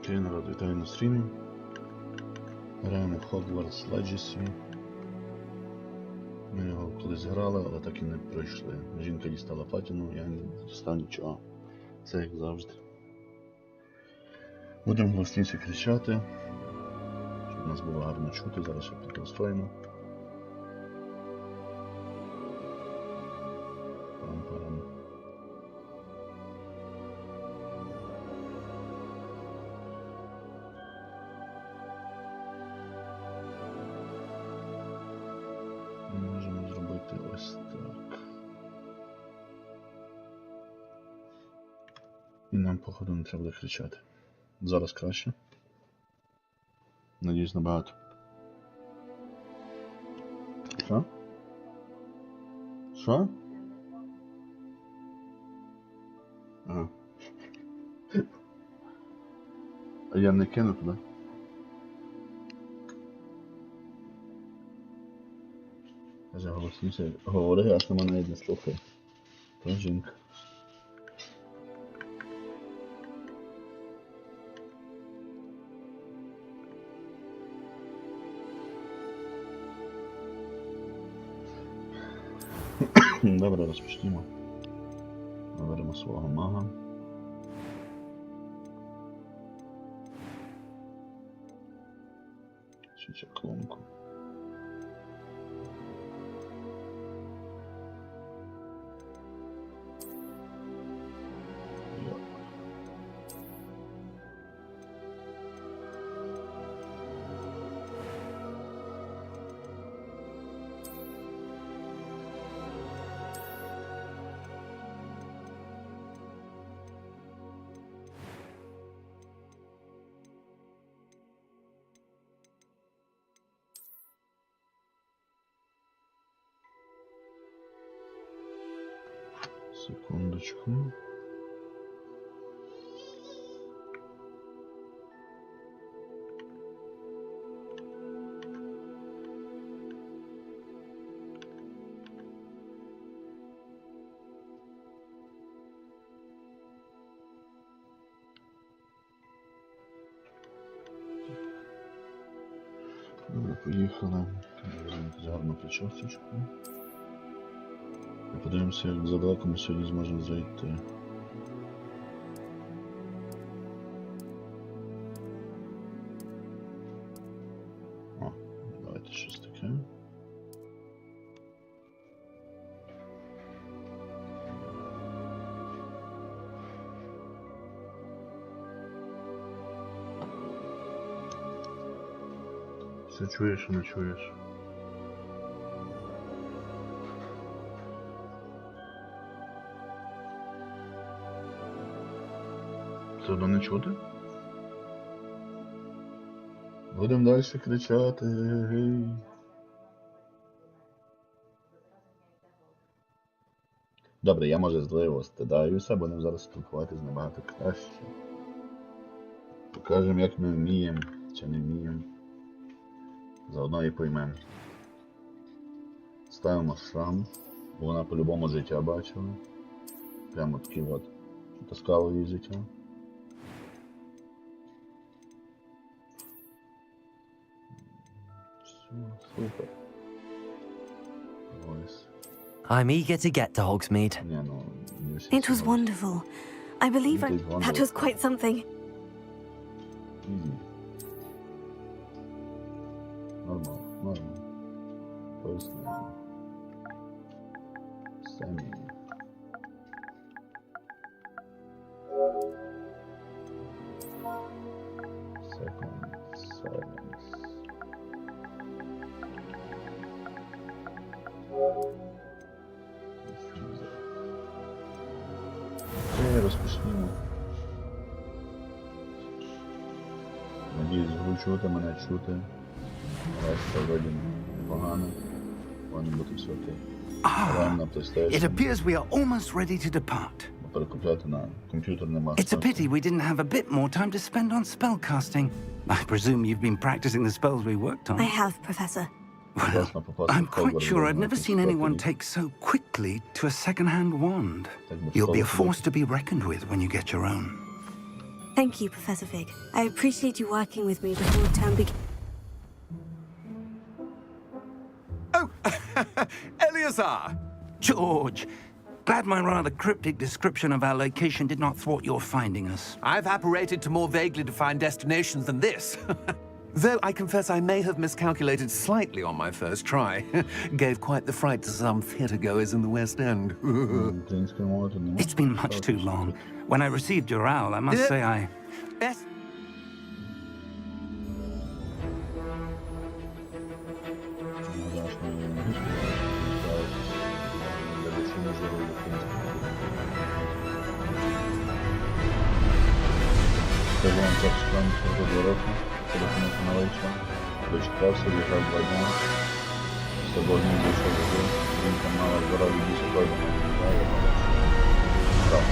Окей, народ, вітаю на стрімі. Граємо в Hogwarts Legacy. Ми його колись грали, але так і не пройшли. Жінка дістала платіну, я не дістав нічого. Це як завжди. Будемо голосніше кричати, щоб нас було гарно чути. Зараз ще підростроїмо. Пам-парам. Можемо зробити ось так. І нам, походу, не треба буде кричати. Зараз краще. Надіюсь, набагато. Що? Що? Ага. А я не кину туди. Каже, голосніше говори, аж на мене навіть не слухає. То жінка. Добре, розпочнімо. Наберемо свого мага. Чи чаклунку. Секундочку. Добре, поїхали. Візьмемо гарну причасточку. І подивимося, як задалеко ми сьогодні зможемо зайти. О, давайте щось таке. Все чуєш, а не чуєш? Все одно не чути? Будемо далі кричати, гей. Добре, я може зливо стидаюся, будемо зараз спілкуватись набагато краще. Покажемо, як ми вміємо, чи не вміємо. Заодно і поймемо. Ставимо шрам, бо вона по-любому життя бачила. Прямо такий от таскало її життя. Супер. Ось. I'm eager to get to Hogsmeade. Ні, ну, It was wonderful. I believe that was quite something. Easy. Normal, normal. First name. Sammy. Second, silence. Окей, розпочнімо. Надіюсь, ви чути мене чути. Це вроді непогано. Повинно бути все окей. Граємо на PlayStation. It appears we are almost ready to depart. Перекупляти на комп'ютер нема. It's a pity we didn't have a bit more time to spend on spellcasting. I presume you've been practicing the spells we worked on. I have, Professor. Well, I'm quite sure I've never seen anyone take so quickly to a second-hand wand. You'll be a force to be reckoned with when you get your own. Thank you, Professor Fig. I appreciate you working with me before term begins. Oh, Eleazar! George, glad my rather cryptic description of our location did not thwart your finding us. I've apparated to more vaguely defined destinations than this. Though I confess I may have miscalculated slightly on my first try. Gave quite the fright to some theatre-goers in the West End. Українською мовою тут нема. It's been much too long. When I received your owl, I must say I... Yes. Скажу вам так, що там вже 2 роки, телефонувати на вечір, дочекався, лежав 2 дня, з тобою не зайшов в гру, він там мала здоров'я більше пройдено, я його став.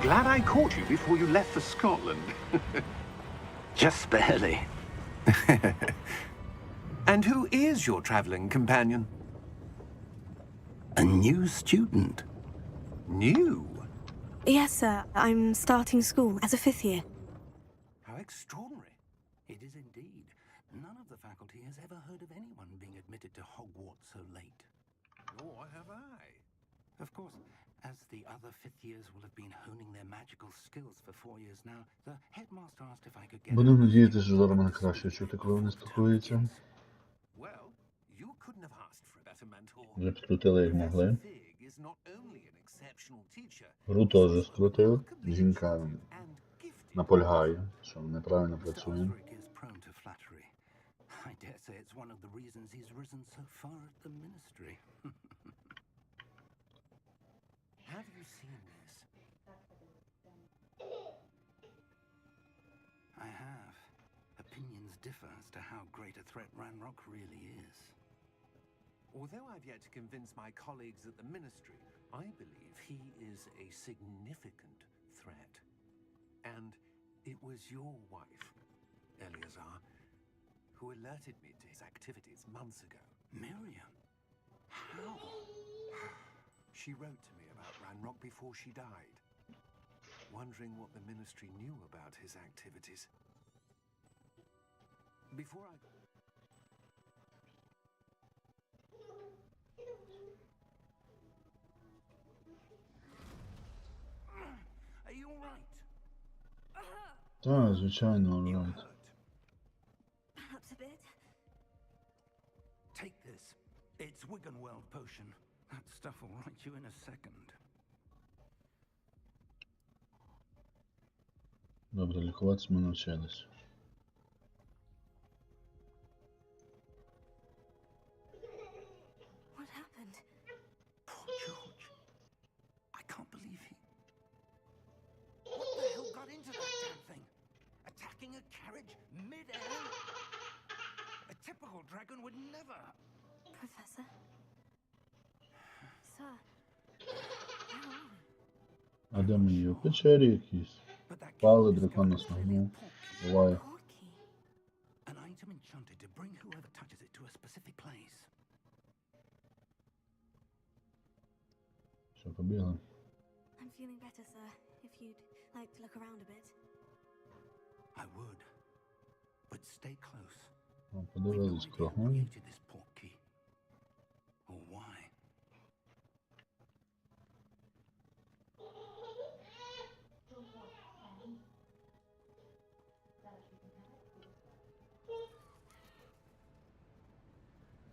Glad I caught you before you left for Scotland. Just barely. And who is your travelling companion? A new student. New? Yes, sir. I'm starting school as a 5th year. How extraordinary. It is indeed. None of the faculty has ever heard of anyone being admitted to Hogwarts so late. Nor have I. Of course, as the other 5th years will have been honing their magical skills for 4 years now, the headmaster asked if I could get... Будемо надіятися, що зараз мене краще чути, коли вони спілкуються. Well, you couldn't have asked for a better mentor. Вже підкрутили, як могли. Fig is not only an exceptional teacher, Гру теж скрутив. Жінка and gifted. наполягає, що неправильно працює. Roderick is prone to flattery. I dare say it's one of the reasons he's risen so far at the ministry. Have you seen this? I have. Opinions differ as to how great a threat Ranrock really is. Although I've yet to convince my colleagues at the ministry, I believe he is a significant threat. And it was your wife, Eleazar, who alerted me to his activities months ago. Miriam? How? She wrote to me about Ranrock before she died, wondering what the ministry knew about his activities. Before I... Are you all right? Так, звичайно, alright. Perhaps a bit. Take this. It's Wiggenweld potion. That stuff will right you in a second. Добре, лікуватися ми навчились. What happened? Poor George. I can't believe he... What the hell got into that damn thing? Attacking a carriage mid-air? A typical dragon would never... Professor? Sir? Where are we? А де ми є? У печері якісь. But that Пали, key is дракон going нас to нагнув. portkey. Буває. Portkey. An item enchanted to bring whoever touches it to a specific place. Що, побігли? I'm feeling better, sir. If you'd like to look around a bit. I would. But stay close. О, We подивились no idea who кругом. created this portkey. Or why.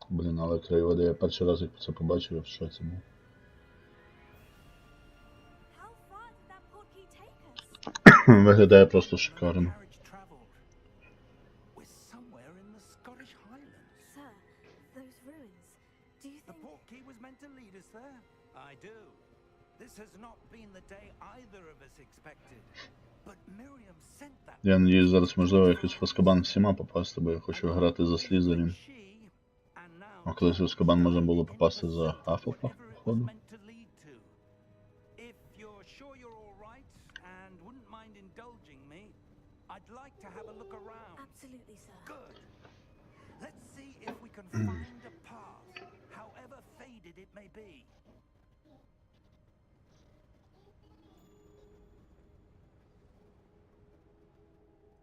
Блін, але краєвиди, я перший раз як це побачив, я в шоці був. How far did that portkey take us? Виглядає просто шикарно. Carriage traveled. We're somewhere in the Scottish Highlands. Sir, those ruins. Do you The think... portkey was meant to lead us there? I do. This has not been the day either of us expected. But Miriam sent that. Я надіюсь, зараз можливо якось в Азкабан всіма попасти, бо я хочу грати за Слізерін. She, and now А колись в Азкабан можна було попасти за Хафлпа, whatever it was походу. meant to lead to. If you're sure you're all I'd like to have a look around. Absolutely, sir. Good. Let's see if we can find a path, however faded it may be.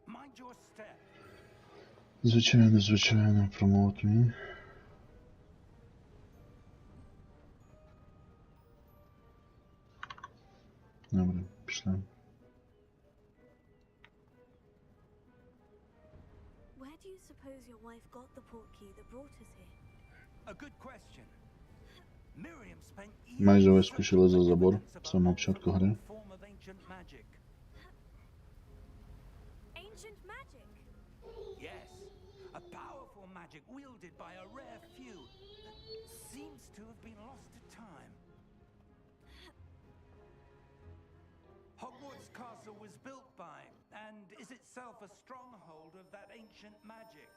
Mind your step. Звичайно, promote me. Добре, пішли. Where do you suppose your wife got the portkey that brought us here? A good question. Miriam spent Майже years вискочила за searching for забор evidence of в a самому початку гри. long form of ancient magic. Ancient magic? Yes, a powerful magic wielded by a rare few that seems to have been lost to time. Hogwarts Castle was built by, and is itself a stronghold of that ancient magic.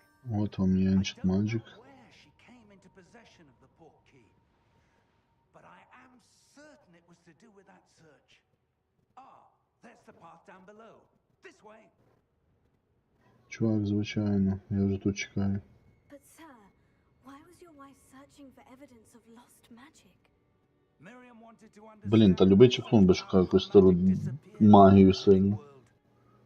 От вам і I Ancient don't Magic. know where she came into possession of the portkey, but I am certain it was to do with that search. Ah, there's the path down below. This way. Чувак, звичайно, я вже тут чекаю. But, sir, why was your wife searching for evidence of lost magic? Miriam wanted to Блін, та любий чехлун би шукав якусь стару магію сильну,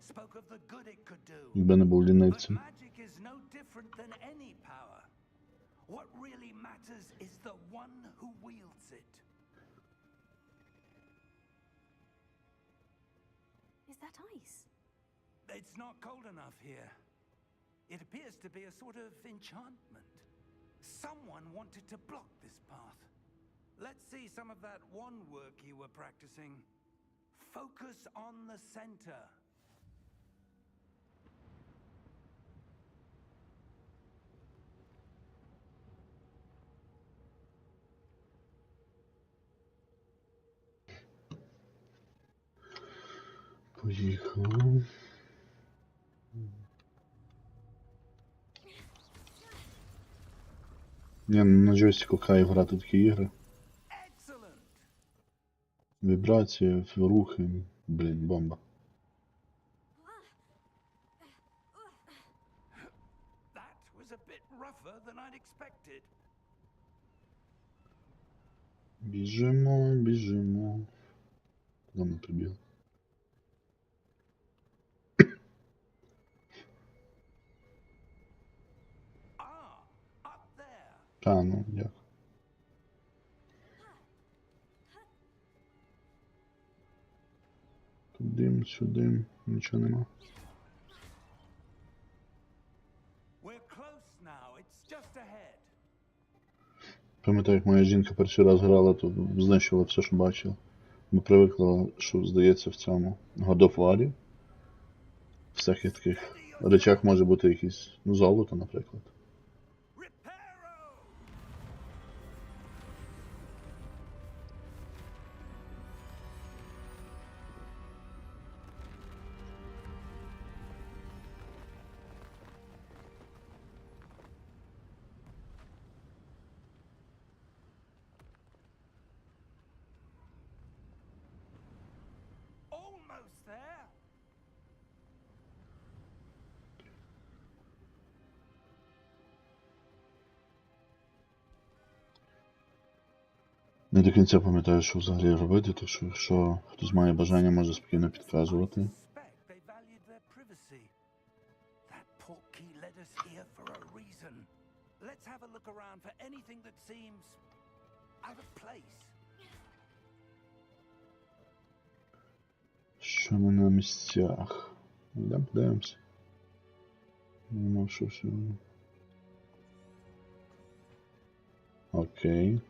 Spoke of the good it could do. якби не був But лінивцем. magic is no different than any power. What really matters is the one who wields it. Is that ice? It's not cold enough here. It appears to be a sort of enchantment. Someone wanted to block this path. Let's see some of that wand work you were practicing. Focus on the center. Поїхав. Я на джойстику кайф грати такі ігри. Excellent. Вібрації, рухи. Блін, бомба. That was a bit rougher than I'd expected. Біжимо. Куди ми прибігли? Ah, up there. Та, ну, як. Туди, сюди, нічого нема. We're close now. It's just ahead. Пам'ятаю, як моя жінка перший раз грала, то знищила все, що бачила. Бо привикла, що, здається, в цьому God of War, в всяких таких речах може бути якісь, ну, золото, наприклад. Reparo! Almost there. Не до кінця пам'ятаю, що взагалі робити, так що якщо хтось має бажання, може спокійно підказувати. I suspect they valued their privacy. That portkey led us here for a reason. Let's have a look around for anything that seems out of place. Що не на місцях? Йдемо, подивимося. Нема що все. Окей.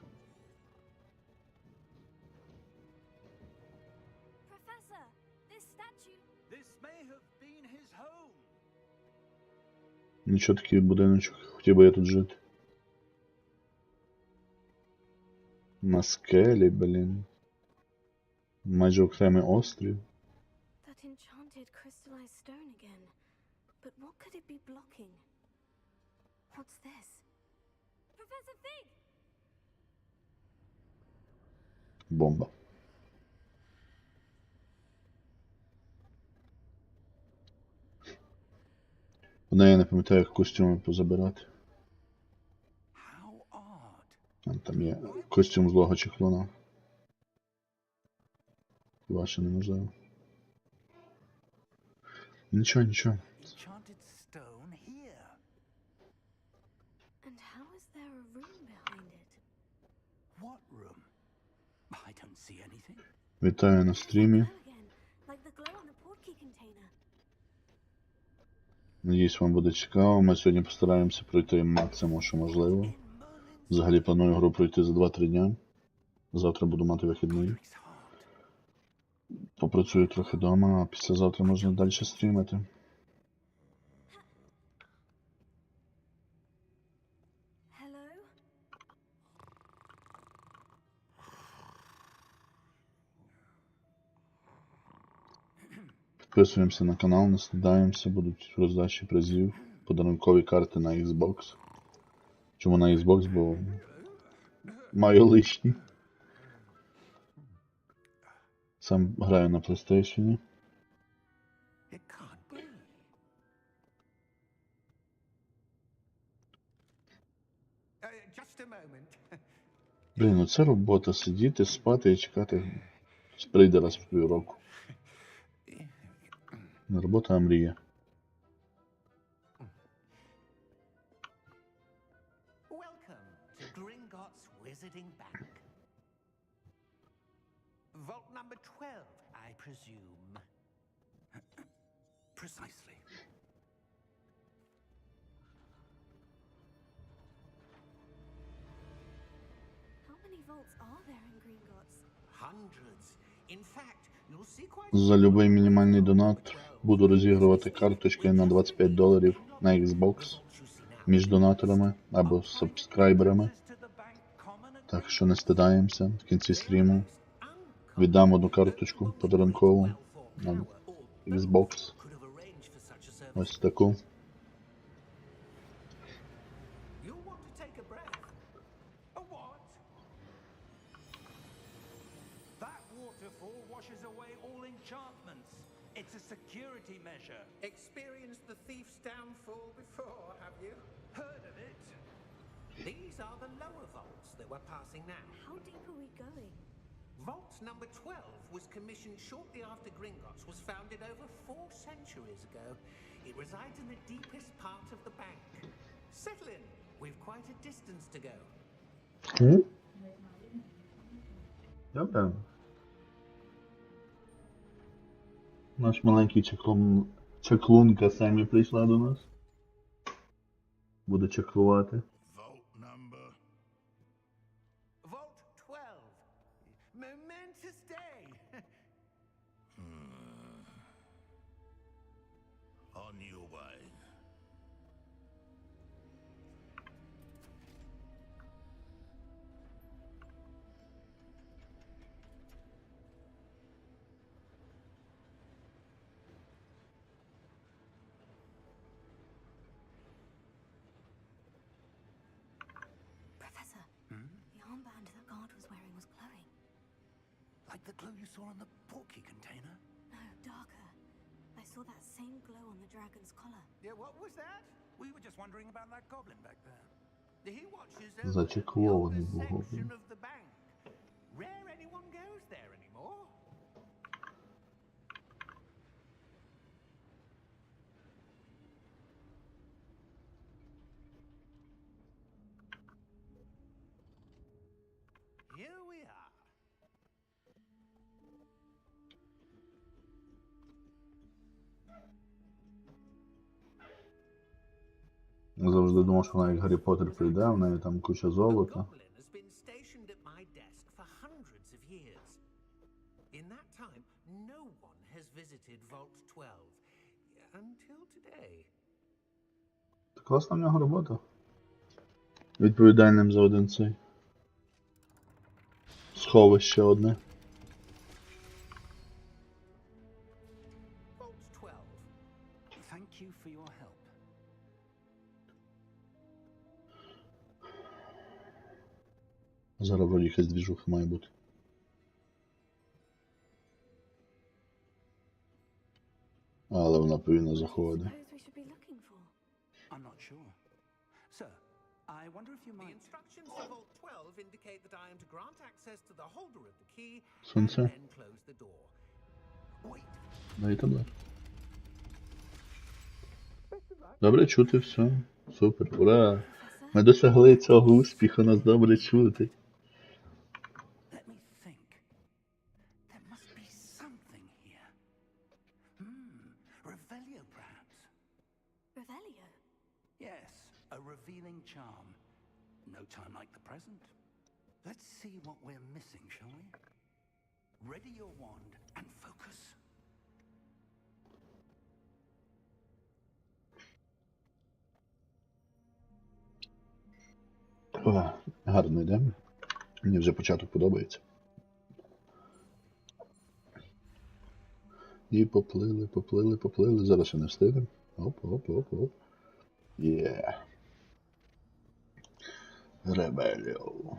Professor, this statue... This may have been his home. Нічого, такий будиночок. Хотів би я тут жити. На скелі, блін. Майже окремий острів. That enchanted crystallized stone again. But what could it be blocking? What's this? Professor Fig! Бомба. неї я не пам'ятаю, як костюми позабирати. How odd. Там є костюм злого чехлона. Ваше неможливо. Нічого, нічого. Enchanted stone here. And how is there a room behind it? What room? I don't see anything. Вітаю на стрімі. Glow again, like the glow on the portkey container. Надіюсь, вам буде цікаво. Ми сьогодні постараємося пройти максимум, що можливо. In Merlin's Взагалі планую гру пройти за 2-3 дня. Завтра буду мати вихідний. Godric's heart. Попрацюю трохи вдома, а післязавтра можна далі стрімити. Hello? Підписуємося на канал, наслідаємося, будуть роздачі призів, подарункові карти на Xbox. Чому на Xbox? Бо маю лишні. Сам граю на PlayStation. It can't be. Just a moment. Блін, ну це робота, сидіти, спати і чекати. Прийде раз в півроку. Не робота, а мрія. Welcome to Gringotts Wizarding Bank. Vault number 12, I presume. Precisely. How many vaults are there in Gringotts? Hundreds. In fact, you'll see quite За любий мінімальний донат буду розігрувати карточки на $25 на Xbox між донаторами або сабскрайберами. To the bank common and Так що не стидаємося. В кінці стріму віддам одну карточку подарункову на Xbox. could have arranged for such a service. Ось таку. You'll want to take a breath. A what? that waterfall washes away all enchantments. It's a security measure. Experienced the thief's downfall before, have you? Heard of it? These are the lower vaults that we're passing now. How deep are we going? Vault number 12 was commissioned shortly after Gringotts was founded over 4 centuries ago. It resides in the deepest part of the bank. Settle in. We've quite a distance to go. Добре. Наш маленький чаклунка самі прийшла до нас. Буде чаклувати. Vault number. Vault 12. Momentous day. On your way. Professor, the armband that guard was wearing was glowing. Like the glow you saw on the portkey container? No, darker. I saw that same glow on the dragon's collar. Yeah, what was that? We were just wondering about that goblin back there. He watches over the Зачеклований oldest був section він. of the bank. Rare anyone goes there anymore. Here we are. Завжди думав, що вона як Гаррі Поттер прийде, в неї там куча A золота. goblin has been stationed at my desk for hundreds of years. In that time, no one has visited Vault 12 until today. Класна в нього робота. Відповідальним за один цей. Сховище одне. Vault 12. Thank you for your help. Зараз вроді якась двіжуха має бути. Але вона повинна заходити. Suppose we should be looking for. I'm not sure. Sir, I wonder if you The might... instructions for Vault 12 indicate that I am to grant access to the holder of the key and Сонце. then close the door. Wait. Дай таблет. Добре чути все. Супер. Ура! Professor? Ми досягли цього успіху, нас добре чути. Let me think. There must be something here. Revelio, perhaps? Revelio? Yes, a revealing charm. No time like the present. Let's see what we're missing, shall we? Ready your wand and focus. О, гарно йдемо. Мені вже початок подобається. І поплили, поплили, поплили. Зараз ще не встигнемо. Оп, оп, оп, оп. Є. Ребеліо.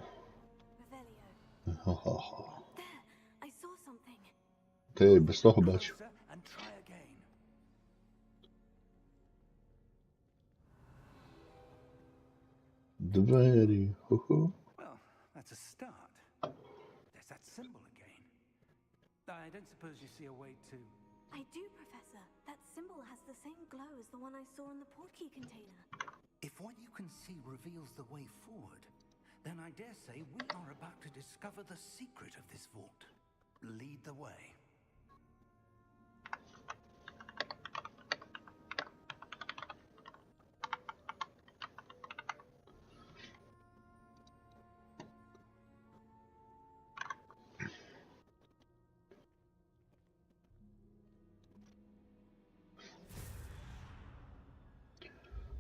Revelio. Ха-ха-ха. There! I saw something. Ти без того бачив. Closer and try again. Двері. Ху-ху. Well, that's a start. There's that symbol again. I don't suppose you see a way to... I do, Professor. That symbol has the same glow as the one I saw in the portkey container. If what you can see reveals the way forward, then I dare say we are about to discover the secret of this vault. Lead the way.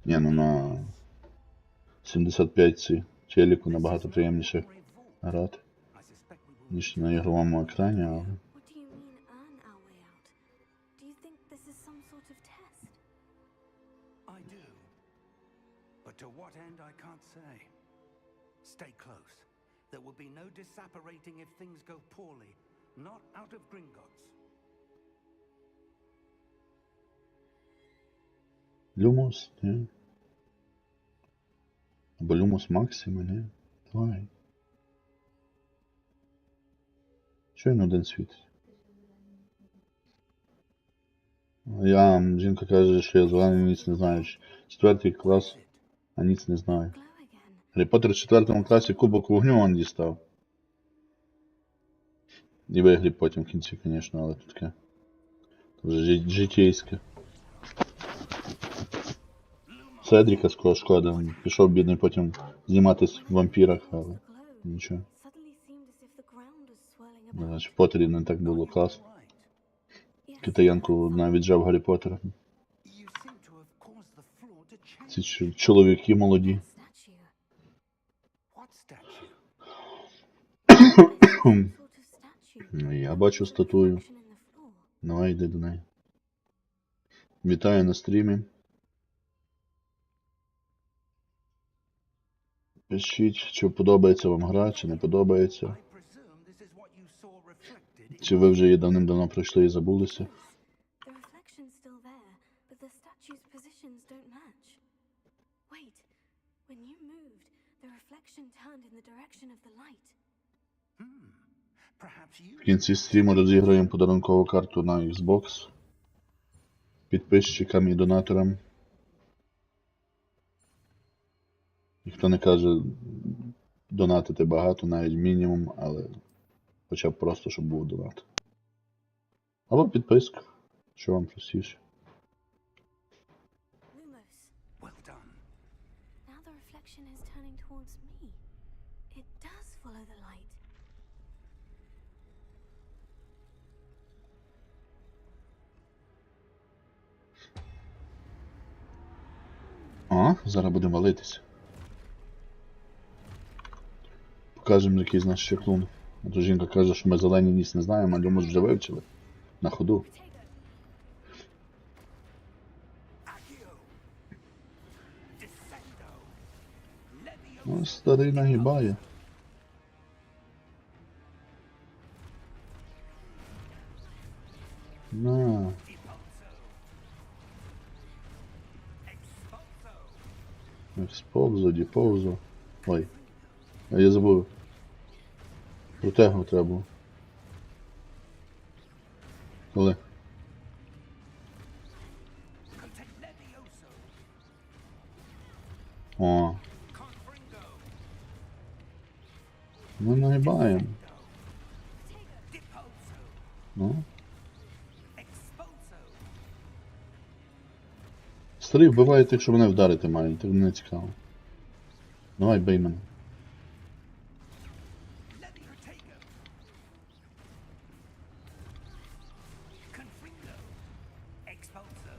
Ні, ну на 75-ці телеку набагато приємніше Memory vault. грати, I suspect we will... ніж на ігровому екрані, але... What do you mean, earn our way out? Do you think this is some sort of test? I do. But to what end, I can't say. Stay close. There will be no disapparating if things go poorly. Not out of Gringotts. Люмус, ні? Або Люмус Максима, ні? Давай. Щойно один світить. Жінка каже, що я зелений, ніц не знаю. 4 клас, а ніц не знаю. Glow again. Гаррі Поттер в 4 класі кубок вогню он дістав. І вигріб потім в кінці, звісно, але тут таке. Вже житейське. Седріка шкода, пішов бідний потім зніматись в вампірах, але The glow нічого. suddenly seemed as if the ground was swirling about. Значить, в Поттері не так було класно. Right. Yes, Китаянку навіть жав Гаррі Поттера. You seem to have caused the floor to change. Ці чоловіки молоді. statue. What statue? It's some sort of statue. Ну, я бачу статую. Reflection in the floor. Давай, йди до неї. Вітаю на стрімі. Пишіть, чи подобається вам гра, чи не подобається. I presume this is what you saw reflected in... Чи ви вже її давним-давно пройшли і забулися. The reflection's still there, but the statue's positions don't match. Wait, when you moved, the reflection turned in the direction of the light. Perhaps you... В кінці стріму розіграємо подарункову карту на Xbox підписчикам і донаторам. Ніхто не каже донатити багато, навіть мінімум, але хоча б просто, щоб був донат. Або підписка, що вам простіше. Lumos, Well done. now the reflection is turning towards me. It does follow the light. А, зараз будемо валитися. Покажемо, який з нас чеклун. А то жінка каже, що ми зелені ніс не знаємо, а Люмус вже вивчили. На ходу. Accio. Descendo. Levio. Ну, старий нагибає. На. Impulso. Expulso. Сповзу, діповзу. Ой. А я забув. Протягнути треба було. Коли? Levioso. О. Confringo. Ми нагибаємо. Deposo. Ну. Expulso. Старий вбиває тих, що мене вдарити мають, так не цікаво. Давай, бей мене. Leviotego. Confringo. Expulso.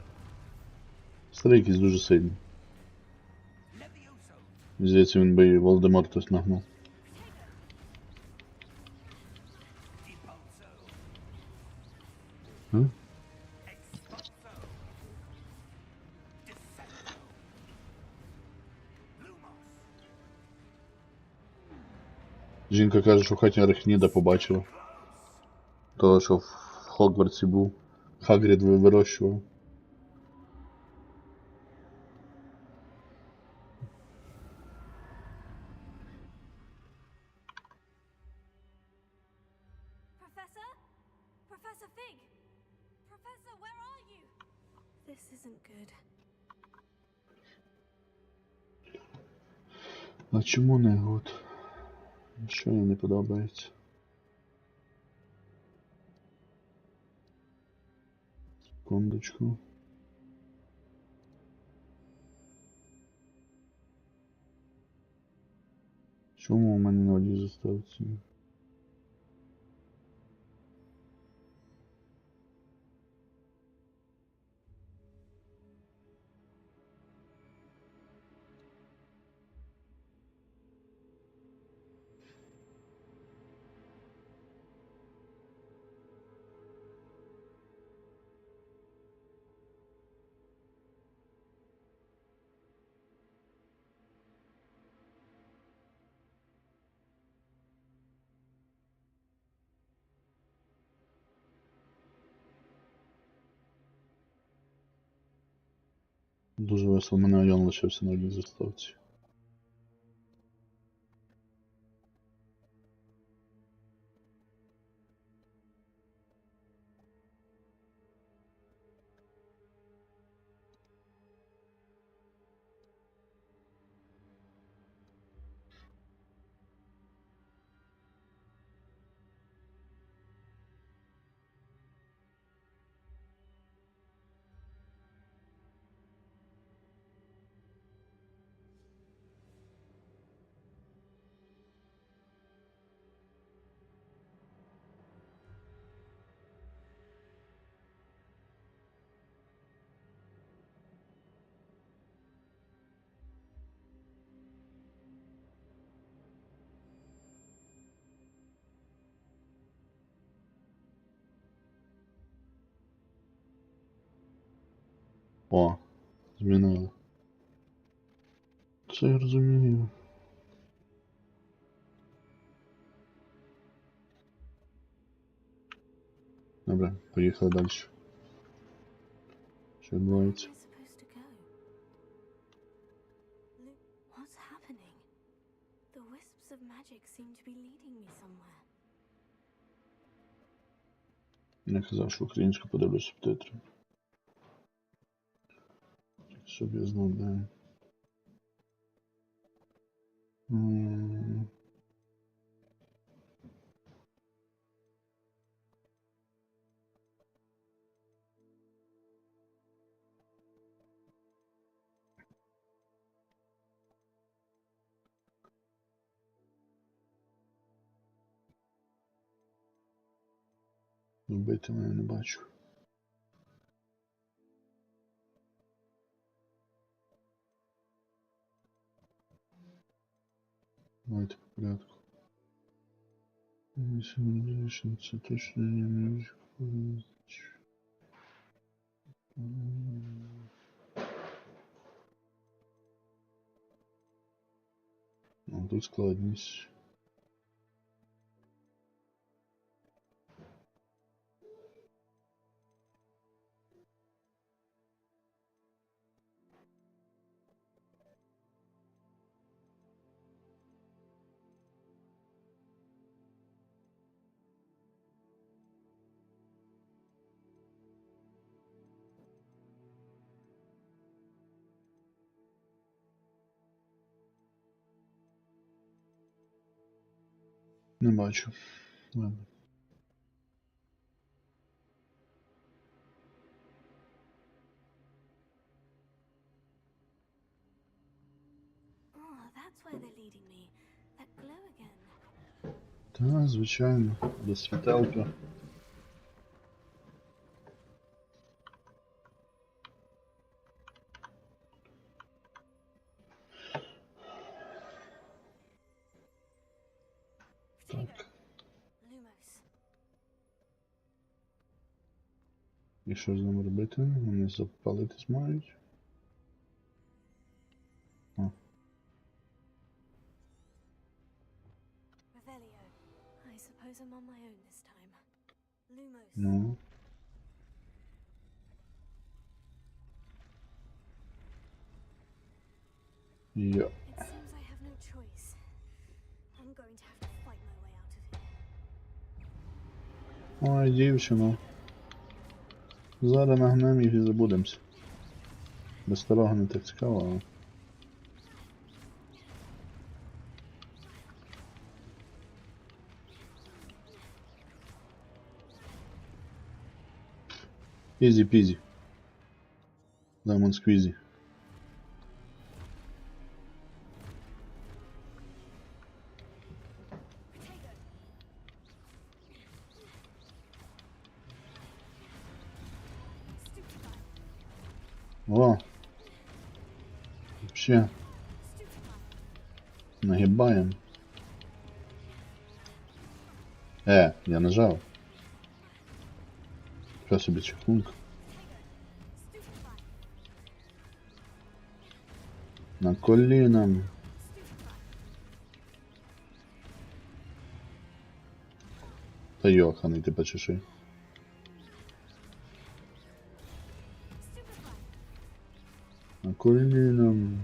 Старий якийсь дуже сильний. Levioso. Здається, він би і Волдеморта нагнув. Deposo. М? Expulso. Descendo. Lumos. Жінка каже, що в хаті Арахніда побачила. Того, що в Хогвартсі був. Хагрід вирощував. Professor? Professor Fig? Professor, where are you? This isn't good. А чому не гуд? Що їй не подобається? Секундочку. Чому у мене на одній заставці? Дуже весело, мене Айон лишився на одній заставці. О, змінили. Це я розумію. Добре, поїхали далі. Що відбувається? Where am I supposed to go? What's happening? The wisps of magic seem to be leading me somewhere. Я казав, що українську подивлюсь субтитри. Щоб я знав, де. Вбити мене не бачу. Давайте по порядку. Це точно не мюзик. Ну, тут складність. Не бачу. Ладно. Oh, that's where they're leading me. That glow again. Та, звичайно, до світелка. Так. Lumos. І що з ним робити? Вони запалитись мають? О, Revelio. I suppose I'm on my own this time. Lumos. ну. Йо. It seems I have no choice. I'm going to have to fight my way out of here. Ой, дівчино. Зараз нагнем їх і забудемося. Без старого не так цікаво, але... Ізі-пізі. Лемон сквізі. О! Вообще. Нагибаем. Я нажав. Що собі чехунка. На колінам. Та йоханий ти почеши. На колінам.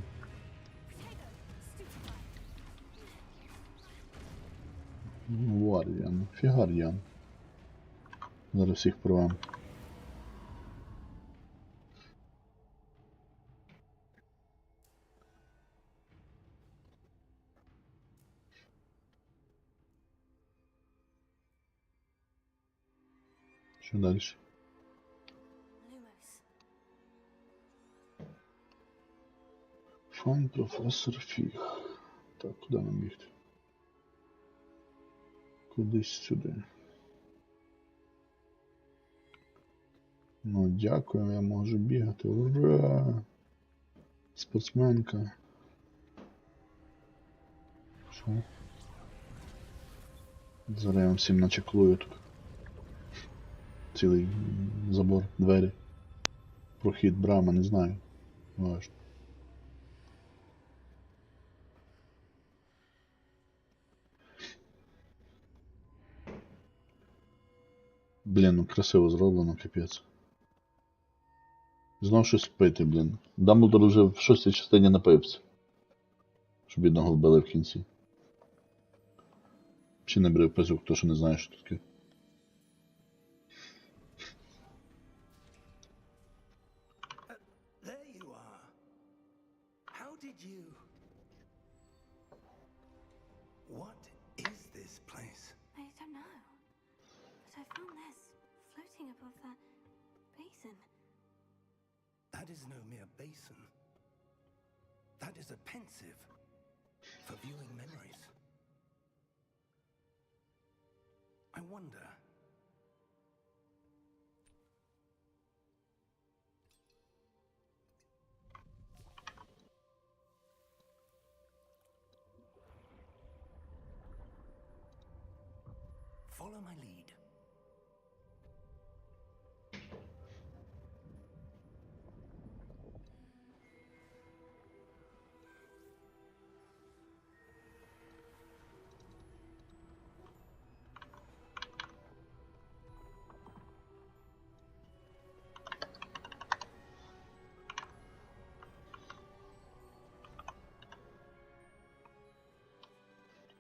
Вар'ян. Фігар'ян. Зараз всіх порвем. Що далі? Lumos. Файн професор Фіг. Так, куди нам бігти? Кудись сюди. Ну, дякую, я можу бігати. Ура! Спортсменка. Що? Зараз я вам всім начеклую тут. Цілий забор, двері. Прохід, брама, не знаю. Важно. Блін, ну красиво зроблено, капець. Знов щось пити, блін. Дамблдор вже в 6-й частині напився. Щоб бідного вбили в кінці. Чи не брив пизук, хто що не знає, що таке. There you are. How did you... What is this place? I don't know. But I found this floating above that basin. That is no mere basin. That is a pensive for viewing memories. I wonder... Follow my lead.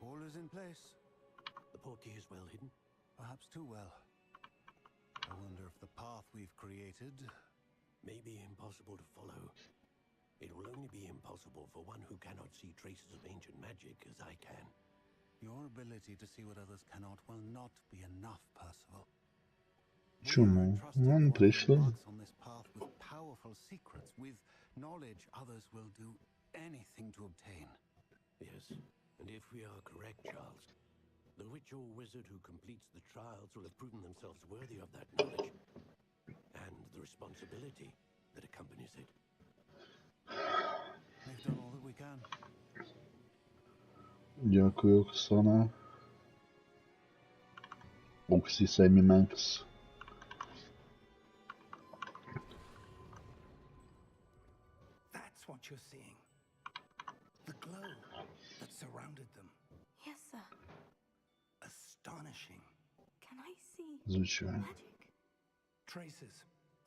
All is in place. The portkey is well hidden. Perhaps too well. I wonder if the path we've created... May be impossible to follow. It will only be impossible for one who cannot see traces of ancient magic as I can. Your ability to see what others cannot will not be enough, Percival. We are Чому? entrusted Вон to прийшли. embarks on this path with powerful secrets, with knowledge others will do anything to obtain. Yes, and if we are correct, Charles, the witch or wizard who completes the trials will have proven themselves worthy of that knowledge and the responsibility that accompanies it. We've done all that we can. Дякую, Оксана. Оксі Семі Менкс. That's what you're seeing. The glow that surrounded them. Yes, sir. Astonishing. Can I see Звичайно. magic? Traces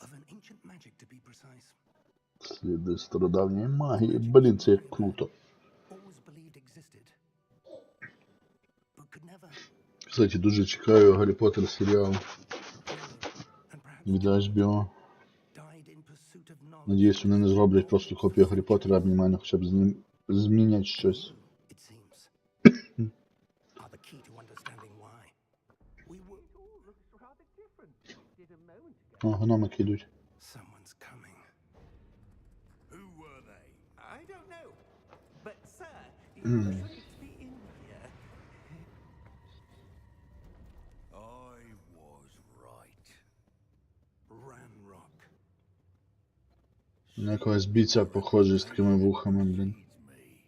of an ancient magic, to be precise. Сліди стародавньої магії. Блін, це як круто. Always believed existed, but could never. Кстати, дуже чекаю Гаррі Поттер серіал And perhaps від HBO. died in pursuit of knowledge. Надіюсь, вони не зроблять просто копію Гаррі Поттера, а мінімально хоча б змінять щось. It seems, are the key to understanding why. We were. It all looks rather different to it did a moment ago. О, гномики йдуть. Someone's coming. Who were they? I don't know. But, sir, you shouldn't be in here. I was right. Ranrock. На якогось бійця похожий з такими вухами, блін. Leads me.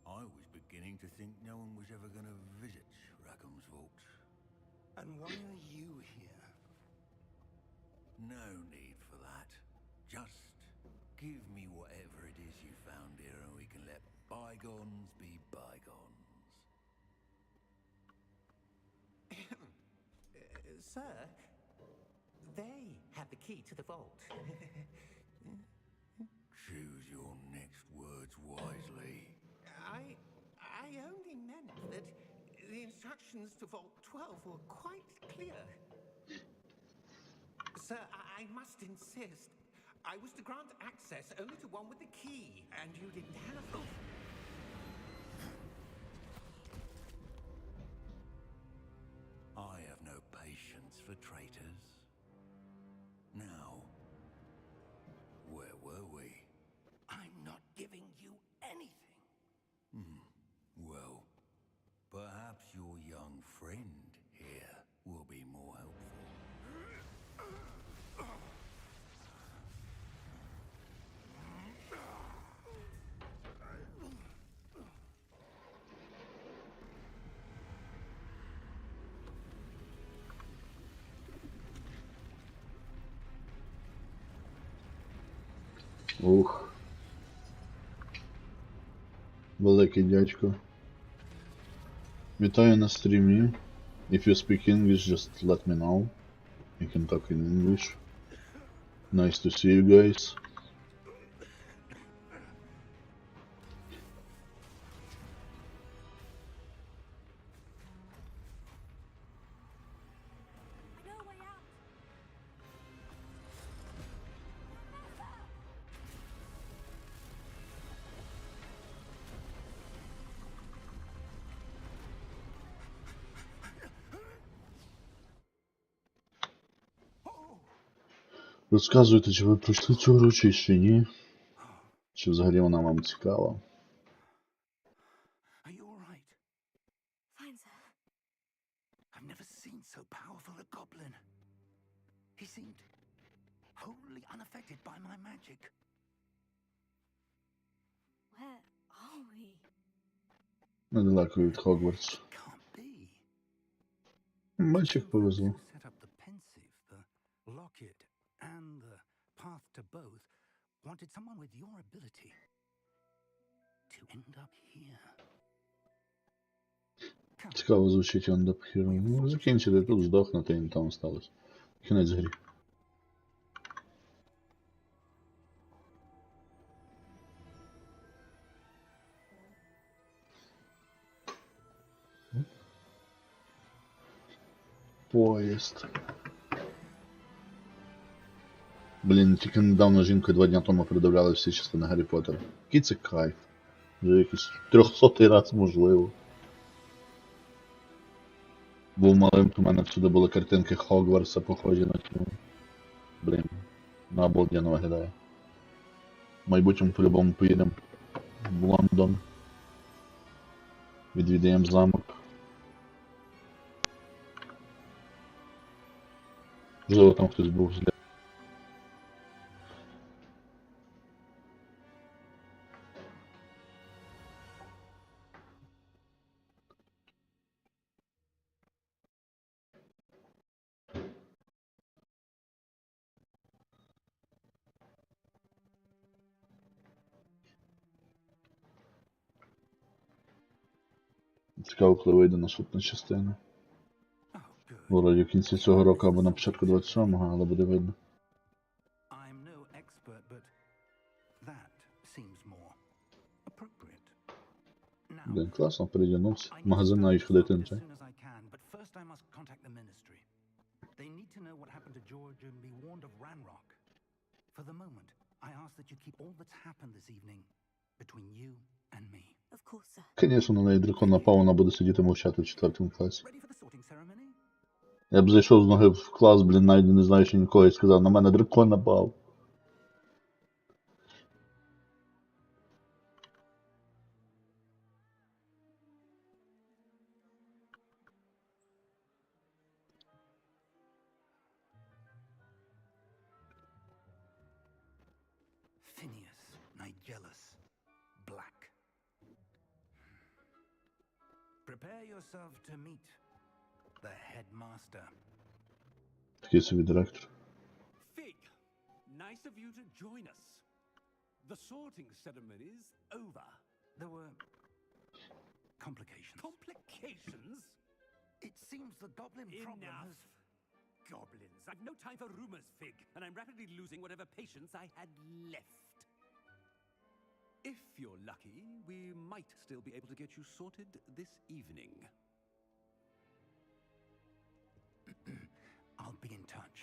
I was beginning to think no one was ever going to visit Rackham's vault. And why are you here? No need for that. Just give me whatever it is you found here and we can let bygones be bygones. Sir, they have the key to the vault. Choose your next words wisely. I only meant that the instructions to Vault 12 were quite clear. Sir, I must insist. I was to grant access only to one with the key, and you didn't have them. I have no patience for traitors. Now, where were we? I'm not giving you anything. Well, perhaps your young friend here will be more helpful. Ух. Великий дядько. Вітаю на стрімі. If you speak English, just let me know. You can talk in English. Nice to see you guys. I know a way out. Розказуйте, чи ви пройшли цю гру, чи ще ні? Чи взагалі вона вам цікава? Are you all right? Fine, sir. I've never seen so powerful a goblin. He seemed wholly unaffected by my magic. Where are we? Недалеко від Хогвартс. Can't be. Бач, як повезло. Who set up the pensive, the locket, and the path to both wanted someone with your ability to end up here. Цікаво звучить on the hero. Ну, закінчити тут, здохнути і там осталось. Кінець грі. Поїзд. Блін, тільки недавно жінкою 2 дня тому передивляли всі частини Гаррі Поттера. Який це кайф. Вже якийсь 300-й раз можливо. Був малим, то в мене всюди були картинки Хогвартса, похожі на цю. Блін, ну обалденно виглядає. В майбутньому по-любому поїдемо в Лондон. Відвідаємо замок. Можливо, там хтось був зля. Цікаво, коли вийде наступна частина. Oh, good. Вроді в кінці цього року або на початку 27-го, але буде видно. I'm no expert, but that seems more appropriate. Now, Блін, класно, передягнувся. I В need to магазин study навіть this ходити road не as треба. soon as I can, but first I must contact the ministry. They need to know what happened to George and be warned of Ranrock. For the moment, I ask that you keep all that's happened this evening between you and me. Of course, sir. Звісно, на неї дракон напав, вона буде сидіти мовчати в 4 класі. Ready for the sorting ceremony? Я б зайшов з ноги в клас, блін, навіть не знаючи нікого, і сказав, на мене дракон напав. Phineas, Nigellus, Black. Prepare yourself to meet the headmaster. Такий собі директор. Fig, nice of you to join us. The sorting ceremony's over. There were complications. Complications? It seems the goblin problem Enough. has... Goblins. I've no time for rumors, Fig, and I'm rapidly losing whatever patience I had left. If you're lucky, we might still be able to get you sorted this evening. I'll be in touch.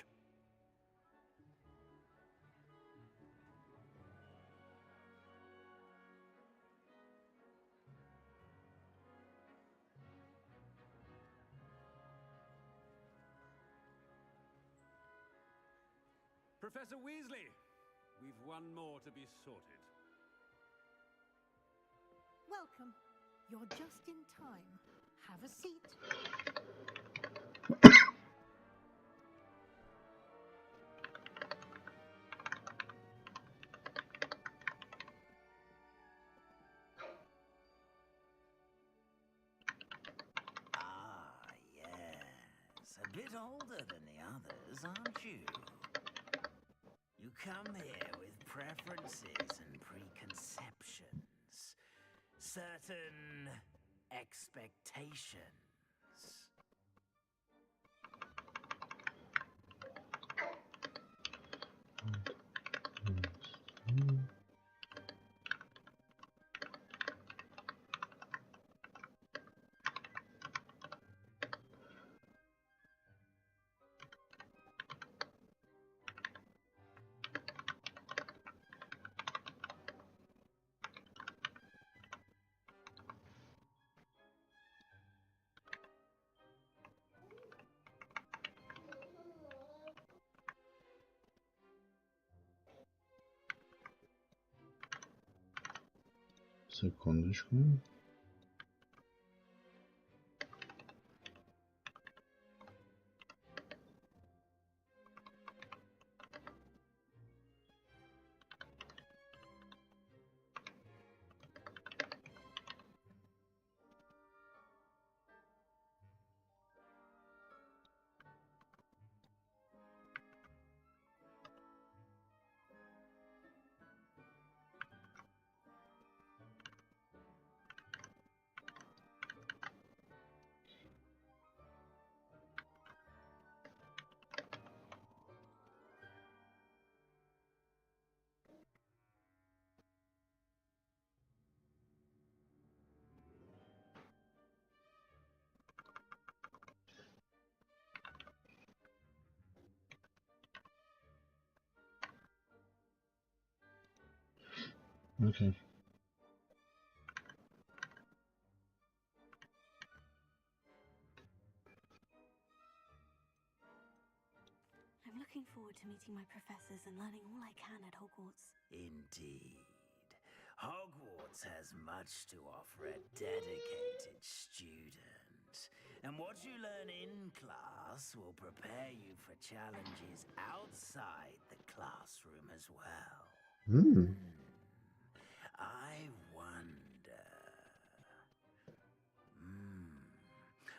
Professor Weasley, we've one more to be sorted. Welcome. You're just in time. Have a seat. Ah, yes. A bit older than the others, aren't you? You come here with preferences and preconceptions. Certain expectations. Секундочку. Окей. forward to meeting my professors and learning all I can at Hogwarts. Indeed. Hogwarts has much to offer a dedicated student. And what you learn in class will prepare you for challenges outside the classroom as well. I wonder...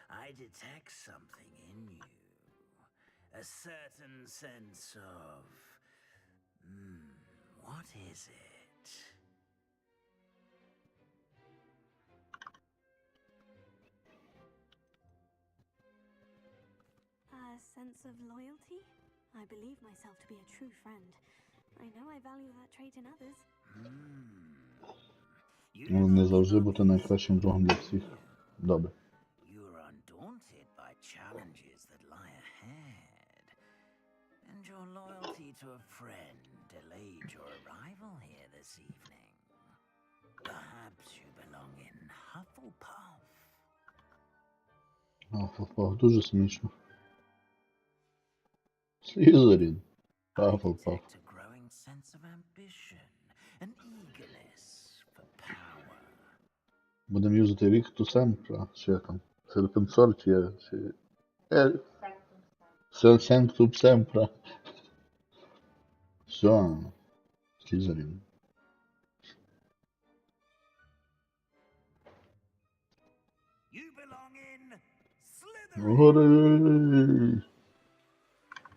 I detect something in you. A certain sense of... what is it? A sense of loyalty? I believe myself to be a true friend. I know I value that trait in others. Не завжди бути найкращим другом для всіх. Добре. You're undaunted by challenges that lie ahead. And your loyalty to a friend delayed your arrival here this evening. Perhaps you belong in Hufflepuff. Hufflepuff дуже смішно. Слізерін. Hufflepuff. A growing sense of ambition, an eagerness for power. Будемо юзати Рікту Семпра, чи як там? Серпенсорті, чи... Сенктум Семпра. Все. Слізерін. You belong in Slytherin. Гори!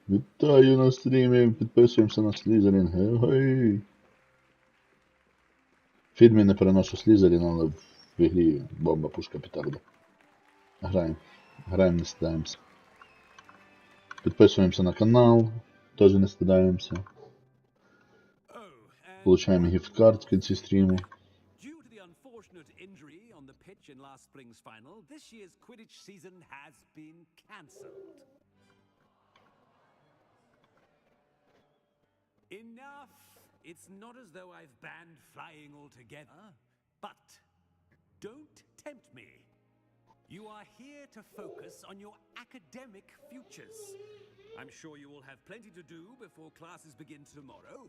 Вітаю на стрімі, підписуємося на Слізерін, гей! В фільмі не переношу Слізерін, але в ігрі бомба, пушка, петарда. Граємо, не стидаємося. Підписуємося на канал, теж не стидаємося. Получаємо гіфт-карт в кінці стріму. Due to the unfortunate injury on the pitch in last spring's final, this year's Quidditch season has been cancelled. Enough! It's not as though I've banned flying altogether, but don't tempt me. You are here to focus on your academic futures. I'm sure you will have plenty to do before classes begin tomorrow.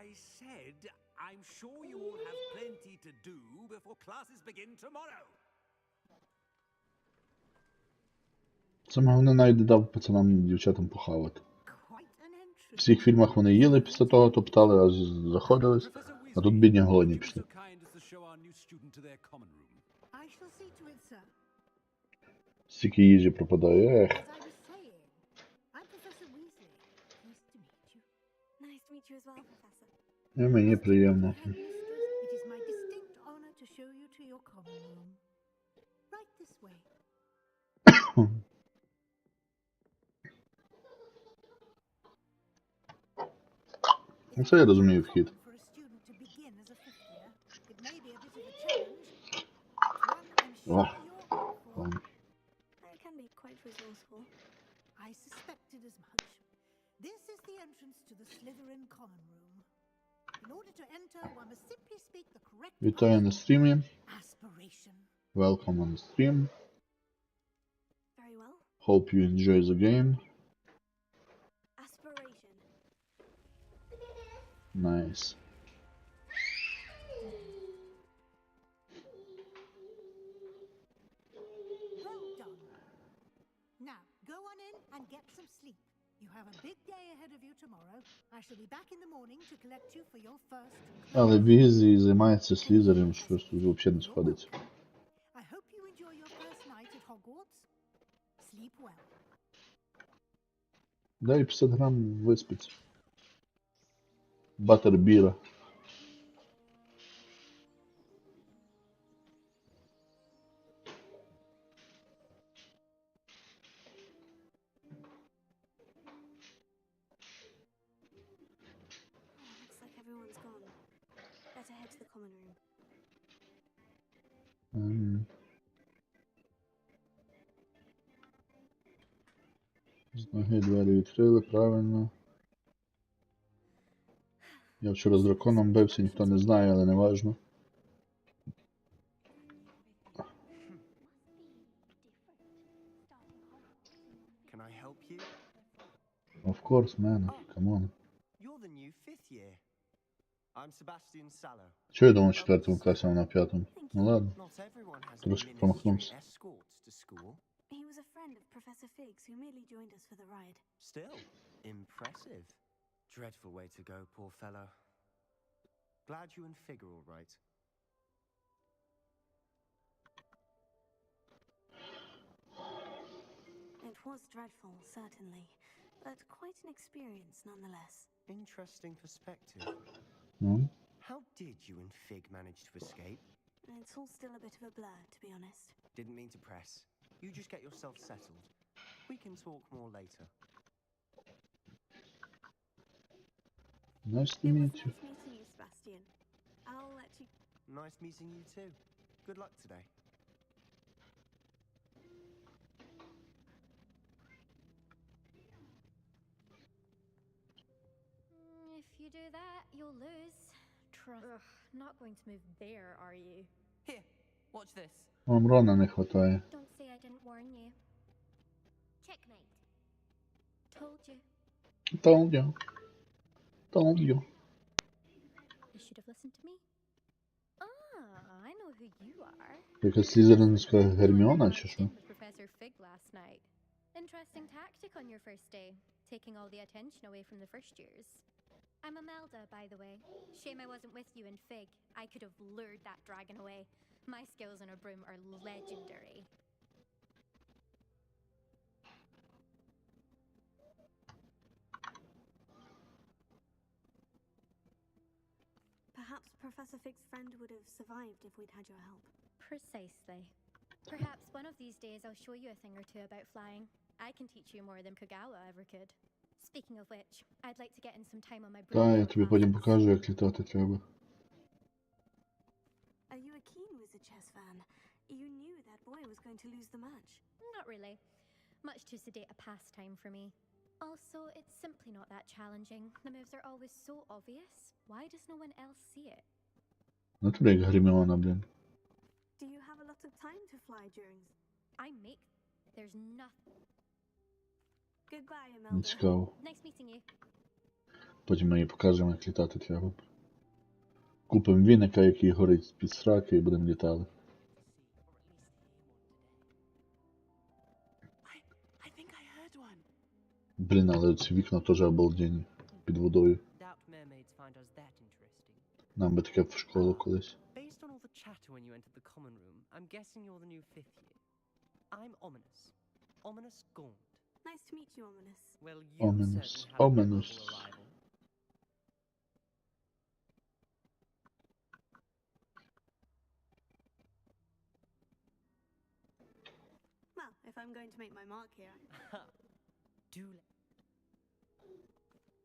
I said, I'm sure you will have plenty to do before classes begin tomorrow. Саме головне навіть дав пацанам і дівчатам похавати. В всіх фільмах вони їли після того, топтали, аж заходились, а тут бідні голодні пішли. Стільки їжі пропадає, ех. І мені приємно. Це я розумію вхід. О, ладно. I suspected as much. This is the entrance to the Slytherin common room. In order to enter, one must simply speak the correct Вітаю на стрімі. aspiration. Welcome on the stream. Very well. Hope you enjoy the game. Aspiration. Nice. Well done. Now, go on in and get some sleep. You have a big day ahead of you tomorrow. I shall be back in the morning to collect you for your first. Але Візі займається Слізером, що ж тут взагалі не сходиться. I hope you enjoy your first night at Hogwarts. Sleep well. Дай 50 грам виспиться. Батербіра. Looks like everyone's gone. Better head to the common room. З ноги двері відкрили, правильно. Я вчора з драконом бився, ніхто не знає, але не важно. Can I help you? course, man. Oh, Come on. you're the new 5th year. I'm Sebastian Sallow. Чё я думал в Welcome to 4 классе, а Slytherin. на 5? Thank Ну you. ладно, Not everyone has трошки ministry промахнулся. escorts to school. He was a friend of Professor Fig's who merely joined us for the ride. Still, impressive. Dreadful way to go, poor fellow. Glad you and Fig are all right. It was dreadful, certainly, but quite an experience nonetheless. Interesting perspective. Ну, How did you and Fig manage to escape? It's all still a bit of a blur, to be honest. Didn't mean to press. You just get yourself settled. We can talk more later. nice to It was meet nice you. meeting you, Sebastian. I'll let you... Nice meeting you too. Good luck today. If you do that, you'll lose. Trust. Ugh, not going to move there, are you? Here, watch this. Вам Рона не хватає. Don't say I didn't warn you. Checkmate. Told you. Told you. Told you. You should have listened to me. Ah, I know who you are. Якась слізеринська Герміона, чи що? With Professor Fig last night. Interesting tactic on your first day, taking all the attention away from the first years. I'm Imelda, by the way. Shame I wasn't with you in Fig. I could have lured that dragon away. My skills on a broom are legendary. Perhaps Professor Fig's friend would have survived if we'd had your help. Precisely. Perhaps one of these days I'll show you a thing or two about flying. I can teach you more than Kogawa ever could. Speaking of which, I'd like to get in some time on my broom. Та, я тобі потім покажу, як літати треба. Are you a keen Wizard Chess fan? You knew that boy was going to lose the match. Not really. Much too sedate a pastime for me. Also, it's simply not that challenging. The moves are always so obvious. Why does no one else see it? Ну тобі як Герміона, блін. Do you have a lot of time to fly during... I make... There's nothing... Goodbye, Не Imelda. цікаво. Nice meeting you. Потім ми їй покажемо, як літати треба. Купимо віника, який горить з-під сраки, і будемо літати. I think I heard one. Блін, але ці вікна теж обалденні. Під водою. Doubt mermaids find us that interesting. Нам би таке в школу колись. Based on all the chatter when you entered the common room, I'm guessing you're the new 5th year. I'm Ominous. Ominous Gaunt. Nice to meet you, Ominous. Well, you Ominous. certainly have a Ominous. memorable arrival. Well, if I'm going to make my mark here... Do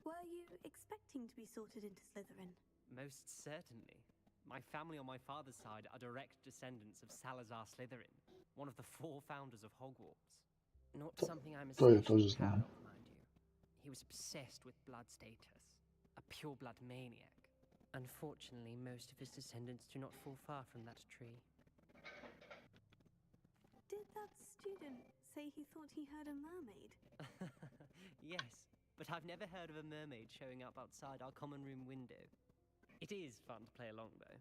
Were you expecting to be sorted into Slytherin? Most certainly. My family on my father's side are direct descendants of Salazar Slytherin, one of the 4 founders of Hogwarts. Not something I'm To ja especially też znam. proud of, mind you. He was obsessed with blood status, a pure-blood maniac. Unfortunately, most of his descendants do not fall far from that tree. Did that student say he thought he heard a mermaid? Yes, but I've never heard of a mermaid showing up outside our common room window. It is fun to play along, though.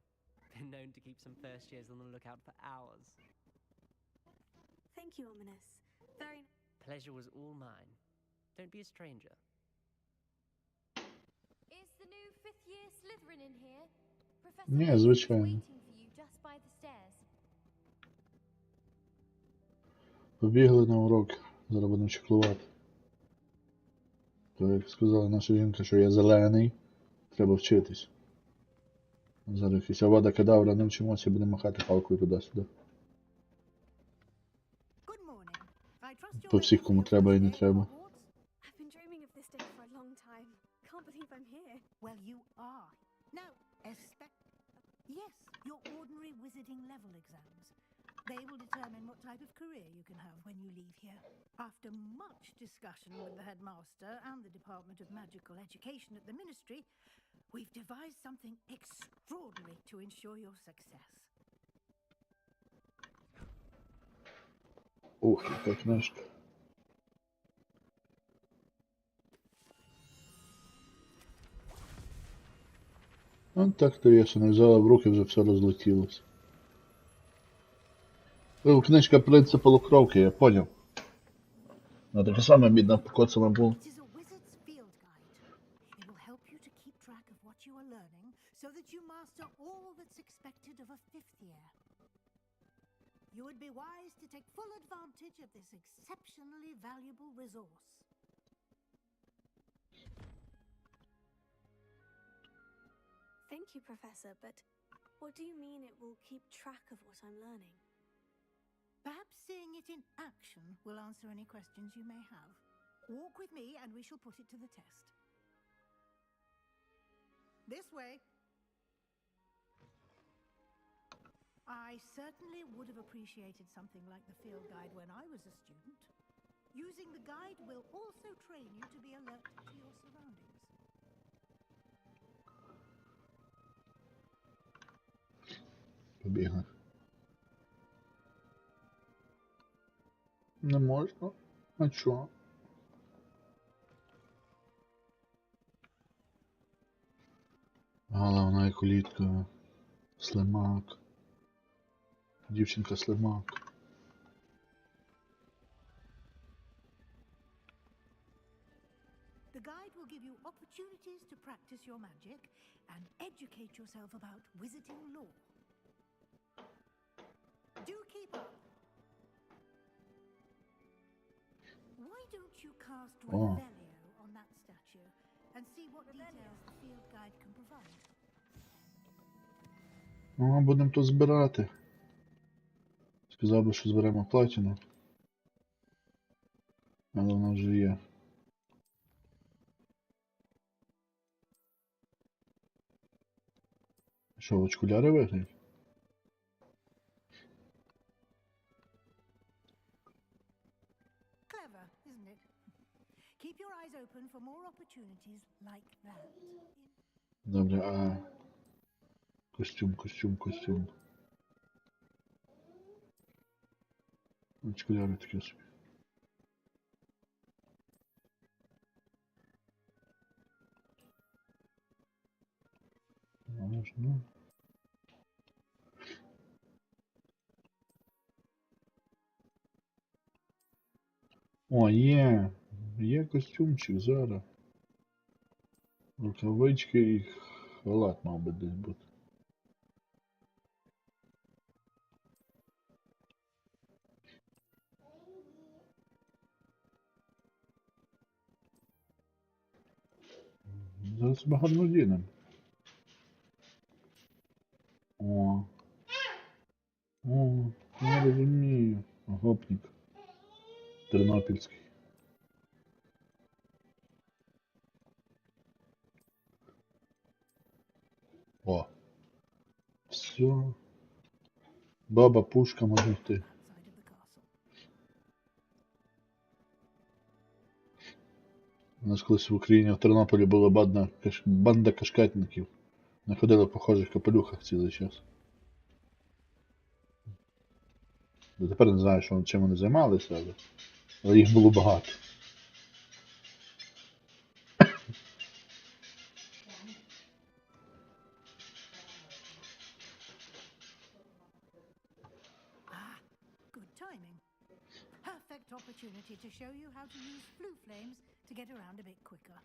Been known to keep some first years on the lookout for hours. Thank you, Ominous. Very... Pleasure was all mine. Don't be a stranger. Is the new 5th year Slytherin in here? Professor Nie, Fig is zwyczajnie. waiting for you just by the stairs. Побігли на урок. Зараз будемо чеклувати. То як сказала наша жінка, що я зелений, треба вчитись. Зараз якийсь авада кедавра не вчимося, будемо махати палкою туди-сюди. Good morning. I trust you're По ready всіх, for кому your треба і first не day at треба. Hogwarts? I've been dreaming of this day for a long time. Can't believe I'm here. Well, you are. Now, yes, your ordinary wizarding level exams. They will determine what type of career you can have when you leave here. After much discussion with the headmaster and the Department of Magical Education at the Ministry, we've devised something extraordinary to ensure your success. Ух, яка книжка. А так то я ще не взяла в руки, вже все розлетілося. Книжка «Принцип полукровки», я поняв. Ну таке саме бідна покоцана була. It is a wizard's field guide. It will help you to keep track of what you are learning so that you master all that's expected of a fifth year. You would be wise to take full advantage of this exceptionally valuable resource. Thank you, Professor, but what do you mean it will keep track of what I'm learning? Perhaps seeing it in action will answer any questions you may have. Walk with me and we shall put it to the test. This way. I certainly would have appreciated something like the field guide when I was a student. Using the guide will also train you to be alert to your surroundings. Побігли. Не можна? А чого? Головна кулітка. Слимак. Дівчинка слимак. The guide will give you opportunities to practice your magic and educate yourself about wizarding lore. Do keep up. Why don't you cast Revelio on that statue and see what details the field guide can provide? Ну, будемо то збирати. Сказав би, що зберемо платину. Але вона вже є. Що, очкуляри виграють? Clever, isn't it? Keep your eyes open for more opportunities like that. Добре, а... Костюм. Очкуляри такі собі. Ну. О, є! Є костюмчик зараз. Рукавички і халат мав би десь бути. Зараз ми гарно дінемо. О, я розумію. Гопник. Тернопільський. О. Все. Баба пушка може йти. У нас колись в Україні, в Тернополі була банда кашкетників. Вони ходили в похожих капелюхах цілий час. Тепер не знаю, чим вони займалися, але їх було багато. Good timing. Perfect opportunity to show you how to use flue flames to get around a bit quicker.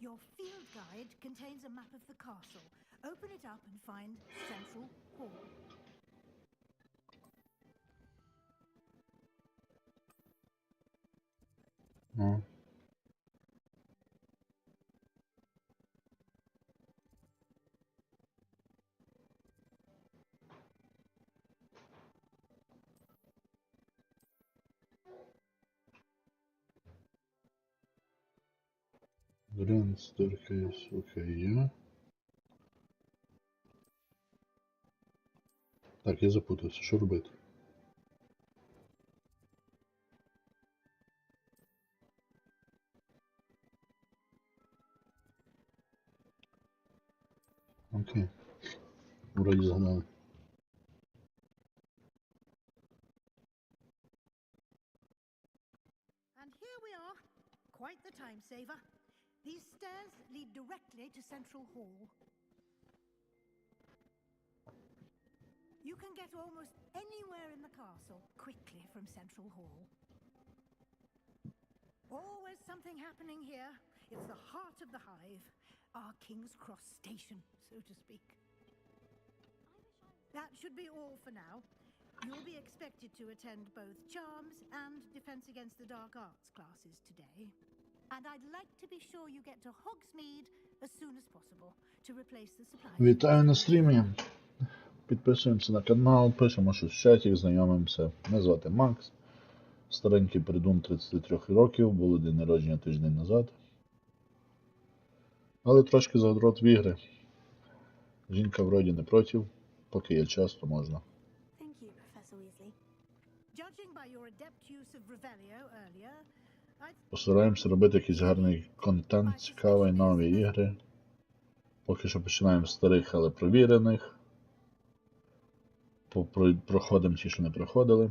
Your field guide contains a map of the castle. Open it up and find Central Hall. Grand Staircase, окей, є. Так, я запутався, що робити? Окей. Вроді згадали. And here we are. Quite the time saver. These stairs lead directly to Central Hall. can get almost anywhere in the castle quickly from Central Hall. Always something happening here. It's the heart of the hive, our King's Cross station, so to speak. That should be all for now. You'll be expected to attend both Charms and Defense Against the Dark Arts classes today. And I'd like to be sure you get to Hogsmeade as soon as possible to replace the supplies. Вітаю на стрімі. Підписуємося на канал, пишемо щось в чаті, знайомимося. Мене звати Макс. Старенький придун 33 років, було день народження тиждень назад. Але трошки задрот в ігри. Жінка вроді не проти, поки є час, то можна. Thank you, Professor Weasley. Judging by your adept use of Revelio earlier, Постараємося робити якийсь гарний контент, цікавий, нові ігри. Поки що починаємо з старих, але провірених. Проходимо ті, що не проходили.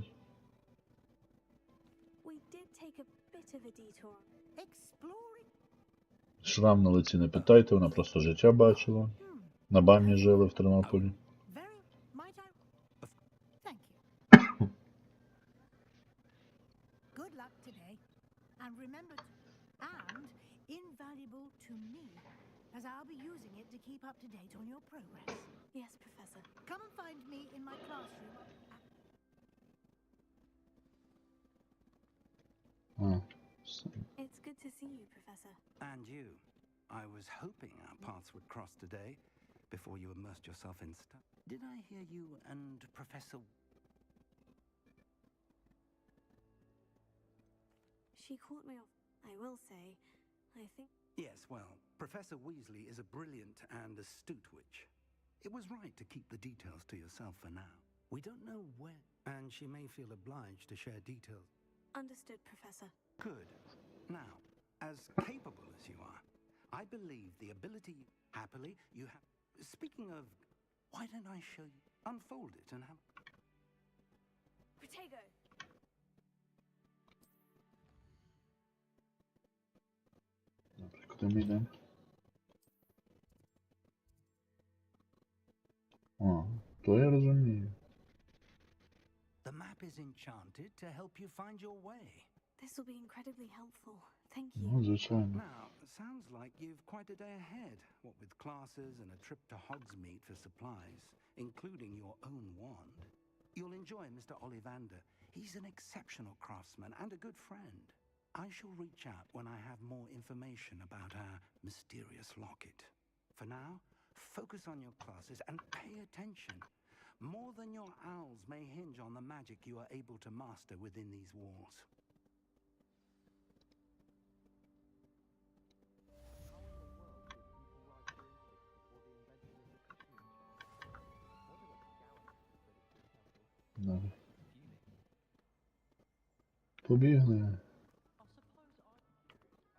We did take a bit of a detour. Шрам на лиці не питайте, вона просто життя бачила. На БАМі жили в Тернополі. good luck today. And remember, and invaluable to me, as I'll be using it to keep up to date on your progress. Yes, Professor. Come and find me in my classroom. It's good to see you, Professor. And you. I was hoping our paths would cross today, before you immersed yourself in stuff. Did I hear you and Professor... She caught me off. I will say, I think... Yes, well, Professor Weasley is a brilliant and astute witch. It was right to keep the details to yourself for now. We don't know where... And she may feel obliged to share details. Understood, Professor. Good. Now, as capable as you are, I believe the ability... Happily, you have... Speaking of... Why don't I show you? Unfold it and have... Protego! Добре, куди ми йдемо? А, то я розумію. The map is enchanted to help you find your way. This will be incredibly helpful. Thank you. Ну, звичайно. Now, sounds like you've quite a day ahead, what with classes and a trip to Hogsmeade for supplies, including your own wand. You'll enjoy Mr. Ollivander. He's an exceptional craftsman and a good friend. I shall reach out when I have more information about our mysterious locket. For now, focus on your classes and pay attention. More than your owls may hinge on the magic you are able to master within these walls. Добре. Побігли.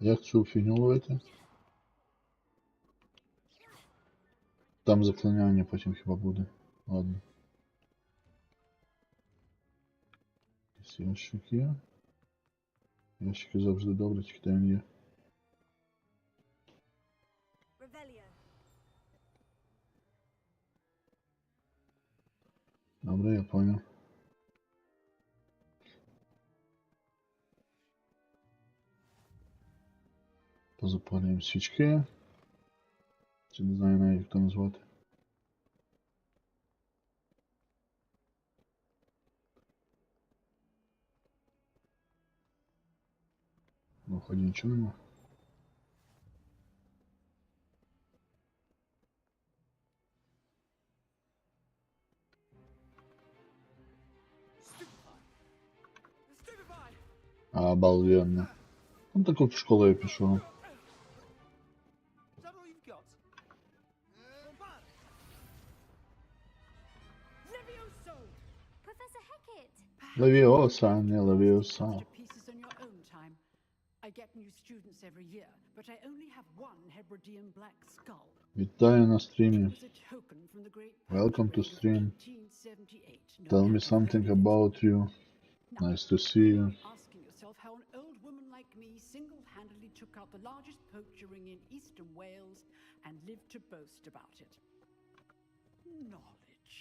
Як цю фігню ловити? Там заклиняння потім хіба буде. Ладно. Якісь ящики. Ящики завжди добре, тільки де він є. Revelio. Добре, я понял. Позапалюємо свічки. Чи не знаю навіть, як то назвати. На вході нічого нема. Обалденно. Он так от в школу я пішов. Professor Hecat! Левіоса, а не Левіоса. Pieces on your own time. I get new students every year, but I only have one Hebridean black skull. Вітаю на стрімі. It was a token from the great Welcome to Potterhead of stream. 1878. Tell me something about you. Nice to see you. Asking yourself how an old woman like me single-handedly took out the largest poacher ring in eastern Wales and lived to boast about it. Knowledge.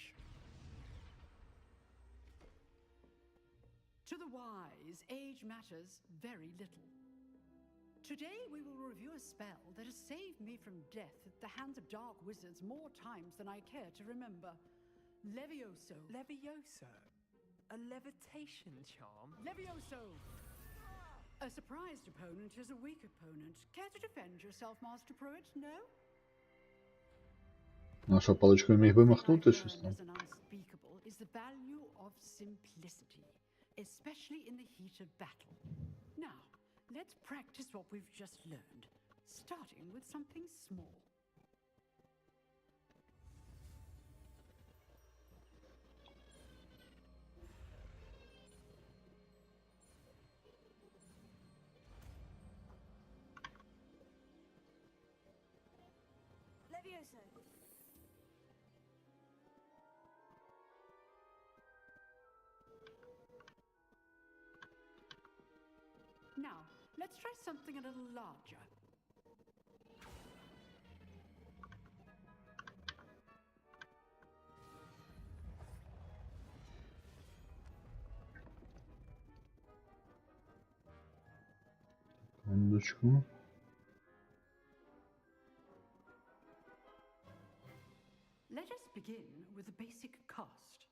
To the wise, age matters very little. Today we will review a spell that has saved me from death at the hands of dark wizards more times than I care to remember. Levioso. Levioso? A levitation charm? Levioso! A surprised opponent is a weak opponent. Care to defend yourself, Master Pruitt? No? Наша паличка міг би махнути щось там. As an unspeakable is the value of simplicity, especially in the heat of battle. Now, let's practice what we've just learned, starting with something small. Levioso. Now, let's try something a little larger. Секундочку. Let us begin with a basic cast.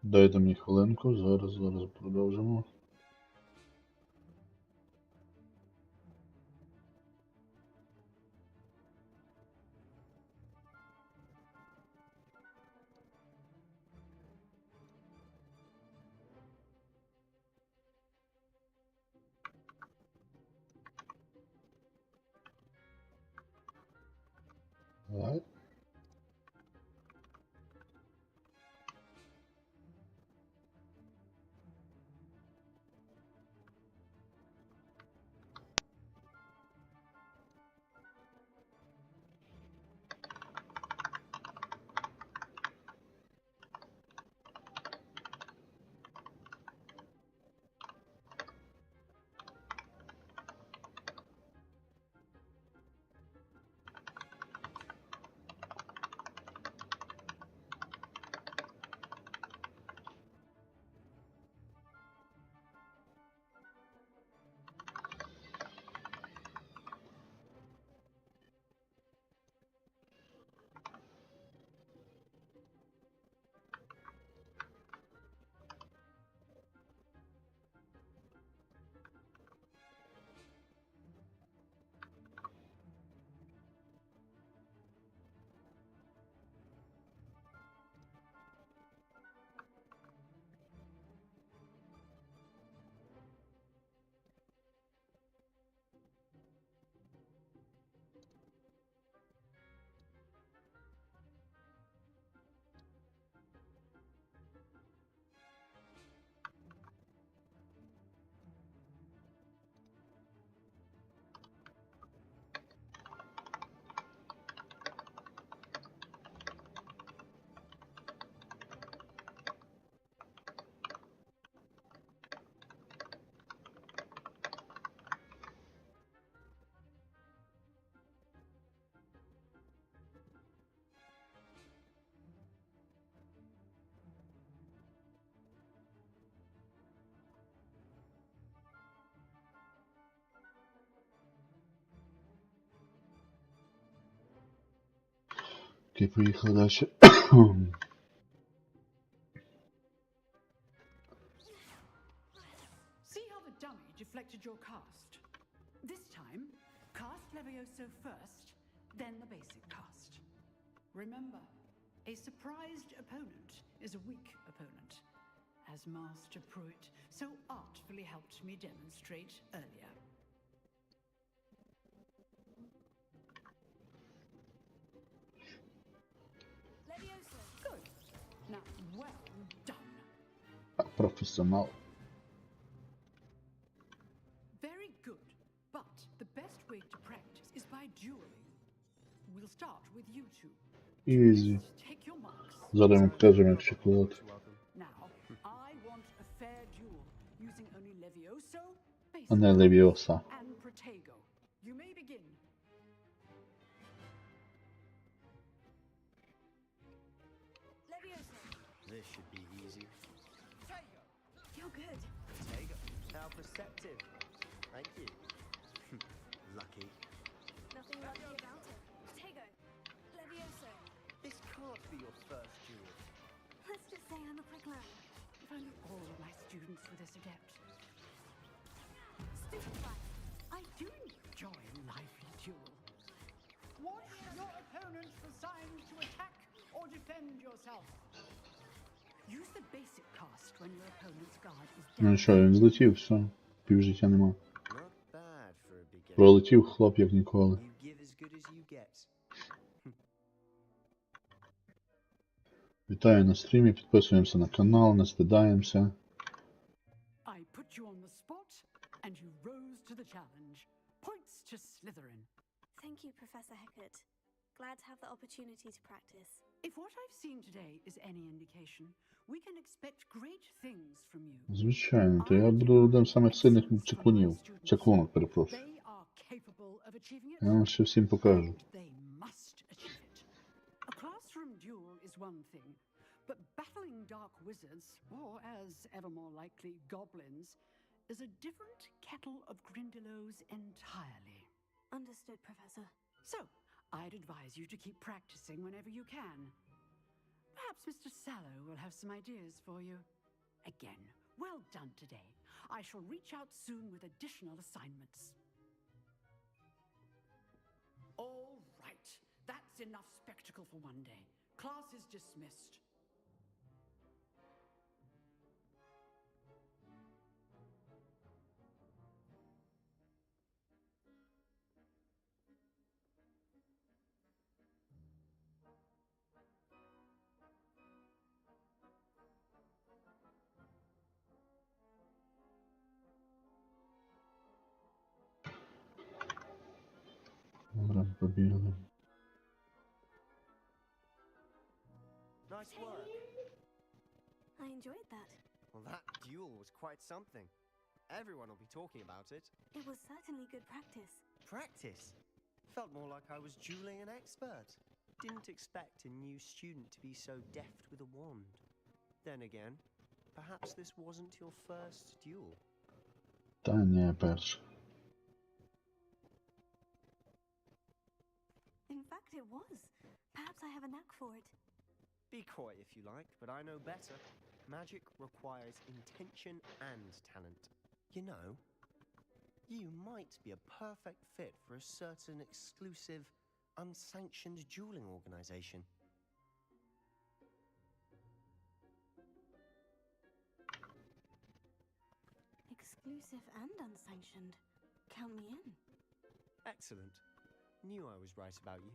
Дайте мені хвилинку, зараз продовжимо. Так. Окей, поїхали далі. See how the dummy deflected your cast? This time, cast Levioso first, then the basic cast. Remember, a surprised opponent is a weak opponent, as Master Pruitt so artfully helped me demonstrate earlier. Levioso. Good. Now, well done. Професіонал. Very good. But the best way to practice is by dueling. We'll start with you two. Ізі. Take your marks. Зараз ми покажемо, як шоколад. Now, I want a fair duel using only Levioso, А не Левіоса. and Protego. You may begin. receptive. Thank you. Lucky. Nothing lucky about it. Tego, Levioso. This can't be your first duel. Let's just say I'm a quick learner. If only all of my students were this adept. Stupefy. I do enjoy a lively duel. Watch your opponent for signs to attack or defend yourself. Use the basic cast when your opponent's guard is down. Ну що, він злетів, все. Пів життя нема. Not bad for a beginner. Пролетів хлоп як ніколи. You give as good as you get. Вітаю на стрімі, підписуємося на канал, не стидаємося. I put you on the spot, and you rose to the challenge. Points to Slytherin. Thank you, Professor Hecat. Glad to have the opportunity to practice. If what I've seen today is any indication, we can expect great things from you. Звичайно, то я буду одним з самих сильних чаклунів. Чаклунок, перепрошую. They are capable of achieving it. Я вам ще всім покажу. They must achieve it. A classroom duel is one thing, but battling dark wizards, or as ever more likely, goblins, is a different kettle of Grindylows entirely. Understood, Professor. So, I'd advise you to keep practicing whenever you can. Perhaps Mr. Sallow will have some ideas for you. Again, well done today. I shall reach out soon with additional assignments. All right, that's enough spectacle for one day. Class is dismissed. Добре, побігли. Nice work. I enjoyed that. Well, that duel was quite something. Everyone will be talking about it. It was certainly good practice. Practice? Felt more like I was dueling an expert. Didn't expect a new student to be so deft with a wand. Then again, perhaps this wasn't your first duel. Та ні, перше. In fact, it was. Perhaps I have a knack for it. Be coy if you like, but I know better. Magic requires intention and talent. You know, you might be a perfect fit for a certain exclusive, unsanctioned dueling organization. Exclusive and unsanctioned. Count me in. Excellent. Knew I was right about you.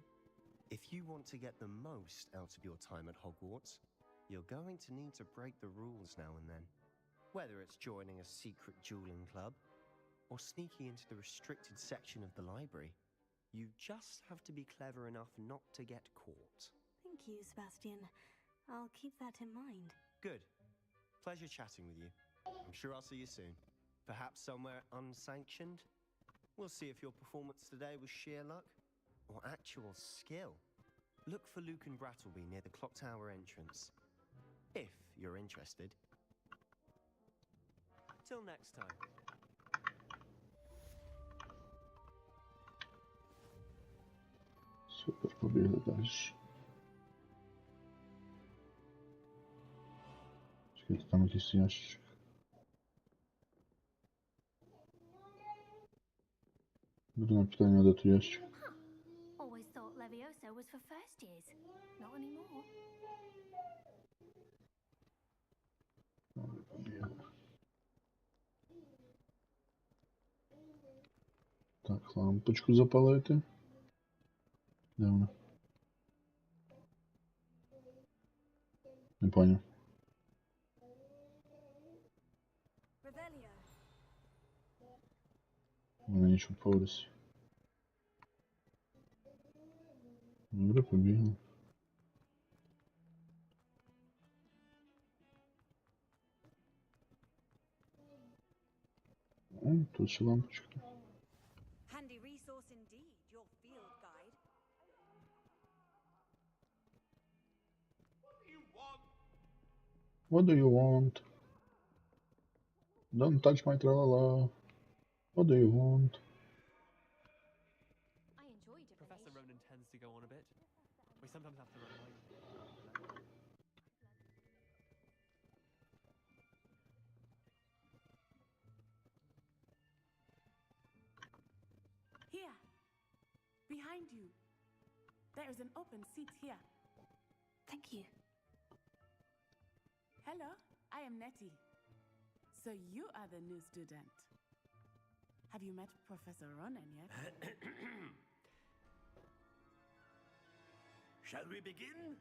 If you want to get the most out of your time at Hogwarts, you're going to need to break the rules now and then. Whether it's joining a secret dueling club or sneaking into the restricted section of the library, you just have to be clever enough not to get caught. Thank you, Sebastian. I'll keep that in mind. Good. Pleasure chatting with you. I'm sure I'll see you soon. Perhaps somewhere unsanctioned? We'll see if your performance today was sheer luck or actual skill. Look for Luke and Brattleby near the clock tower entrance, if you're interested. Till next time. Супер, побігли далі. Чекайте, там якийсь ящичок. Буду на питання, де той ящик. Always thought Levioso was for first years. Not anymore. Добре, побігли. Так, лампочку запалити. Де вона? Не поняв. Revelio. Вона нічого в поверсі. Добре, побігли. О, тут ще лампочка. Handy resource indeed, your field guide. What do you want? Don't touch my tralala. What do you want? Professor Ronan tends to go on a bit. We sometimes have to remind him. Here. Behind you. There is an open seat here. Thank you. Hello, I am Nettie. So you are the new student. Have you met Professor Ronan yet? Shall we begin?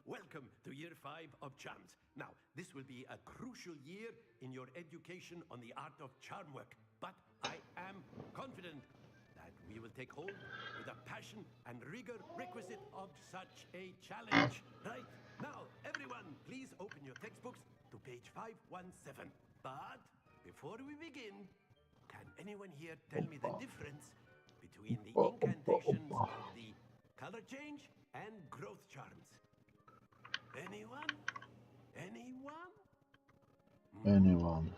Welcome to year 5 of charms. Now, this will be a crucial year in your education on the art of charm work. But I am confident that we will take hold with the passion and rigor requisite of such a challenge. Right? Now, everyone, please open your textbooks to page 517. But before we begin, can anyone here tell me the difference between the incantations of the color change and growth charms? Anyone? Anyone? Anyone.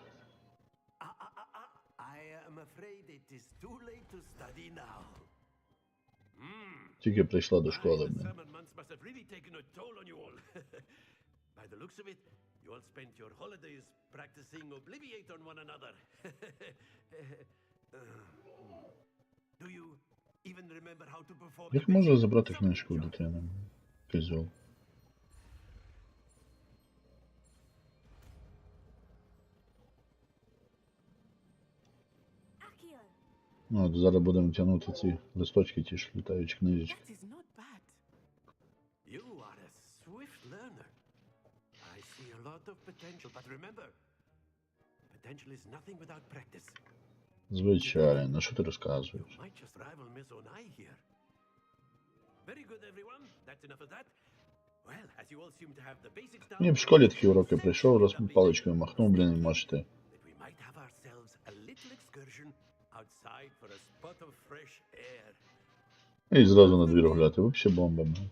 I am afraid it is too late to study now. Тільки прийшла до школи, The блін. summer months must have really taken a toll on you all. By the looks of it, you all spent your holidays practicing Obliviate on one another. Do you even remember how to perform? Як можна забрати книжку у дитини? Козьол. Ну, от зараз будемо тягнути ці листочки, ті ж літаючі книжечки. That is not bad. You are a swift learner. I see a lot of potential, but remember, potential is nothing without practice. Звичайно, що ти розказуєш? Might just rival Miss Onai here. Very good, everyone. That's enough of that. Well, as you all seem to have the basics down, Мені в школі такі уроки прийшов, раз паличкою махнув, блін, і можете. we might have ourselves a little excursion outside for a spot of fresh air. І зразу на двір гуляти. Вообще бомба, блін.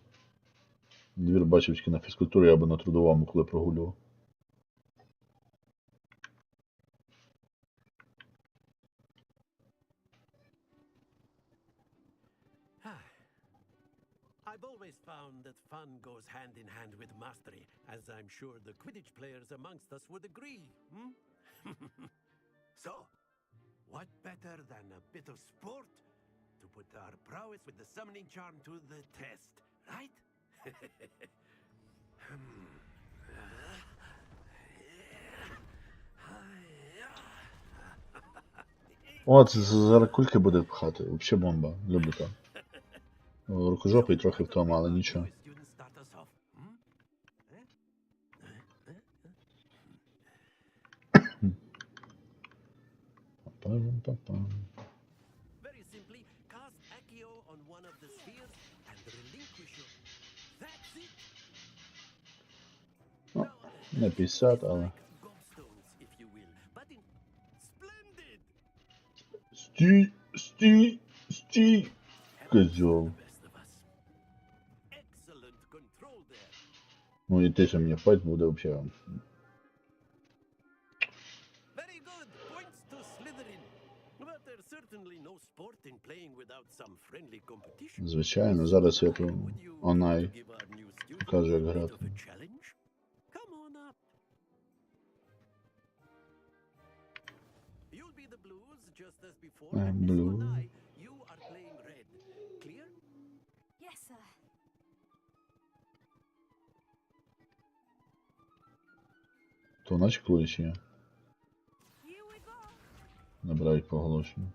Двір бачив тільки на фізкультурі або на трудовому, коли прогулював. I've always found that fun goes hand in hand with mastery, as I'm sure the Quidditch players amongst us would agree. So, what better than a bit of sport to put our prowess with the summoning charm to the test, right? О, це зараз кульки буде пхати. Вообще бомба. Люблю то. Рукожопий трохи в тому, але нічого. Very simply, cast Accio on one of the spheres and relinquish your... That's it! Ну, не 50, але... Gobstones, if you will. But in... Splendid! Стій, стій, стій, козьол. Excellent control there. Ну і те, що мені файт буде вообще. Very good. Points to Slytherin. But there's certainly no sport in playing without some friendly competition. Звичайно, зараз я то Онай покажу, як грати. Challenge? Come on up. You'll be the blues just as before. And Miss Blue. Onai, you are playing red. Clear? Yes, sir. То наче кличе. Набирають поголошення.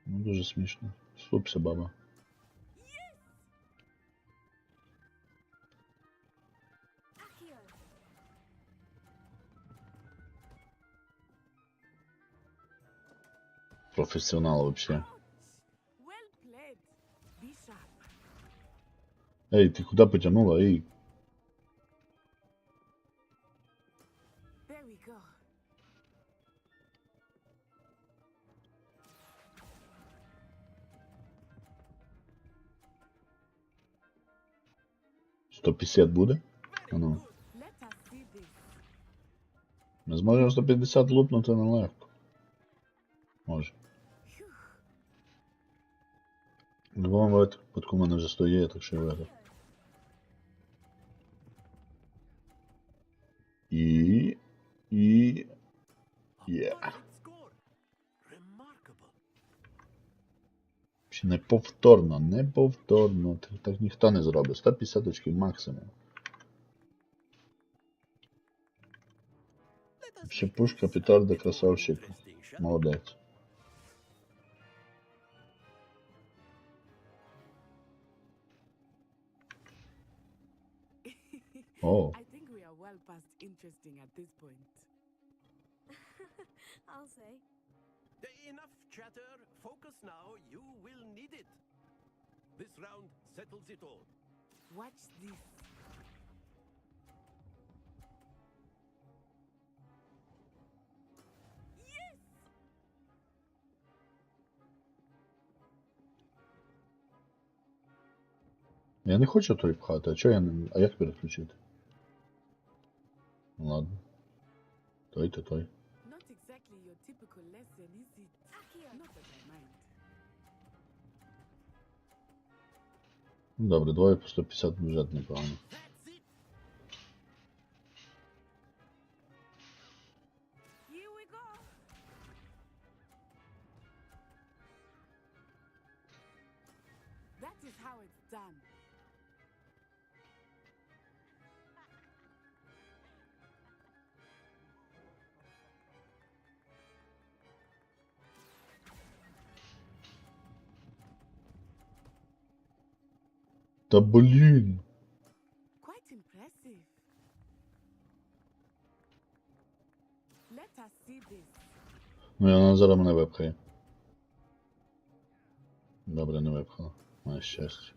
Ну, дуже смішно. Слупся, баба. Професіонал вообще. Well played. Be sharp. Ей, ти куди потягнула? Ей. There we go. $150 буде? А ну. Let us see this. Ми зможемо 150 лупнути нелегко. Може. В будь-якому випадку в мене вже 100 є, так що я виграв. І... Є. Неповторно, неповторно. Так ніхто не зробить. 150 очків максимум. Ще пушка, петарда, красавчик. Молодець. О. I think we are well past interesting at this point. I'll say. Enough chatter. Focus now. You will need it. This round settles it all. Watch this. Yes! Я не хочу той пхати, а чого я не... А як переключити? Ладно. Той то той. Not exactly your typical lesson, is it? Not that I mind. Добре, двоє по 150 бюджет непогано. Here we go. That is how it's done. Та блін! Quite impressive. Let us see this. Ну і вона зараз мене випхає. Добре, не випхала. Має щастя.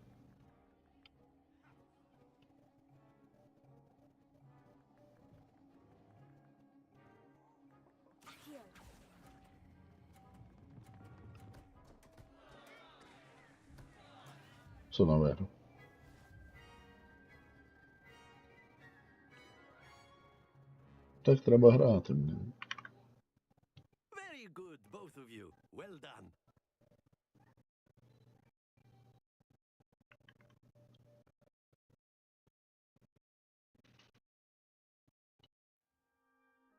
Все одно виграв. Так треба грати, блін. Very good, both of you. Well done.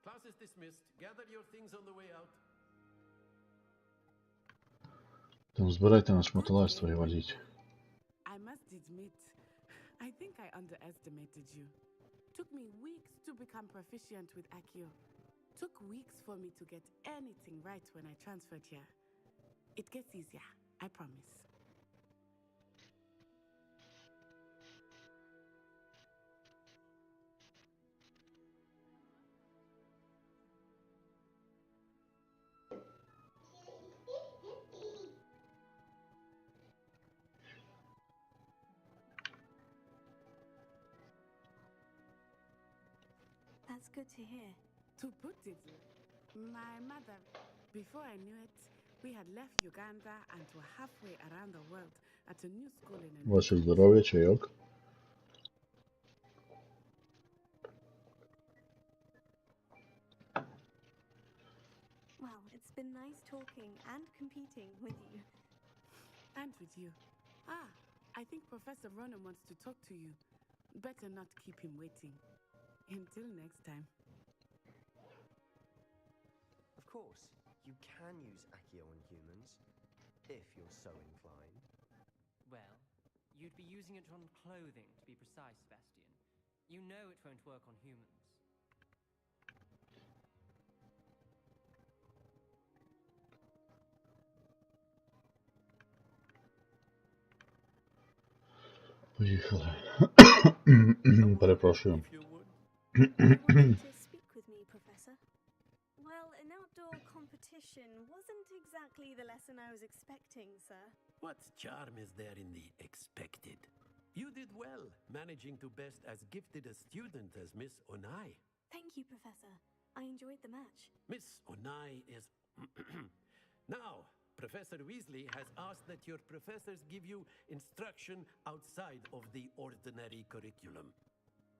Class is dismissed. Gather your things on the way out. Там збирайте на шмотолайство і валіть. I must admit, I think I underestimated you. Took me weeks to become proficient with Accio. Took weeks for me to get anything right when I transferred here. It gets easier, I promise. That's good to hear. To put it, my mother, before I knew it, we had left Uganda and were halfway around the world at a new school in a Ваше здоров'я, чайок. Well, it's been nice talking and competing with you. And with you. Ah, I think Professor Ronan wants to talk to you. Better not keep him waiting. Until next time. Of course, you can use Accio on humans, if you're so inclined. Well, you'd be using it on clothing, to be precise, Sebastian. You know it won't work on humans. Поїхали. Перепрошую. To speak with me, Professor. Well, an outdoor competition wasn't exactly the lesson I was expecting, sir. What charm is there in the expected? You did well, managing to best as gifted a student as Miss Onai. Thank you, Professor. I enjoyed the match. Miss Onai is... Now, Professor Weasley has asked that your professors give you instruction outside of the ordinary curriculum.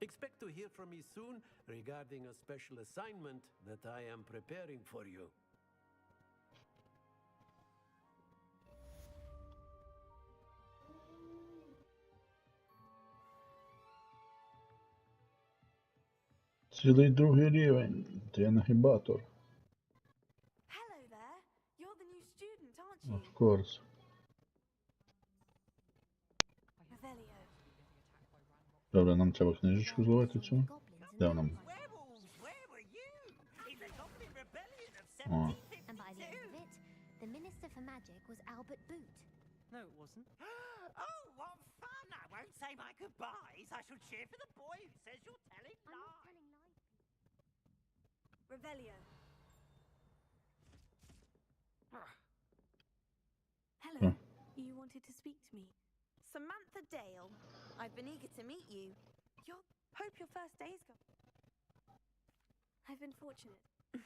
Expect to hear from me soon regarding a special assignment that I am preparing for you. Цілий другий рівень. Ти нагибатор. Hello there. You're the new student, aren't you? Of course. Revelio. Добре, нам треба книжечку зловити цю. Де вона? О. And by the end of it, the Minister for Magic was Albert Boot. No, it wasn't. Oh, what fun! I won't say my goodbyes. I shall cheer for the boy who says you're telling lies. Revelio. Hello. Huh. You wanted to speak to me. Samantha Dale. I've been eager to meet you. Hope your first day's go. I've been fortunate.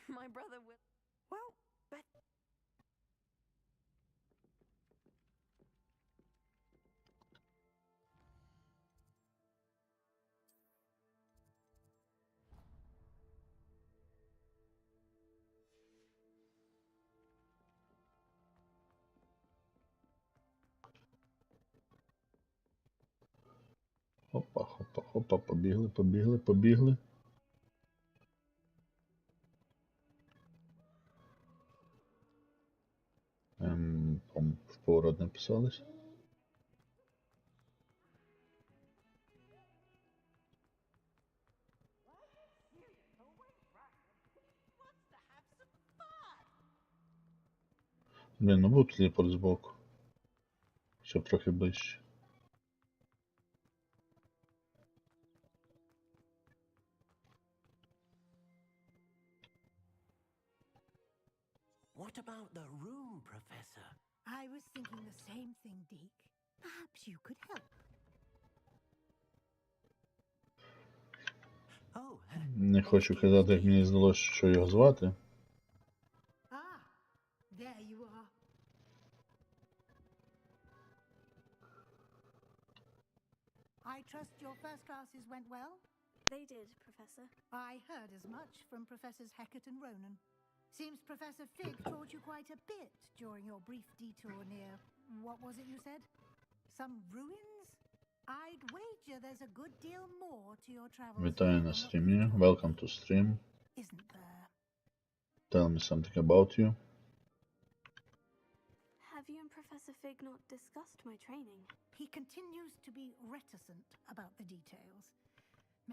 My brother will. Well, but. Хопа, хопа, хопа, побігли, побігли, побігли. В поворот написались. Блін, ну був телепорт збоку. Щоб трохи ближче. What about the room, Professor? I was thinking the same thing, Deke. Perhaps you could help. Oh, Не хочу казати, як мені здалося, що його звати. Ah, there you are. I trust your first classes went well? They did, Professor. I heard as much from Professors Hecat and Ronan. Seems Professor Fig taught you quite a bit during your brief detour near... What was it you said? Some ruins? I'd wager there's a good deal more to your travels. Вітаю на стрімі. Welcome to stream. Isn't there? Tell me something about you. Have you and Professor Fig not discussed my training? He continues to be reticent about the details,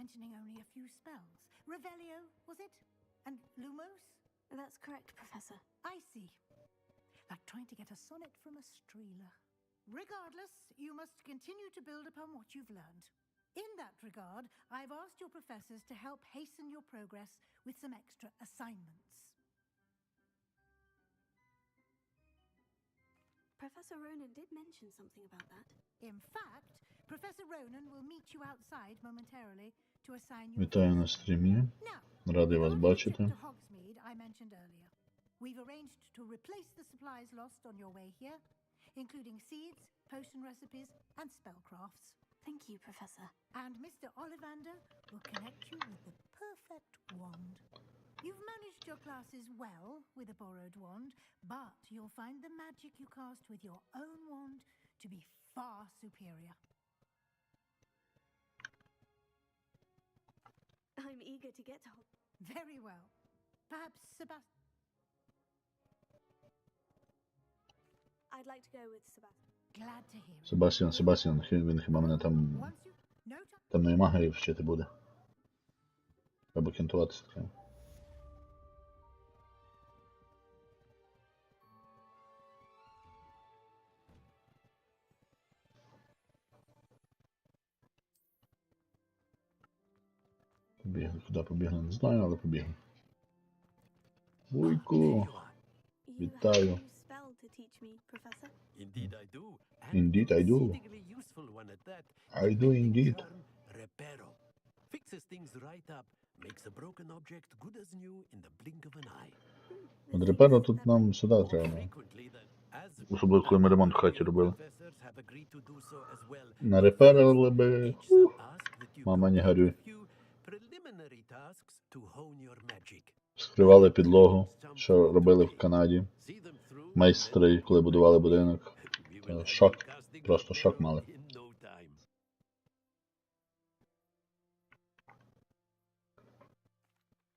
mentioning only a few spells. Revelio, was it? And Lumos? That's correct, Professor. I see. Like trying to get a sonnet from a streeler. Regardless, you must continue to build upon what you've learned. In that regard, I've asked your professors to help hasten your progress with some extra assignments. Professor Ronan did mention something about that. In fact, Professor Ronan will meet you outside momentarily to assign you... Вітаю на стрімі. Радий вас бачити. To Hogsmeade I mentioned earlier. We've arranged to replace the supplies lost on your way here, including seeds, potion recipes, and spellcrafts. Thank you, Professor. And Mr. Ollivander will connect you with the perfect wand. You've managed your classes well with a borrowed wand, but you'll find the magic you cast with your own wand to be far superior. I'm eager to get to... Very well. Perhaps Sebastian... I'd like to go with Sebastian. Glad to hear it. Себастьян, він хіба мене там... Темної магії вчити буде. Або кентуватися таке. Побігли, куди побігли, не знаю, але побігли. Вуйку! Вітаю. Indeed I do. Indeed I do. Useful one at that. I do indeed. Reparo. Fixes things right up. Makes a broken object good as new in the blink of an eye. От реперу тут нам сюди треба. Особливо, коли ми ремонт в хаті робили. Нареперили би... Мама, не горюй. primary tasks to hone your magic. Вскривали підлогу, що робили в Канаді. Майстри, коли будували будинок. Шок. Просто шок мали.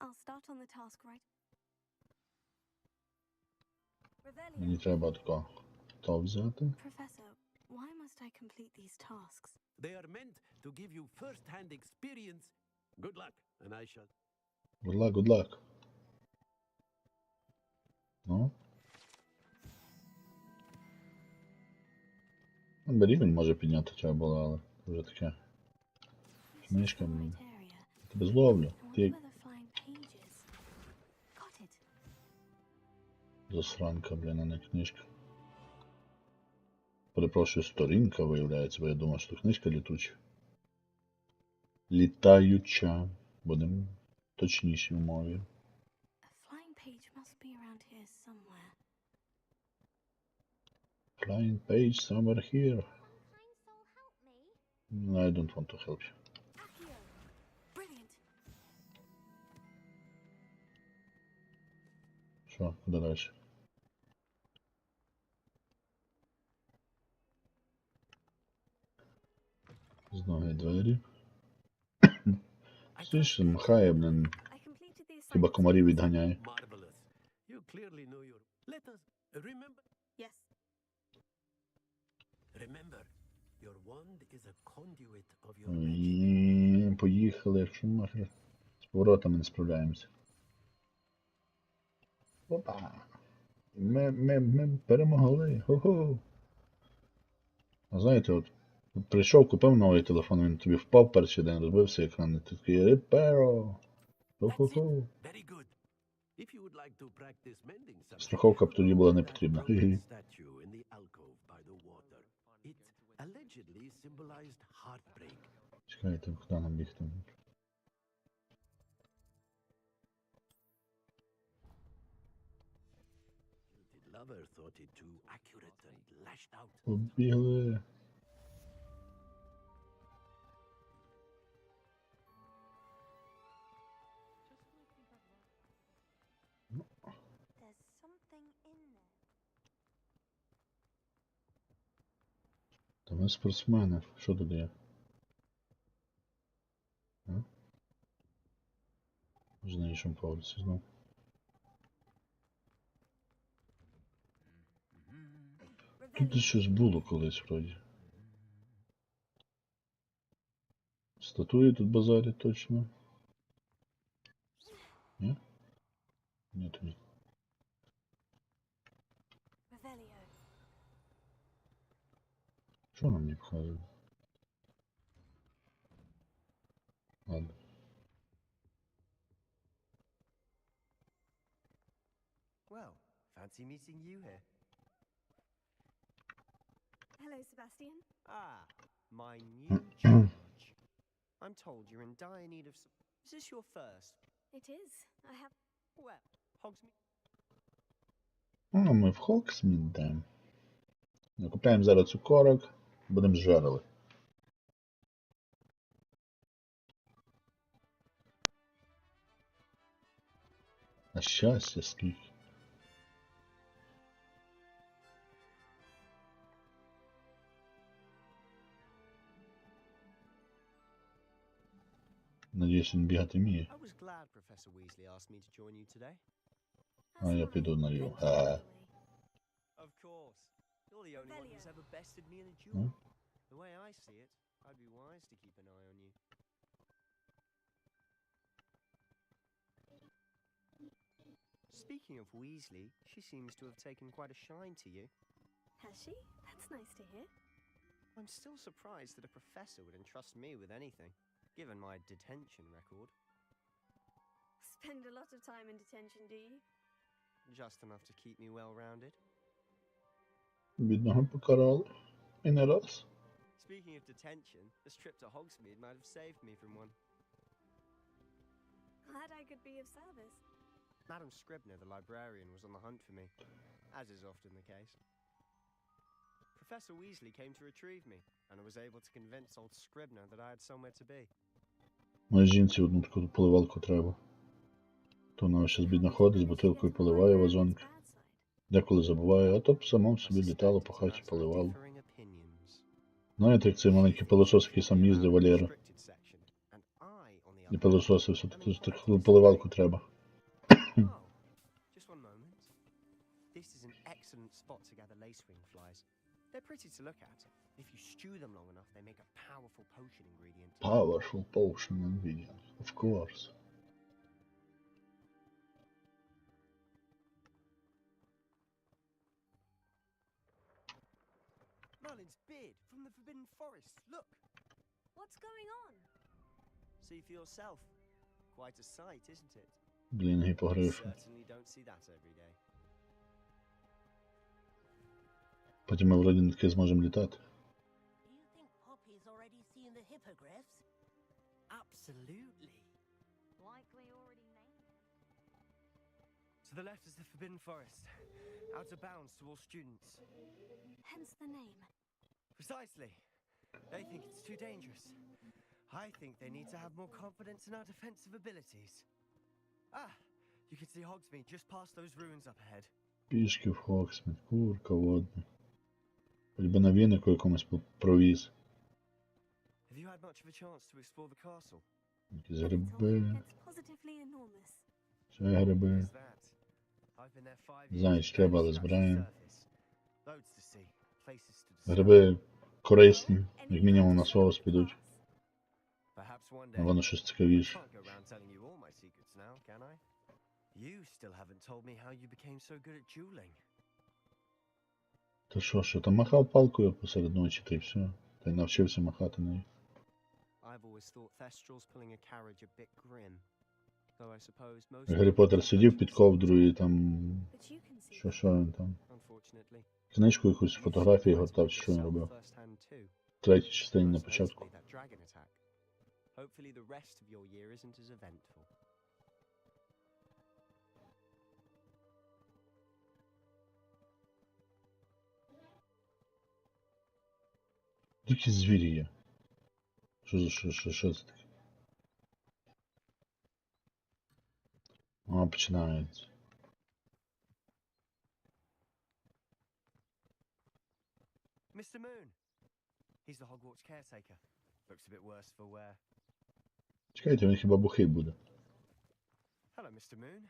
I'll start on the task right. Мені треба такого. То взяти. Professor, why must I complete these tasks? They are meant to give you first-hand experience. Good luck, and I shall... Good luck, good luck. Ну. Рівень може підняти треба було, але вже таке. Книжка, блін. Я тебе зловлю. Ти... Засранка, блін, а не книжка. Перепрошую, сторінка виявляється, бо я думав, що книжка літуча. Літаюча. Будемо точніші в мові. Flying page somewhere here. I don't want to help you. Що, куди далі? Знову двері. Слышь, махає, блин. Хіба комарів відганяє. You clearly know your... Let us... Remember... Yes. Remember, your wand is a conduit of your magic. Поїхали, якщо махер. З поворотами не справляємося. Опа! Ми перемогли. Хо-хо! А знаєте, от прийшов, купив новий телефон, він тобі впав перший день, розбився екран, і ти такий «Реперо!» Хо-хо-хо! Страховка б тоді була не потрібна. Чекайте, куди нам бігти? Побігли. Та ми спортсмени. Що тут є? Вже на іншому поверсі знов. Тут десь щось було колись вроді. Статуї тут базарять точно. Ні? Ні, то ні. Що нам не показує? Ладно. Well, fancy meeting you here. Hello, Sebastian. Ah, my new charge. I'm told you're in dire need of some... Is this your first? It is. I have... Well, Hogsmeade... А, ми в Хоксмід йдемо. Накупляємо зараз цукорок, будемо жарили. А щастя скільки. Надіюсь, він бігати вміє. I was glad Professor Weasley asked me to join you today. А я піду на рів. Of course. You're the only one who's ever bested me in a duel. The way I see it, I'd be wise to keep an eye on you. Speaking of Weasley, she seems to have taken quite a shine to you. Has she? That's nice to hear. I'm still surprised that a professor would entrust me with anything, given my detention record. Spend a lot of time in detention, do you? Just enough to keep me well-rounded. Бідного покарали. І не раз. Speaking of detention, this trip to Hogsmeade might have saved me from one. Glad I could be of service. Madam Scribner, the librarian, was on the hunt for me, as is often the case. Professor Weasley came to retrieve me, and I was able to convince old Scribner that I had somewhere to be. Моїй жінці одну таку поливалку треба. То вона щось бідно ходить з бутилкою поливає вазонки. Деколи забуває, а то б само собі літало по хаті, поливало. Знаєте, як цей маленький пилосос, який сам їздив, Валера? І пилососився, таку поливалку треба. Just one moment. This is an excellent spot to gather lacewing flies. They're pretty to look at. If you stew them long enough, they make a powerful potion ingredient. Powerful potion ingredient, of course. Merlin's beard from the Forbidden Forest. Look! What's going on? See for yourself. Quite a sight, isn't it? Блін, You гіпогриф. certainly don't see that every day. Потім ми вроді не таки зможемо літати. Do you think Poppy's already seen the hippogriffs? Absolutely. Likely already named it. To the left is the Forbidden Forest. Out of bounds to all students. Hence the name. Precisely. They think it's too dangerous. I think they need to have more confidence in our defensive abilities. Ah, you can see Hogsmeade just past those ruins up ahead. Пішки в Хоксмід, курка водна. Хоч би на вінику якомусь провіз. Have you had much of a chance to explore the castle? Якісь гриби. It's positively enormous. Ще гриби. Is that? I've been there 5 years. Знаю, що треба, але збираємо. Loads to see, places to discover. Гриби корисні, як мінімум на соус підуть. Perhaps one А day. воно щось цікавіше. Can't go around telling you all my secrets now, can I? You still haven't told me how you became so good at dueling. Та що, там махав палкою посеред ночі, та й все. Та й навчився махати нею. I've always thought Thestral's pulling a carriage a bit grim. Though I suppose most Гаррі Поттер сидів під ковдрою і там... Що він там? Unfortunately. Книжку якусь фотографії гортав, чи що він робив. В третій частині на початку. That dragon attack. Hopefully the rest of your year isn't as eventful. Дикі звірі є. Що це таке? О, починається. Mr. Moon. He's the Hogwarts caretaker. Looks a bit worse for wear. Чекайте, він хіба бухий буде. Hello, Mr. Moon.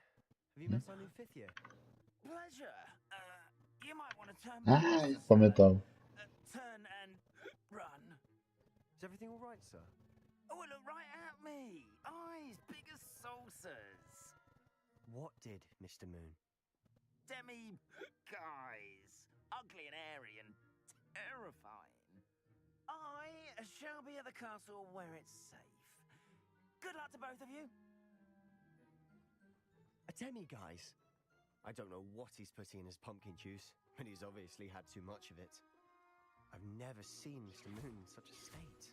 Have you met our new fifth year? Pleasure. You might want to turn А, я пам'ятав. turn and run. Is everything all right, sir? Oh, look right at me. Eyes big as saucers. What did, Mr. Moon? Demi guys. Ugly and airy and terrifying. I shall be at the castle where it's safe. Good luck to both of you. A demi-guise? I don't know what he's putting in his pumpkin juice, but he's obviously had too much of it. I've never seen Mr. Moon in such a state.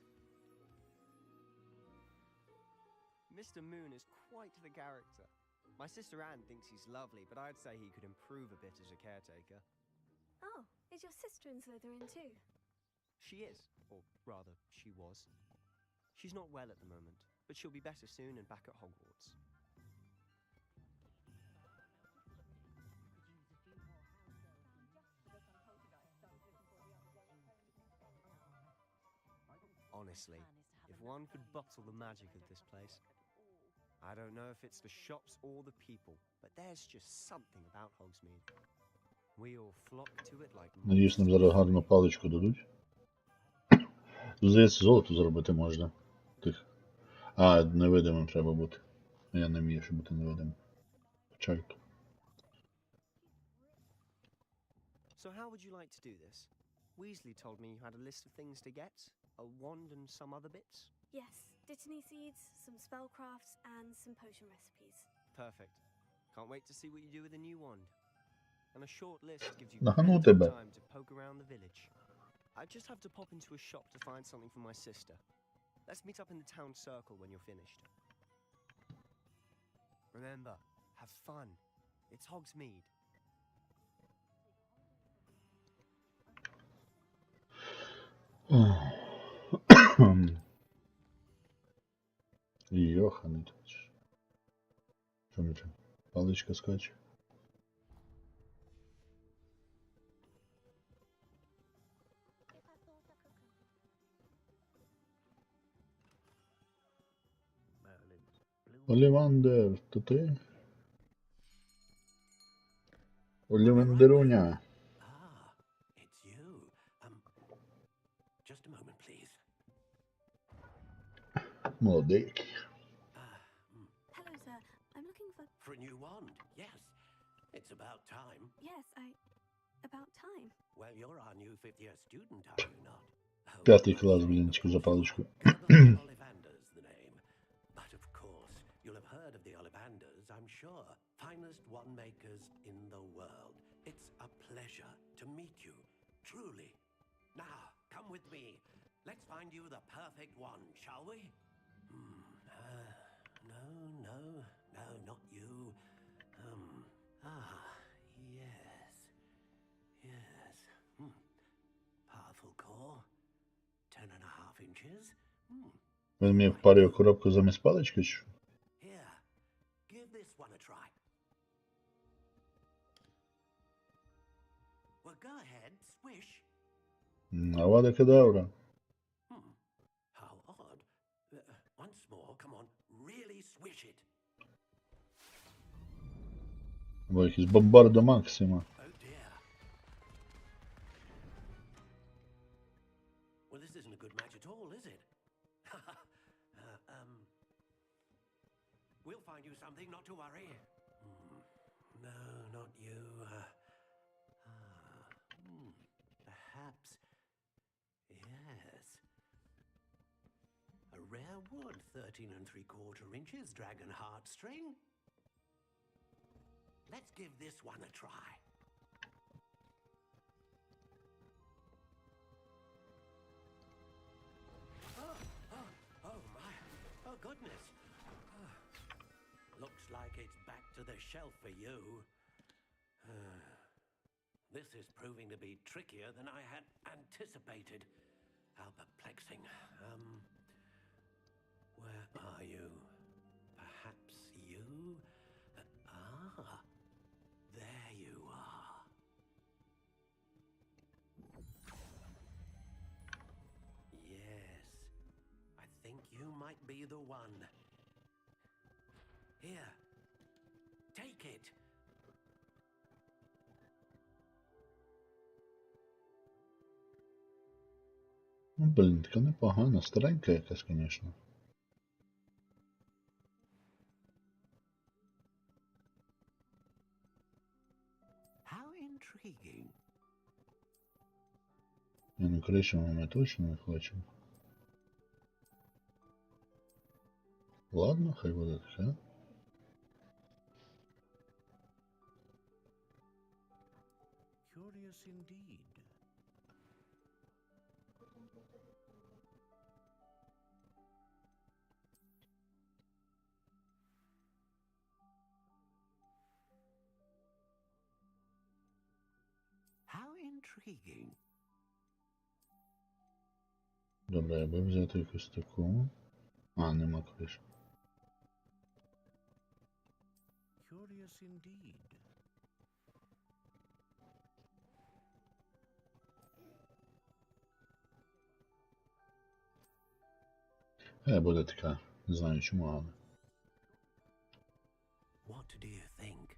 Mr. Moon is quite the character. My sister Anne thinks he's lovely, but I'd say he could improve a bit as a caretaker. Oh, is your sister in Slytherin too? She is, or rather, she was. She's not well at the moment, but she'll be better soon and back at Hogwarts. Honestly, if one could bottle the magic of this place. I don't know if it's the shops or the people, but there's just something about Hogsmeade. We all flock to it like... Надіюсь, нам зараз гарну паличку дадуть. Тут, здається, золото заробити можна. Тих. А, невидимим треба бути. Я не вмію, щоб бути невидимим. Чайка. So how would you like to do this? Weasley told me you had a list of things to get. A wand and some other bits? Yes, dittany seeds, some spellcrafts, and some potion recipes. Perfect. Can't wait to see what you do with the new wand. And a short list gives you Ну plenty of тебе. time to poke around the village. I just have to pop into a shop to find something for my sister. Let's meet up in the town circle when you're finished. Remember, have fun. It's Hogsmeade. не точиш. Чоміче, паличка скаче. Олівандер, то ти? Олівандеруня. It's you. Just a moment, please. Молодик. Hello, sir. I'm looking for... For a new wand, yes. It's about time. Yes, about time. Well, you're our new fifth-year student, are you not? П'ятий клас, блінчику, за паличку. Ollivander's the name. But of course, you'll have heard of the Ollivanders, I'm sure. Finest wand makers in the world. It's a pleasure to meet you, truly. Now, come with me. Let's find you the perfect wand, shall we? No, not you. Yes. Powerful core. 10.5 inches. Він мені впарив коробку замість палички, чи що? Here, give this one a try. Well, go ahead, swish. Авада кедавра. How odd. Once more, come on, really swish it. Або якийсь бомбардо Максима. Oh dear. Well, this isn't a good match at all, is it? We'll find you something, not to worry. No, not you. Perhaps. Yes. A rare wood, 13 3/4 inches, dragon heartstring. Let's give this one a try. Oh my. Oh goodness. Looks like it's back to the shelf for you. This is proving to be trickier than I had anticipated. How perplexing. Where are you? Perhaps you? There you are. Yes, I think you might be the one. Here, take it. Ну, блін, така непогана, старенька якась, звісно. How intriguing. Я на коричневому ми точно не хочемо. Ладно, хай буде таке. Curious indeed. How intriguing. Добре, я би взяти якусь таку. А, нема криш. Curious indeed. Буде така. Не знаю чому, але. What do you think?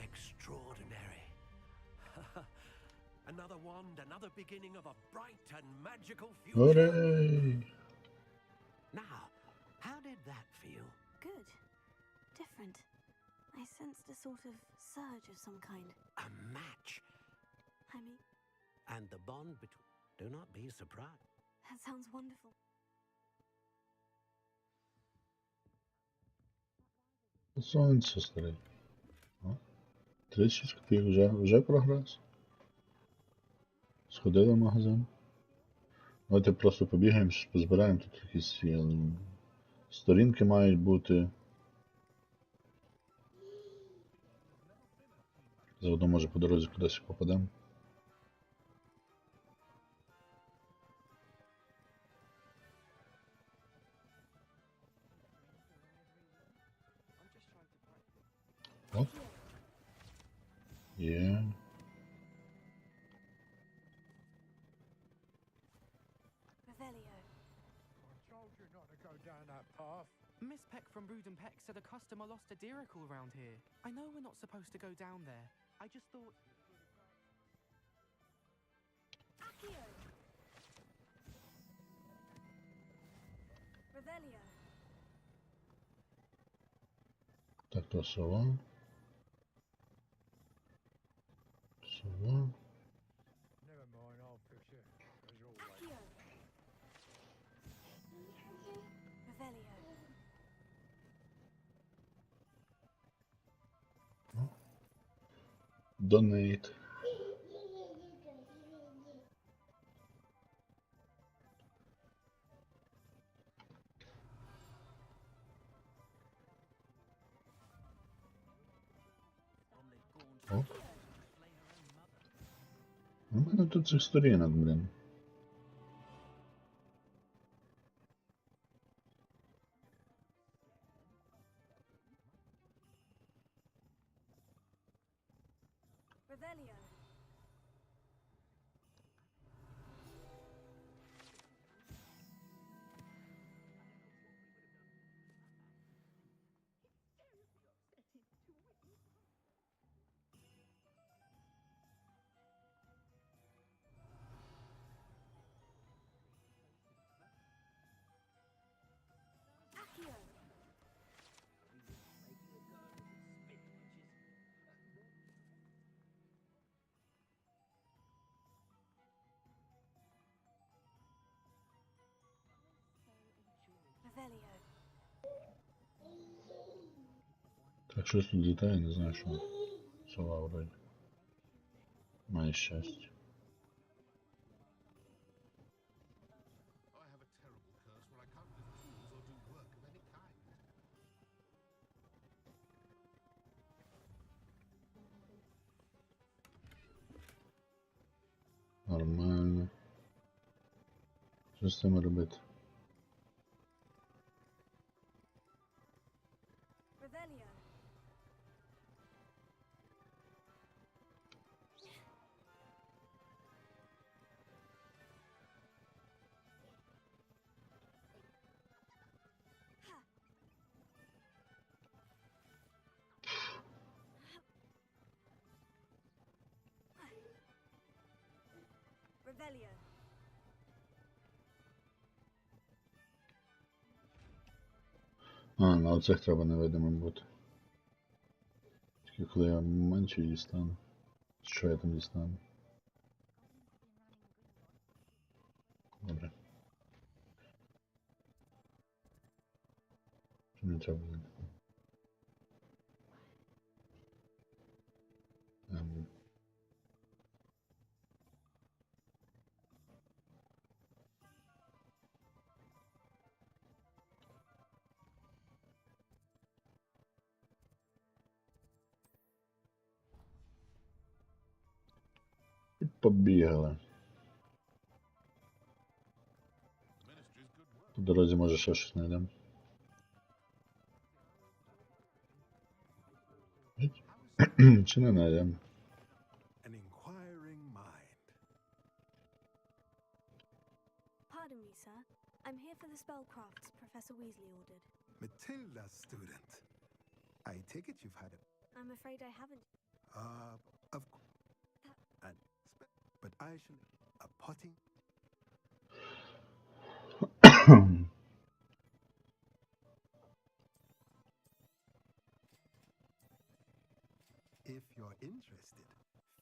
Extraordinary. Another wand, another beginning of a bright and magical future. Hooray! Now, how did that feel? Good. Different. I sensed a sort of surge of some kind. A match. I mean, And the bond between... Do not be surprised. that sounds wonderful. Сонце старий. О, 36 копійок вже прогрес. Сходили в магазин. Давайте просто побігаємо, щось позбираємо. Тут якісь сторінки мають бути. Заодно може по дорозі кудись попадемо. Є. Revelio. I told you not to go down that path. Miss Peck from Brood and Peck said a customer lost a deeracle around here. I know we're not supposed to go down there. I just thought... Accio. Revelio. Так, то сова. Сова. Never mind, I'll fix it. As always. Accio. Revelio. Donate. О. У мене тут цих сторінок, блін. Revelio. Accio. Revelio. Так, щось тут літає, не знаю, що. Сова вроді. Має щастя. I have a terrible curse where I can't lift tools or do work of any kind. Нормально. Що з цим робити? Revelio. Revelio. А, на оцих треба невидимим бути. Тільки коли я менше дістану. Що я там дістану? Добре. Що мені треба буде? І побігали. По дорозі може ще щось знайдемо. Чи не знайдемо? An inquiring mind. Pardon me, sir. I'm here for the spellcrafts Professor Weasley ordered. Matilda, student. I take it you've had a... I'm afraid I haven't. Of course. And but I shall... A potting... If you're interested...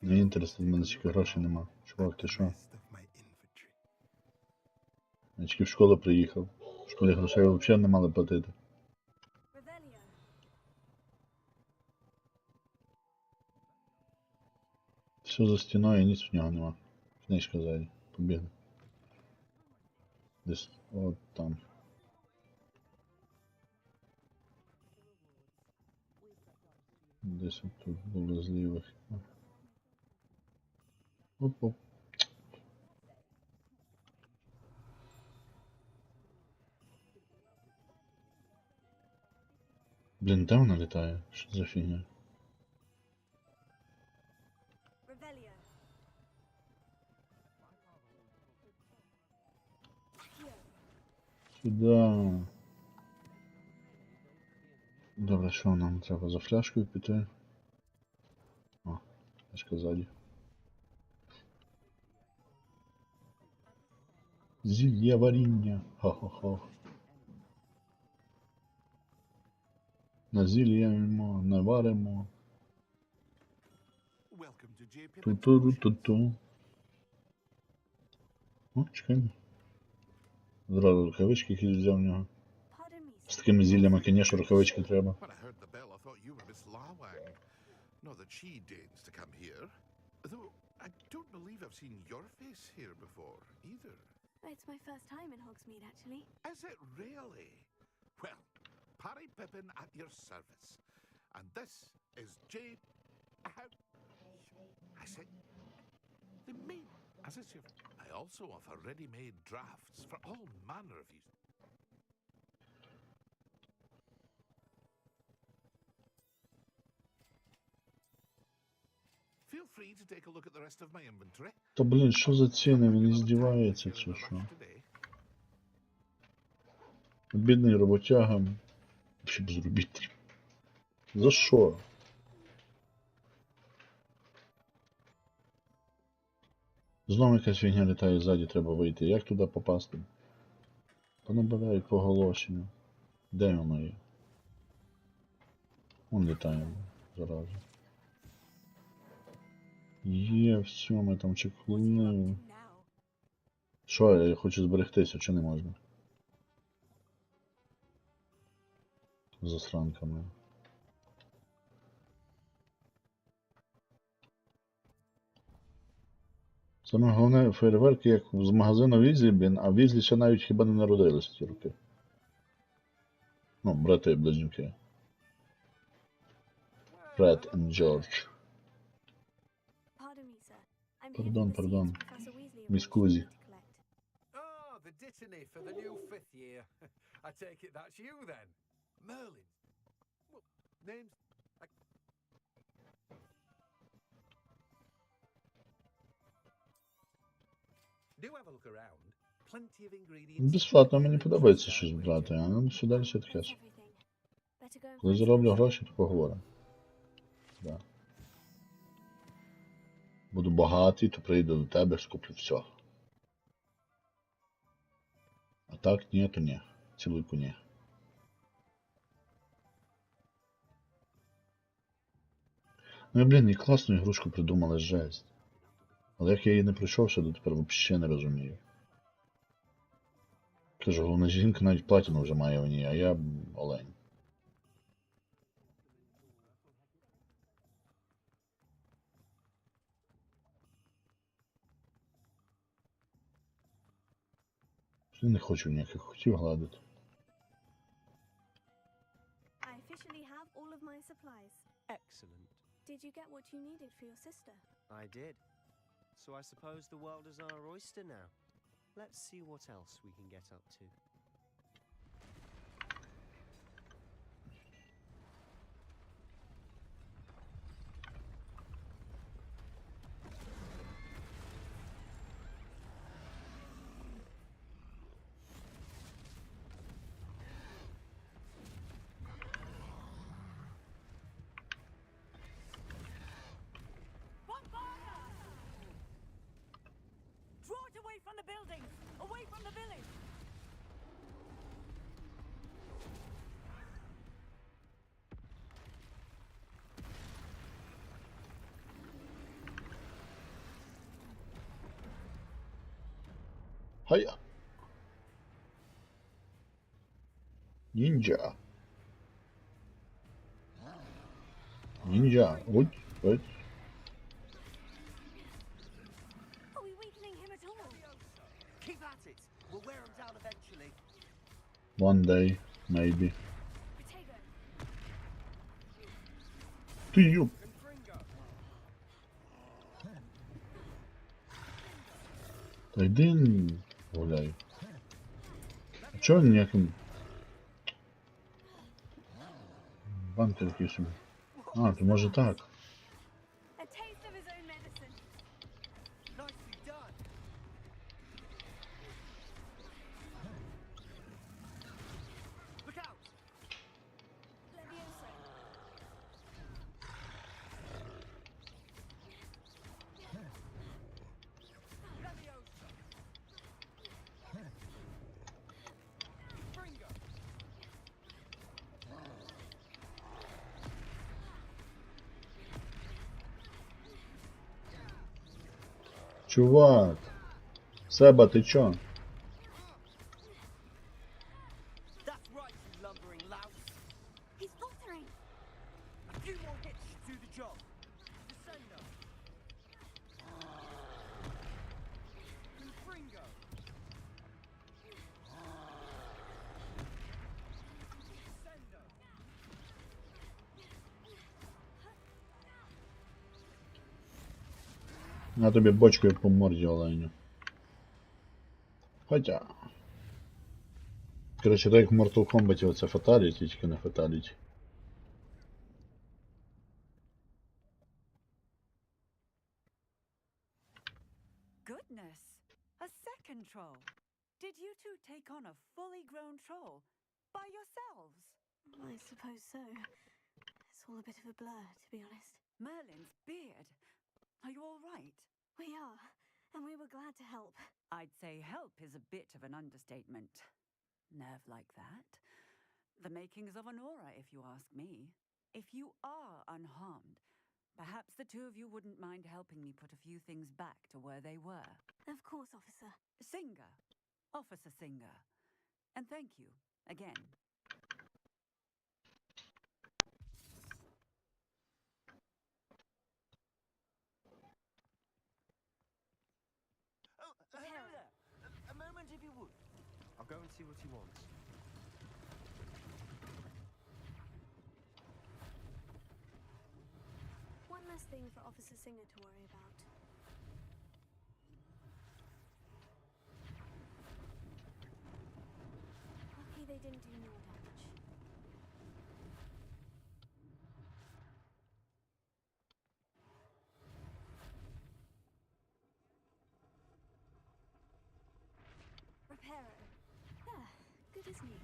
Не інтересно, в мене стільки грошей нема. Чувак, ти що? Я тільки в школу приїхав. В школі грошей взагалі не мали платити. Все за стіною, ніч в нього нема. Книжка ззаді. Побігли. Десь от там. Десь от тут було з лівих. Оп-оп. Блін, де вона літає? Що за фігня? Сюди. Добре, що нам треба за фляжкою піти? О, фляжка ззаді. Зілля варіння. Хо-хо-хо. Назілляємо, наваримо. Ту-ту-ру-ту-ту. О, чекай. Зразу рукавички якісь взяв в нього. З такими зіллями, звісно, рукавички треба. When I heard the bell, I thought you were Miss Lawang. Not that she deigns to come here. Though I don't believe I've seen your face here before, either. It's my first time in Hogsmeade, actually. Is it really? Well, Parry Pippin at your service. And this is J. How? I said, the maid. As is your. I also offer ready-made drafts for all manner of use. Feel free to take a look at the rest of my inventory. Та блін, що за ціни? Він здівається чи що? Бідний роботяга. Щоб зробити. За що? Знову якась фігня літає ззаді, треба вийти. Як туди попасти? Понабирають по оголошенню. Де воно є? Вон літаємо зараза. Є, все, ми там чекнули. Що, я хочу зберегтися, чи не можна? Засранками. Саме головне фейерверки, як з магазину Візлі, блін, а Візлі ще навіть хіба не народилися ті роки. Ну, брати і близнюки. Фред і Джордж. Пардон. Міскузі. Ah, the dittany for the new 5th year. I take it that's you then. Merlin. Well, name's... Do have a look around. Plenty of ingredients. Безплатно мені подобається щось брати, а ну що далі таке ж. Коли зароблю гроші, то поговоримо. Да. Буду багатий, то прийду до тебе, скуплю все. А так ні, то ні. Цілуйку ні. Ну і блін, і класну ігрушку придумали, жесть. Але як я її не пройшов ще дотепер, взагалі не розумію. Кажу, головна жінка навіть платіну вже має в ній, а я олень. Я не хочу ніяких хотів гладити. I officially have all of my supplies. Excellent. Did you get what you needed for your sister? I did. So I suppose the world is our oyster now. Let's see what else we can get up to. Draw it away from the buildings! Away from the village! Hiya. Ninja. Ninja. Ой, ой. Are we weakening him at all? Keep at it. We'll wear him down eventually. One day, maybe. Ти ёп. Та йди гуляй. А чого він ніяким... Банки такі собі. А, то може так. A taste of his own medicine. Nicely done. Чувак! Себа, ти чо? That's right, you lumbering louse. He's faltering. A few more hits should do the job. Descendo. Fringo. Descendo. На тобі бочкою по морді, оленю. Хоча. Коротше, так як в Mortal Kombat оце фаталіті, тільки не фаталіті. Goodness! A second troll! Did you two take on a fully grown troll by yourselves? I suppose so. It's all a bit of a blur, to be honest. Merlin's beard. Are you all right? We are, and we were glad to help. I'd say help is a bit of an understatement. Nerve like that? The makings of an aura, if you ask me. If you are unharmed, perhaps the two of you wouldn't mind helping me put a few things back to where they were. Of course, officer. Singer. Officer Singer. And thank you, again. Oh, hello there. A moment if you would. I'll go and see what he wants. One less thing for Officer Singer to worry about. Lucky they didn't do more damage. Reparo. Yeah, good as new.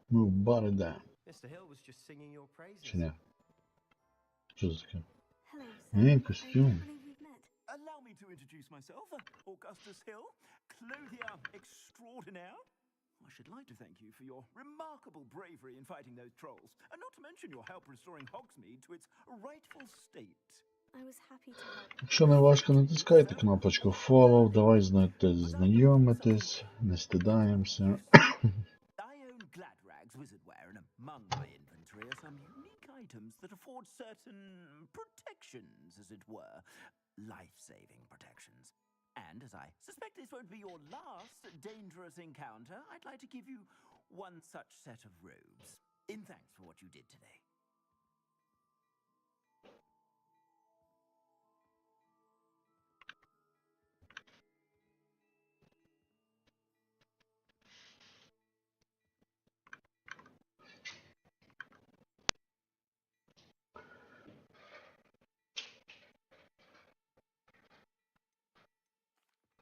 Move body down. Mr. Hill was just singing your praises. Чи ні? Що це таке? Hello, sir. Ні, I костюм. can't believe we've met. Allow me to introduce myself, Augustus Hill, clothier extraordinaire. I should like to thank you for your remarkable bravery in fighting those trolls, and not to mention your help restoring Hogsmeade to its rightful state. I was happy to help. Якщо не важко, натискайте кнопочку Follow, давай знайомитись, не стидаємося. I own Gladrag's wizardware, and among my inventory are some unique items that afford certain protections, as it were. Life-saving protections. And as I suspect this won't be your last dangerous encounter, I'd like to give you one such set of robes, in thanks for what you did today.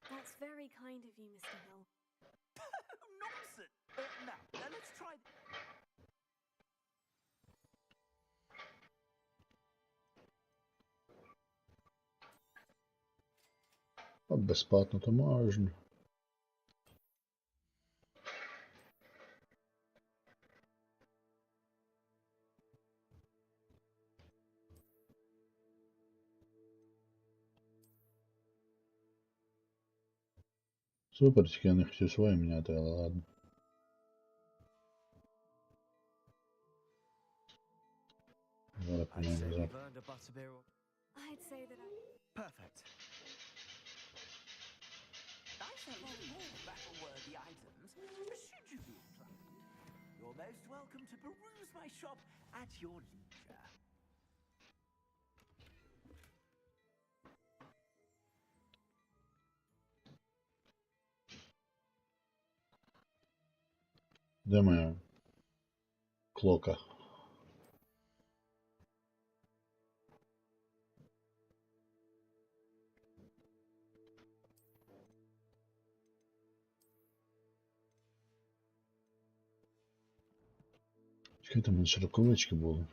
That's very kind of you, Mr. Hill. Nonsense! Now, let's try... А безплатно то можна. Супер, тільки я не хотів своє міняти, але ладно. Зараз поміняємо назад. I'd say that I... Perfect. I shall have more battle-worthy items, should you be inclined. You're most welcome to peruse my shop at your leisure. Де моя клока? Чекай, там широковички були.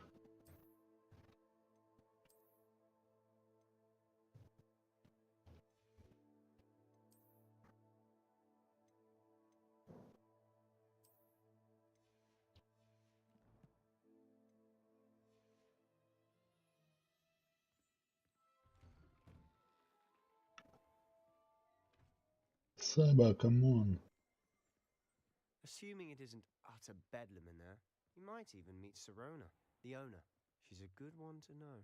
Seba, come on. Assuming it isn't utter bedlam in there, you might even meet Sirona, the owner. She's a good one to know.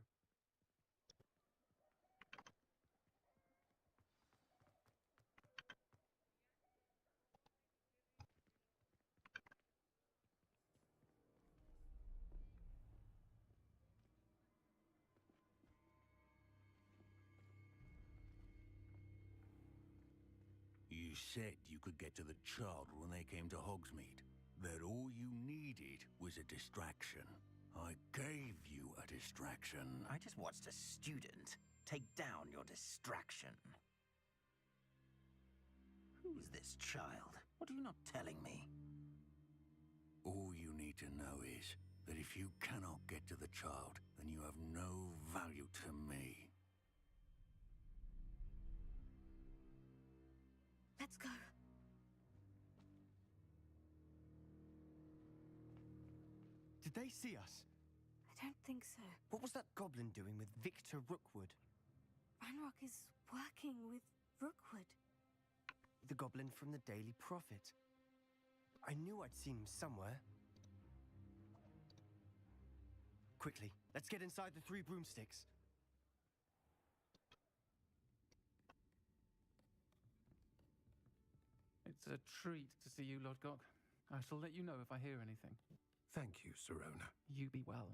You said you could get to the child when they came to Hogsmeade. That all you needed was a distraction. I gave you a distraction. I just watched a student take down your distraction. Who's this child? What are you not telling me? All you need to know is that if you cannot get to the child, then you have no value to me. Let's go. Did they see us? I don't think so. What was that goblin doing with Victor Rookwood? Ranrock is working with Rookwood. The goblin from the Daily Prophet. I knew I'd seen him somewhere. Quickly, let's get inside the 3 broomsticks. It's a treat to see you, Lodgok. I shall let you know if I hear anything. Thank you, Sirona. You be well.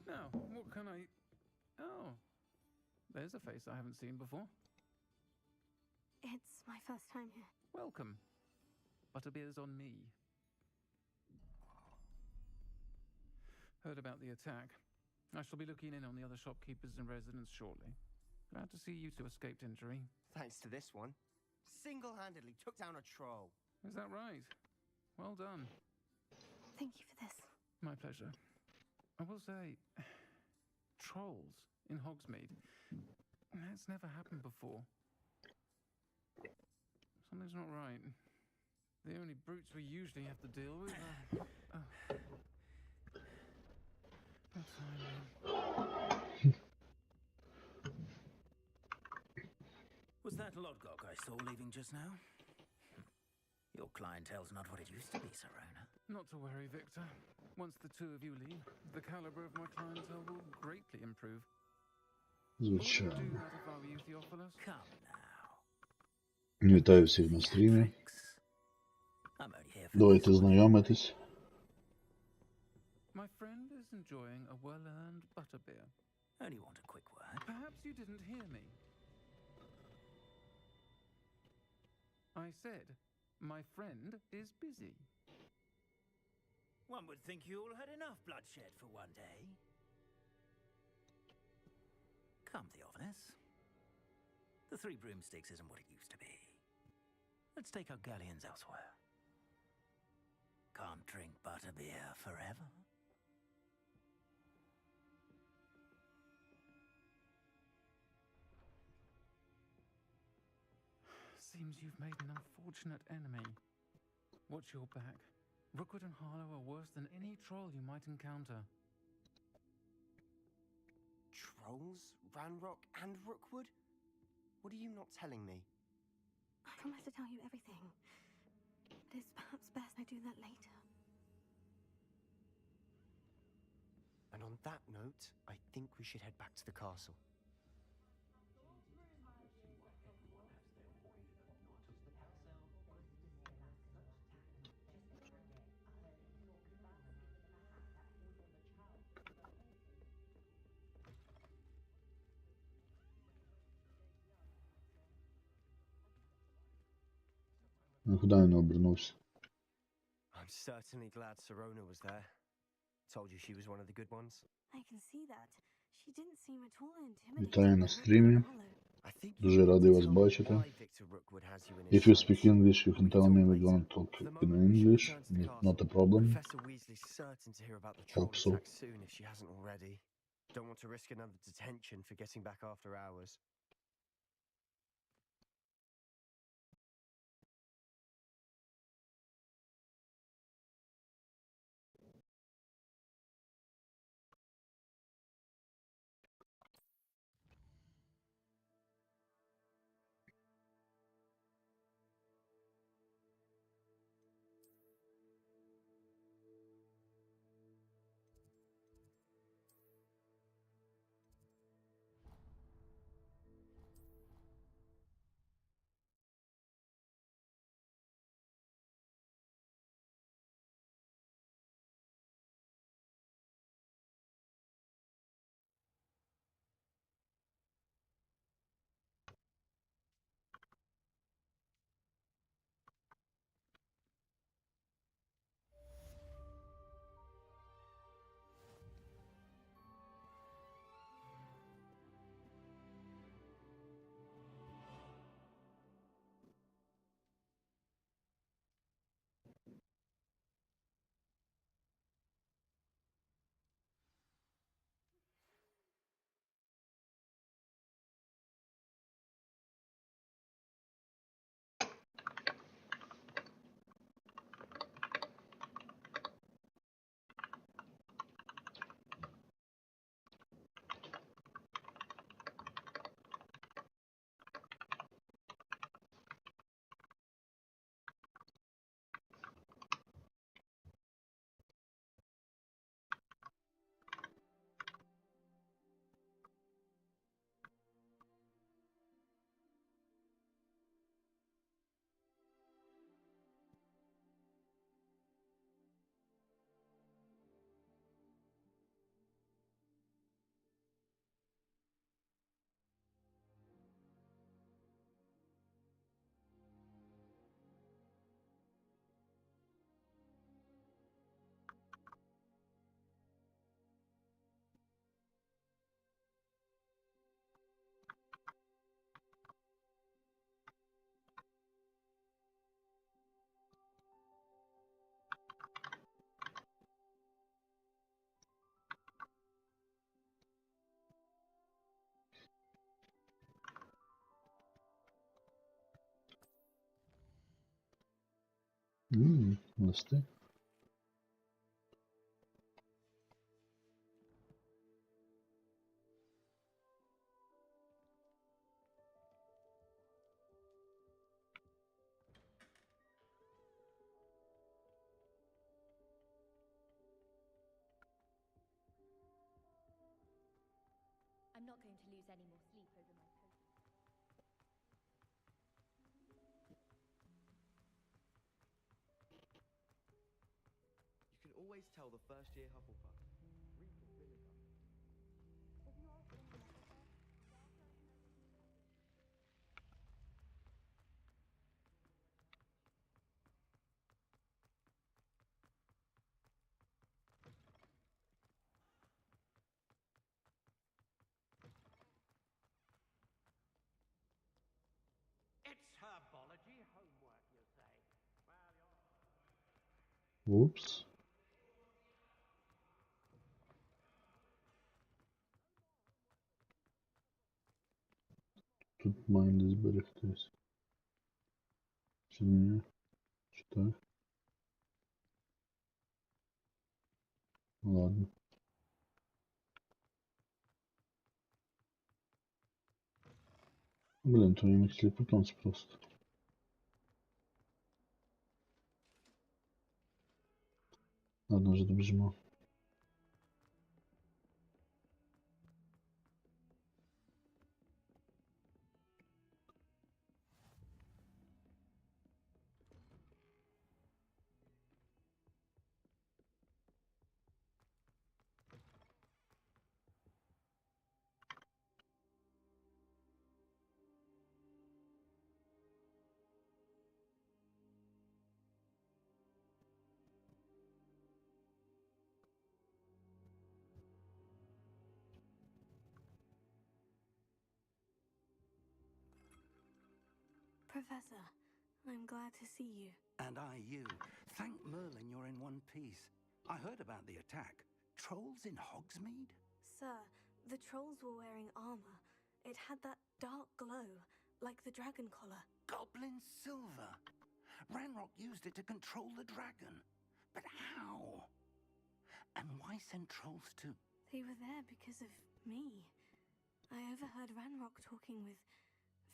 Now, what can I... Oh, there's a face I haven't seen before. It's my first time here. Welcome. Butterbeer's on me. Heard about the attack. I shall be looking in on the other shopkeepers and residents shortly. Glad to see you two escaped injury. Thanks to this one. Single-handedly took down a troll. Is that right? Well done. Thank you for this. My pleasure. I will say, trolls in Hogsmeade. That's never happened before. Something's not right. The only brutes we usually have to deal with are... Was that Lodgok I saw leaving just now? Your clientele's not what it used to be, Sirona. Not to worry, Victor. Once the two of you leave, the caliber of my clientele will greatly improve. Звичайно. Do that if I were you, Theophilus. Come now. Вітаю всіх на стрімі. I'm only here for Давайте знайомитись. My friend is enjoying a well-earned butterbeer. Only want a quick word. Perhaps you didn't hear me. I said, my friend is busy. One would think you all had enough bloodshed for one day. Come, Theophilus. The 3 broomsticks isn't what it used to be. Let's take our galleons elsewhere. Can't drink butterbeer forever. Seems you've made an unfortunate enemy. Watch your back. Rookwood and Harlow are worse than any troll you might encounter. Trolls? Ranrock and Rookwood? What are you not telling me? I promise to tell you everything. But it's perhaps best I do that later. And on that note, I think we should head back to the castle. Ну, куди він обернувся? I'm certainly glad Sirona was there. Told you she was one of the good ones. I can see that. She didn't seem at all intimidated. Вітаю на стрімі. Дуже радий вас бачити. If you speak English, you can tell me we're gonna talk in English. Not a problem. Professor Weasley's certain to hear about the troll Hope so. attack soon if she hasn't already. Don't want to risk another detention for getting back after hours. Listy. I'm not going to lose any more sleep over my potion. You can always tell the first year Hufflepuff. Reek of vinegar. If you ask anyone at Hufflepuff, they'll tell you that it's It's herbology homework, you say? Well, Whoops. Тут майнд зберегтись. Чи ні? Чи так? Ладно. Блин, твои мысли потом просто. Ладно, уже добежимо. Professor, I'm glad to see you. And I you. Thank Merlin you're in one piece. I heard about the attack. Trolls in Hogsmeade? Sir, the trolls were wearing armor. It had that dark glow, like the dragon collar. Goblin silver. Ranrock used it to control the dragon. But how? And why send trolls to... They were there because of me. I overheard Ranrock talking with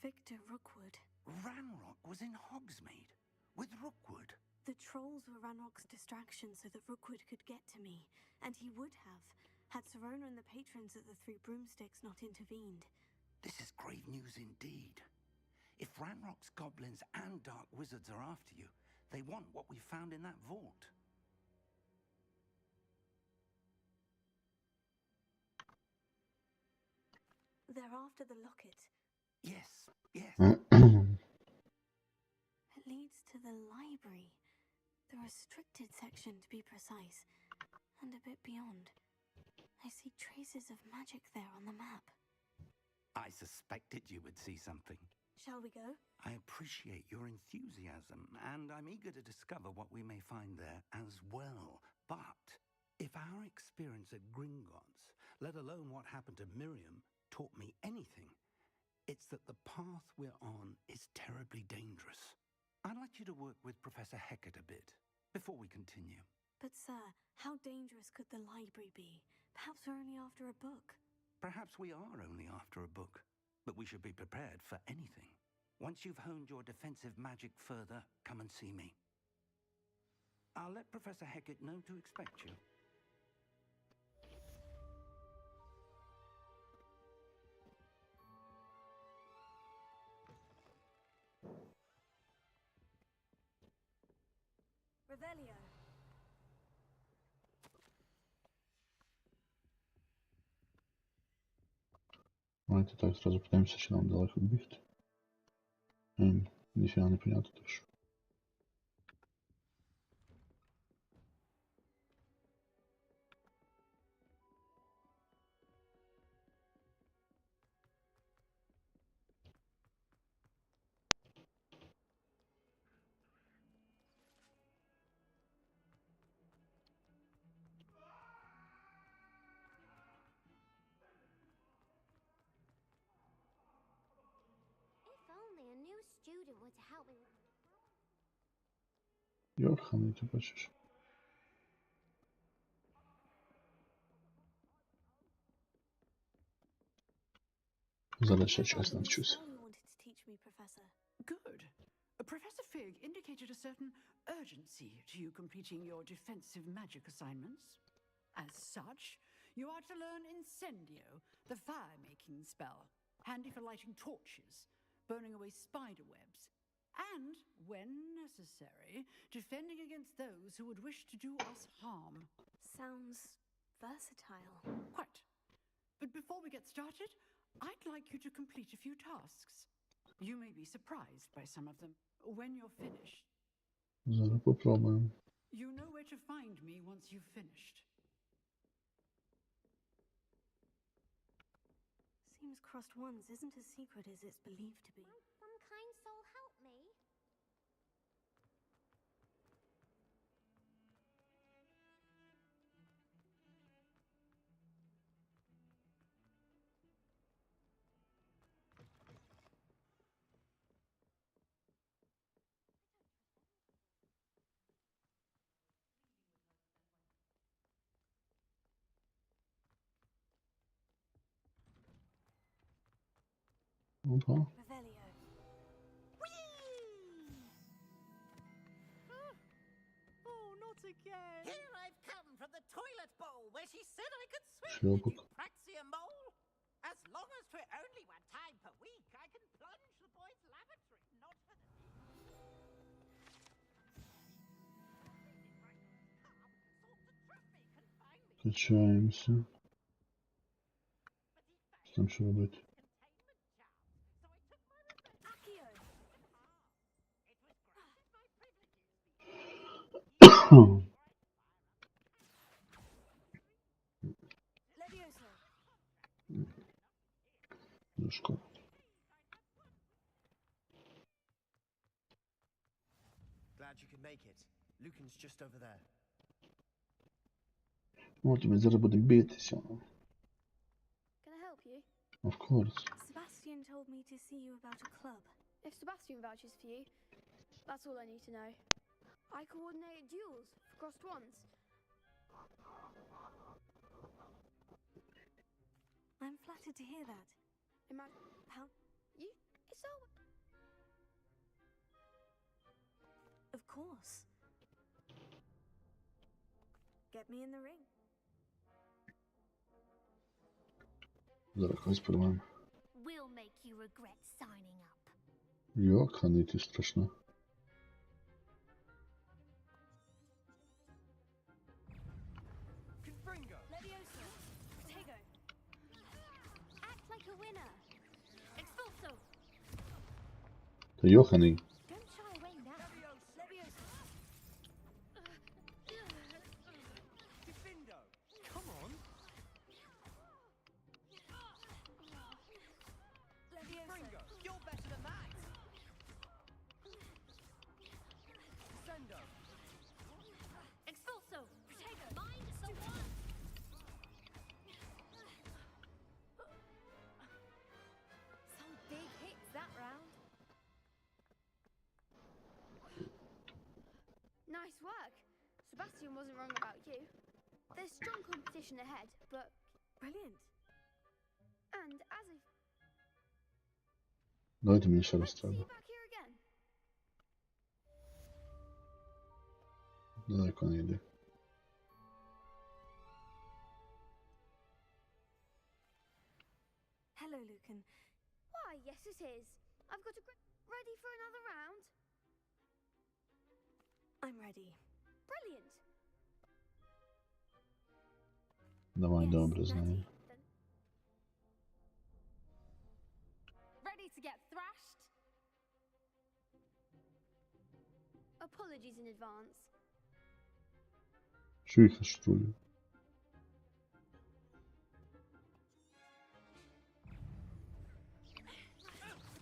Victor Rookwood. Ranrock was in Hogsmeade with Rookwood. The trolls were Ranrock's distraction so that Rookwood could get to me, and he would have, had Serona and the patrons at the Three Broomsticks not intervened. This is grave news indeed. If Ranrock's goblins and dark wizards are after you, they want what we found in that vault. They're after the locket. Yes, yes. It leads to the library. The restricted section, to be precise. And a bit beyond. I see traces of magic there on the map. I suspected you would see something. Shall we go? I appreciate your enthusiasm, and I'm eager to discover what we may find there as well. But if our experience at Gringotts, let alone what happened to Miriam, taught me anything, it's that the path we're on is terribly dangerous. I'd like you to work with Professor Hecat a bit before we continue. But sir, how dangerous could the library be? Perhaps we're only after a book. Perhaps we are only after a book, but we should be prepared for anything. Once you've honed your defensive magic further, come and see me. I'll let Professor Hecat know to expect you. Revelio. Давайте так, сразу пытаемся, чи нам далеко бігти. Ніфіга не понятно теж. If only a new student were to help me with... Jochany, ty patrzysz. Zaleszać oznaczyć. Good. Professor Fig indicated a certain urgency to you completing your defensive magic assignments. As such, you are to learn Incendio, the fire-making spell, handy for lighting torches, burning away spider webs, and, when necessary, defending against those who would wish to do us harm. Sounds versatile. Quite. But before we get started, I'd like you to complete a few tasks. You may be surprised by some of them when you're finished. Zaraz popróbuję. You know where to find me once you've finished. Seems crossed once isn't as secret as it's believed to be. Some kind soul help me. Opa. Revelio. Oh, not again. Here I've come from the toilet bowl where she said I could swim. Ślubuk. Did you praxia mole? As long as for only one time per week, I can plunge the boys' lavatory, not for the... Zatrzymałem się. Co tam się robić? Do szkoły. Glad you could make it. Lucan's just over there. O, to mnie zaraz będę bity się. Can I help you? Of course. Sebastian told me to see you about a club. If Sebastian vouches for you, that's all I need to know. I coordinate duels for crossed ones. I'm flattered to hear that. How? You? It's all... Of course. Get me in the ring. Zaraz chodź spróbujemy. We'll make you regret signing up. Jochany, ty straszne. Confringo. Levioso. Tego. Act like a winner. Expulso. To Jochany. Don't shy away now. Levioso. Defindo. Come on. Confringo. You're better than that. Sendo. Expulso. Protego. Mind the one. Some big hits that round. Nice work. Sebastian wasn't wrong about you. There's strong competition ahead, but brilliant. And as if Dajcie mi jeszcze raz see trzeba. you back here again. Daleko nie idę. Hello, Lucan. Why, yes it is. I've got a ready for another round. I'm ready. Brilliant. Dawaj, dobre znanie. Ready to get thrashed? Apologies in advance. Cicho, szczury.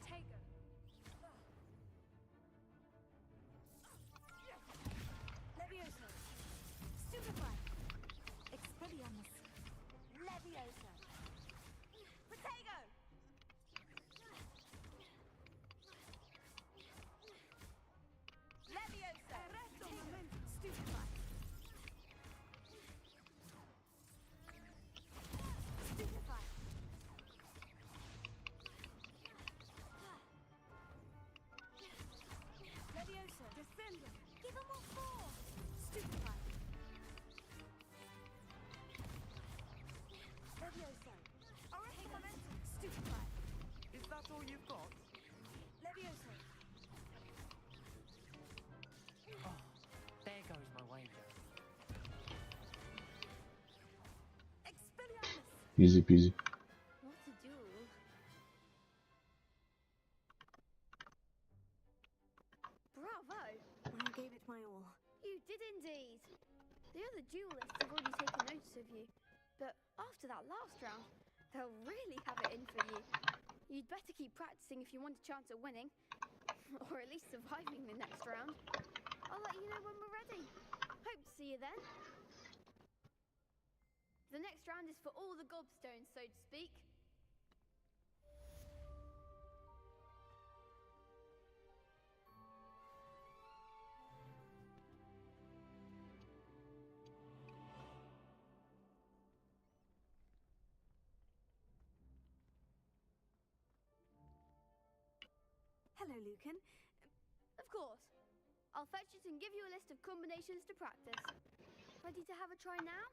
Tego. Levioso. Stupefy. Expelliarmus. Levioso. Protego! Levioso. Expelliarmus! Give them what for! Stupefy! Levioso! Take momentum! Stupefy! Is that all you've got? Levioso! Oh, there goes my wager. Expelliarmus! Easy peasy. What a duel. Bravo! I gave it my all. You did indeed. The other duelists have already taken notice of you, but after that last round, they'll really have it in for you. You'd better keep practicing if you want a chance at winning, or at least surviving the next round. I'll let you know when we're ready. Hope to see you then. The next round is for all the gobstones, so to speak. Hello, Lucan. Of course. I'll fetch it and give you a list of combinations to practice. Ready to have a try now?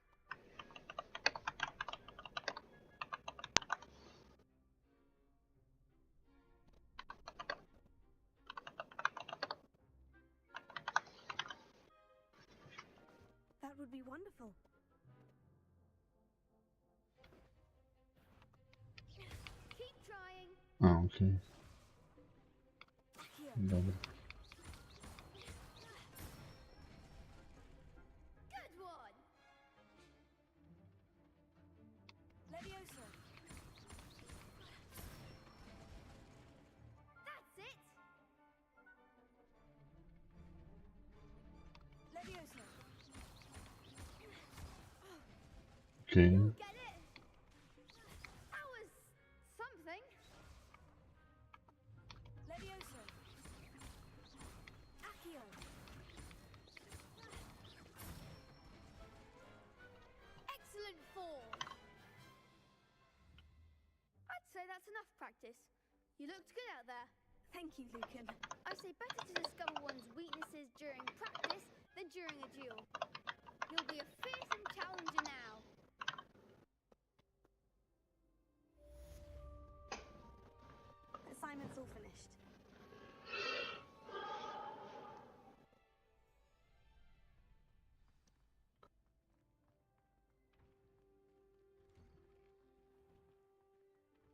That would be wonderful. Keep trying. Ah, okay. Dobra. Good one. Levioso! That's it. Levioso! Okay. You get it. That was something. Levioso! Accio! Excellent form. I'd say that's enough practice. You looked good out there. Thank you, Lucan. I say better to discover one's weaknesses during practice than during a duel. You'll be a fearsome challenger now. Assignment's all finished.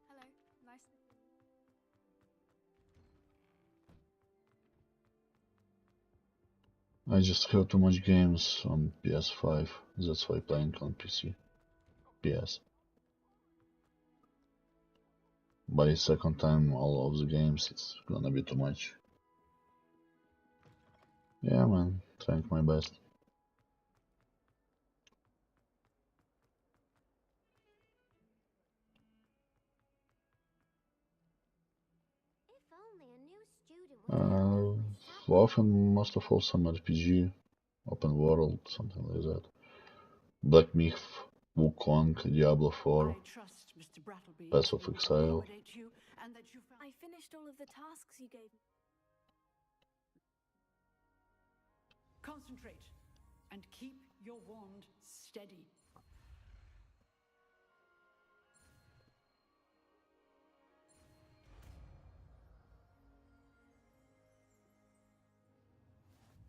Hello. Nice. I just have too much games on PS5, that's why playing on PC. PS. By second time all of the games, it's gonna be too much. Yeah man, trying my best. If only a new student would Often most of all some RPG, open world, something like that. Black Myth, Wukong, Diablo 4, I trust Mr. Brattleby Path of will Exile. accommodate you and that you found... I finished all of the tasks you gave me. Concentrate and keep your wand steady.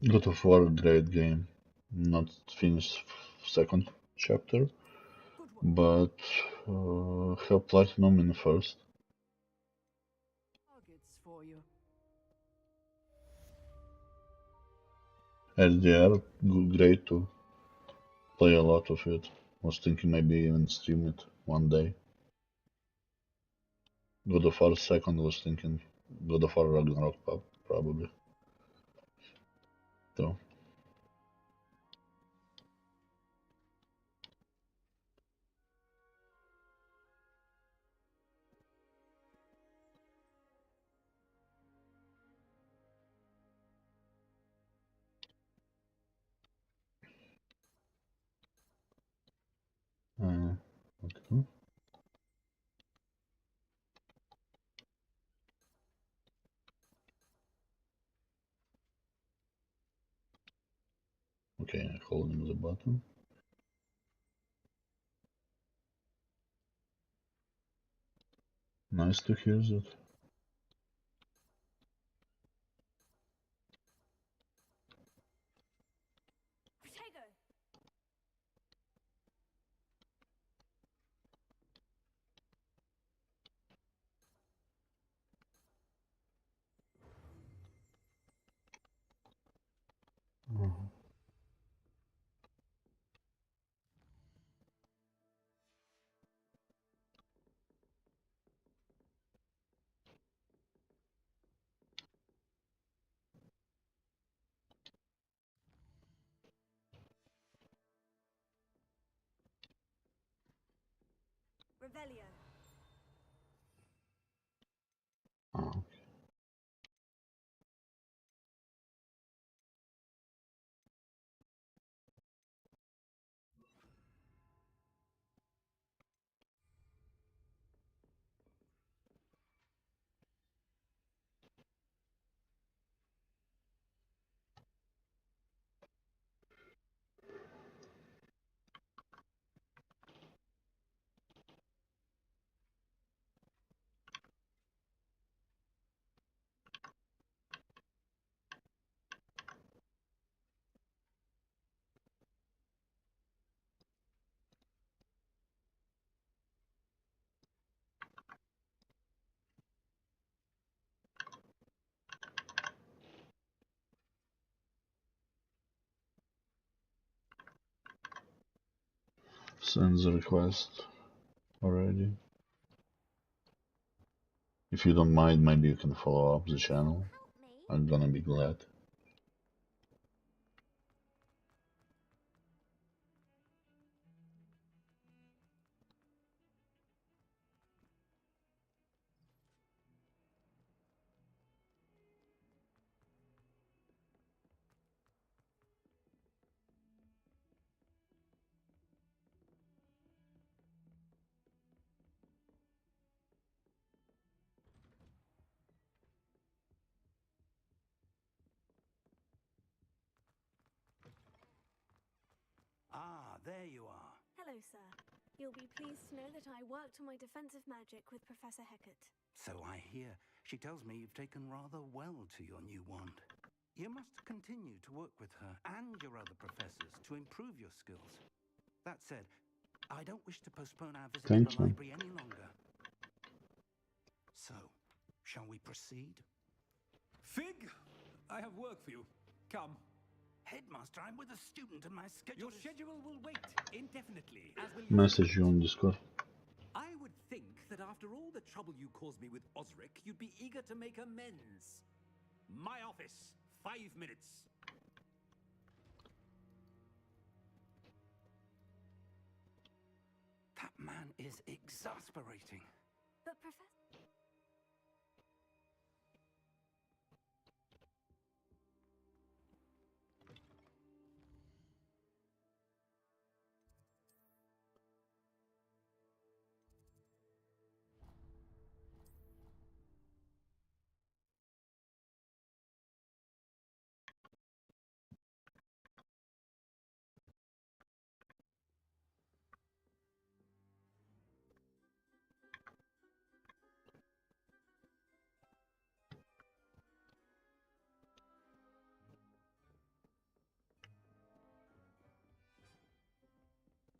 God of War, great game. Not finished second chapter, but have platinum in the first. Targets for you. LDR, great to play a lot of it. Was thinking maybe even stream it one day. God of War second was thinking God of War Ragnarok probably. So. Okay. Okay, holding the button. Nice to hear that. Revelio. Oh. Send the request already. If you don't mind, maybe you can follow up the channel. I'm gonna be glad. Ah, there you are. Hello, sir. You'll be pleased to know that I worked on my defensive magic with Professor Hecat. So I hear. She tells me you've taken rather well to your new wand. You must continue to work with her and your other professors to improve your skills. That said, I don't wish to postpone our visit Thank to the you. library any longer. So, shall we proceed? Fig, I have work for you. Come. Headmaster, I'm with a student and my schedule Your schedule will wait indefinitely, as will your Message you on Discord. I would think that after all the trouble you caused me with Osric, you'd be eager to make amends. My office, 5 minutes. That man is exasperating. But Professor...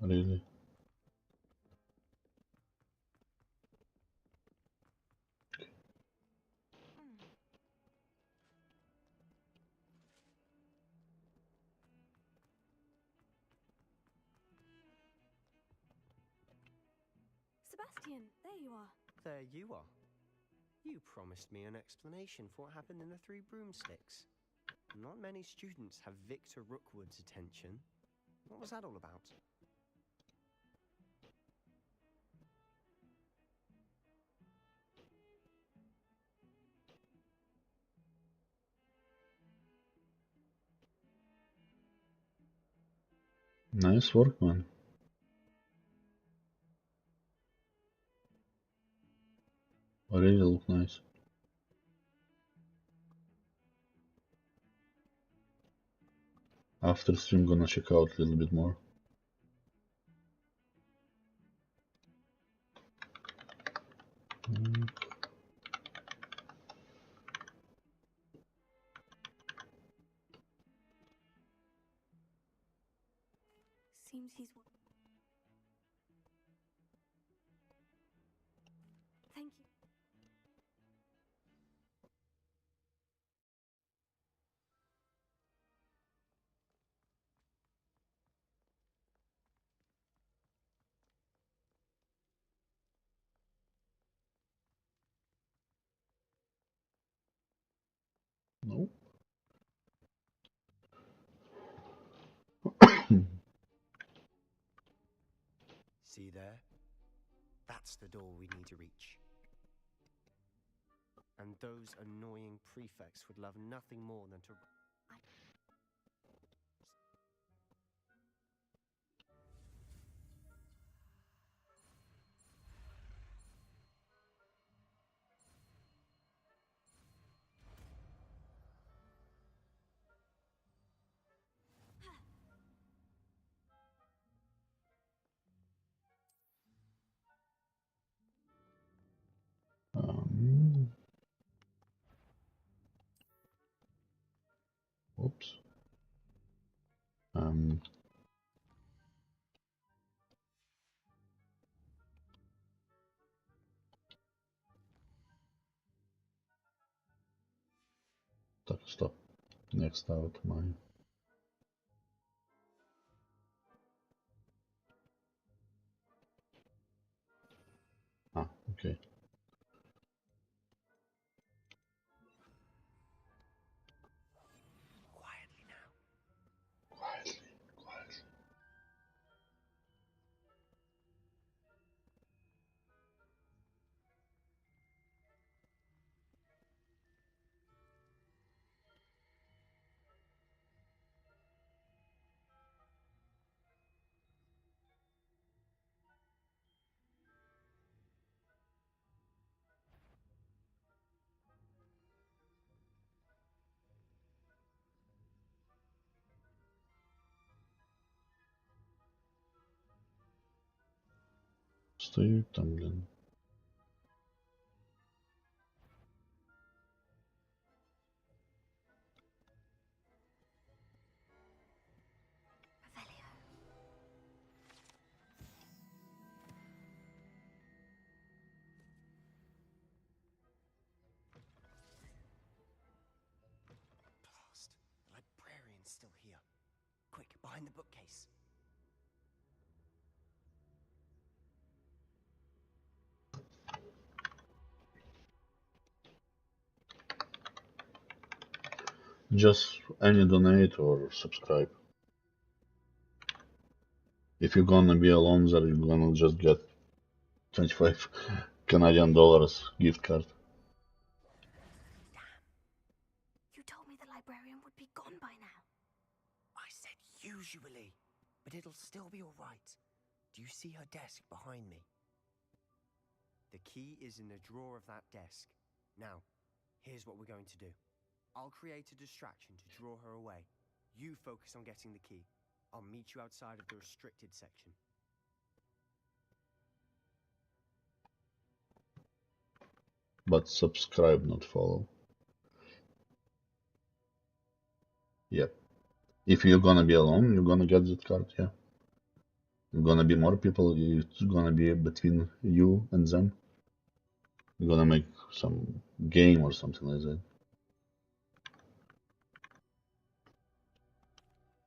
Really? Sebastian, there you are. There you are. You promised me an explanation for what happened in the Three Broomsticks. Not many students have Victor Rookwood's attention. What was that all about? Nice work, man. Really look nice. After stream, gonna check out a little bit more. Seems he's. Thank you. No. See there? That's the door we need to reach. And those annoying prefects would love nothing more than to... Oops. Stop. Next out, mine. Ah, okay. Quietly now. Quietly. Стоит там, блин. Blast. The librarian's still here. Quick, behind the bookcase. Just any donate or subscribe. If you're gonna be alone there, you're gonna just get 25 Canadian dollars gift card. You told me the librarian would be gone by now. I said usually, but it'll still be all right. Do you see her desk behind me? The key is in the drawer of that desk. Now, here's what we're going to do. I'll create a distraction to draw her away. You focus on getting the key. I'll meet you outside of the restricted section. But subscribe, not follow. Yep. If you're gonna be alone, you're gonna get that card, yeah. You're gonna be more people, it's gonna be between you and them. You're gonna make some game or something like that.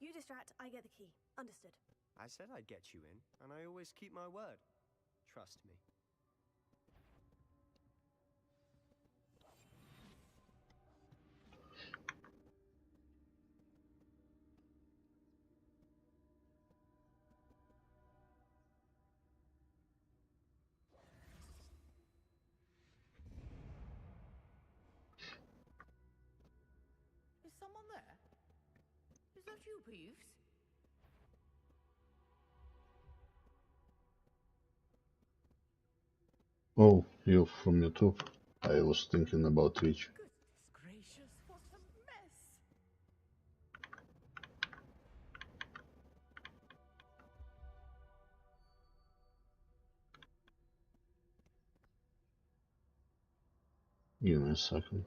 You distract, I get the key. Understood. I said I'd get you in, and I always keep my word. Trust me. Is someone there? Is that you, Peeves? Oh, you from YouTube? I was thinking about Twitch. Goodness gracious, what a mess! Give me a second.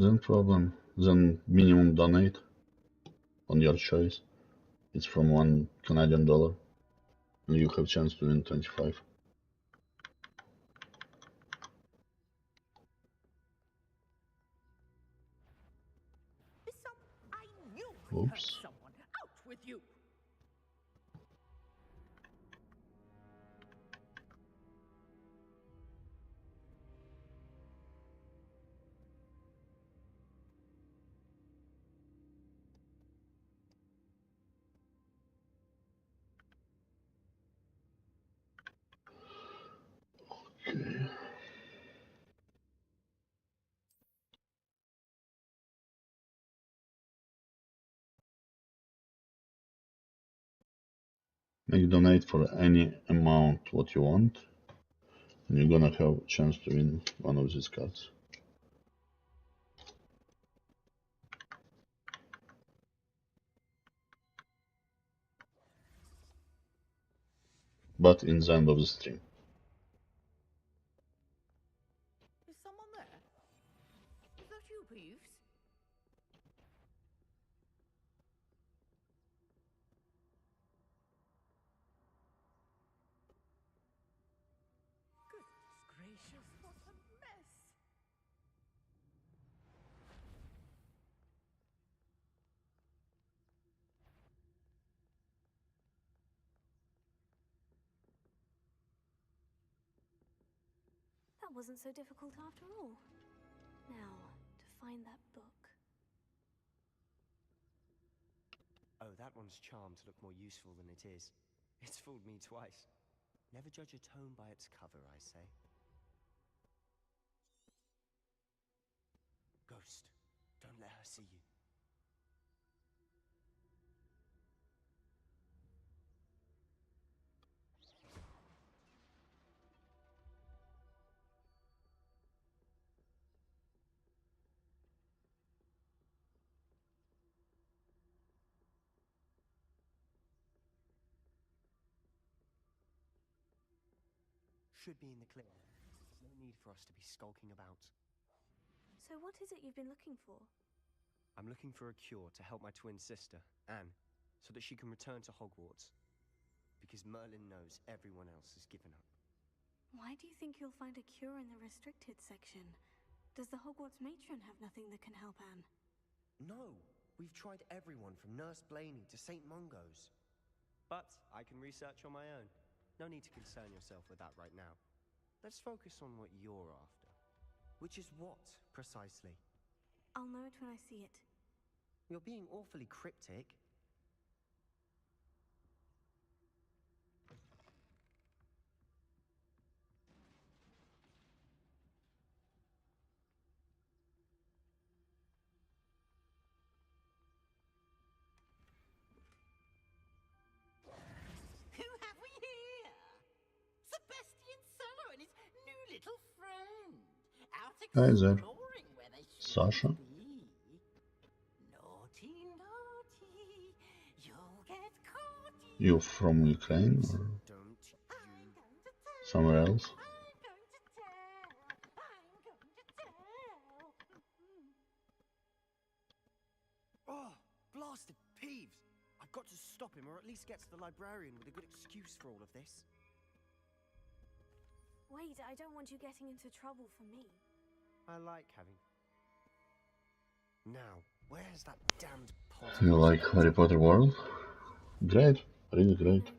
Then problem, then minimum donate on your choice. It's from $1 Canadian, and you have chance to win 25. I knew I heard Oops. someone. Out with you! Okay. Make donate for any amount what you want, and you're gonna have a chance to win one of these cards. But in the end of the stream. Is someone there? Is that you, Peeves? Goodness gracious, what a mess! That wasn't so difficult after all. Now, to find that book. Oh, that one's charmed to look more useful than it is. It's fooled me twice. Never judge a tome by its cover, I say. Ghost, don't let her see you. Should be in the clear. No need for us to be skulking about. So what is it you've been looking for? I'm looking for a cure to help my twin sister, Anne, so that she can return to Hogwarts. Because Merlin knows everyone else has given up. Why do you think you'll find a cure in the restricted section? Does the Hogwarts matron have nothing that can help Anne? No! We've tried everyone from Nurse Blaney to St. Mungo's. But I can research on my own. No need to concern yourself with that right now. Let's focus on what you're after. Which is what, precisely? I'll know it when I see it. You're being awfully cryptic. Who have we here? Sebastian Solo and his new little friend. Out Hi there. exploring where they Sasha. be. Naughty, naughty. You'll get caught. You from Ukraine or somewhere else? Oh, blasted Peeves! I've got to stop him, or at least get to the librarian with a good excuse for all of this. Wait, I don't want you getting into trouble for me. I like having... Now, where's that damned You like Harry Potter World? Great, really great.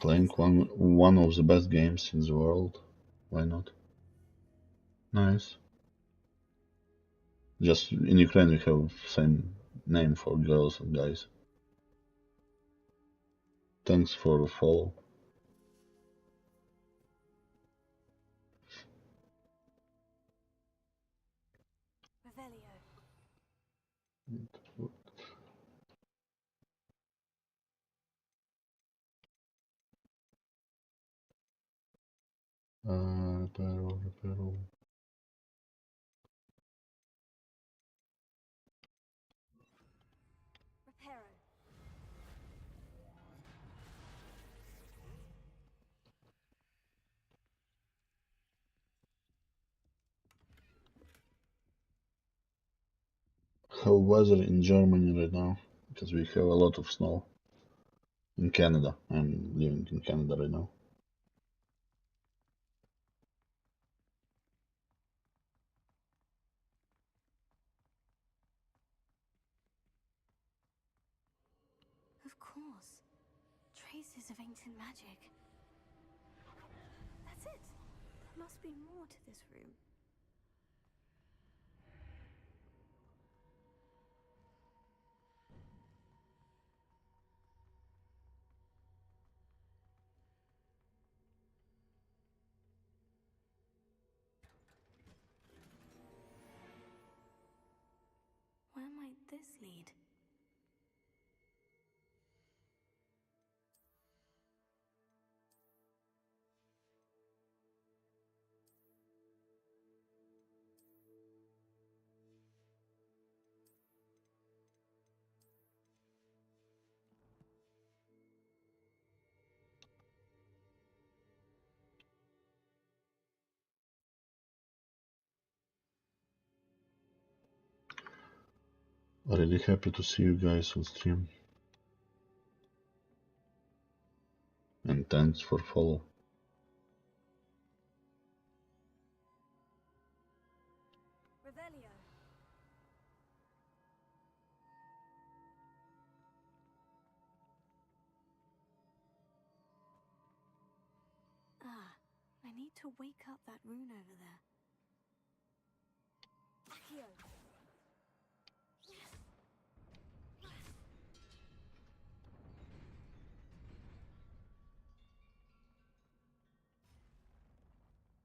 Playing one of the best games in the world. Why not? Nice. Just in Ukraine we have same name for girls and guys. Thanks for the follow. Reparo. How weather in Germany right now? Because we have a lot of snow. In Canada. I'm living in Canada right now. Of course. Traces of ancient magic. That's it. There must be more to this room. Where might this lead? Really happy to see you guys on stream. And thanks for follow. Ah, I need to wake up that rune over there. Accio.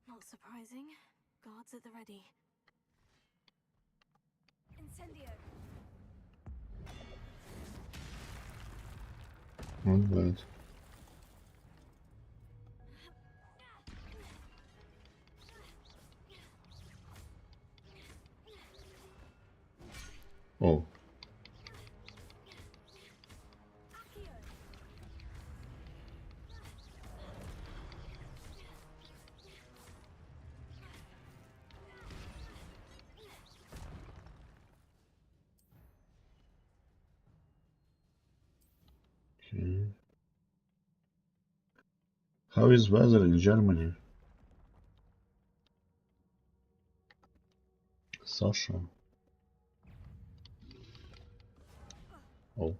Not surprising. Guards at the ready. Incendio. Not bad. Oh. Okay. How is weather in Germany? Sasha. Oh.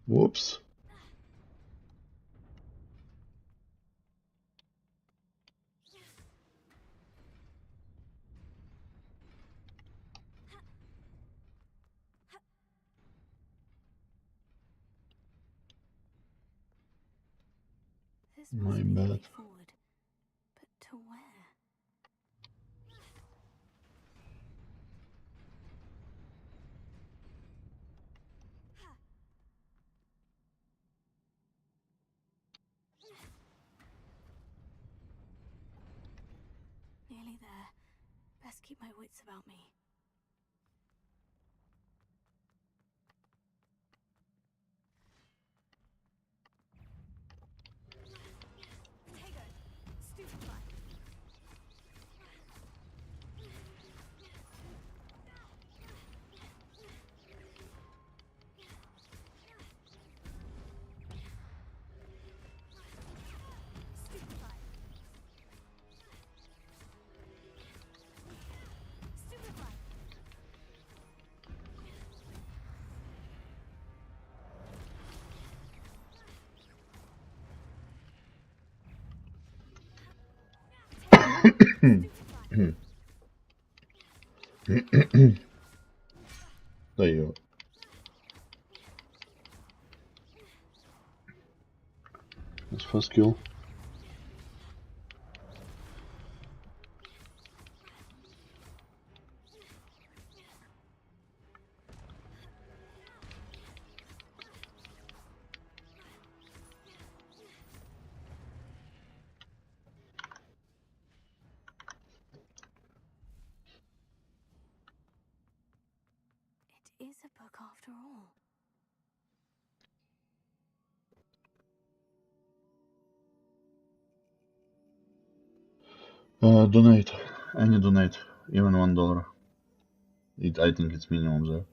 Whoops. This My must be the way bad. forward. But to where? there. Best keep my wits about me. There you go. That's first kill. It is a book after all. Donate. Any donate. Even $1. I think it's minimum there.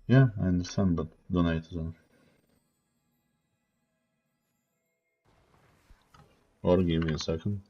Yeah, I understand, but donate then. Or give me a second.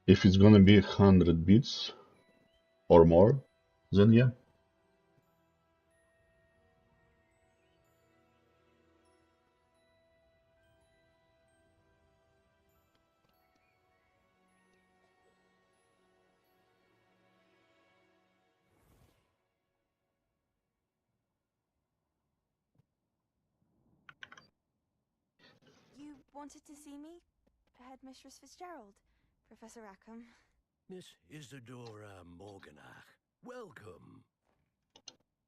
If it's gonna be 100 bits or more, then yeah. You wanted to see me? Headmistress Fitzgerald? Professor Rackham? Miss Isadora Morganach, welcome.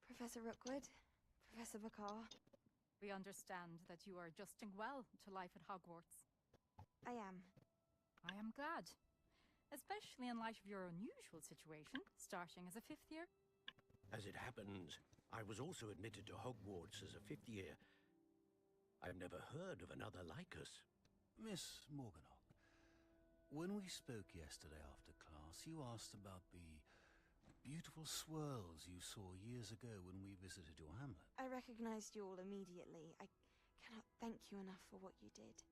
Professor Rookwood? Professor Bakar? We understand that you are adjusting well to life at Hogwarts. I am. I am glad. Especially in light of your unusual situation, starting as a 5th year. As it happens, I was also admitted to Hogwarts as a 5th year. I've never heard of another like us. Miss Morganach, when we spoke yesterday after class, you asked about the beautiful swirls you saw years ago when we visited your hamlet. I recognized you all immediately. I cannot thank you enough for what you did.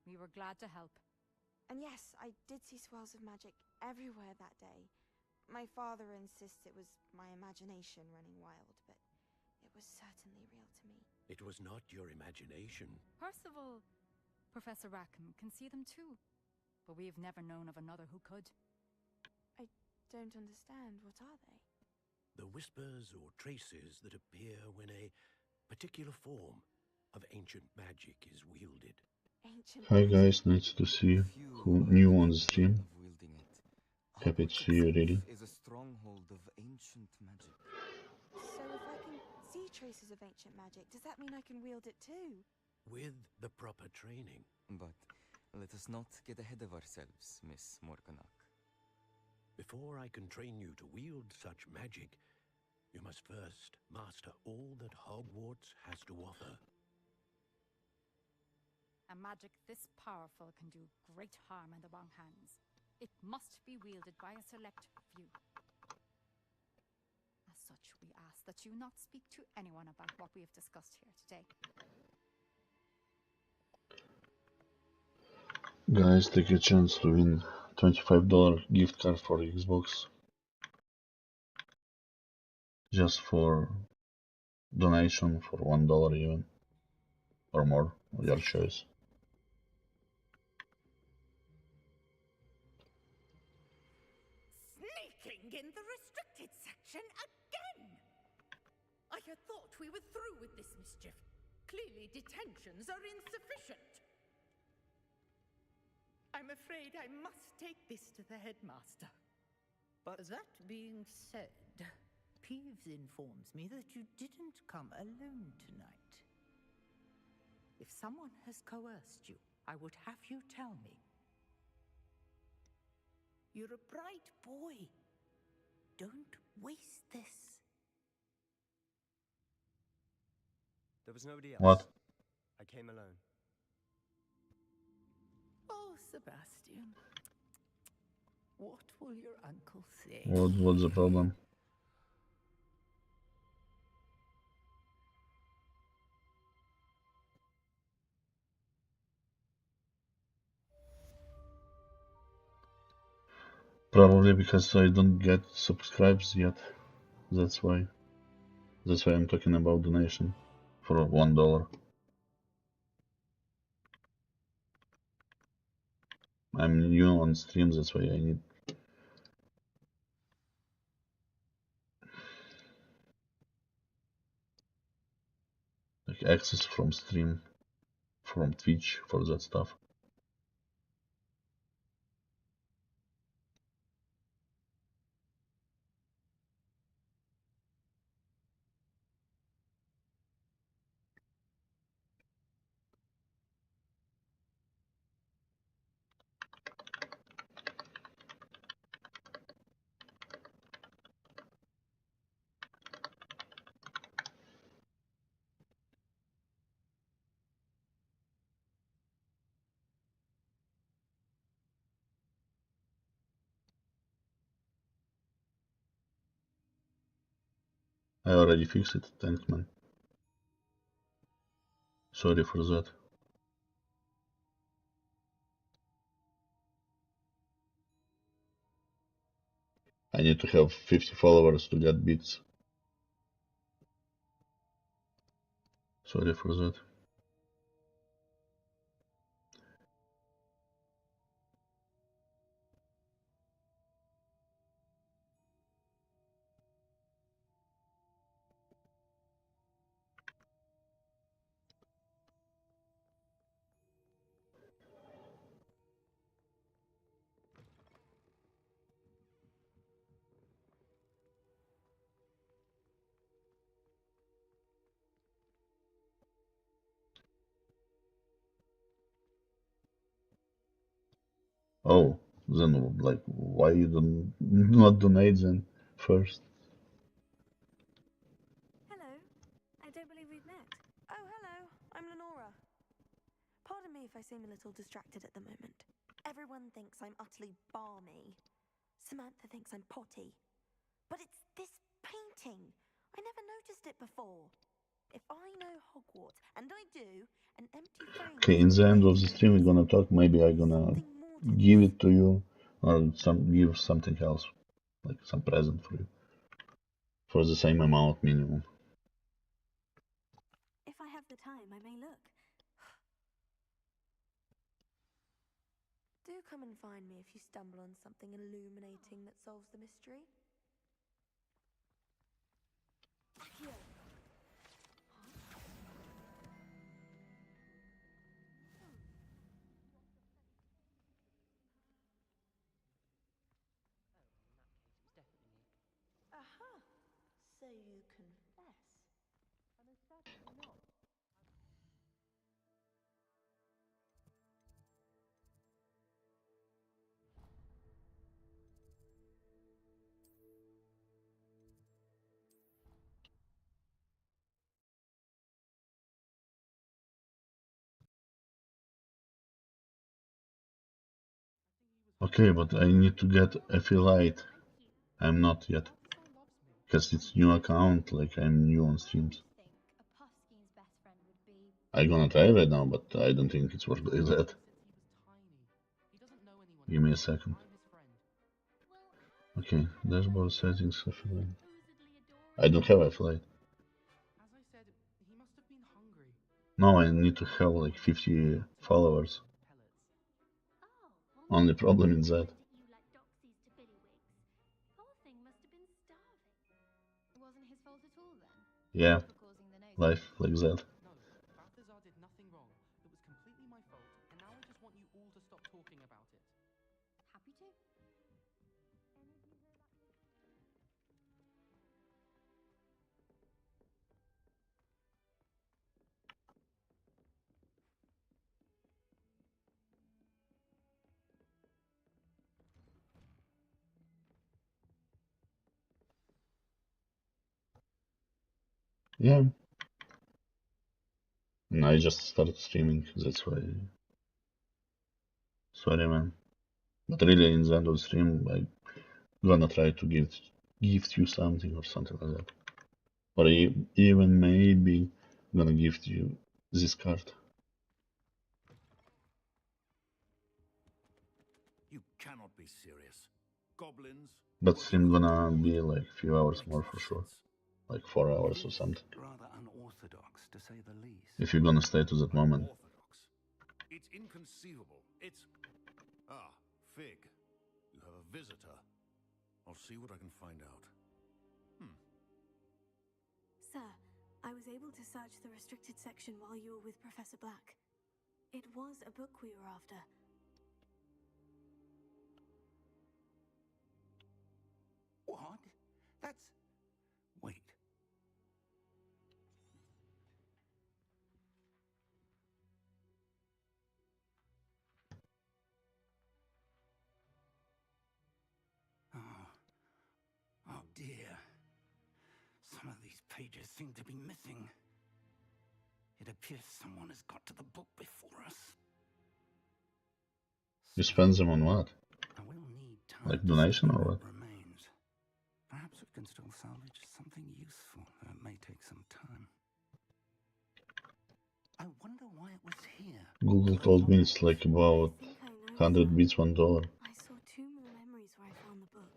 We were glad to help. And yes, I did see swirls of magic everywhere that day. My father insists it was my imagination running wild, but it was certainly real to me. It was not your imagination. Percival, Professor Rackham can see them too, but we have never known of another who could. I don't understand. What are they? The whispers or traces that appear when a particular form of ancient magic is wielded. Hi guys, nice to see who new on the stream. Happy to see you, really. is a stronghold of ancient magic. So if I can see traces of ancient magic, does that mean I can wield it too? With the proper training. But let us not get ahead of ourselves, Miss Morganach. Before I can train you to wield such magic, you must first master all that Hogwarts has to offer. A magic this powerful can do great harm in the wrong hands. It must be wielded by a select few. As such, we ask that you not speak to anyone about what we have discussed here today. Guys, take a chance to win $25 gift card for Xbox. Just for donation for $1 even. Or more, your choice. Sneaking in the restricted section again! I had thought we were through with this mischief. Clearly detentions are insufficient. I'm afraid I must take this to the headmaster. But that being said, Peeves informs me that you didn't come alone tonight. If someone has coerced you, I would have you tell me. You're a bright boy. Don't waste this. There was nobody else. What? I came alone. Oh, Sebastian. What will your uncle say? What's the problem? Probably because I don't get subscribes yet. That's why. That's why I'm talking about donation for $1. I'm new on stream, that's why I need like access from stream, from Twitch for that stuff. I already fixed it, thanks man. Sorry for that. I need to have 50 followers to get bits. Sorry for that. Oh, then like why you don't not donate then first? Hello. I don't believe we've met. Oh, hello. I'm Lenora. Pardon me if I seem a little distracted at the moment. Everyone thinks I'm utterly balmy. Samantha thinks I'm potty. But it's this painting. I never noticed it before. If I know Hogwarts, and I do, an empty frame... Okay, in the end of the stream we're gonna talk, maybe I'm gonna give it to you or give something else. Like some present for you. For the same amount minimum. If I have the time, I may look. Do come and find me if you stumble on something illuminating that solves the mystery. Here. Okay, but I need to get affiliate. I'm not yet. Because it's new account, like I'm new on streams. I'm gonna try right now, but I don't think it's worth like that. Give me a second. Okay, dashboard settings, affiliate. I don't have affiliate. Now I need to have like 50 followers. Only problem is that. Wasn't his fault at all then? Yeah, For causing the noise. life like that. Balthazar did nothing wrong. It was completely my fault, and now I just want you all to stop talking about it. Happy to. Yeah. And I just started streaming, that's why. Sorry, man. But really, in the end of the stream, I'm gonna try to gift you something or something like that. Or even maybe gonna gift you this card. You cannot be serious. Goblins. But stream gonna be like few hours more for sure. Like 4 hours or something. Rather unorthodox, to say the least. If you're gonna stay to that moment. It's inconceivable. It's... Ah, Fig. You have a visitor. I'll see what I can find out. Sir, I was able to search the restricted section while you were with Professor Black. It was a book we were after. What? That's... Wait. Oh dear. Some of these pages seem to be missing. It appears someone has got to the book before us. You spend them on what? I will need time Like to donation study or what what? remains. Perhaps we can still salvage something useful, though it may take some time. I wonder why it was here. Google told me it's like about 100 bits $1. I saw 2 more memories where I found the book.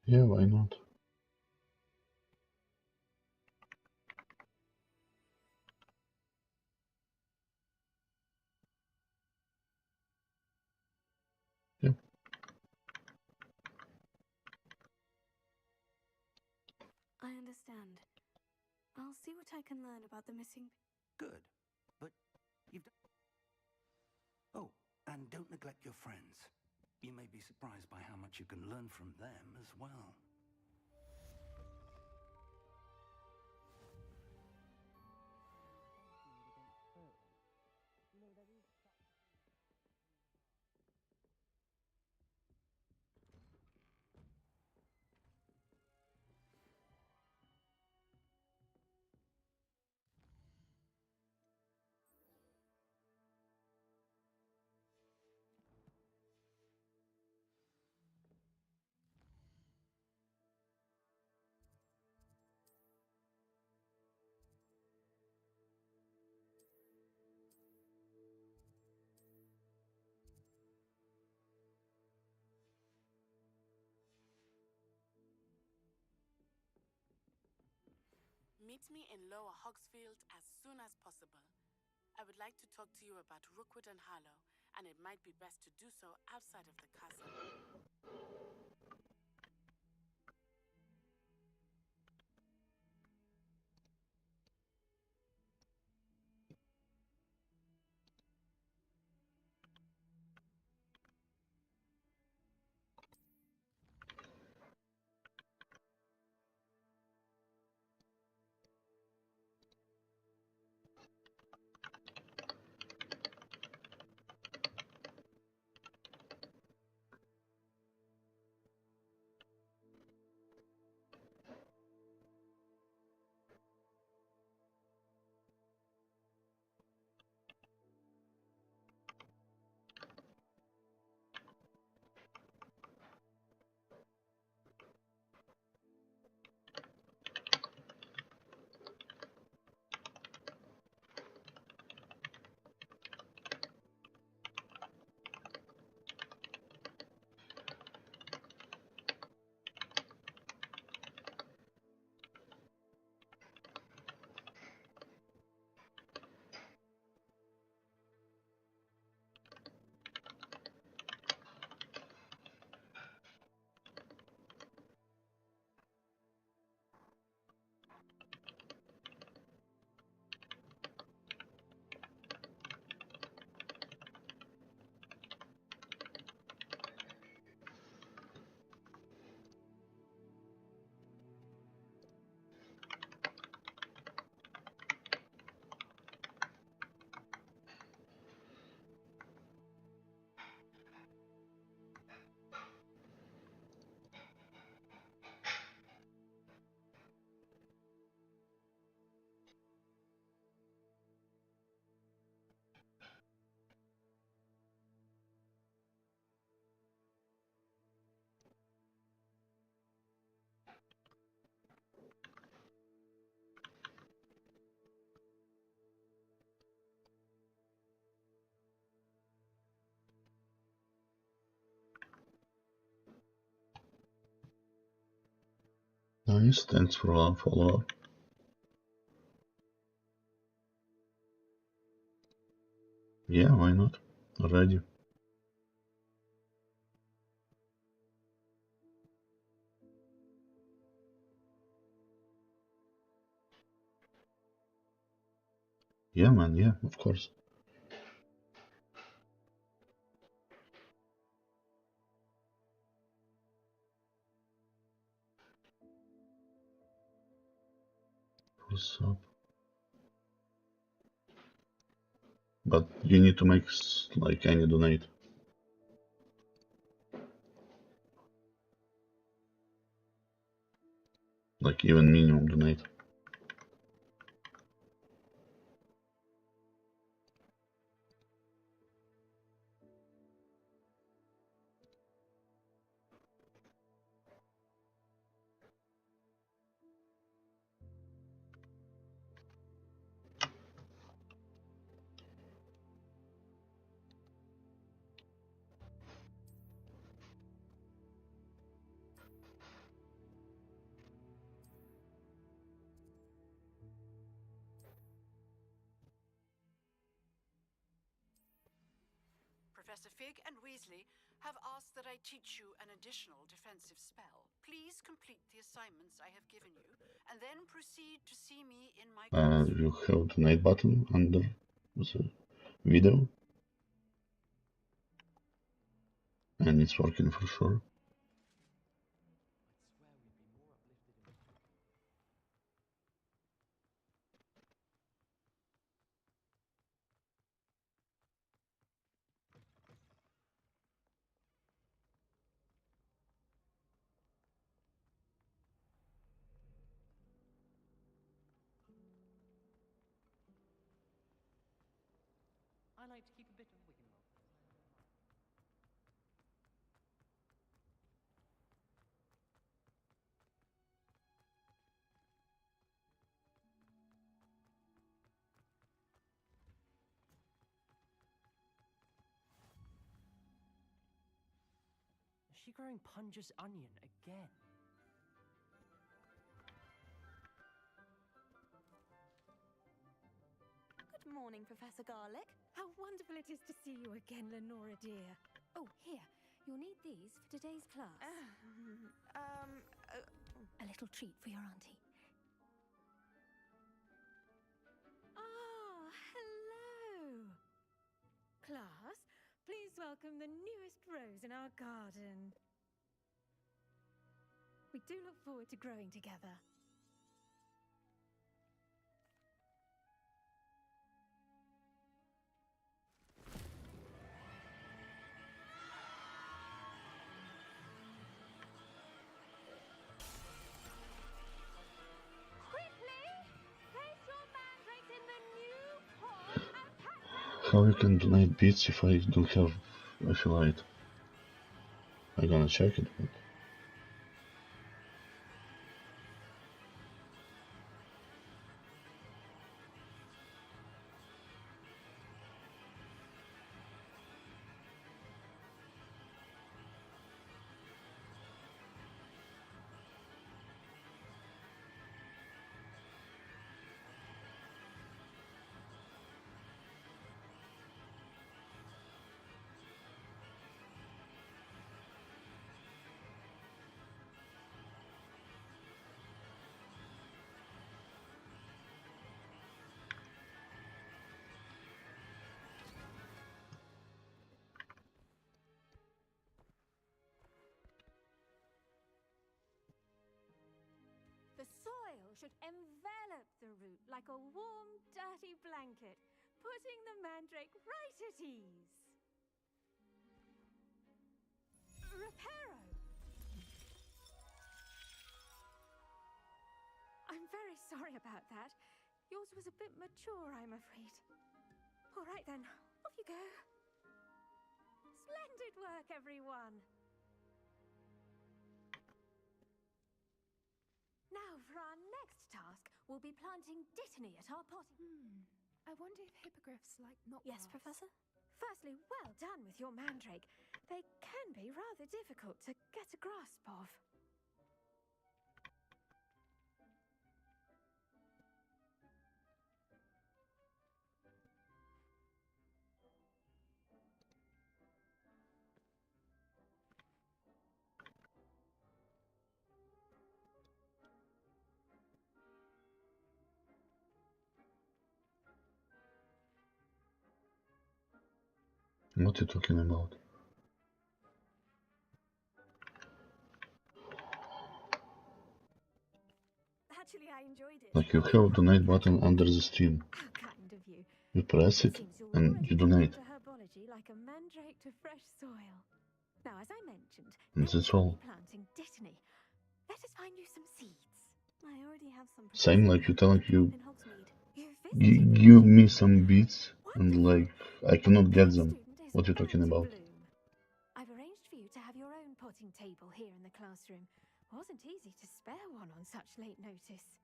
Yeah, why not? Yep. I understand. I'll see what I can learn about the missing... Good, but you've done... Oh, and don't neglect your friends. You may be surprised by how much you can learn from them as well. Meet me in Lower Hogsfield as soon as possible. I would like to talk to you about Rookwood and Harlow, and it might be best to do so outside of the castle. Nice, thanks for our follow-up. Yeah, why not? Ready. Yeah, man, yeah, of course. What's up? But you need to make like any donate. Like even minimum donate. Professor Fig and Weasley have asked that I teach you an additional defensive spell. Please complete the assignments I have given you, and then proceed to see me in my You have donate button under the video. And it's working for sure. I like to keep a bit of Wiccan wealth. Is she growing Punja's onion again? morning, Professor Garlic. How wonderful it is to see you again, Lenora dear. Oh, here. You'll need these for today's class. A little treat for your auntie. Ah, hello! Class, please welcome the newest rose in our garden. We do look forward to growing together. How you can donate bits if I don't have affiliate? I'm gonna check it, but... The soil should envelop the root like a warm, dirty blanket, putting the mandrake right at ease. Reparo! I'm very sorry about that. Yours was a bit mature, I'm afraid. All right then, off you go. Splendid work, everyone! Now, for our next task, we'll be planting dittany at our potting. I wonder if hippogriffs like knotgrass. Yes, Professor? Firstly, well done with your mandrake. They can be rather difficult to get a grasp of. What are you talking about? Actually, I enjoyed it. Like, you have a donate button under the stream. How kind of you. You press it and you donate. To herbology like a mandrake to fresh soil. Now, as I mentioned, And that's all. planting dittany. Let us find you some seeds. I already have some. Same like you telling you give me some beats and like I cannot get them. What are you talking about? I've arranged for you to have your own potting table here in the classroom. Wasn't easy to spare one on such late notice.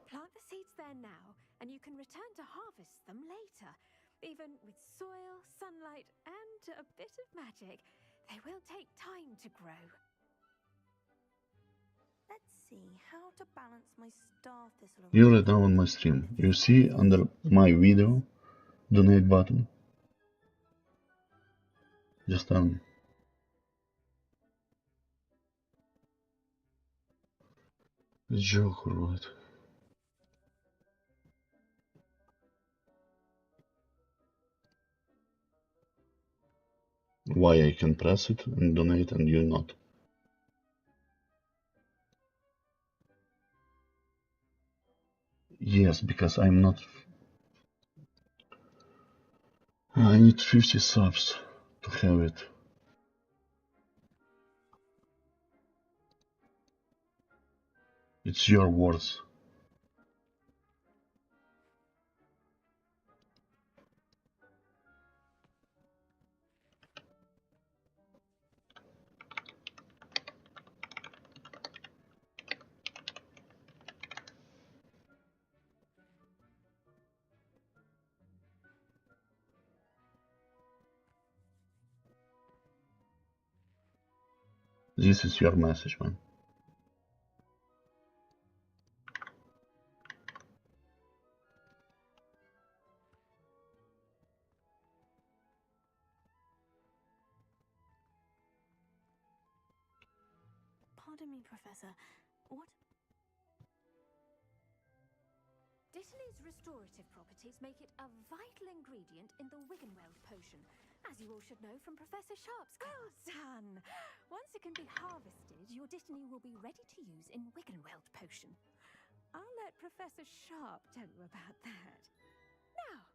Plant the seeds there now, and you can return to harvest them later. Even with soil, sunlight, and a bit of magic, they will take time to grow. Let's see how to balance my star thistle. You're right now on my stream. You see under my video donate button. Just tell me. Joke or what? Why I can press it and donate and you not? Yes, because I'm not... I need 50 subs to have it. It's your words. This is your message, man. Pardon me, Professor. What? Dittany's restorative properties make it a vital ingredient in the Wiggenweld potion, as you all should know from Professor Sharp's class. Well done! Once it can be harvested, your Dittany will be ready to use in Wiggenweld potion. I'll let Professor Sharp tell you about that. Now,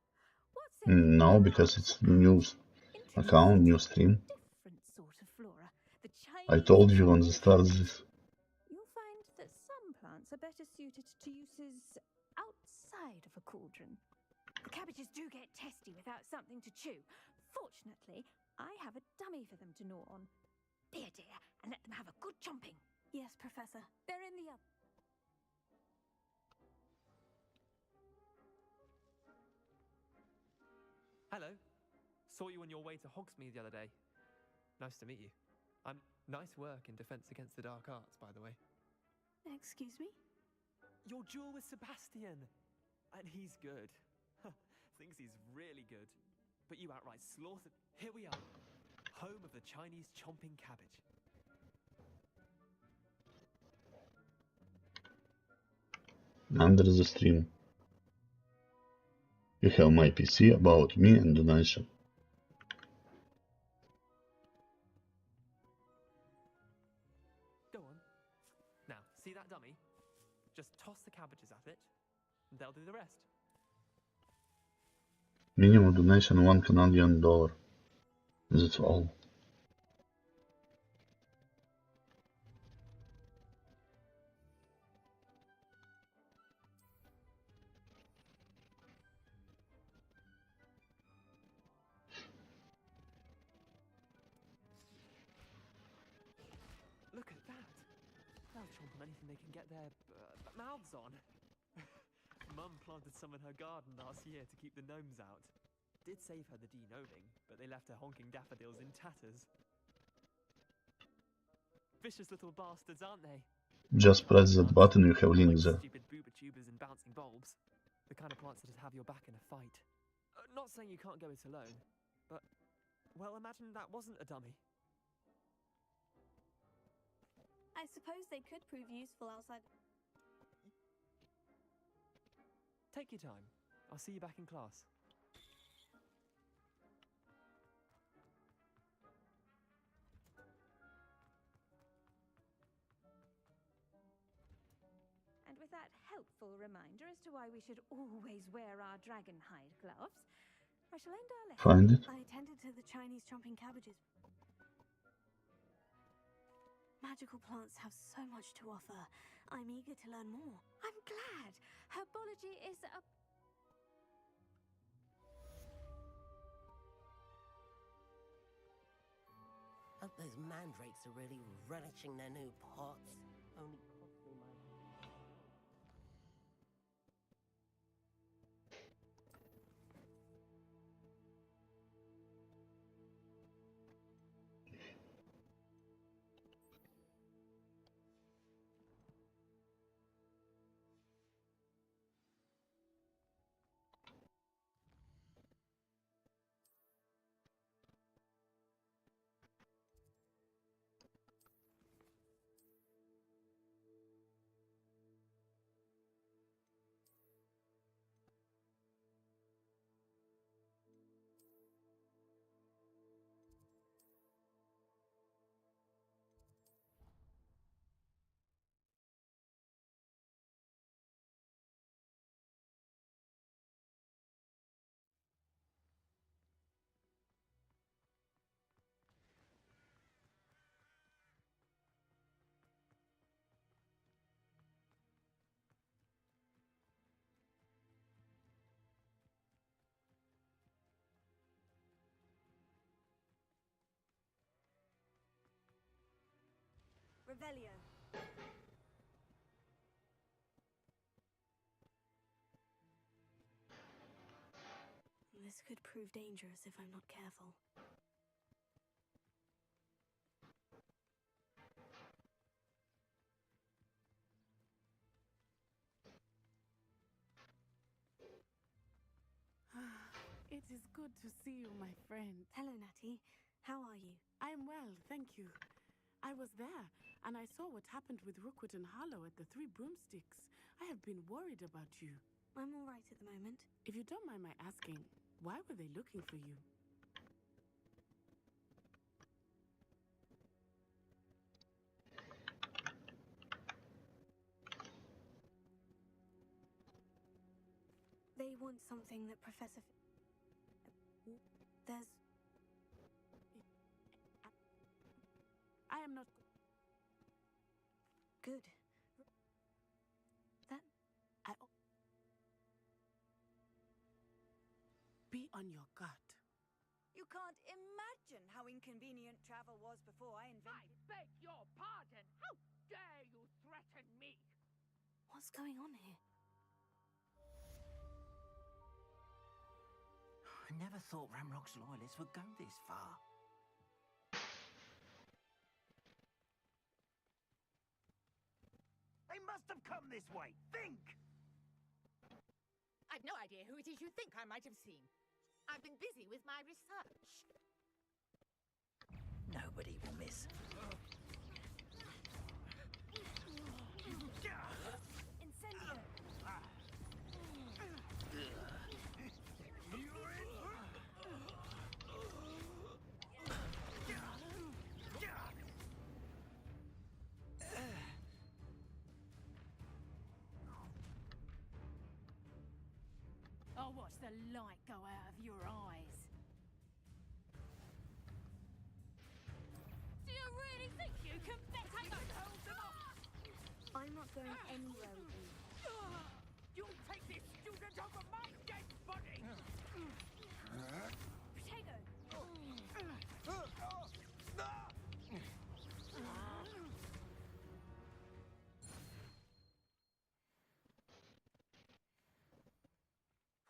what's it? No, because it's news account, new stream. Different sort of flora. The I Chinese told you on the start this. You'll find that some plants are better suited to uses outside of a cauldron. The cabbages do get testy without something to chew. Fortunately, I have a dummy for them to gnaw on. Here, dear, and let them have a good chomping. Yes, Professor. They're in the oven. Hello. Saw you on your way to Hogsmeade the other day. Nice to meet you. Nice work in Defense Against the Dark Arts, by the way. Excuse me? Your duel with Sebastian! And he's good. Thinks he's really good. But you outright slaughtered. Here we are. Home of the Chinese chomping cabbage. Under the stream. You have my PC about me and donation. Go on. Now, see that dummy? Just toss the cabbages at it, and they'll do the rest. Minimum donation $1 Canadian. That's all. Look at that. They'll chomp on anything they can get their mouths on. Mum planted some in her garden last year to keep the gnomes out. Did save her the de-gnoming, but they left her honking daffodils in tatters. Vicious little bastards, aren't they? Just press that button, you have link there. Stupid booba tubers and bouncing bulbs. The kind of plants that have your back in a fight. Not saying you can't go it alone, but, well, imagine that wasn't a dummy. I suppose they could prove useful outside. Take your time. I'll see you back in class. And with that helpful reminder as to why we should always wear our dragon hide gloves, I shall end our lesson. Find it. I attended to the Chinese chomping cabbages. Magical plants have so much to offer. I'm eager to learn more. I'm glad. Herbology is a... Hope those mandrakes are really relishing their new pots. Only cost me my... Revelio. This could prove dangerous if I'm not careful. It is good to see you, my friend. Hello, Natty. How are you? I am well, thank you. I was there, And I saw what happened with Rookwood and Harlow at the Three Broomsticks. I have been worried about you. I'm all right at the moment. If you don't mind my asking, why were they looking for you? They want something that Professor... There's... I am not... Good. That... Be on your guard. You can't imagine how inconvenient travel was before I invented... I beg your pardon! How dare you threaten me? What's going on here? I never thought Ramrock's loyalists would go this far. They must have come this way. Think! I've no idea who it is you think I might have seen. I've been busy with my research. Nobody will miss. Incendio! I'll watch the light go out of your eyes. Do you really think you can take those holes off? I'm not going anywhere with you. You'll take this student over my dead body! Protego!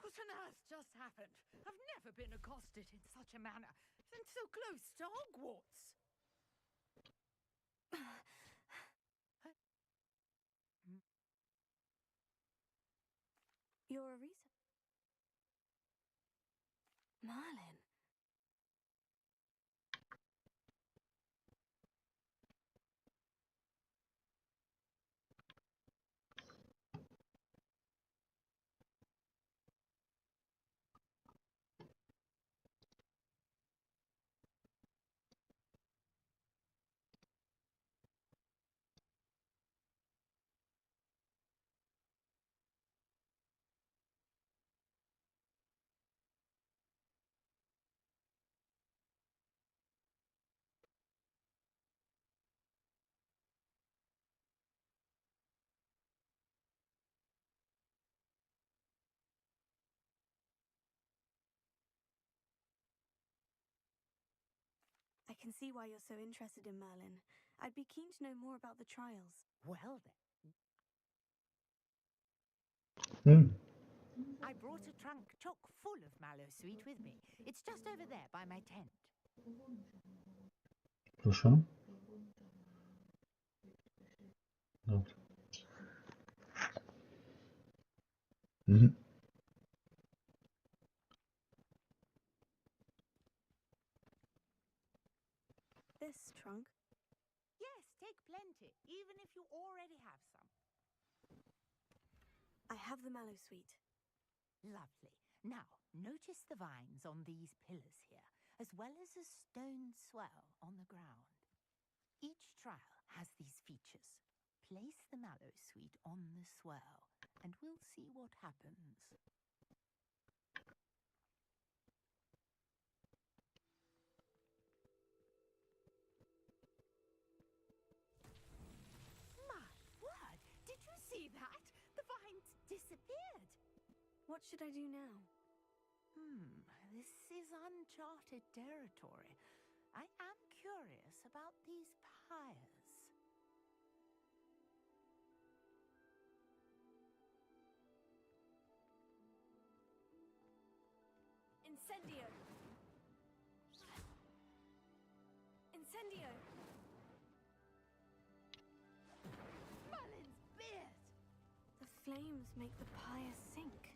What on earth just happened? I've never been accosted in such a manner, and so close to Hogwarts. You're a reason. Merlin. I can see why you're so interested in Merlin. I'd be keen to know more about the trials. Well then. I brought a trunk chock full of mallow sweet with me. It's just over there by my tent. Proszę. Dobrze. This trunk? Yes, take plenty, even if you already have some. I have the mallow sweet. Lovely. Now, notice the vines on these pillars here, as well as a stone swell on the ground. Each trial has these features. Place the mallow sweet on the swell, and we'll see what happens. My word! Did you see that? The vines disappeared. What should I do now? This is uncharted territory. I am curious about these pyres. Incendio! Incendio! Merlin's beard! The flames make the pyre sink.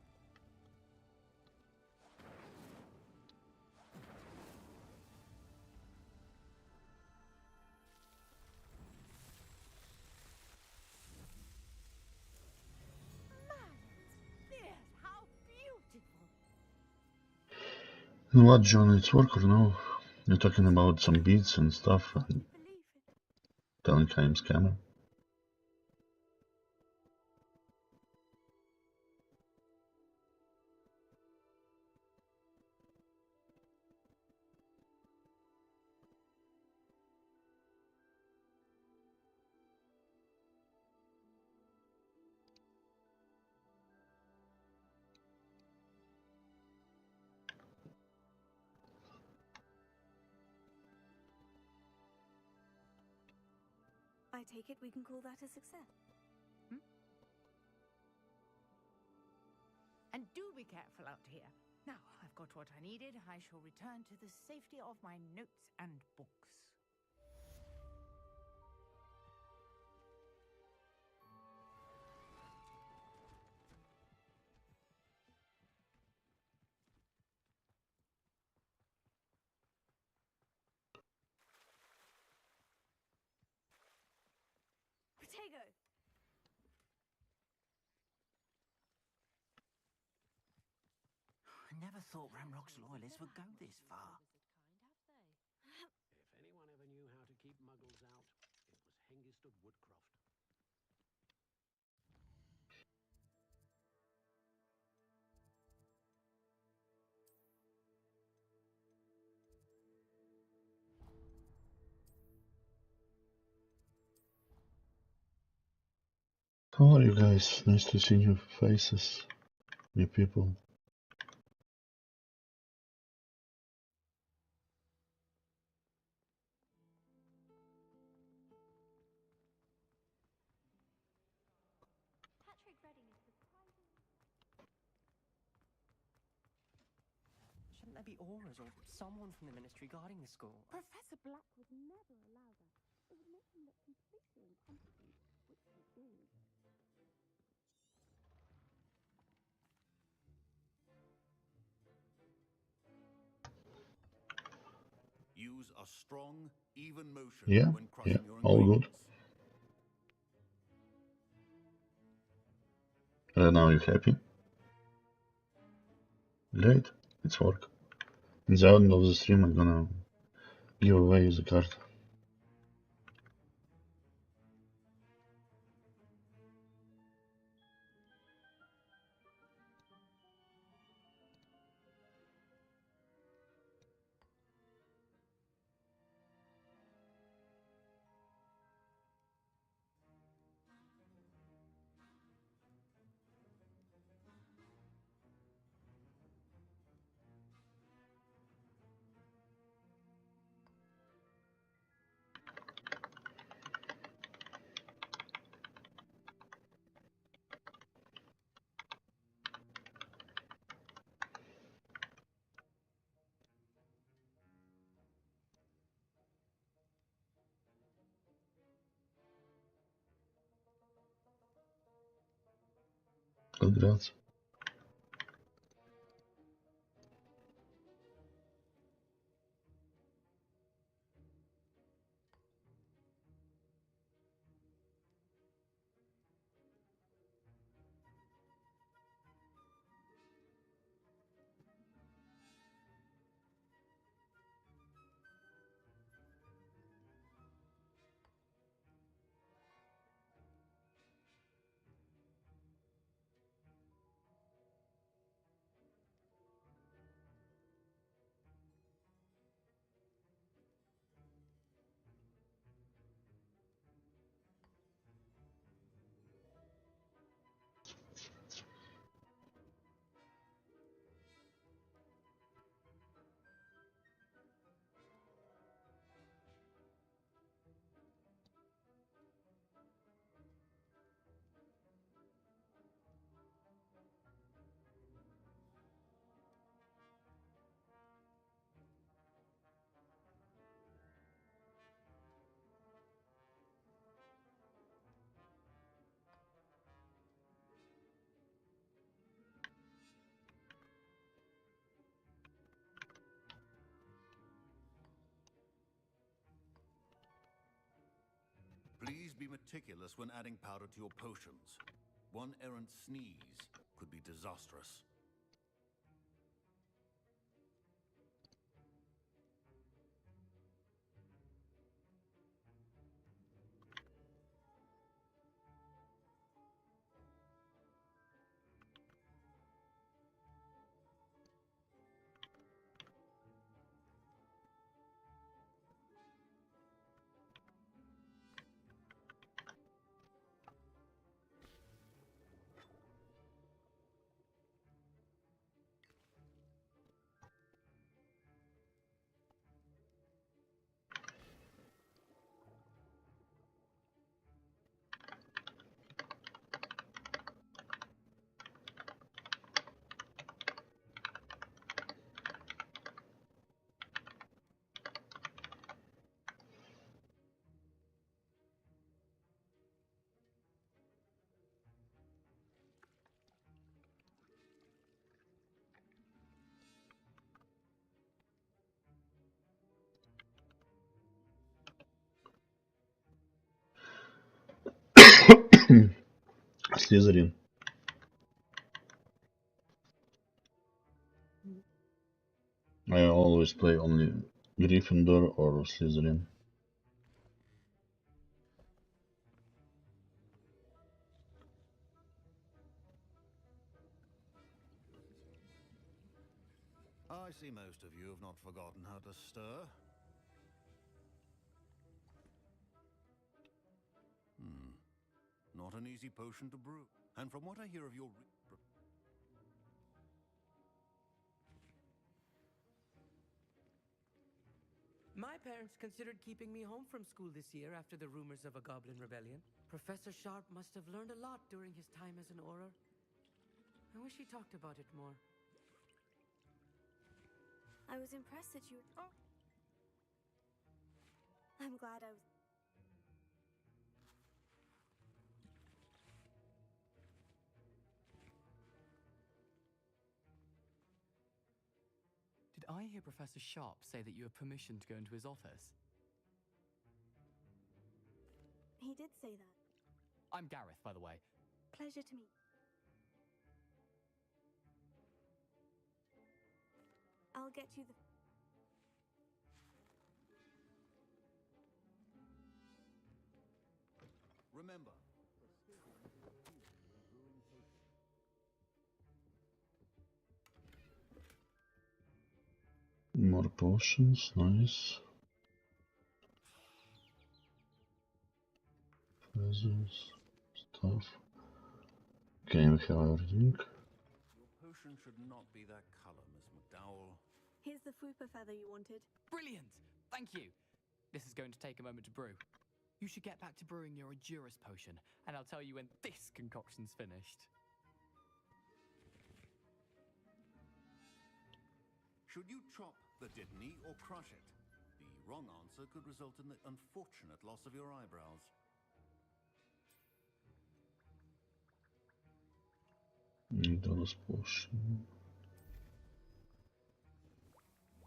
What, John? It's work or no? You're talking about some beats and stuff and telling I'm scammer. I take it we can call that a success. And do be careful out here. Now, I've got what I needed. I shall return to the safety of my notes and books. Protego! I never thought Ramrock's loyalists would go this far. If anyone ever knew how to keep muggles out, it was Hengist of Woodcroft. How are you guys? Nice to see new faces, new people. Patrick Redding is surprising. Shouldn't there be auras or someone from the ministry guarding the school? Professor Black would never allow that. It would make him look completely incompetent, which he is. Use a strong, even motion Yeah, when crushing your all good. Now you happy? Great, it's work. In the end of the stream I'm gonna give away the card. Congrats. Please be meticulous when adding powder to your potions. One errant sneeze could be disastrous. Slytherin. I always play only Gryffindor or Slytherin. I see most of you have not forgotten how to stir. Not an easy potion to brew. And from what I hear of your... My parents considered keeping me home from school this year after the rumors of a goblin rebellion. Professor Sharp must have learned a lot during his time as an Auror. I wish he talked about it more. I was impressed that you... Oh. I'm glad I was... Did I hear Professor Sharp say that you have permission to go into his office? He did say that. I'm Gareth, by the way. Pleasure to meet. I'll get you the... Remember, More potions, nice. Feathers, stuff. Okay, we have everything. your potion should not be that color, Miss McDowell. Here's the Fwooper feather you wanted. Brilliant! Thank you! This is going to take a moment to brew. You should get back to brewing your Edurus potion, and I'll tell you when this concoction's finished. Should you chop the Dittany or crush it? The wrong answer could result in the unfortunate loss of your eyebrows. Edurus potion.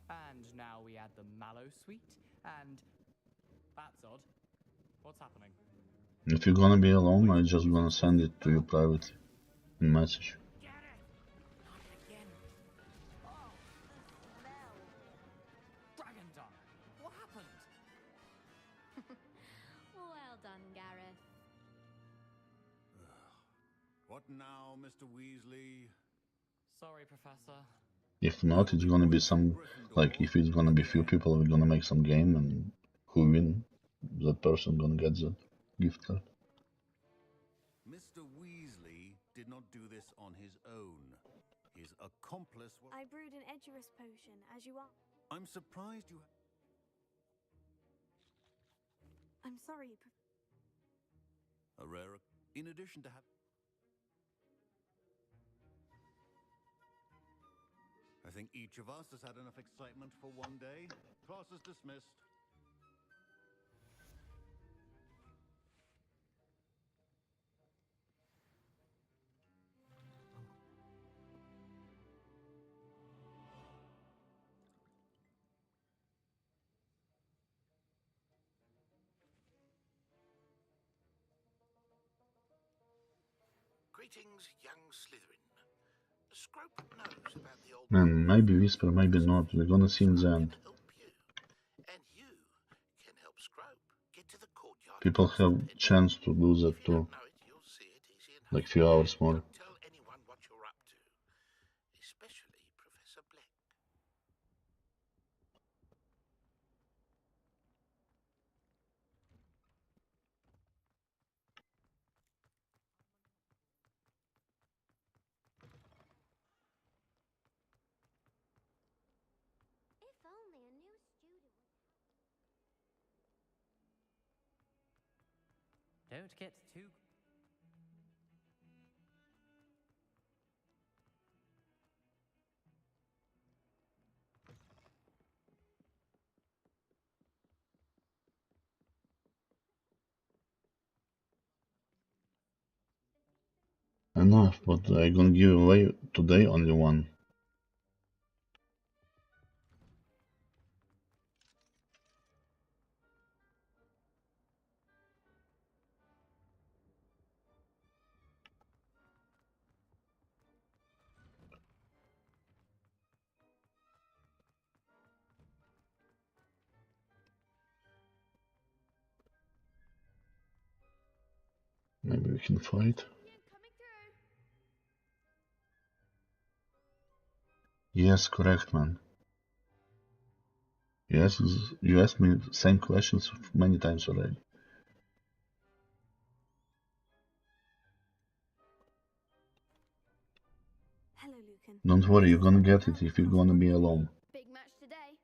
And now we add the mallow sweet, and... That's odd. What's happening? If you're gonna be alone, I'm just gonna send it to you privately in message. Dragon Dung! What happened? Well done, Gareth. What now, Mr. Weasley? Sorry, Professor. If not, it's gonna be some, like, if it's gonna be few people, we're gonna make some game, and who win, that person gonna get the gift card. Mr. Weasley did not do this on his own. His accomplice was... I brewed an Edurus potion, as you are. I'm surprised you... I'm sorry, A rare... In addition to have... I think each of us has had enough excitement for one day. Class is dismissed. Greetings, young Slytherin. Scrope knows about the old... And maybe Whisper, maybe not. We're gonna see in the end. And you can help Scrope get to the courtyard. People have chance to do that too. Like few hours more. Tell anyone what you're up to, especially Professor Black. If only a new student would... Don't get too... Enough, but I'm gonna give away today only one. Maybe we can fight. Yes, correct, man. Yes, you asked me the same questions many times already. Hello, Lucan. Don't worry, you're gonna get it if you're gonna be alone. Big match today.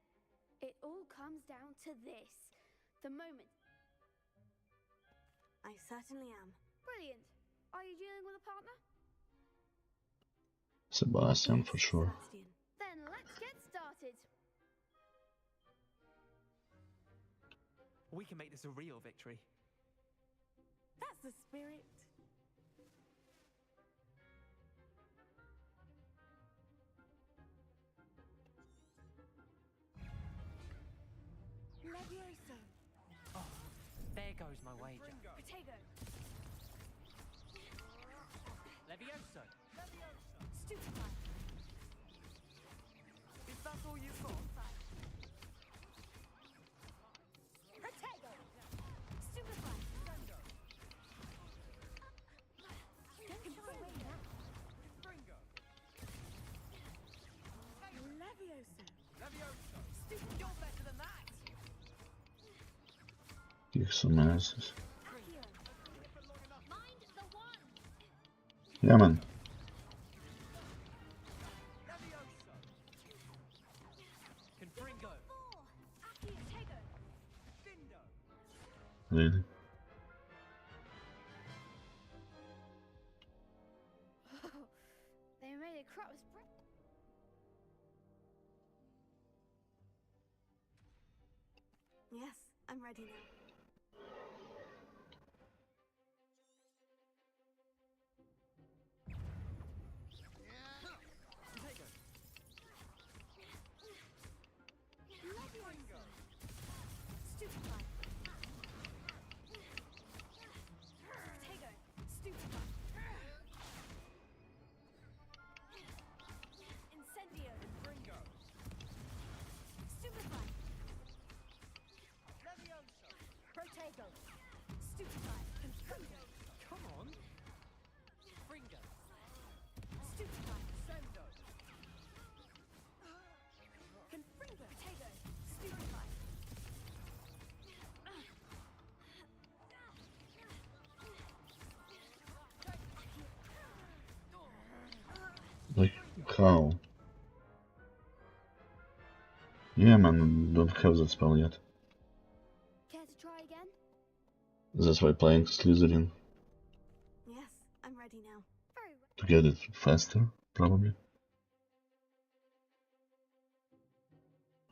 It all comes down to this. The moment. I certainly am. Brilliant. Are you dealing with a partner? Sebastian, for sure. Then let's get started. We can make this a real victory. That's the spirit. Levioso. Oh, there goes my wager. Protego. Levioso. Stupefy. Is that all you've got? Protego. Stupefy. Don't shy away now. Levioso. Stupid, you're better than that. Kick some asses. Mind the one. Yeah, man. Confringo. Really? They made a crop spread. Yes, I'm ready now. Stupefy. Protego. Stupefy. Incendio. Stupefy. Protego. Stupefy. Confringo. Come on. Fringo. Stupefy. Sendo. Confringo. Protego. Stupefy. Like, how? Yeah, man, don't have that spell yet. Care to try again? That's why playing Slytherin. Yes, I'm ready now. Very well. To get it faster, probably.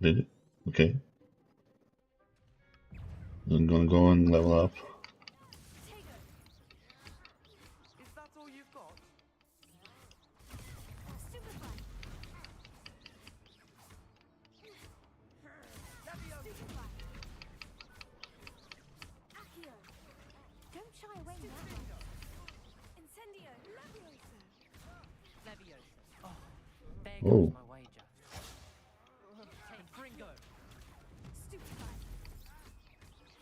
Really? Okay. I'm gonna go and level up. Is that all you've got? Stupefy. Stupefy. Accio. Don't shy away now. Incendio. Levioso. Oh, there Oh. goes my wager. Confringo. Stupefy.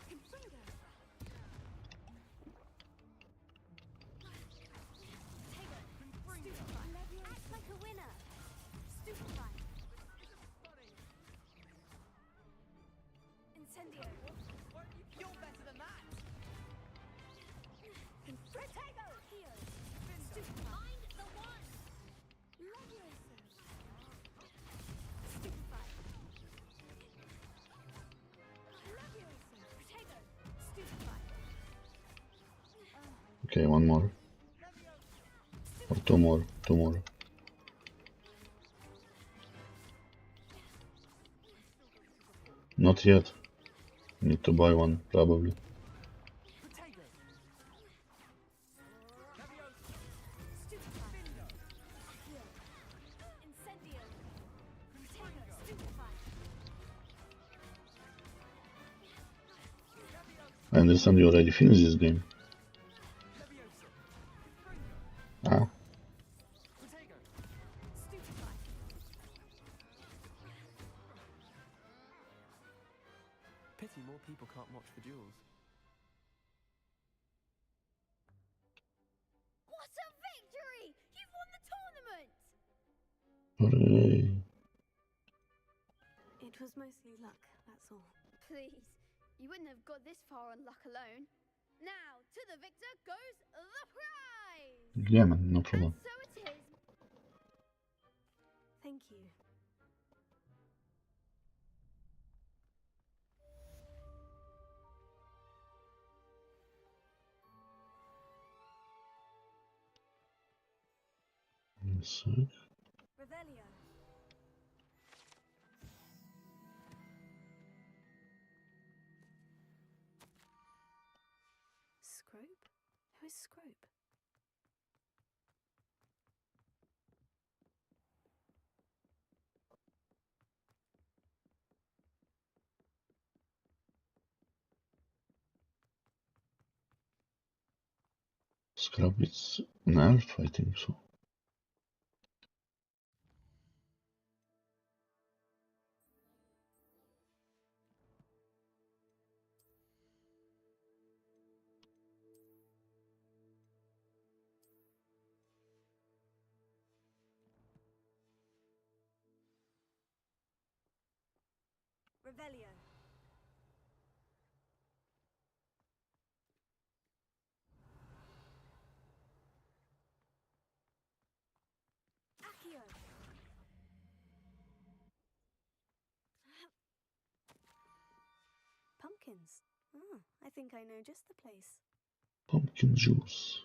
Confringo. Protego. Stupefy. Act like a winner. Stupefy. Incendio. You're better than that. Protego. Here. Stupefy. Mind the one. Levioso. Stupefy. Levioso. Protego. Stupefy. Okay, one more. Or two more. Two more. Not yet. Need to buy one, probably. Protego. Stupefy. Here. Incendio. Protego. Stupefy. I understand you already finished this game. Ah, Stupefy. Pity more people can't watch the duels. Hooray. It was mostly luck, that's all. Please, you wouldn't have got this far on luck alone. Now, to the victor goes the prize! Yemen, no problem. So it is. Thank you. One sec. Revelio. Scrope? Who is Scrope? Scrub, it's an elf, I think so. Revelio. Accio. Pumpkins. Oh, I think I know just the place. Pumpkin juice.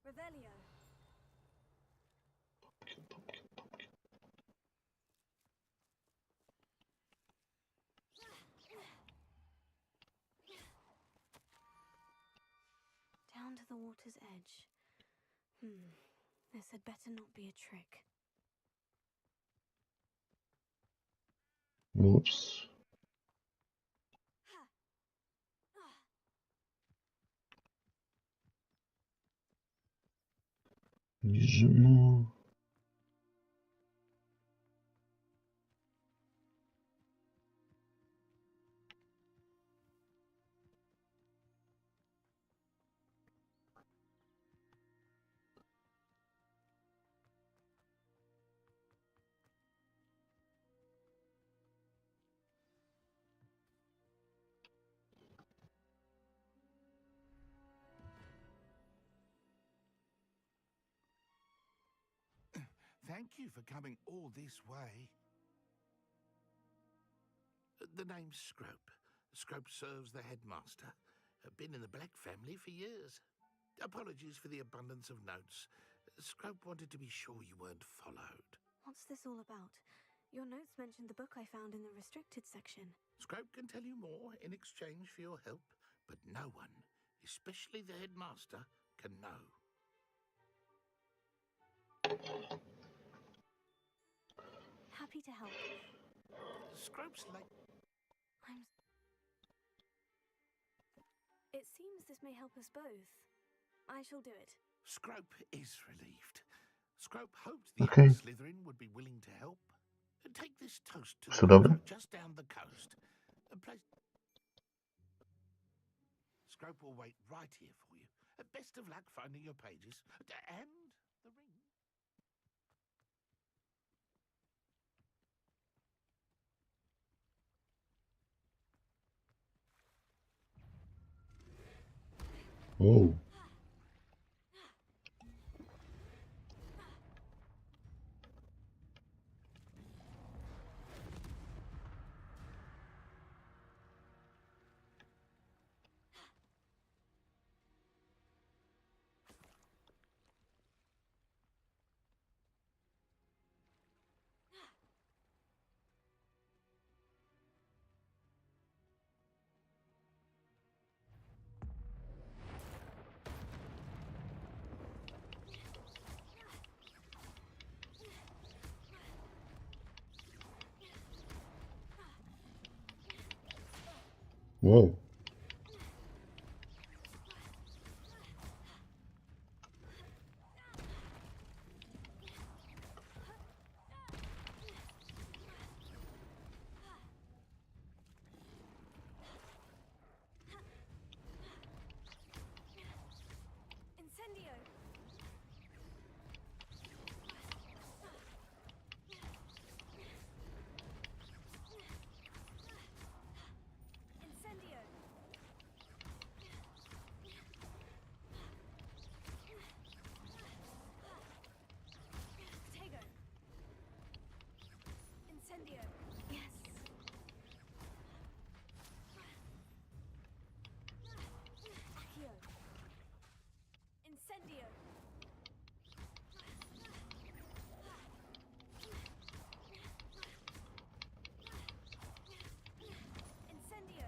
Revelio. Down to the water's edge. This had better not be a trick. Whoops. Bierzemy. Thank you for coming all this way. The name's Scrope. Scrope serves the headmaster. Been in the Black family for years. Apologies for the abundance of notes. Scrope wanted to be sure you weren't followed. What's this all about? Your notes mentioned the book I found in the restricted section. Scrope can tell you more in exchange for your help, but no one, especially the headmaster, can know. Happy to help. Scrope's late. It seems this may help us both. I shall do it. Scrope is relieved. Scrope hoped the other Slytherin would be willing to help. Take this toast to the river just down the coast. Scrope will wait right here for you. Best of luck finding your pages. And the ring. Oh. Whoa. Incendio. Yes. Accio. Incendio. Incendio.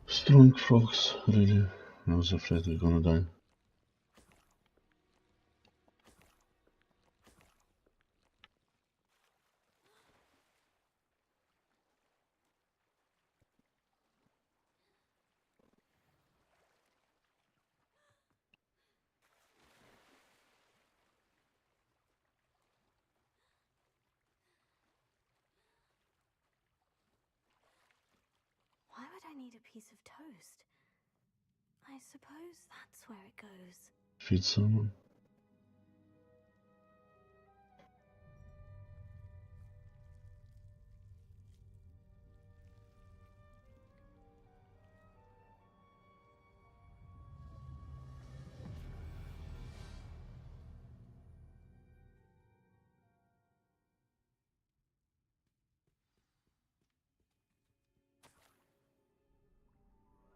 Strong frogs, really? I was afraid we're gonna die. Why would I need a piece of toast? I suppose that's where it goes. Feed someone.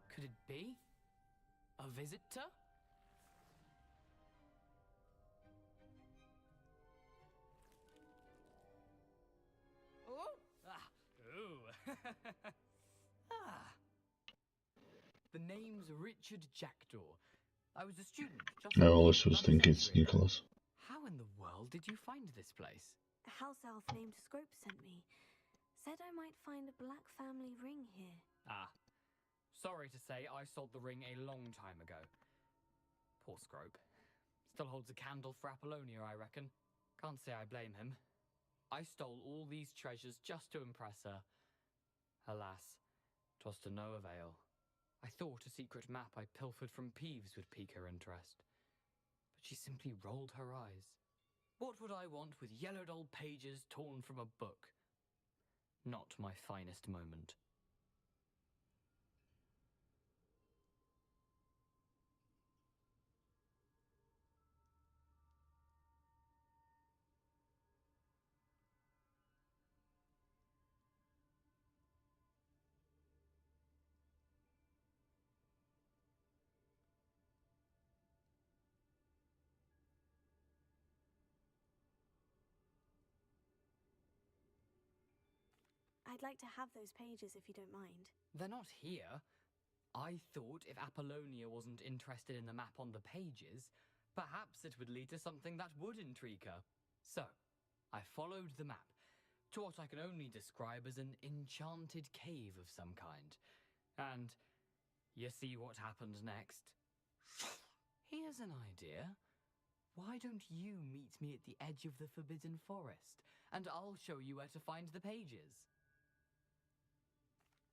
Could it be? A visitor? Oh! Ah! Ooh! Ah! The name's Richard Jackdaw. I was a student just I like always you. was thinking it's Nicholas. How in the world did you find this place? A house elf named Scrope sent me. Said I might find a black family ring here. Ah. Sorry to say, I sold the ring a long time ago. Poor Scrope. Still holds a candle for Apollonia, I reckon. Can't say I blame him. I stole all these treasures just to impress her. Alas, 'twas to no avail. I thought a secret map I pilfered from Peeves would pique her interest. But she simply rolled her eyes. What would I want with yellowed old pages torn from a book? Not my finest moment. I'd like to have those pages if you don't mind. They're not here. I thought if Apollonia wasn't interested in the map on the pages, perhaps it would lead to something that would intrigue her. So, I followed the map to what I can only describe as an enchanted cave of some kind. And you see what happened next? Here's an idea. Why don't you meet me at the edge of the Forbidden Forest, and I'll show you where to find the pages?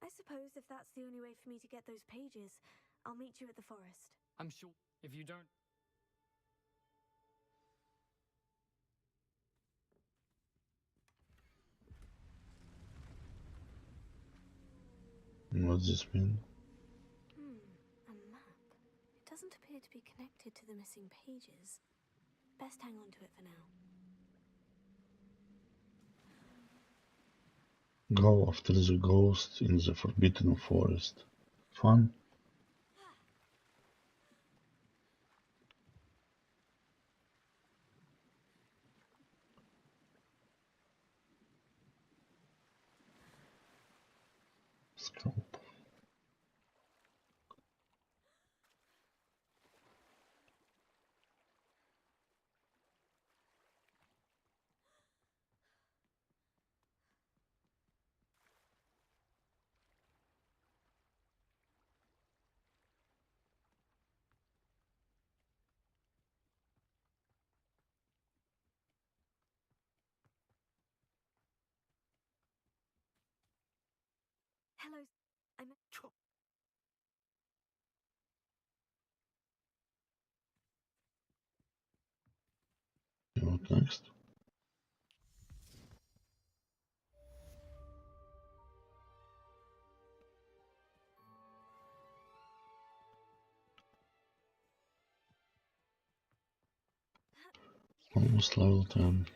I suppose if that's the only way for me to get those pages, I'll meet you at the forest. I'm sure if you don't... What does this mean? A map. It doesn't appear to be connected to the missing pages. Best hang on to it for now. Go after the ghost in the Forbidden Forest. Fun? Scroll. Hello, I'm. What next? Almost level 10.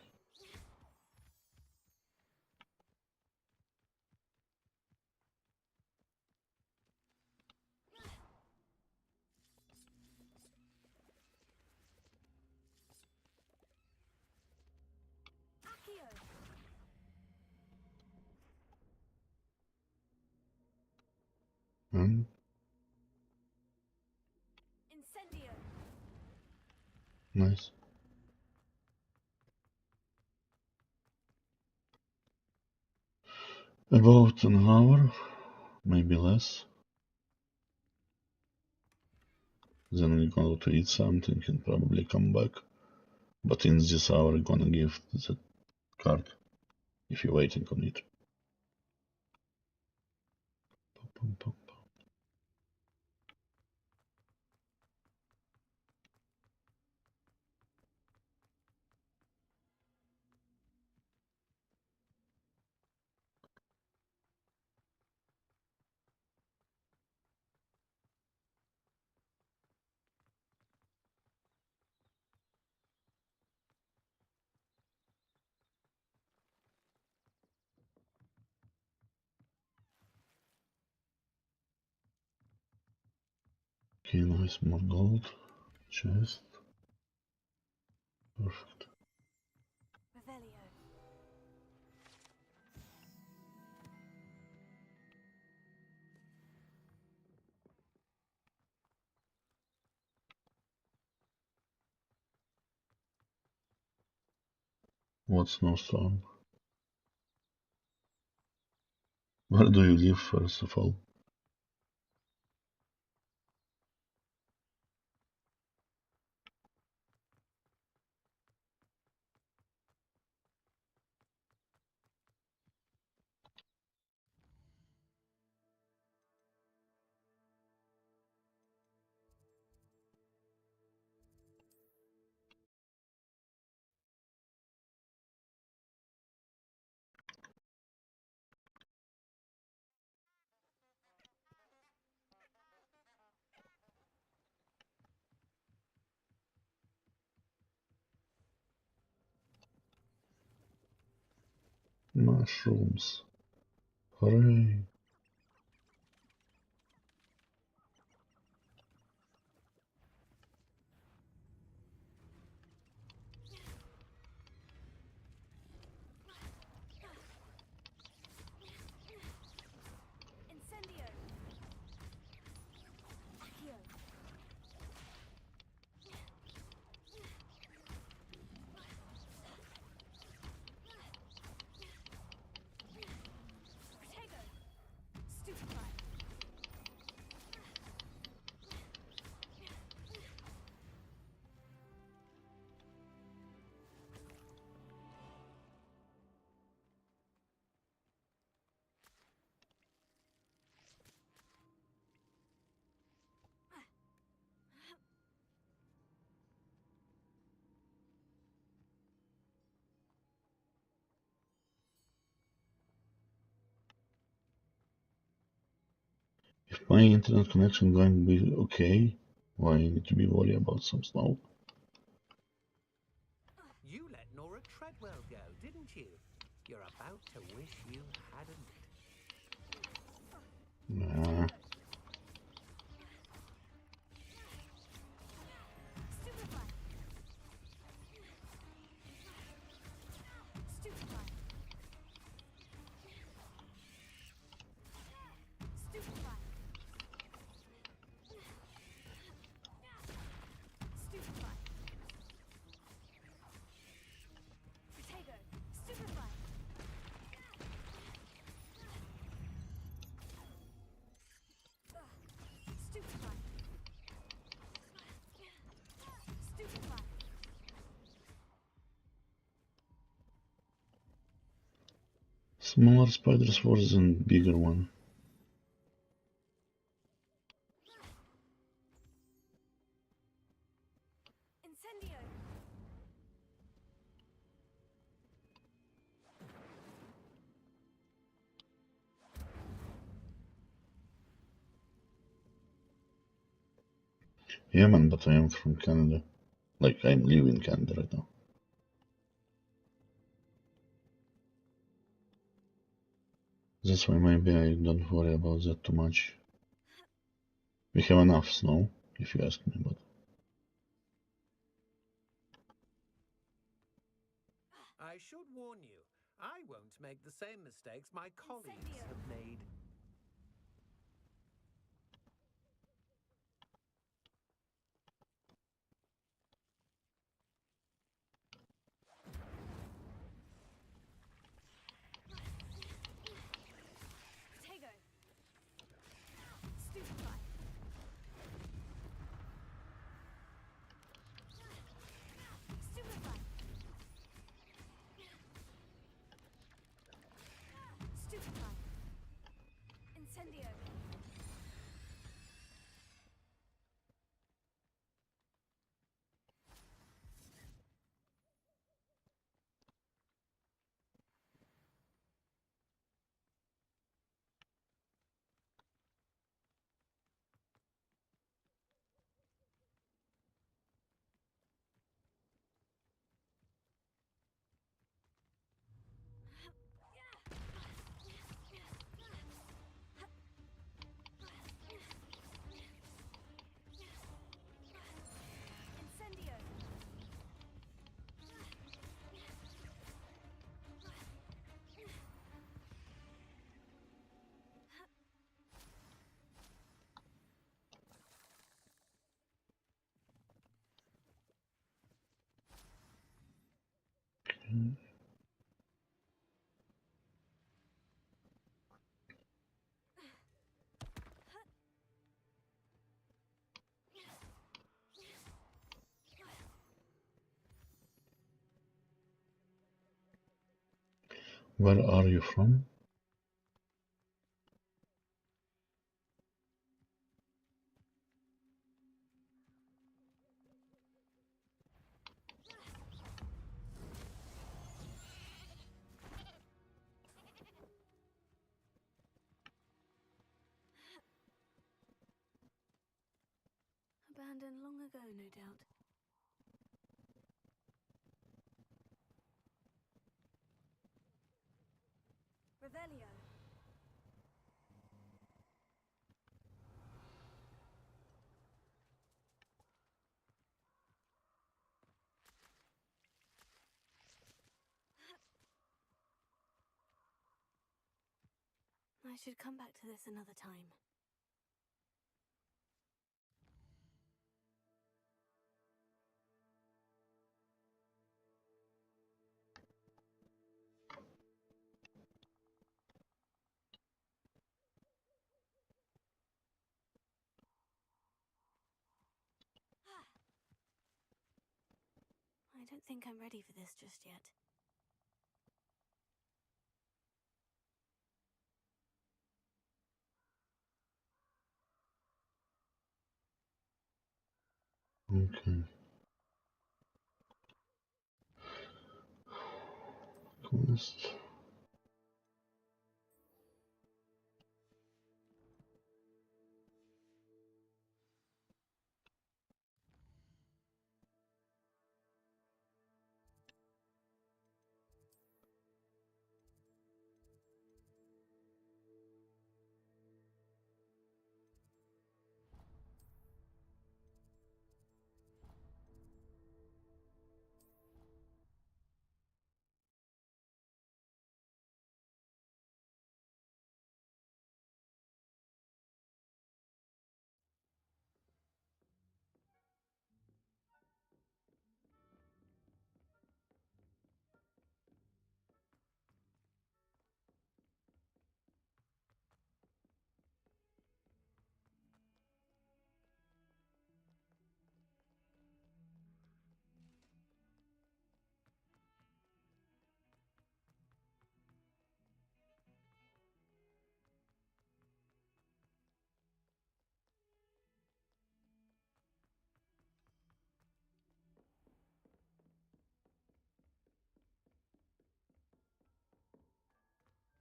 And Incendio. nice. About an hour, maybe less. Then we're gonna go to eat something and probably come back. But in this hour, I'm gonna give the card if you're waiting on it. Pum, pum, pum. Okay, nice, more gold. Chest. Perfect. Revelio. What's snowstorm? Where do you live, first of all? Mushrooms. Hooray! Incendio. Accio. Protego. Stupefy. If my internet connection going to be okay, why I need to be worried about some snow? You let Nora Treadwell go, didn't you? You're about to wish you hadn't. Nah. Stupefy. Stupefy. Stupefy. Stupefy. Protego. Stupefy. Stupefy. Stupefy. Smaller spiders worse than bigger one. Incendio! Yeah, man, but I am from Canada. Like, I'm living in Canada right now. That's why maybe I don't worry about that too much. We have enough snow, if you ask me, but... I should warn you, I won't make the same mistakes my colleagues have made. Protego! Stupefy! Stupefy! Stupefy! Incendio! Incendio! Where are you from? Abandoned long ago, no doubt. Revelio! I should come back to this another time. I don't think I'm ready for this just yet. Okay. Quest.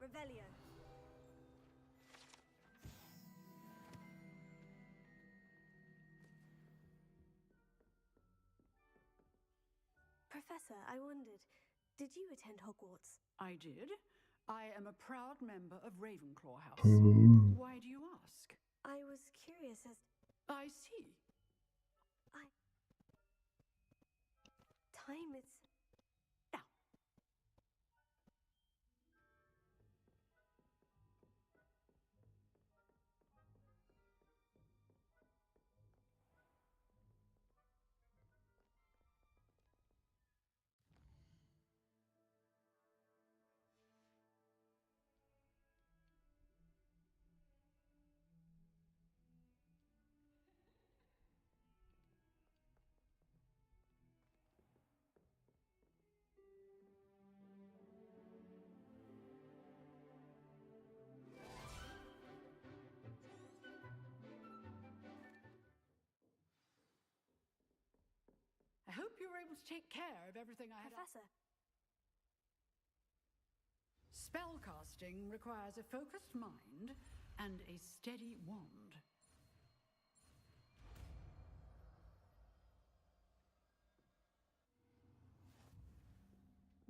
Revelio. Professor, I wondered, did you attend Hogwarts? I did. I am a proud member of Ravenclaw House. Why do you ask? I was curious as... I see. Time is... Now. I hope you were able to take care of everything I had. Professor. Spellcasting requires a focused mind and a steady wand.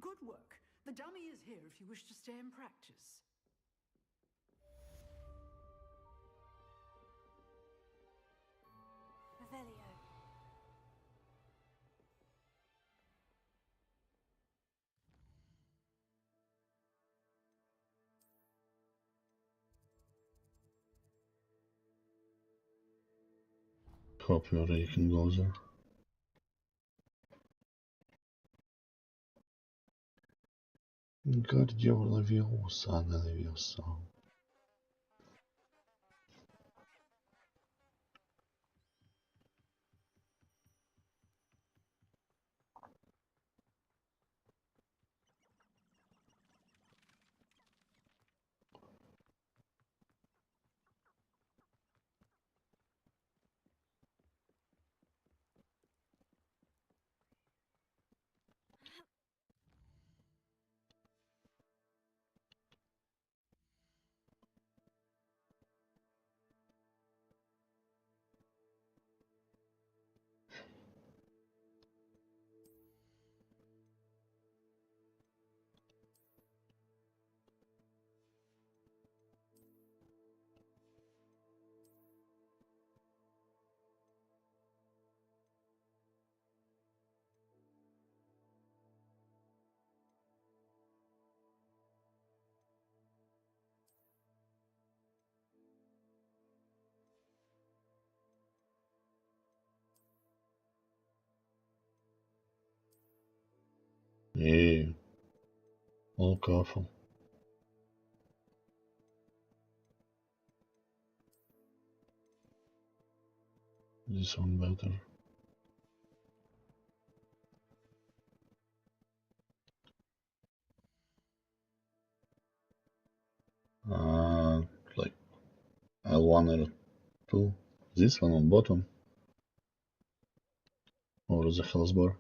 Good work. The dummy is here if you wish to stay and practice. Revelio. Copyright goes there. Гордел Левиуса, не Левиуса. Hey, all careful. This one better. Like L1 L2. This one on bottom. Or the health bar.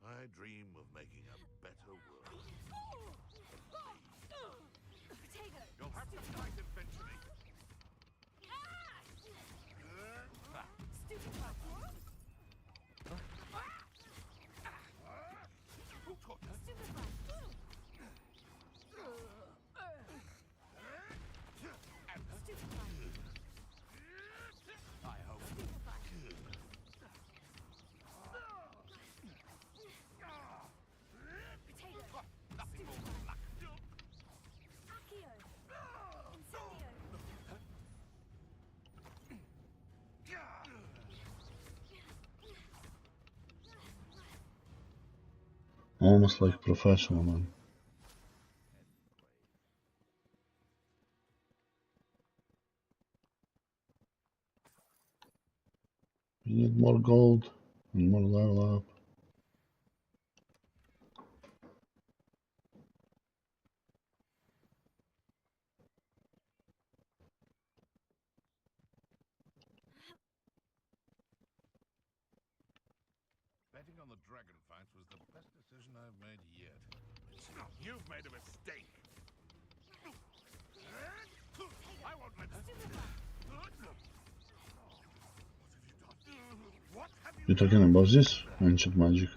I dream of making a better world. You'll have to fight eventually. Who taught her? I hope. Nothing more than luck. Accio. Incendio. Almost like professional, man. need more gold and more level up. Betting on the dragon fights was the best decision I've made yet. You've made a mistake. I won't let What have you You talking about this ancient magic?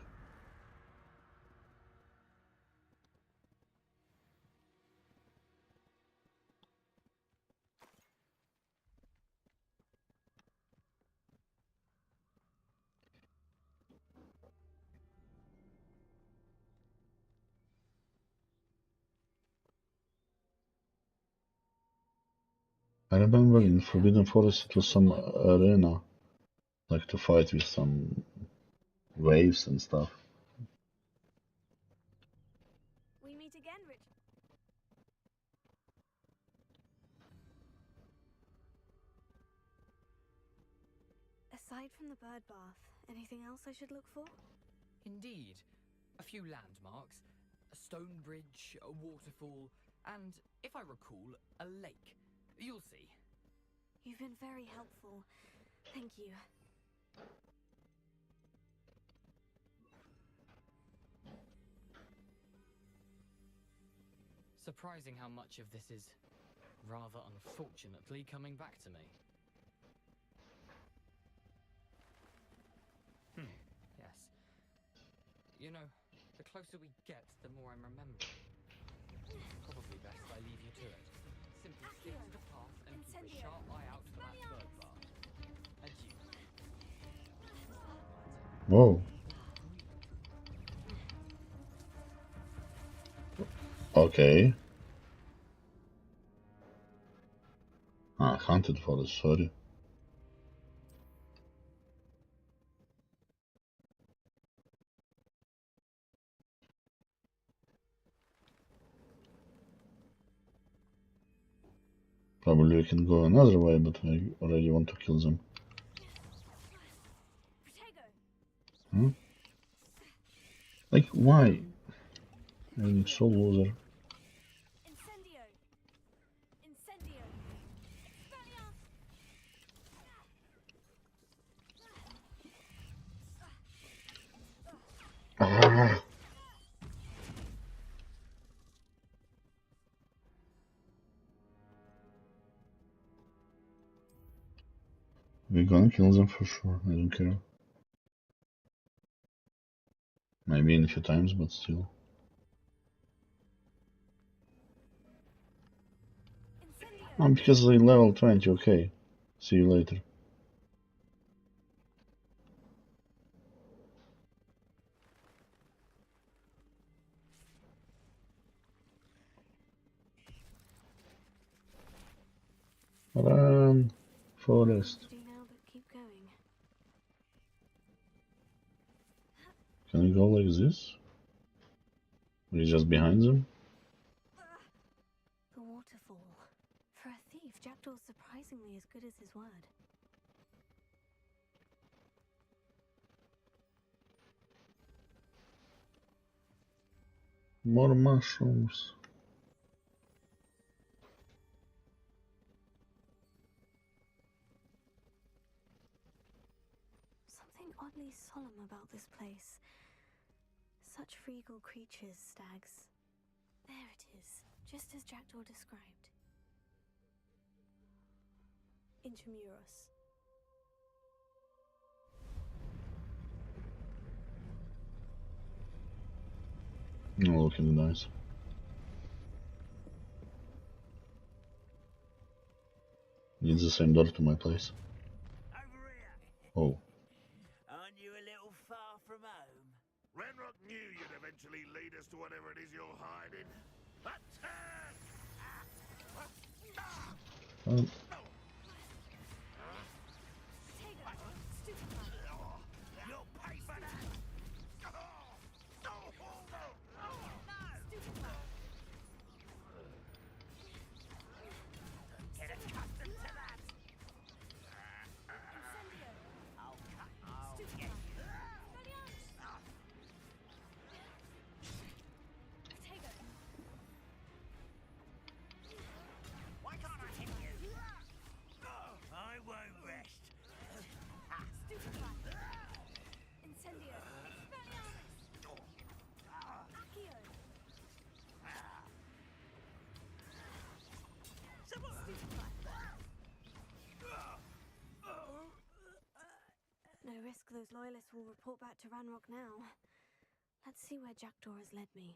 I remember in Forbidden Forest it was some arena, like to fight with some waves and stuff. We meet again, Rich. Aside from the bird bath, anything else I should look for? Indeed. A few landmarks, a stone bridge, a waterfall, and, if I recall, a lake. You'll see. You've been very helpful. Thank you. Surprising how much of this is, rather unfortunately, coming back to me. Yes. You know, the closer we get, the more I'm remembering. Probably best I leave you to it. Simply stick to the path and keep a sharp eye out for that bird bath. Adieu. Whoa. Okay. Hunted forest, sorry. Probably we can go another way, but I already want to kill them. Huh? Like, why? I'm so loser. Ah. We're gonna kill them for sure, I don't care. Maybe in a few times, but still. Oh, because they level 20, okay. See you later. Run, forest. Can we go like this? We're just behind them? The waterfall. For a thief, Jackdaw's surprisingly as good as his word. More mushrooms. Something oddly solemn about this place. Such regal creatures, stags. There it is, just as Jackdaw described. Intramuros. Oh, looking nice. Needs the same door to my place. Oh. Aren't you a little far from home? Renrock knew you'd eventually lead us to whatever it is you're hiding. Attack! You'll pay for that! Get accustomed to that! I'll cut risk those loyalists will report back to Ranrock now. Let's see where Jackdaw has led me.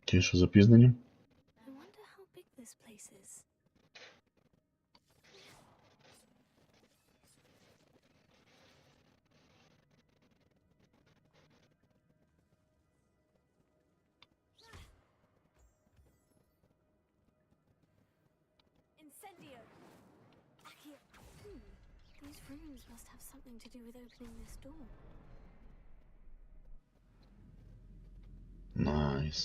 Ті, що запізнені? I wonder how big this place is. Incendio! Accio! These rooms must have something to do with opening this door. Nice.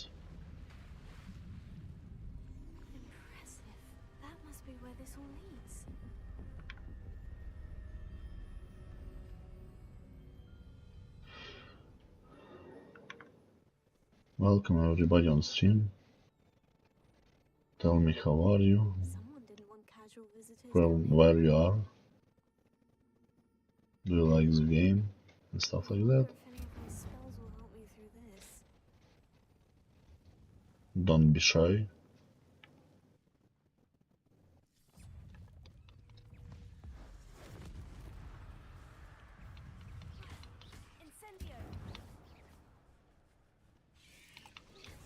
Impressive. That must be where this all leads. Welcome everybody on stream. Tell me how are you? Someone didn't want casual visitors. From where you are? Do you like the game? And stuff like that? If any of my spells will help me through this. Don't be shy. Incendio!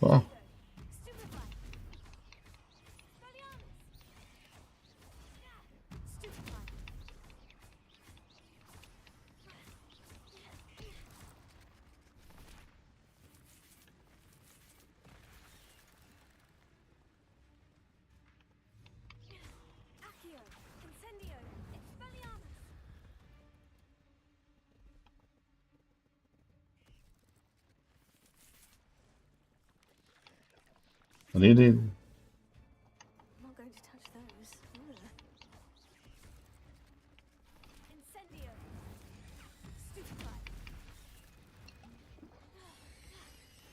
Ah, Stupefy! Expelliarmus! Stupefy! Accio! Incendio! Expelliarmus! really? I'm not going to touch those. Ugh. Incendio! Stupefy!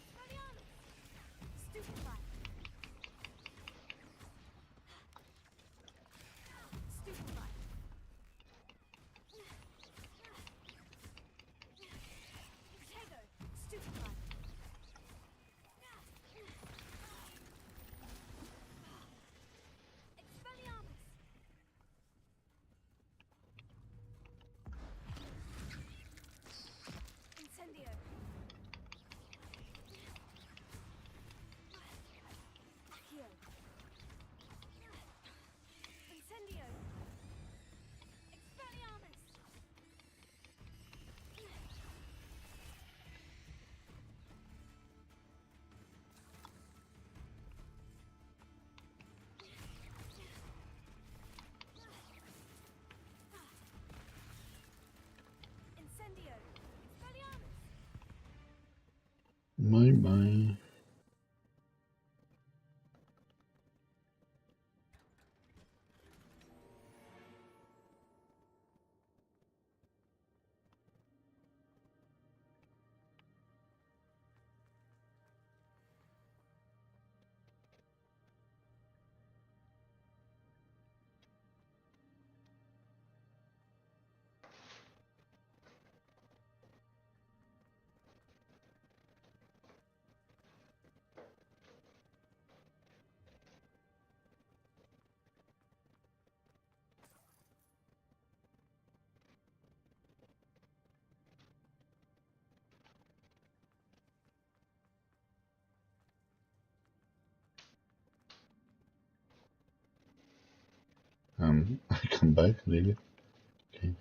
Expelliarmus! Stupefy! Stupefy! Protego! Stupefy! Expelliarmus! Incendio! Accio! Incendio! Expelliarmus! Incendio! Expelliarmus! Bye bye. I come back, really? Okay.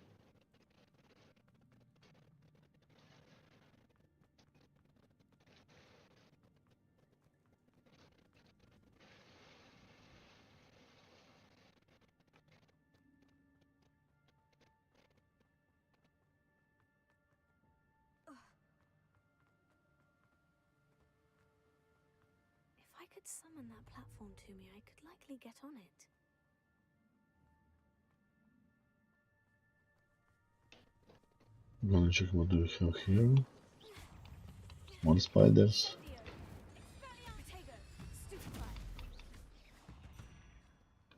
If I could summon that platform to me, I could likely get on it. I'm gonna check what do we have here. More spiders. Protego! Stupefy!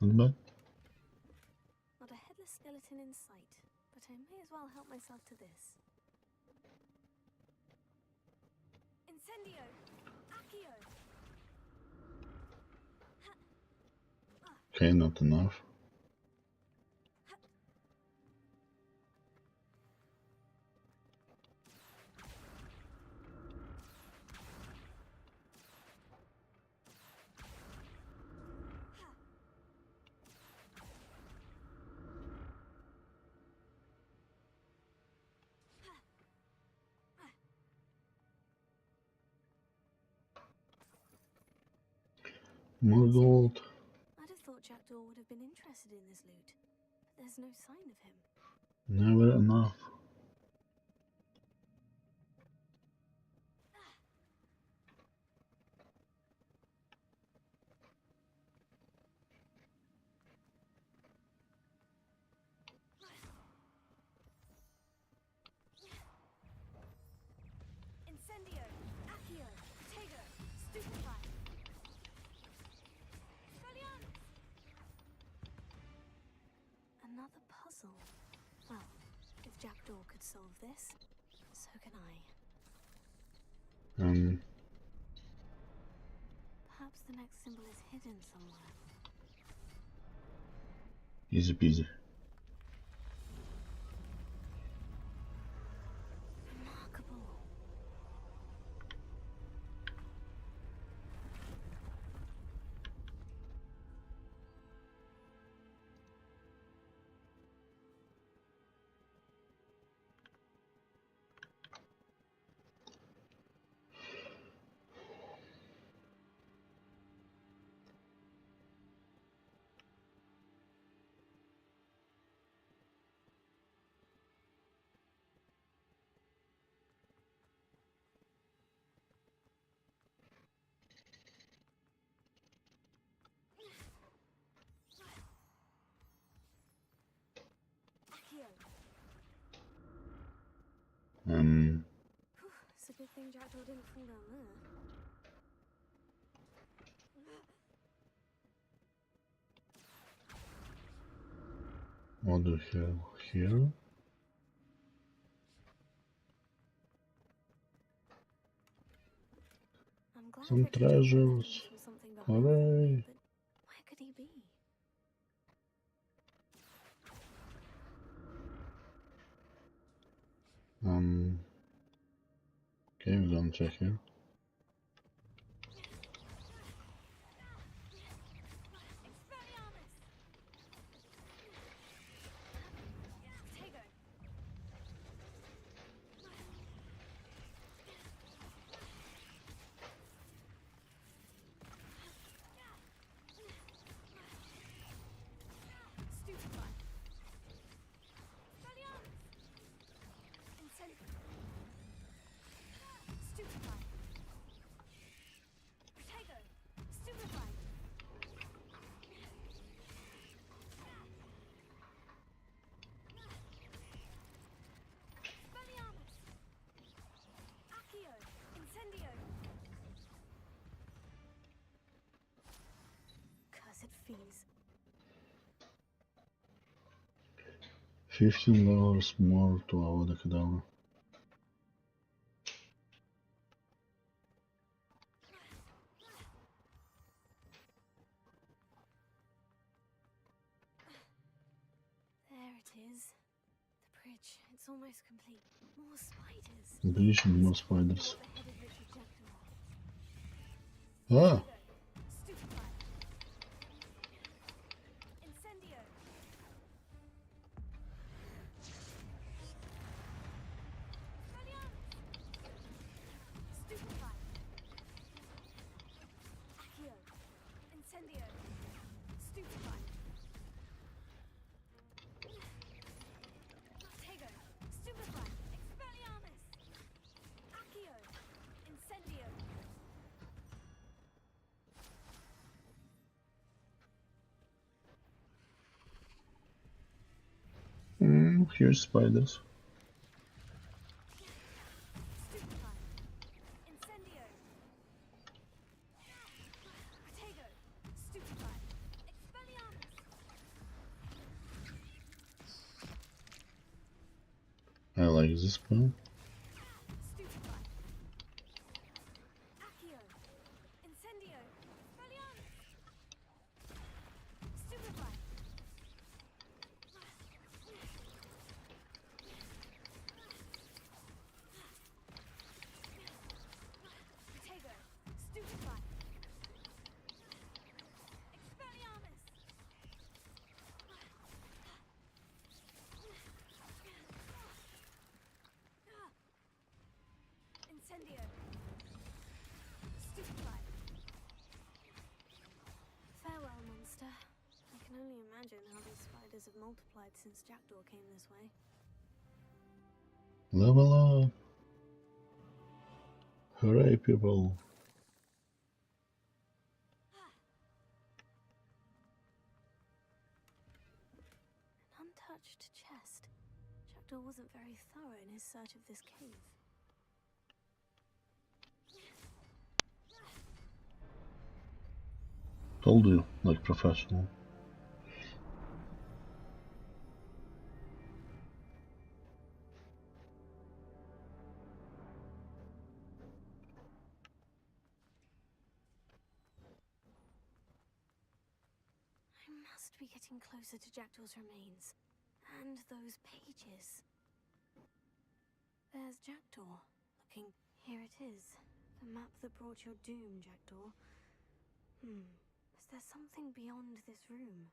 Not bad. Not a headless skeleton in sight, but I may as well help myself to this. Incendio! Okay, not enough. More gold. I'd have thought Jackdaw would have been interested in this loot, but there's no sign of him. Never enough. Incendio, Accio, Tego, Stupefy. Another puzzle. Well, if Jackdaw could solve this, so can I. Perhaps the next symbol is hidden somewhere. Easy peasy. Remarkable. It's a good thing Jackdaw didn't fall down there. What do we have here? I'm glad Some Victor Jackdaw treasures. left something behind for me, Hooray! but where could he be? Okay, we're gonna check here. Cursed fees. $15 more to our Kedavra. There it is. The bridge. It's almost complete. More spiders. Bridge and more spiders. The headed Richard Jackdaw. Ah! Incendio. Stupefy. Accio. Incendio. Stupefy. Tego. Stupefy. Expelliarmus. Accio. Incendio. Here's spiders. Stupefy. Incendio. Tego. Stupefy. Expelliarmus. I like this spell. Stupefy. Accio. Potato, stupefy. Expelliarmus. Incendio. Stupefy. Farewell, monster. I can only imagine how these spiders have multiplied since Jackdaw came this way. Level up! Hooray, people! An untouched chest. Jackdaw wasn't very thorough in his search of this cave. Told you, like professional. I must be getting closer to Jackdaw's remains. And those pages. There's Jackdaw, looking... Here it is. The map that brought your doom, Jackdaw. Is there something beyond this room?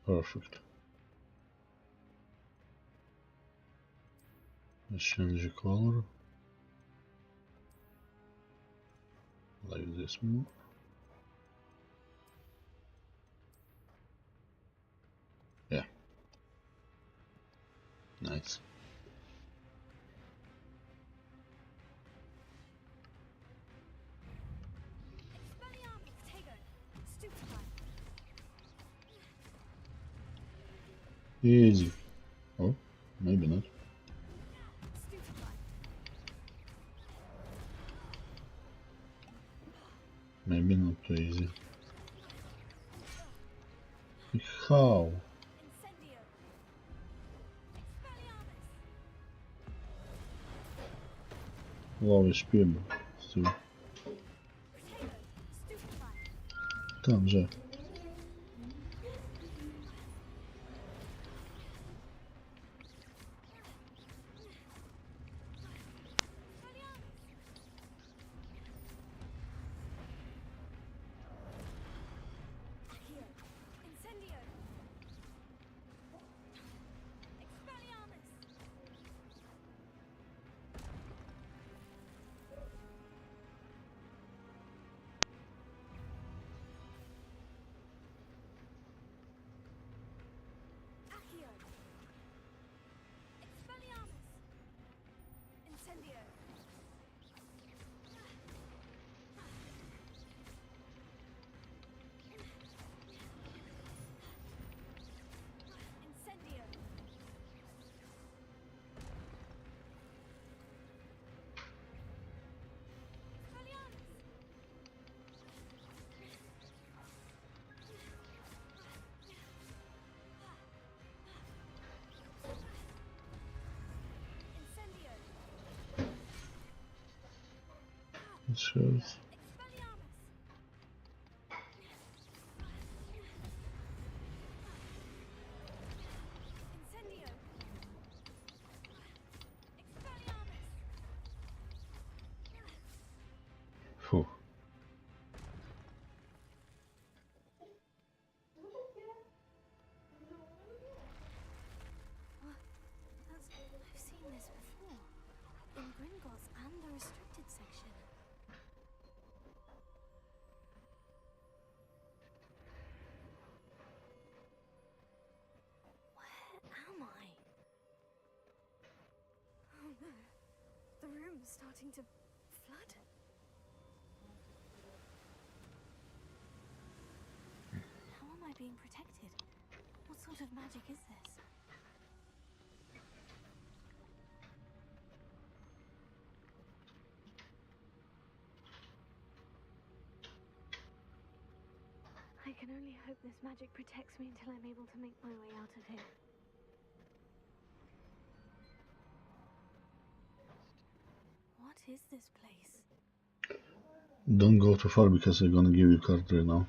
Perfect. Let's change the color. Like this more. Yeah. Nice. Expelliarmus, Potato, stupefy. Easy. Oh, maybe not. Stupefy. Maybe not too easy. How? Incendio. Expelliarmus. Low speed. Still. Potato, stupefy. Там же. Accio. Incendio. Expelliarmus. Accio. Expelliarmus. Incendio. Incendio. Expelliarmus. Incendio. It shows. Expelliarmus. Incendio. Expelliarmus. Phew. I've seen this before. In Gringotts and the restricted section. Where am I? Oh no. The room's starting to flood. How am I being protected? What sort of magic is this? can only hope this magic protects me until I'm able to make my way out of here. What is this place? Don't go too far because they're gonna give you card right now.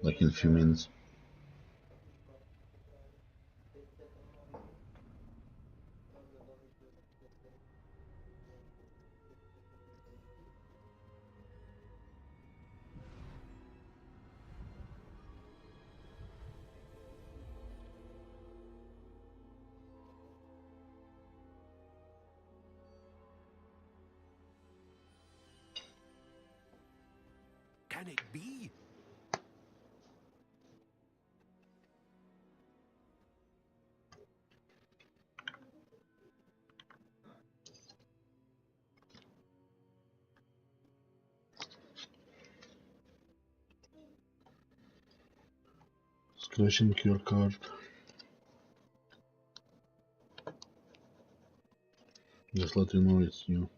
Like in a few minutes. Can it be? Scratching your card. Just let you know it's you.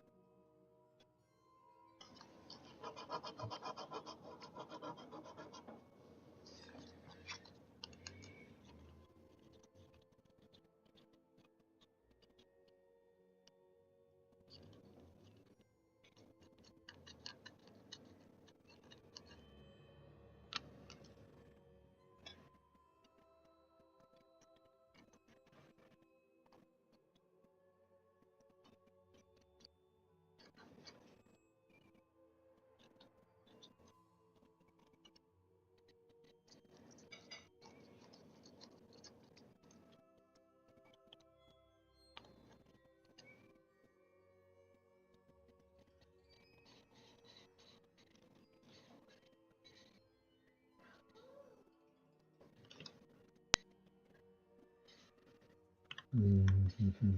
Mm-hmm.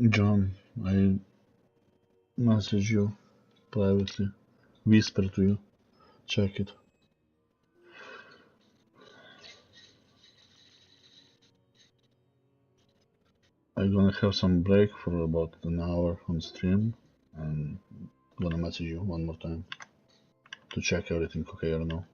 John, I message you. privately. Whisper to you. Check it. I'm gonna have some break for about an hour on stream and gonna message you one more time to check everything okay or no.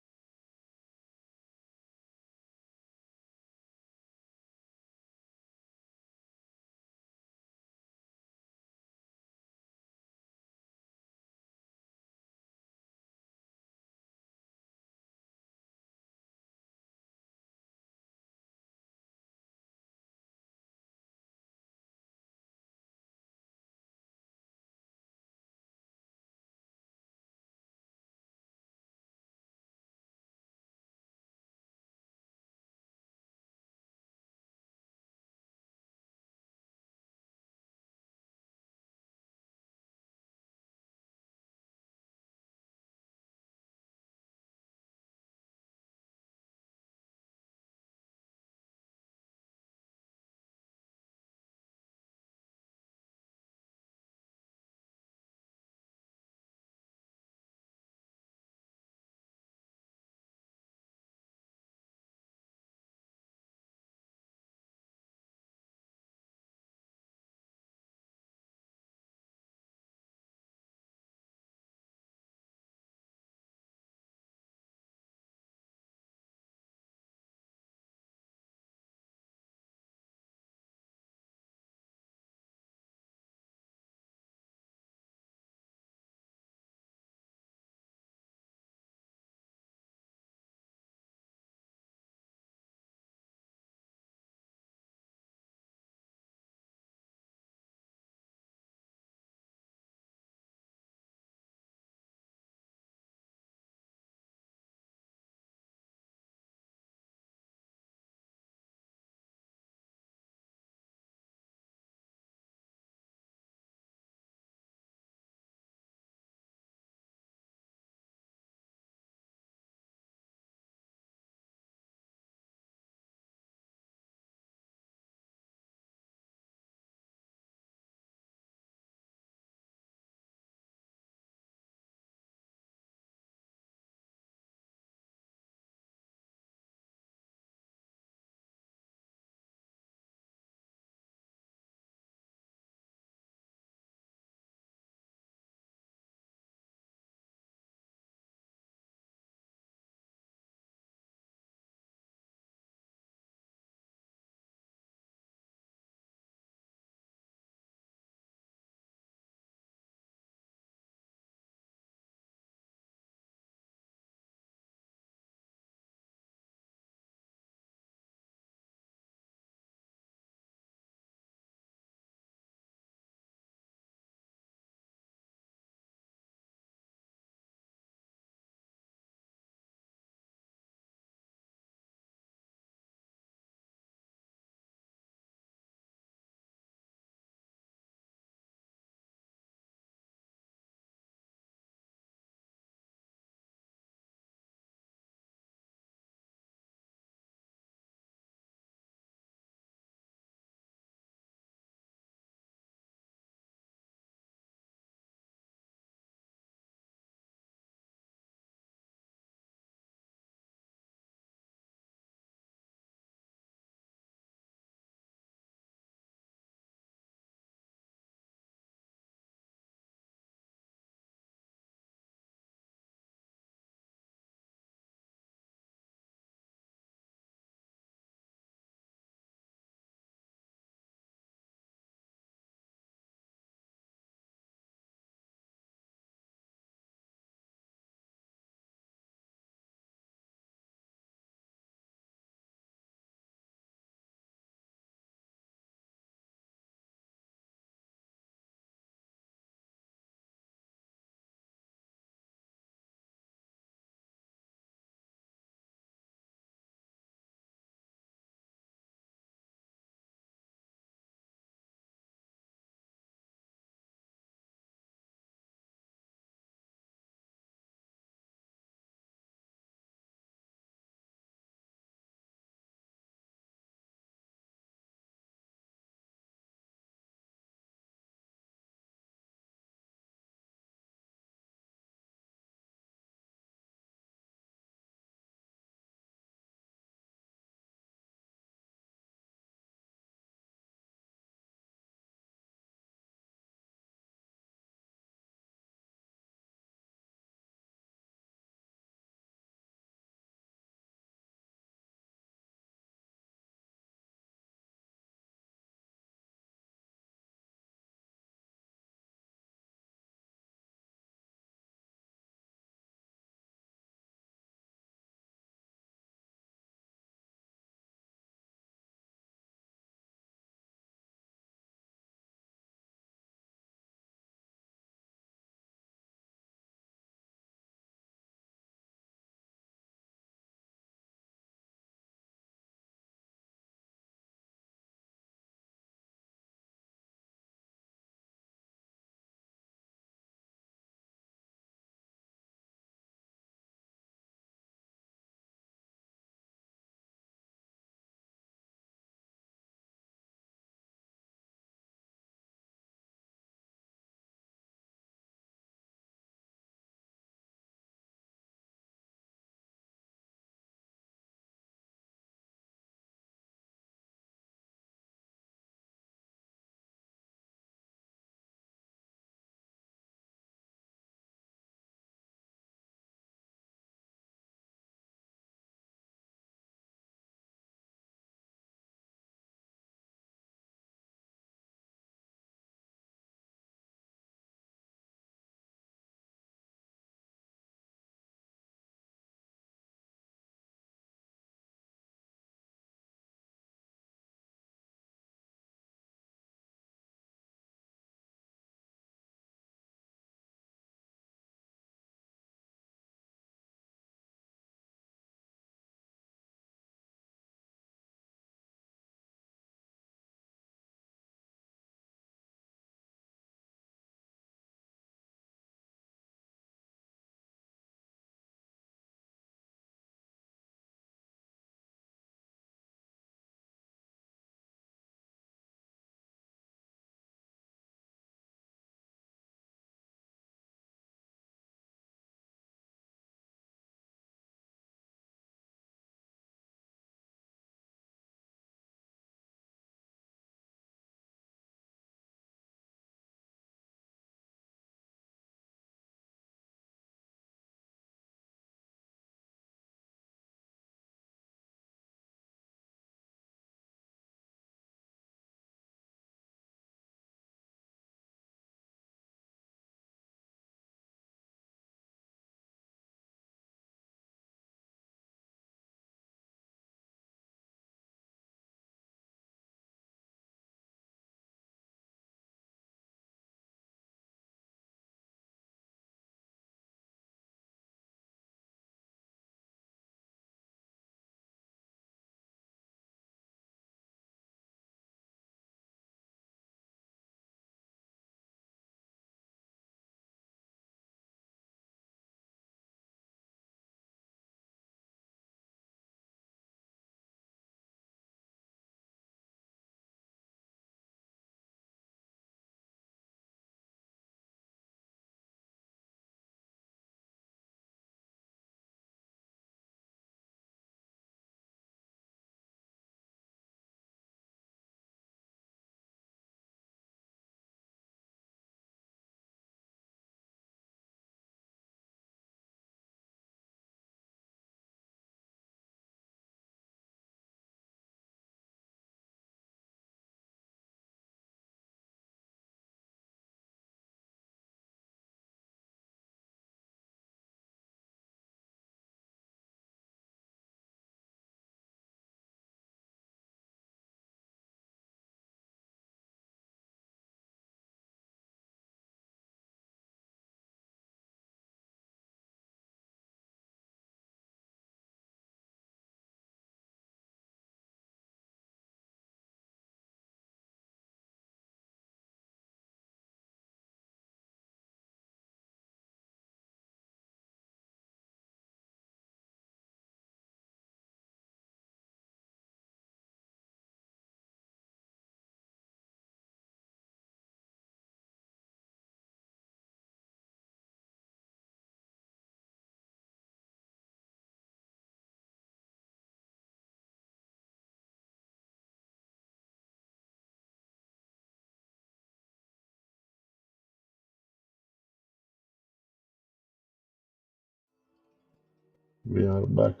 We are back.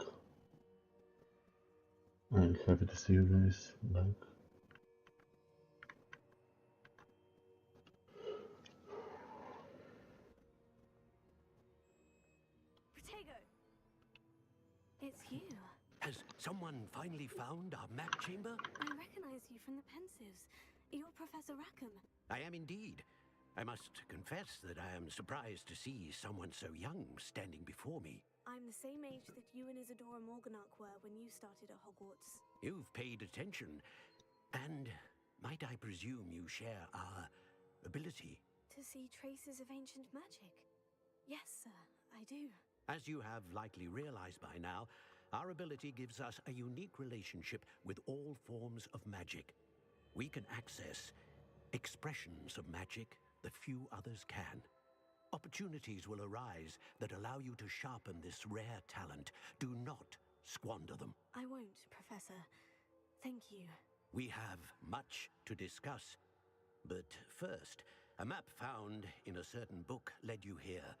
I'm happy to see you guys back. Protego! It's you. Has someone finally found our map chamber? I recognize you from the Pensives. You're Professor Rackham. I am indeed. I must confess that I am surprised to see someone so young standing before me. I'm the same age that you and Isadora Morganach were when you started at Hogwarts. You've paid attention. And might I presume you share our ability? To see traces of ancient magic? Yes, sir, I do. As you have likely realized by now, our ability gives us a unique relationship with all forms of magic. We can access expressions of magic that few others can. Opportunities will arise that allow you to sharpen this rare talent. Do not squander them. I won't, Professor. Thank you. We have much to discuss. But first, a map found in a certain book led you here.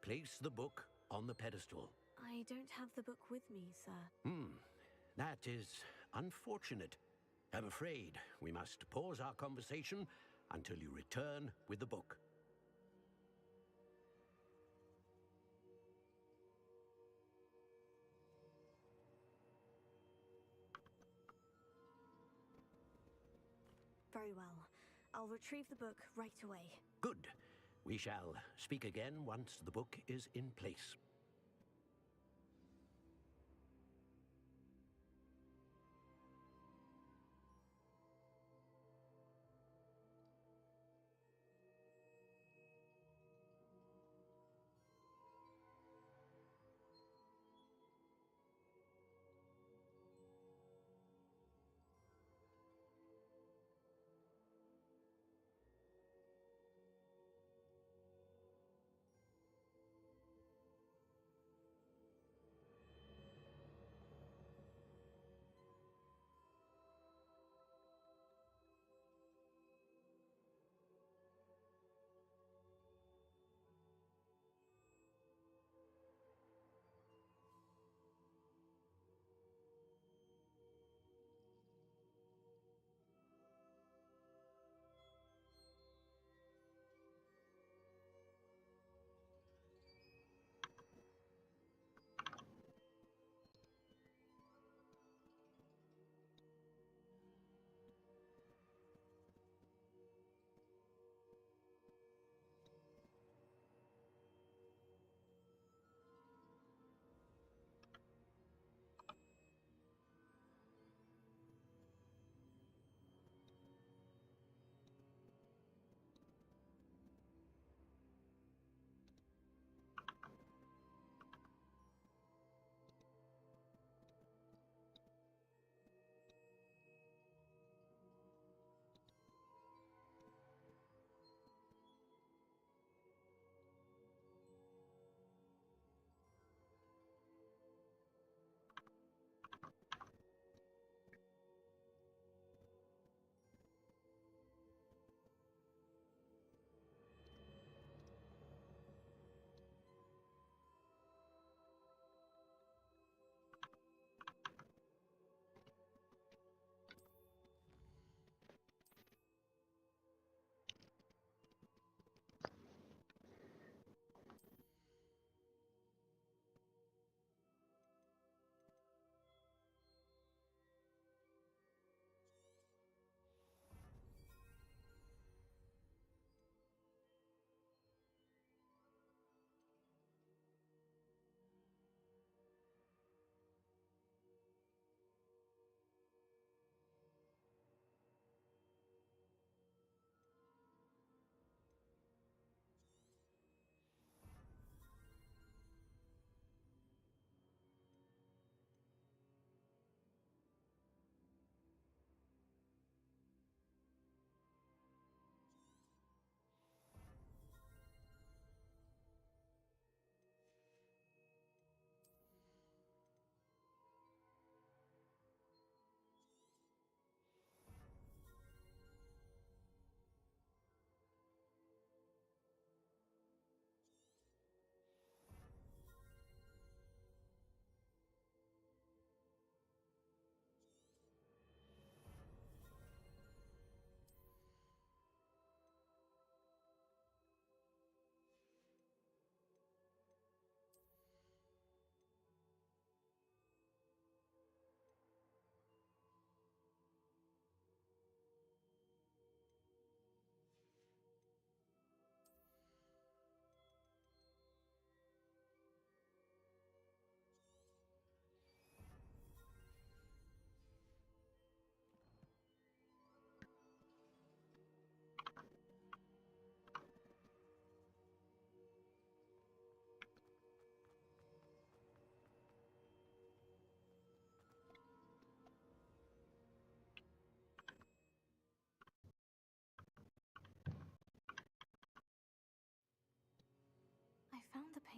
Place the book on the pedestal. I don't have the book with me, sir. That is unfortunate. I'm afraid we must pause our conversation until you return with the book. Very well. I'll retrieve the book right away. Good. We shall speak again once the book is in place.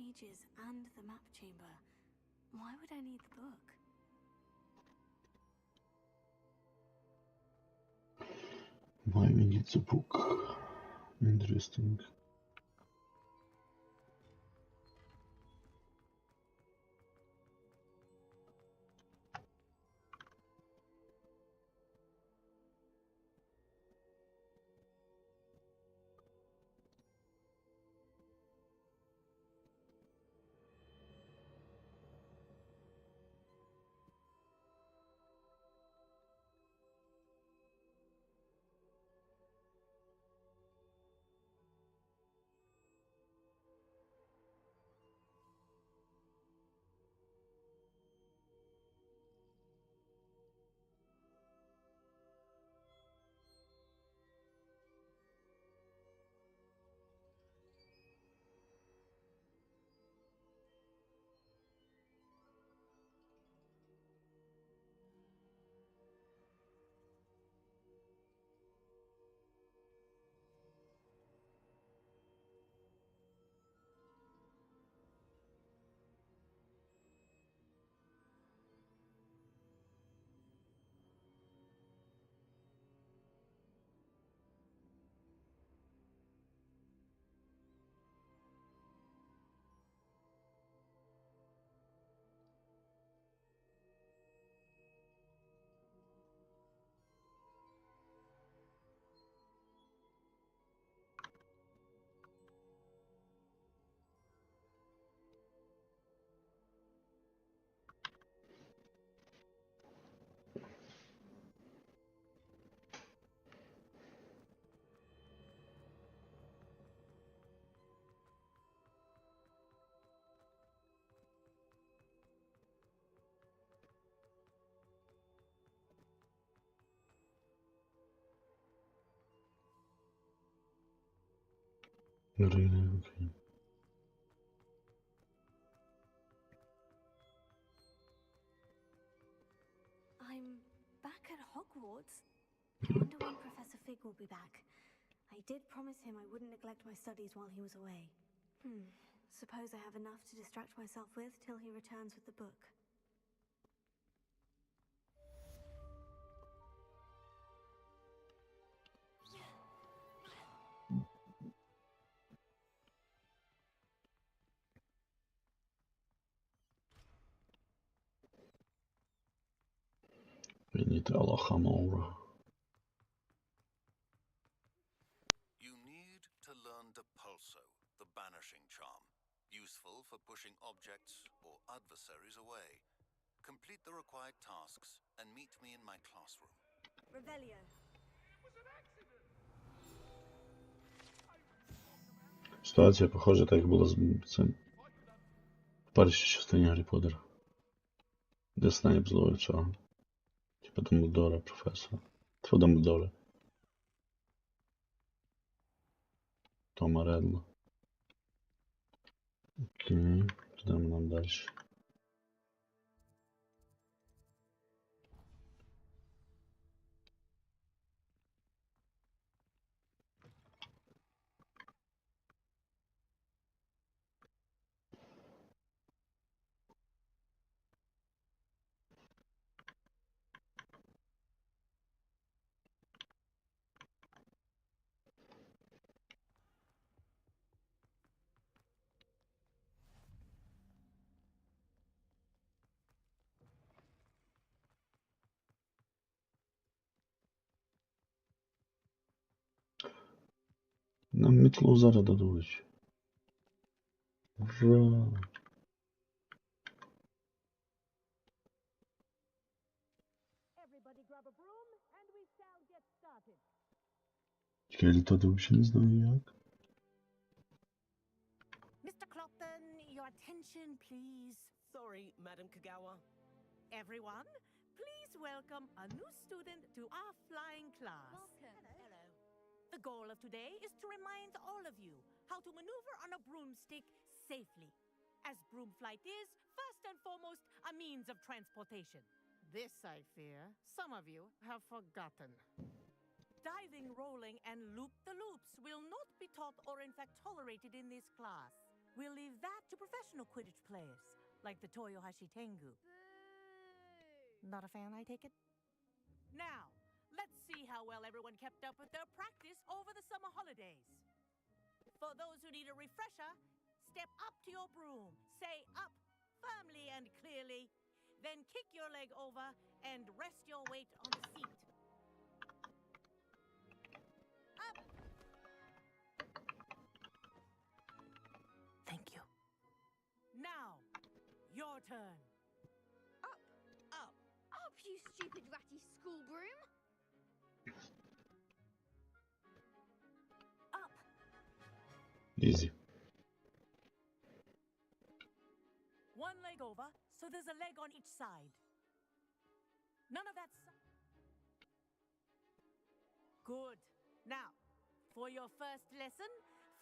pages and the map chamber. Why would I need the book? Why we need the book? Interesting. Really? Okay. I'm back at Hogwarts. I wonder when Professor Fig will be back. I did promise him I wouldn't neglect my studies while he was away. Suppose I have enough to distract myself with till he returns with the book. We need Alhamora. You need to learn Depulso, the banishing charm. Useful for pushing objects or adversaries away. Complete the required tasks and meet me in my classroom. Revelio. Sytuacja похожа tak jak była z цим в першій частині Гаррі Поттера. Де Снейп зловив цього. Типа Дамблдора, професора. Тьфу, Дамблдора. Тома Редла. Окей, підемо нам далі. Нам мітлу зараз дадуть. Ура! Тільки літати взагалі не знаю як. Mr. Clopton, your attention, please. Sorry, Madam Kagawa. Everyone, please welcome a new student to our flying class. Welcome. Hello. The goal of today is to remind all of you how to maneuver on a broomstick safely, as broom flight is, first and foremost, a means of transportation. This, I fear, some of you have forgotten. Diving, rolling, and loop-the-loops will not be taught or in fact tolerated in this class. We'll leave that to professional Quidditch players, like the Toyohashi Tengu. Not a fan, I take it? Now, let's see how well everyone kept up with their practice over the summer holidays. For those who need a refresher, step up to your broom, say up firmly and clearly, then kick your leg over and rest your weight on the seat. Up! Thank you. Now, your turn. Up, you stupid ratty school broom! Up. Easy. One leg over, so there's a leg on each side. None of that. Good. Now, for your first lesson,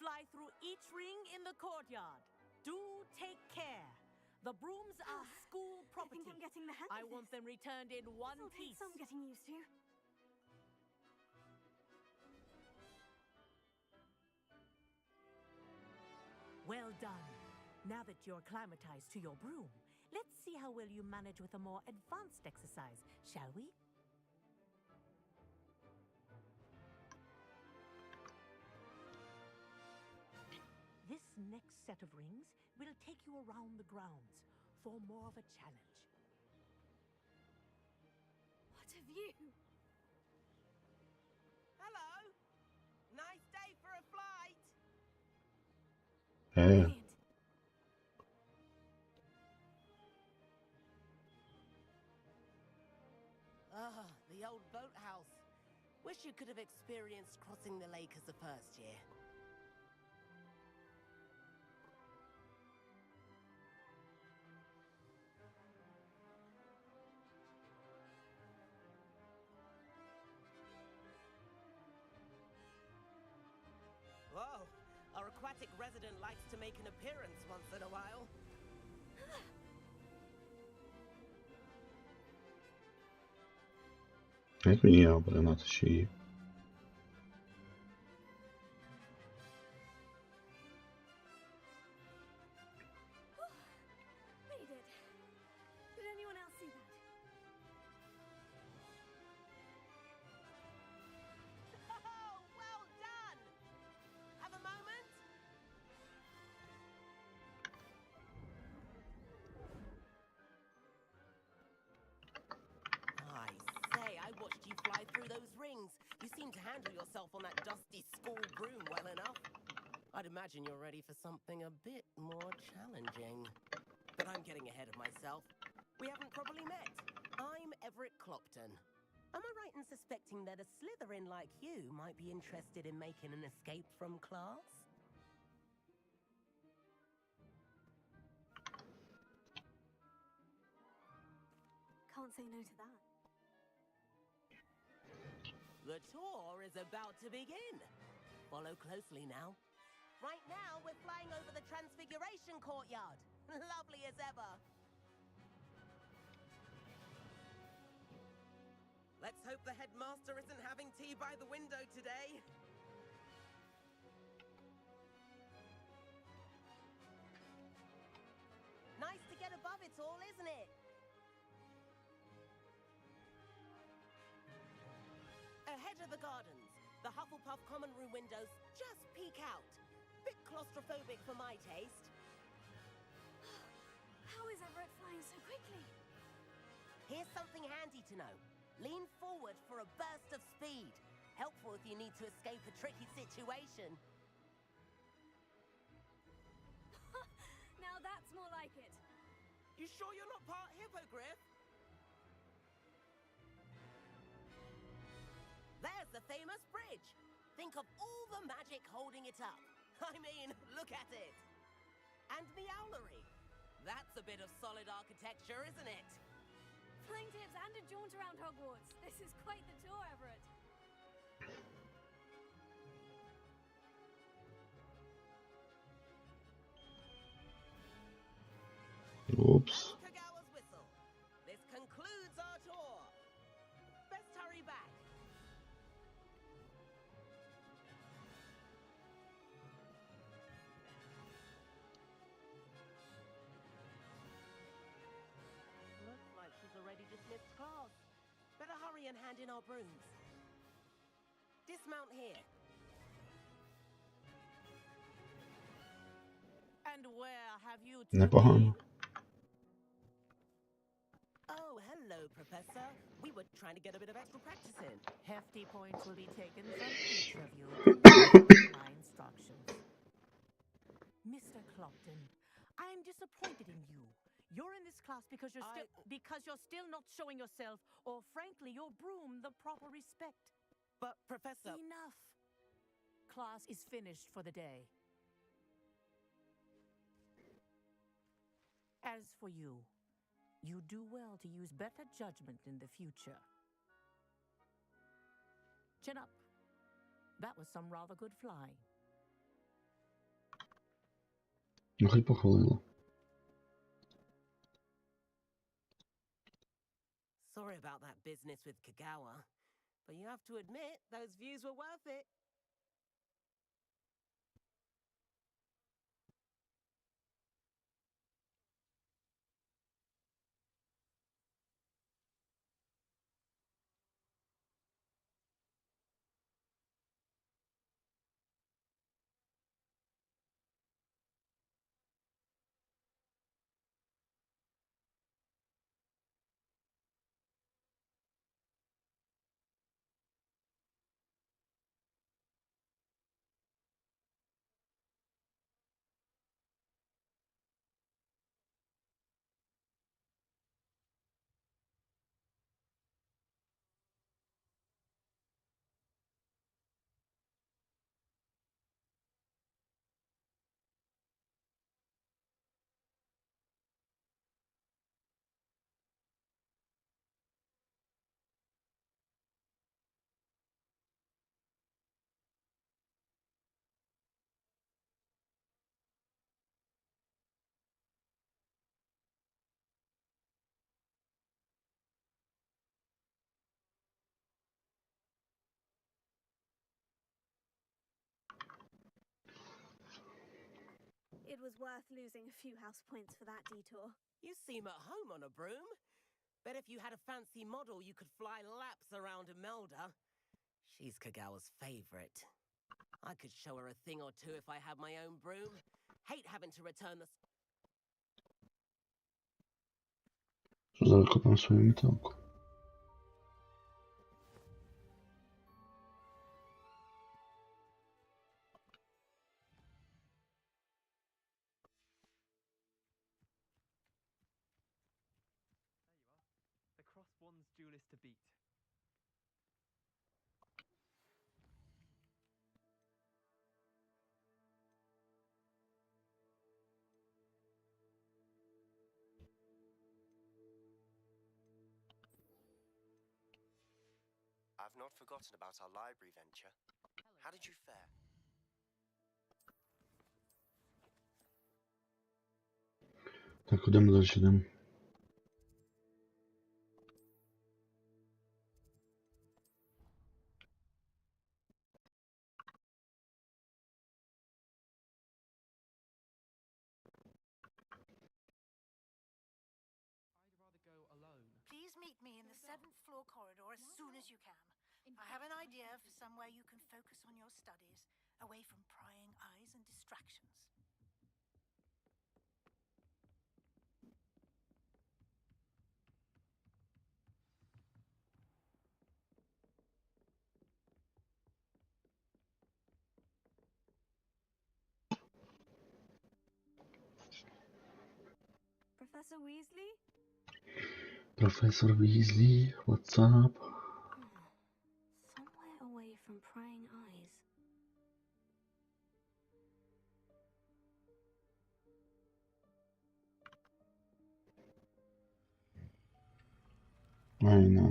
fly through each ring in the courtyard. Do take care. The brooms are school property. I think I'm getting the hang I of want this. them returned in one This'll take piece. some getting used to. Well done. Now that you're acclimatized to your broom, let's see how well you manage with a more advanced exercise, shall we? This next set of rings will take you around the grounds for more of a challenge. What a view! Hello. Nice day for a flight. Hey. Ah, the old boathouse. Wish you could have experienced crossing the lake as a first year. Whoa, our aquatic resident likes to make an appearance once in a while. Як мені його буде на шиї? Made it. Did anyone else see that? Oh, well done! Have a moment? I say, I watched you fly through those rings. You seem to handle yourself on that dusty school broom well enough. I'd imagine you're ready for something a bit more challenging. But I'm getting ahead of myself. We haven't properly met. I'm Everett Clopton. Am I right in suspecting that a Slytherin like you might be interested in making an escape from class? Can't say no to that. The tour is about to begin. Follow closely now. Right now, we're flying over the Transfiguration Courtyard. Lovely as ever. Let's hope the headmaster isn't having tea by the window today. Nice to get above it all, isn't it? Ahead of the gardens, the Hufflepuff common room windows just peek out. Bit claustrophobic for my taste. How is Everett flying so quickly? Here's something handy to know. Lean forward for a burst of speed. Helpful if you need to escape a tricky situation. Now that's more like it. You sure you're not part Hippogriff? There's the famous bridge. Think of all the magic holding it up. I mean, look at it. And Meowlery. That's a bit of solid architecture, isn't it? Flying tips and a jaunt around Hogwarts. This is quite the tour, Everett. Oops. Kagawa's whistle. This concludes our tour. Best hurry back. and hand in our brooms. Dismount here. And where have you Непогано. Oh, hello, Professor. We were trying to get a bit of extra practice in. Hefty points will be taken from each of you for my instructions. Mr. Clopton, I am disappointed in you. You're in this class because you're still not showing yourself, or frankly, your broom, the proper respect. But, Professor... Enough. Class is finished for the day. As for you, you do well to use better judgment in the future. Chin up. That was some rather good flying. Ну, хоть похвалила. Sorry about that business with Kagawa, but you have to admit, those views were worth it. It was worth losing a few house points for that detour. You seem at home on a broom. Bet if you had a fancy model, you could fly laps around Imelda. She's Kagawa's favorite. I could show her a thing or two if I had my own broom. Hate having to return the... Що зараз копаємо свою метелку. The cross one's duelist to beat. I've not forgotten about our library venture. How did you fare? Так, куди ми далі йдемо? Please meet me in the 7th floor corridor as soon as you can. I have an idea for somewhere you can focus on your studies, away from prying eyes and distractions. Professor Weasley? Professor Weasley, what's up? Somewhere away from prying eyes. Ай, на.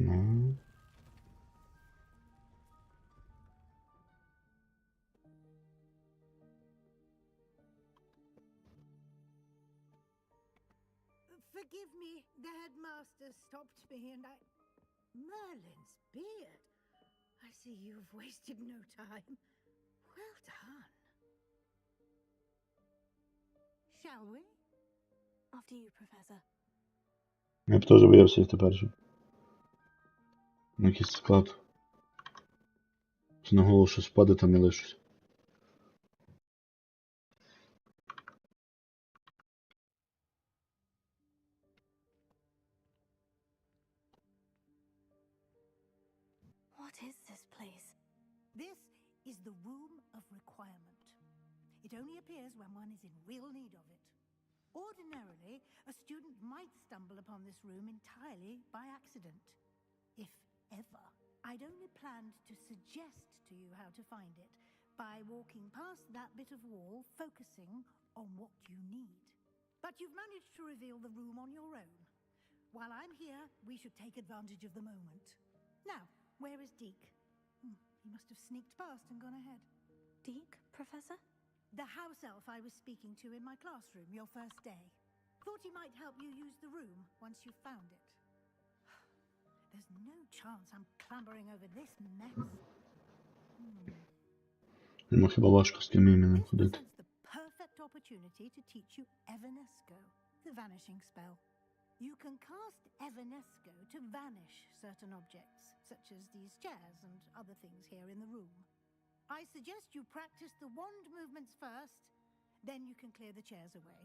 Forgive me, the headmaster stopped me and I... Merlin's beard. I see you've wasted no time. Well done. Shall we? After you, Professor. Я б теж боявся їх тепер же. Якийсь склад. Це на голову щось впаде, там і лишусь. What is this place? This is the Room of Requirement. It only appears when one is in real need of it. Ordinarily, a student might stumble upon this room entirely by accident. If ever. I'd only planned to suggest to you how to find it by walking past that bit of wall, focusing on what you need. But you've managed to reveal the room on your own. While I'm here, we should take advantage of the moment. Now, where is Deke? He must have sneaked past and gone ahead. Deke, Professor? The house elf I was speaking to in my classroom your first day. Thought he might help you use the room once you found it. There's no chance I'm clambering over this mess. Йому хіба важко з тим іменем ходити. This presents the perfect opportunity to teach you Evanesco, the vanishing spell. You can cast Evanesco to vanish certain objects, such as these chairs and other things here in the room. I suggest you practice the wand movements first, then you can clear the chairs away.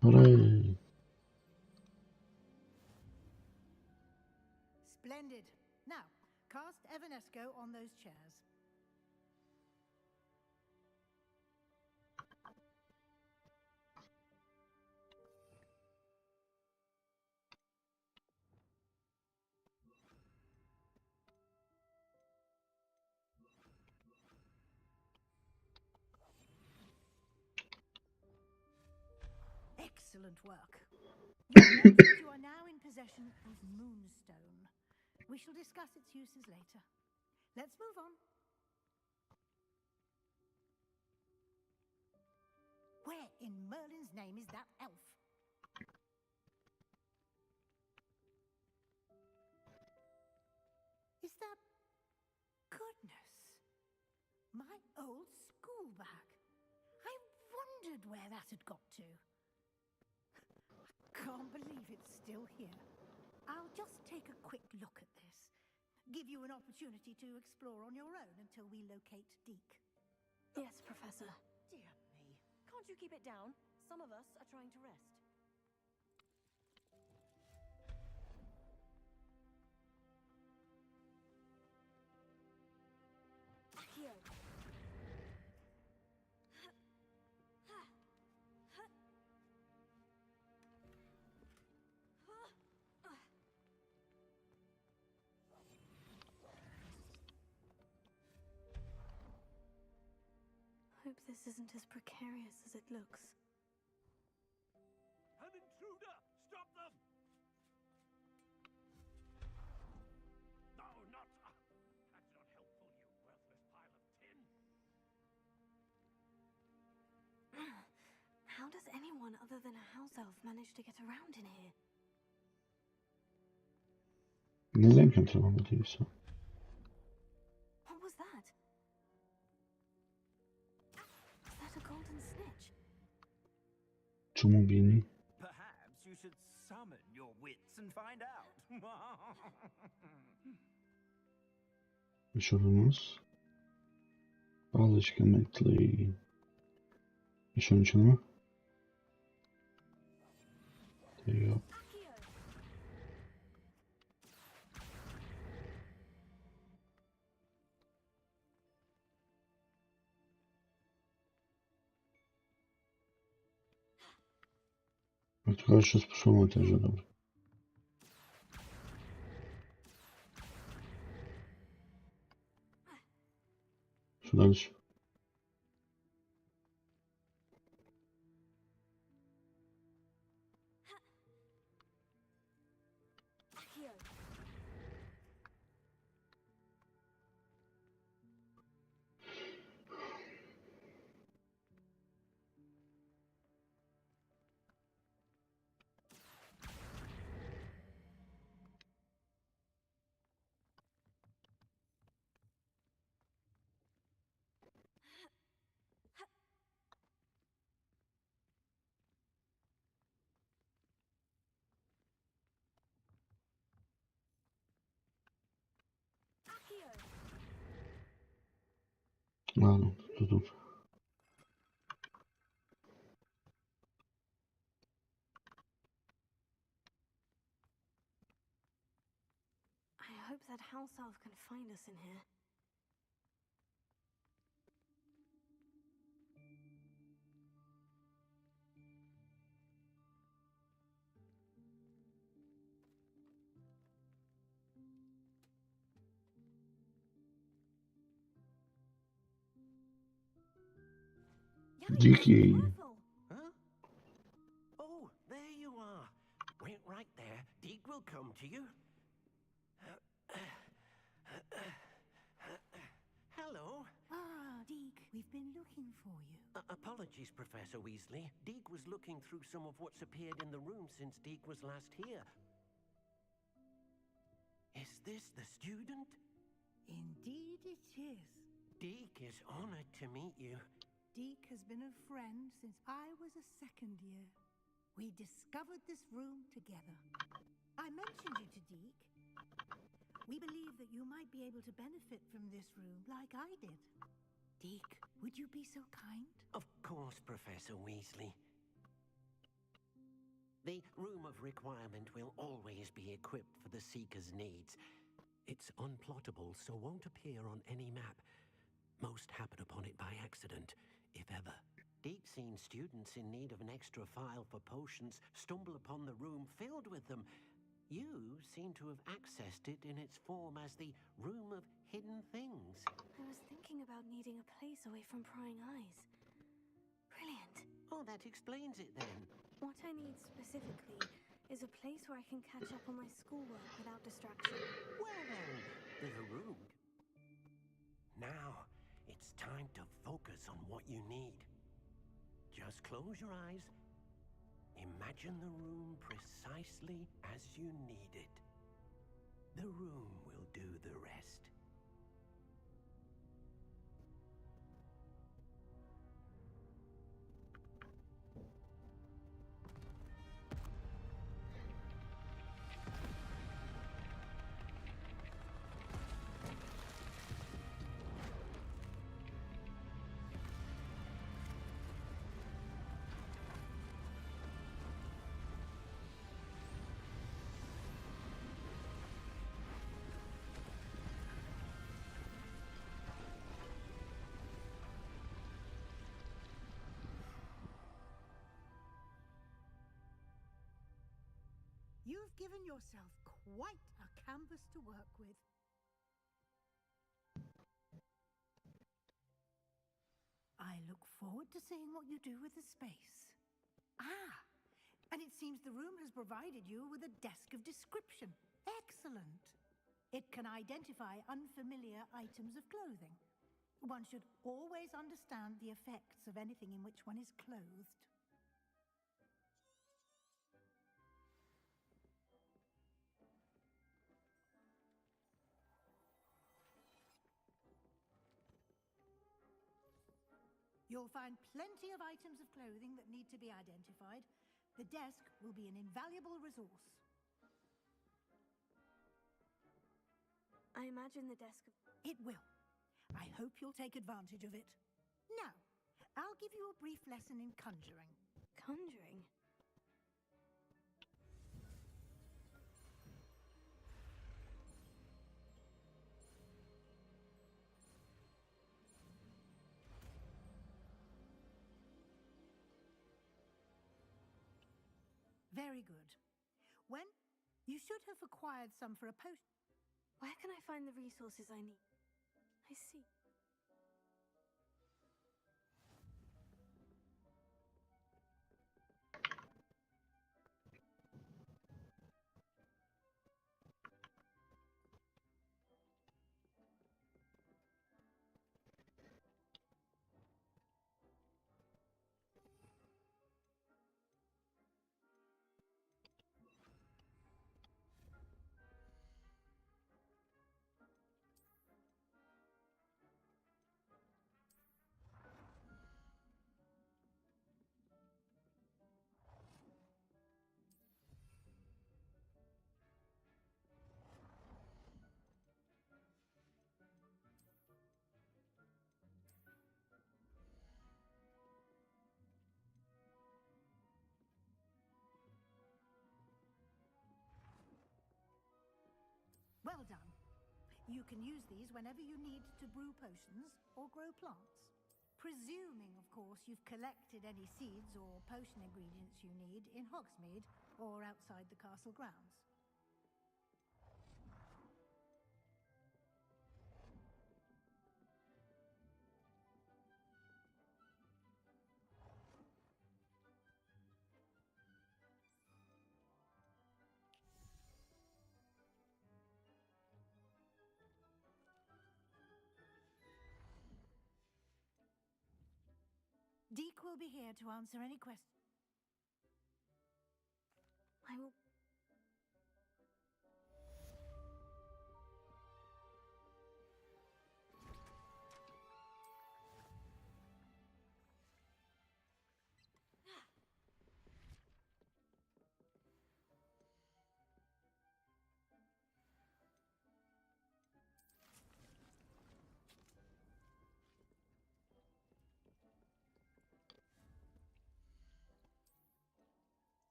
Hooray! Splendid. Now, cast Evanesco on those chairs. Excellent work. You'll note that you are now in possession of Moonstone. We shall discuss its uses later. Let's move on. Where in Merlin's name is that elf? Is that... Goodness. My old school bag. I wondered where that had got to. Can't believe it's still here. I'll just take a quick look at this. Give you an opportunity to explore on your own until we locate Deke. Yes, Professor. Dear me. Can't you keep it down? Some of us are trying to rest. Accio. Hope this isn't as precarious as it looks. An intruder! Stop them! No, not... that's not helpful, you worthless pile of tin. How does anyone other than a house elf manage to get around in here? Не замкнем треба бути і все. What was that? Is that a golden snitch? Чому б і ні? Perhaps you should summon your wits and find out. І що у нас? Палички, метли. І що, нічого нема? Йоп. Як ти кажеш, що способно, це вже добре. Що далі? Ah, no, tutto. I hope that house elf can find us in here. Dicky. Huh? Oh, there you are. Wait right there. Deke will come to you. Hello. Ah, Deke, we've been looking for you. Apologies, Professor Weasley. Deke was looking through some of what's appeared in the room since Deke was last here. Is this the student? Indeed it is. Deke is honored to meet you. Deke has been a friend since I was a second year. We discovered this room together. I mentioned you to Deke. We believe that you might be able to benefit from this room like I did. Deke, would you be so kind? Of course, Professor Weasley. The Room of Requirement will always be equipped for the Seeker's needs. It's unplottable, so won't appear on any map. Most happen upon it by accident, if ever. Deke's seen students in need of an extra file for potions stumble upon the room filled with them. You seem to have accessed it in its form as the Room of Hidden Things. I was thinking about needing a place away from prying eyes. Brilliant. Oh, that explains it then. What I need specifically is a place where I can catch up on my schoolwork without distraction. Well then, there's a room. Now, it's time to focus on what you need. Just close your eyes. Imagine the room precisely as you need it. The room will do the rest. You've given yourself quite a canvas to work with. I look forward to seeing what you do with the space. Ah, and it seems the room has provided you with a desk of description. Excellent. It can identify unfamiliar items of clothing. One should always understand the effects of anything in which one is clothed. You'll find plenty of items of clothing that need to be identified. The desk will be an invaluable resource. I imagine the desk... It will. I hope you'll take advantage of it. Now, I'll give you a brief lesson in conjuring. Conjuring? Very good. When? You should have acquired some for a potion. Where can I find the resources I need? I see. You can use these whenever you need to brew potions or grow plants. Presuming, of course, you've collected any seeds or potion ingredients you need in Hogsmeade or outside the castle grounds. Deke will be here to answer any questions. I will.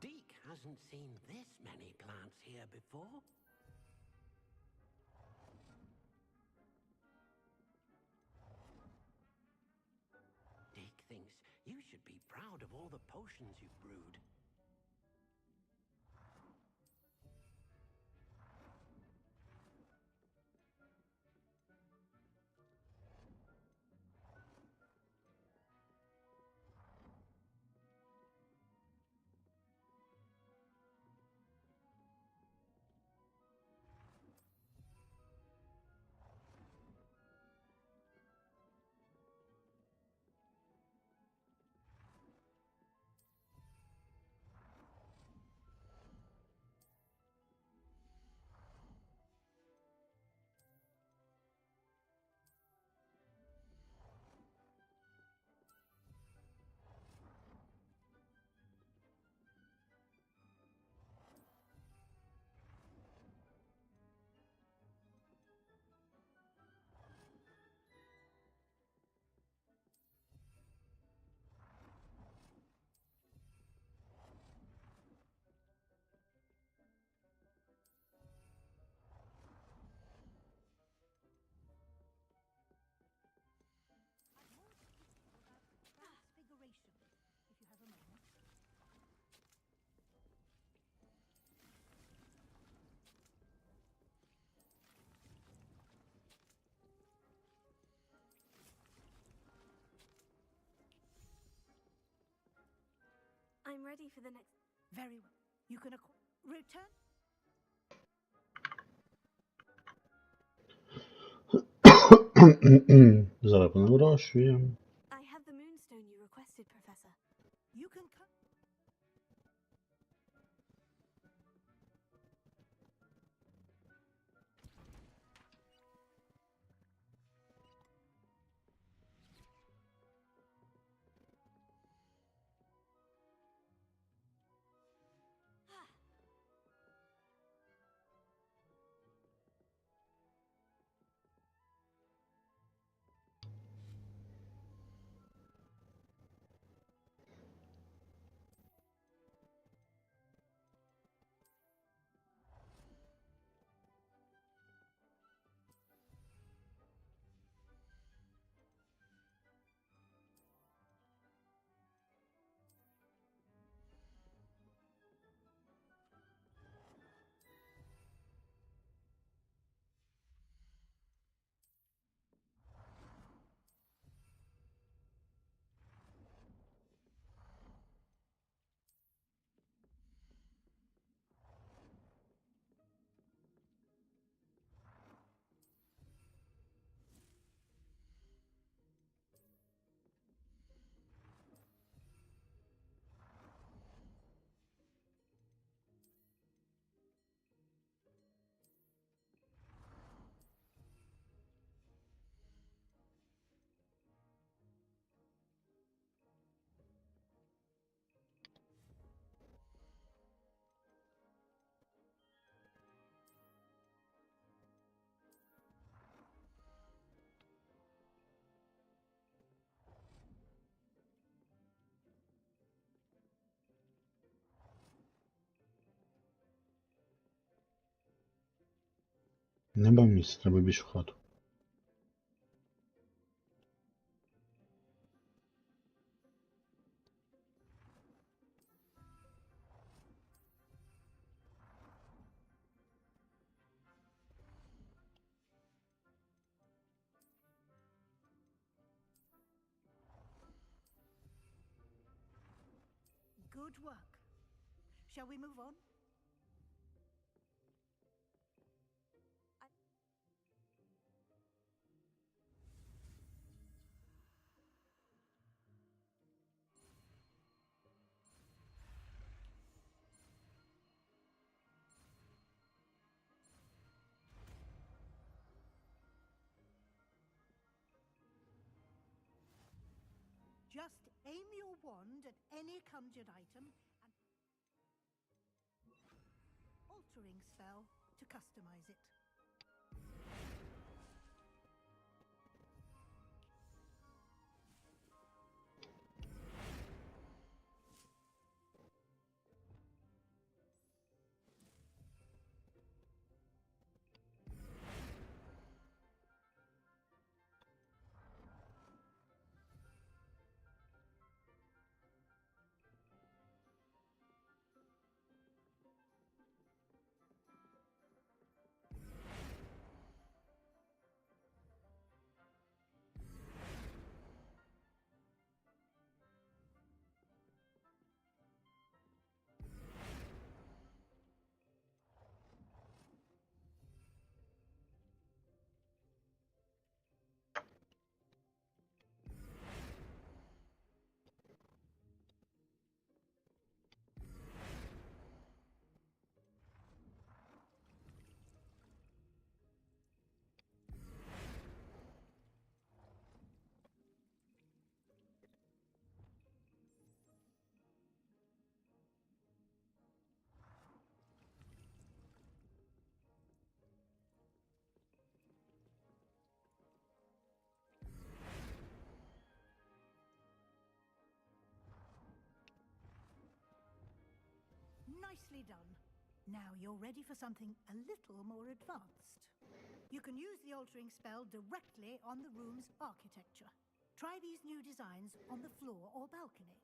Deke hasn't seen this many plants here before. Deke thinks you should be proud of all the potions you've brewed. Transfiguration, if you have a moment. I'm ready for the next. Very well. You can return. Zaraz będę urośłem. I have the moonstone you requested, Professor. You can come. Нема місця, треба більшу хату. Good work. Shall we move on? Just aim your wand at any conjured item and altering spell to customize it. Nicely done. Now you're ready for something a little more advanced. You can use the altering spell directly on the room's architecture. Try these new designs on the floor or balcony.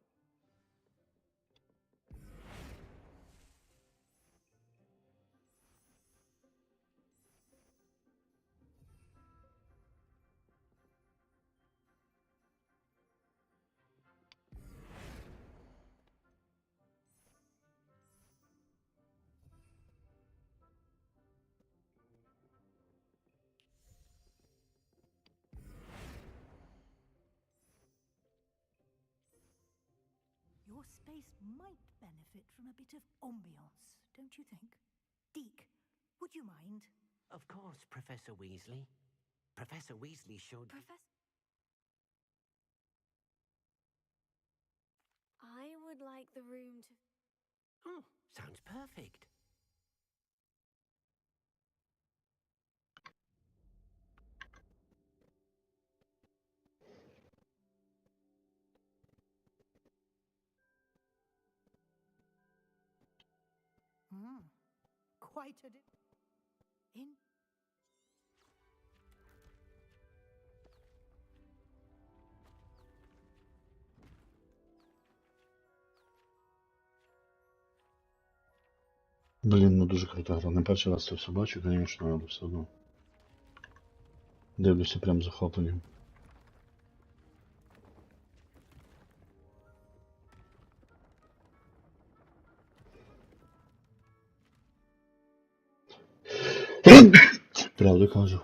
Your space might benefit from a bit of ambiance, don't you think? Deke, would you mind? Of course, Professor Weasley. Professor Weasley should... I would like the room to... Oh, sounds perfect. Quite a in. Блін, ну дуже крута гра. Не перший раз це все бачу, звісно, але все одно. Дивлюся прям з захопленням. Правду кажу.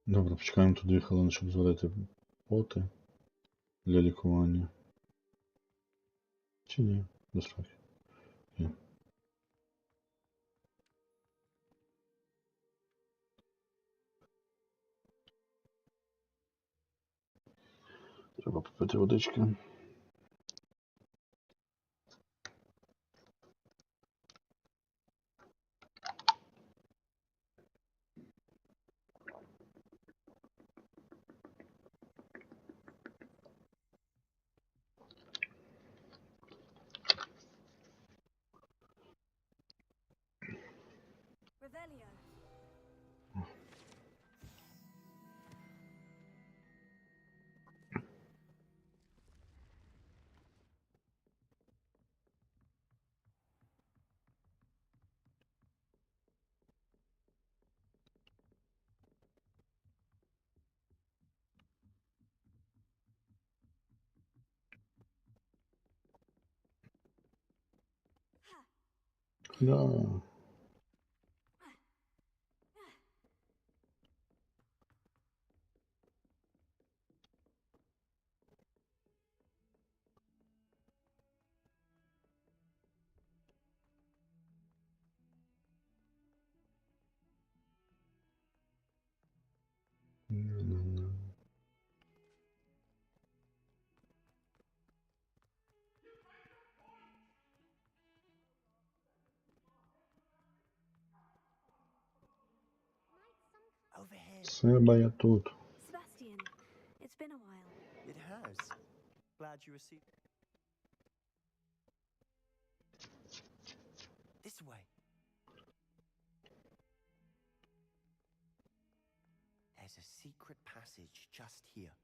Добре, почекаємо тут 2 хвилини, щоб зварити поти для лікування. Чи ні? Достатньо. Ні. Треба попити водички. Revelio. Да. Over here. Себа, я тут. Sebastian, it's been a while. It has. Glad you received. This way. There's a secret passage just here.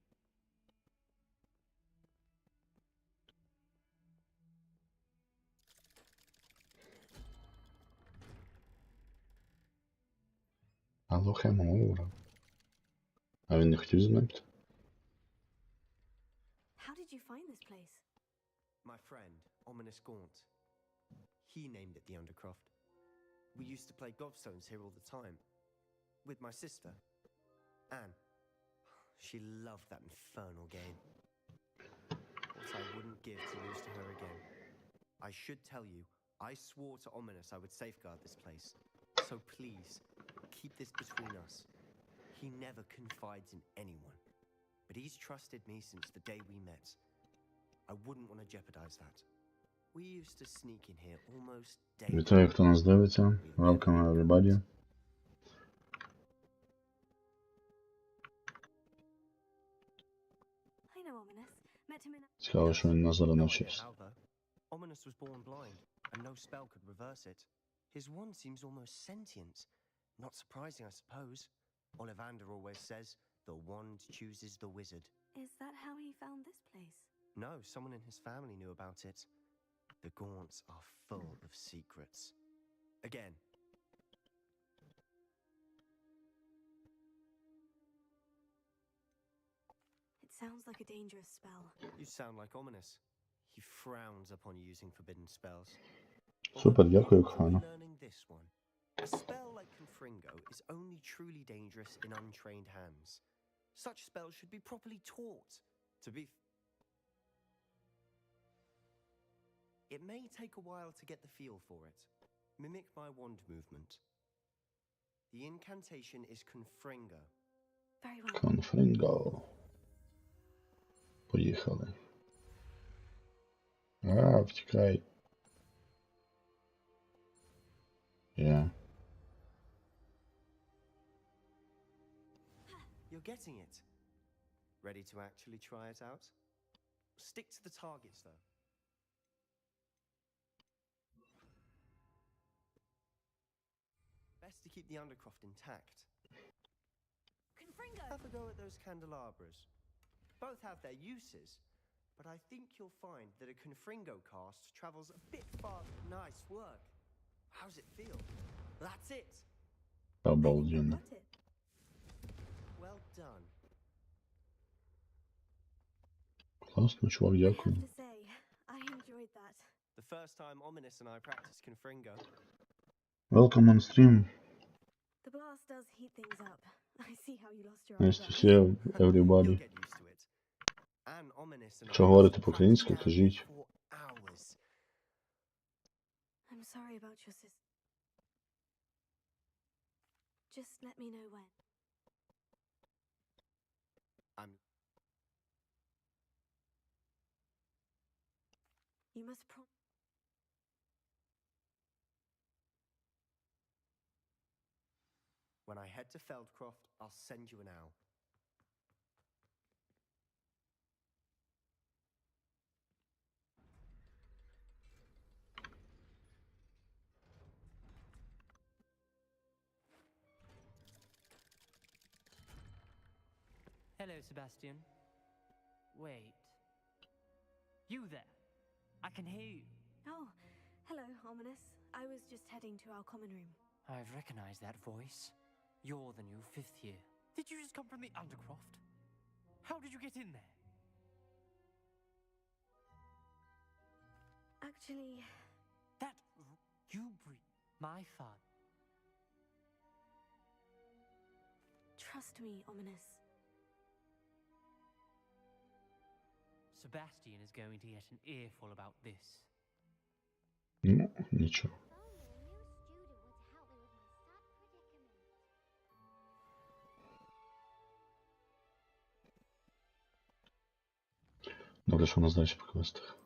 Алло, Хемора. А він не хотів знати? How did you find this place? My friend, Ominous Gaunt. He named it the Undercroft. We used to play gobstones here all the time. With my sister, Anne. She loved that infernal game. What I wouldn't give to lose to her again. I should tell you, I swore to Ominous I would safeguard this place. So please, keep this between us. He never confides in anyone. But he's trusted me since the day we met. I wouldn't want to jeopardize that. We used to sneak in here almost daily. Вітаю, хто нас дивиться. Welcome everybody. I know Ominous. Met him in a... Цікаво, що він нас зараз No idea навчився. how, though. Ominous was born blind, and no spell could reverse it. His wand seems almost sentient. Not surprising, I suppose. Ollivander always says, the wand chooses the wizard. Is that how he found this place? No, someone in his family knew about it. The Gaunts are full of secrets. Again. It sounds like a dangerous spell. You sound like Ominous. He frowns upon using forbidden spells. Супер, дякую, Enjoy Хана. learning this one. A spell like Confringo is only truly dangerous in untrained hands. Such spells should be properly taught. To be... It may take a while to get the feel for it. Mimic my wand movement. The incantation is Confringo. Very well. Конфринго. Поїхали. А, втікай. Yeah. You're getting it. Ready to actually try it out? Stick to the targets, though. Best to keep the Undercroft intact. Confringo! Have a go at those candelabras. Both have their uses, but I think you'll find that a Confringo cast travels a bit far. Nice work. How's it feel? That's it. Обалденно. Got it. Well done. Класно, чувак, I дякую. have to say, I enjoyed that. The first time Ominous and I practiced Confringo. Welcome on stream. The blast does heat things up. I see how you lost your Nice to eyebrows. see you, everybody. You'll get used to it. And ominous and Що I говорите practiced по-українськи, down here кажіть. for hours. I'm sorry about your sister. Just let me know when. You must When I head to Feldcroft, I'll send you an owl. Hello, Sebastian. Wait. You there? I can hear you. Oh, hello, Ominous. I was just heading to our common room. I've recognized that voice. You're the new 5th year. Did you just come from the Undercroft? How did you get in there? Actually... That... you breathe. My fun. Trust me, Ominous. Sebastian is going to get an earful about this. Ну, нічого. Добре, що у нас далі по квестах.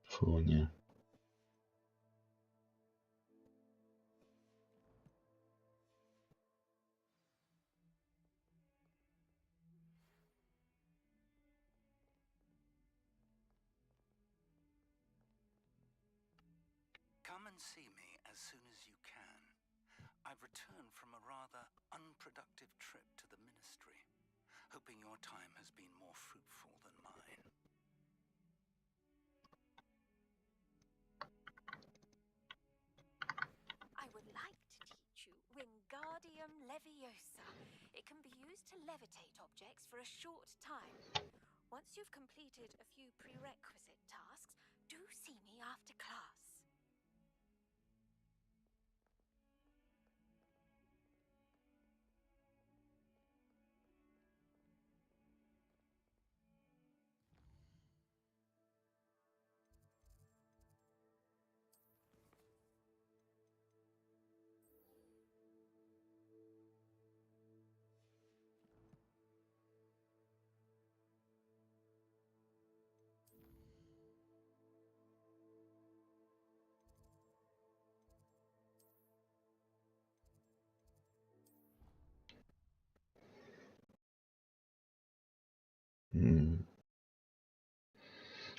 Фу, ні. Come and see me as soon as you can. I've returned from a rather unproductive trip to the Ministry, hoping your time has been more fruitful than mine. I would like to teach you Wingardium Leviosa. It can be used to levitate objects for a short time. Once you've completed a few prerequisite tasks, do see me after class.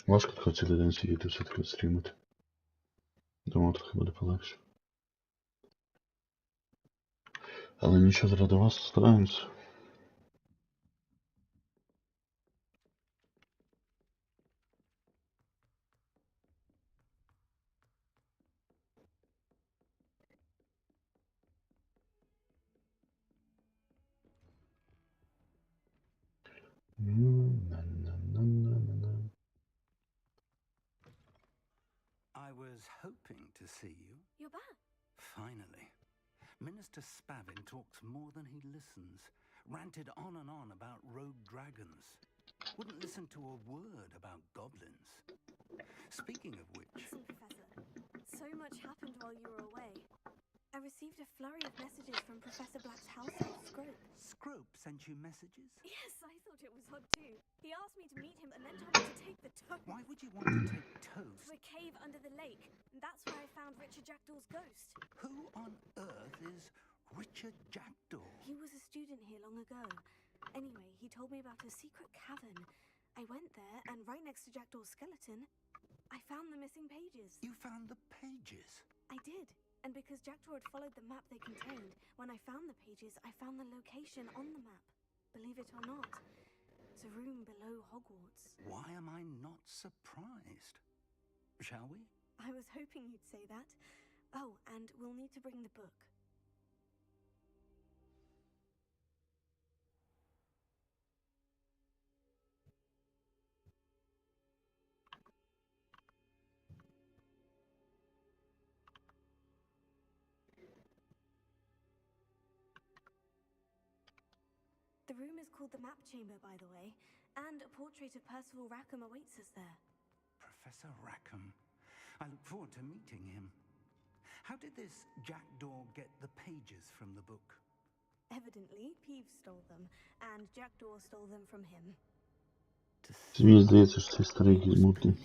Важко тако цілий день сидіти все-таки стрімити. Думав, трохи буде полегше. Але нічого, заради вас стараємося. I was hoping to see you. You're back. Finally. Minister Spavin talks more than he listens. Ranted on and on about rogue dragons. Wouldn't listen to a word about goblins. Speaking of which... Listen, Professor. So much happened while you were away. I received a flurry of messages from Professor Black's household, Scrope. Scrope sent you messages? Yes, I thought it was odd too. He asked me to meet him and then told me to take the toast. Why would you want to take toast? To a cave under the lake. And that's where I found Richard Jackdaw's ghost. Who on earth is Richard Jackdaw? He was a student here long ago. Anyway, he told me about a secret cavern. I went there, and right next to Jackdaw's skeleton, I found the missing pages. You found the pages? I did. And because Jackdaw had followed the map they contained, when I found the pages, I found the location on the map. Believe it or not, it's a room below Hogwarts. Why am I not surprised? Shall we? I was hoping you'd say that. Oh, and we'll need to bring the book. The room is called the Map Chamber, by the way, and a portrait of Percival Rackham awaits us there. Professor Rackham. I look forward to meeting him. How did this jackdaw get the pages from the book? Evidently, Peeves stole them, and Jackdaw stole them from him. Мені здається, що цей старий якийсь мутний.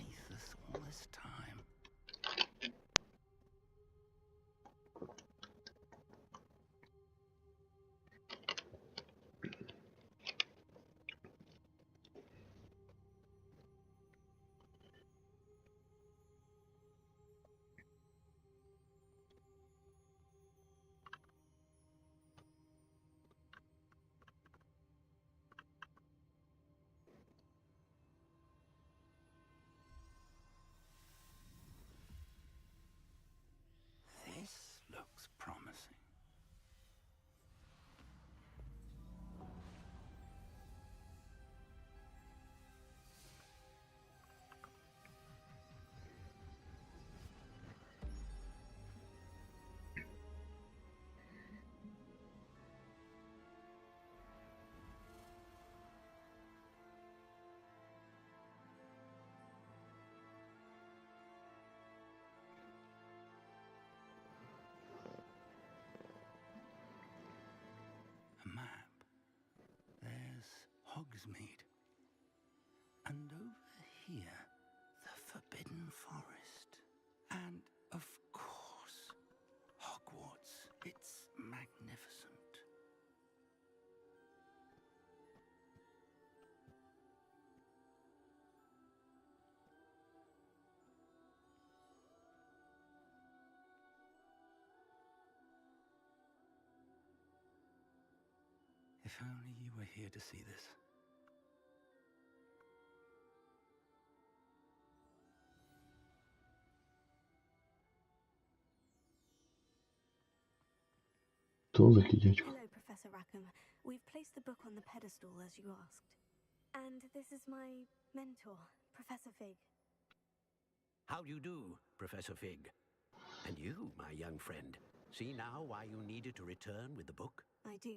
This looks promising. A map. There's Hogsmeade. And over here, the Forbidden Forest. And, of course, Hogwarts. It's magnificent. If only you were here to see this. Толик і дядько. Hello, Professor Rackham. We've placed the book on the pedestal, as you asked. And this is my mentor, Professor Fig. How do you do, Professor Fig? And you, my young friend, see now why you needed to return with the book? I do.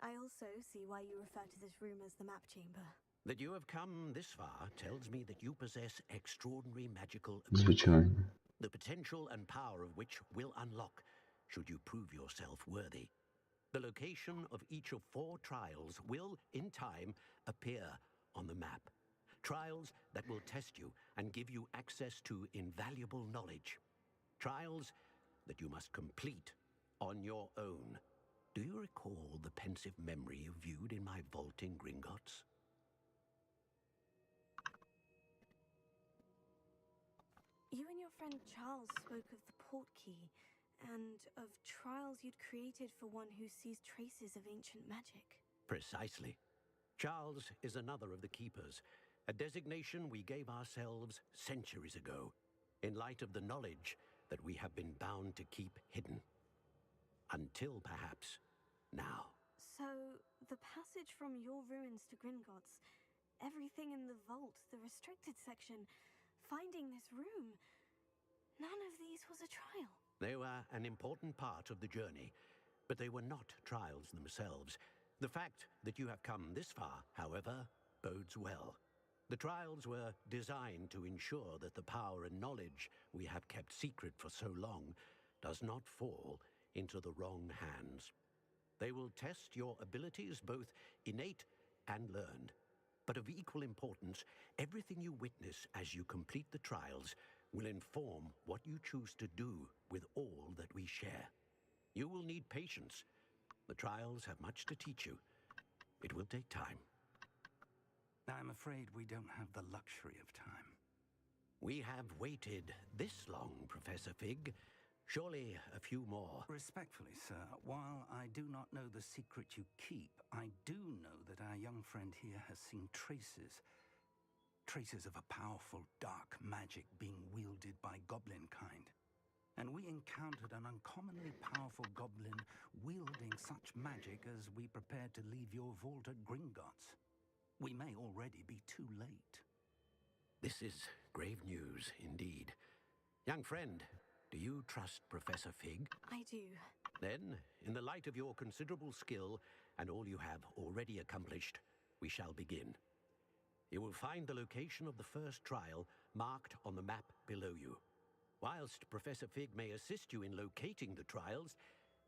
I also see why you refer to this room as the Map Chamber. That you have come this far tells me that you possess extraordinary magical Звичайно. the potential and power of which will unlock should you prove yourself worthy. The location of each of 4 trials will, in time, appear on the map. Trials that will test you and give you access to invaluable knowledge. Trials that you must complete on your own. Do you recall the pensive memory you viewed in my vault in Gringotts? You and your friend Charles spoke of the portkey, and of trials you'd created for one who sees traces of ancient magic. Precisely. Charles is another of the Keepers, a designation we gave ourselves centuries ago, in light of the knowledge that we have been bound to keep hidden. Until, perhaps, now. So, the passage from your ruins to Gringotts, everything in the vault, the restricted section, finding this room, none of these was a trial. They were an important part of the journey, but they were not trials themselves. The fact that you have come this far, however, bodes well. The trials were designed to ensure that the power and knowledge we have kept secret for so long does not fall into the wrong hands. They will test your abilities, both innate and learned. But of equal importance, everything you witness as you complete the trials will inform what you choose to do with all that we share. You will need patience. The trials have much to teach you. It will take time. I'm afraid we don't have the luxury of time. We have waited this long, Professor Fig. Surely a few more. Respectfully, sir, while I do not know the secret you keep, I do know that our young friend here has seen traces of a powerful dark magic being wielded by goblin kind. And we encountered an uncommonly powerful goblin wielding such magic as we prepared to leave your vault at Gringotts. We may already be too late. This is grave news indeed. Young friend, do you trust Professor Fig? I do. Then, in the light of your considerable skill and all you have already accomplished, we shall begin. You will find the location of the first trial marked on the map below you. Whilst Professor Fig may assist you in locating the trials,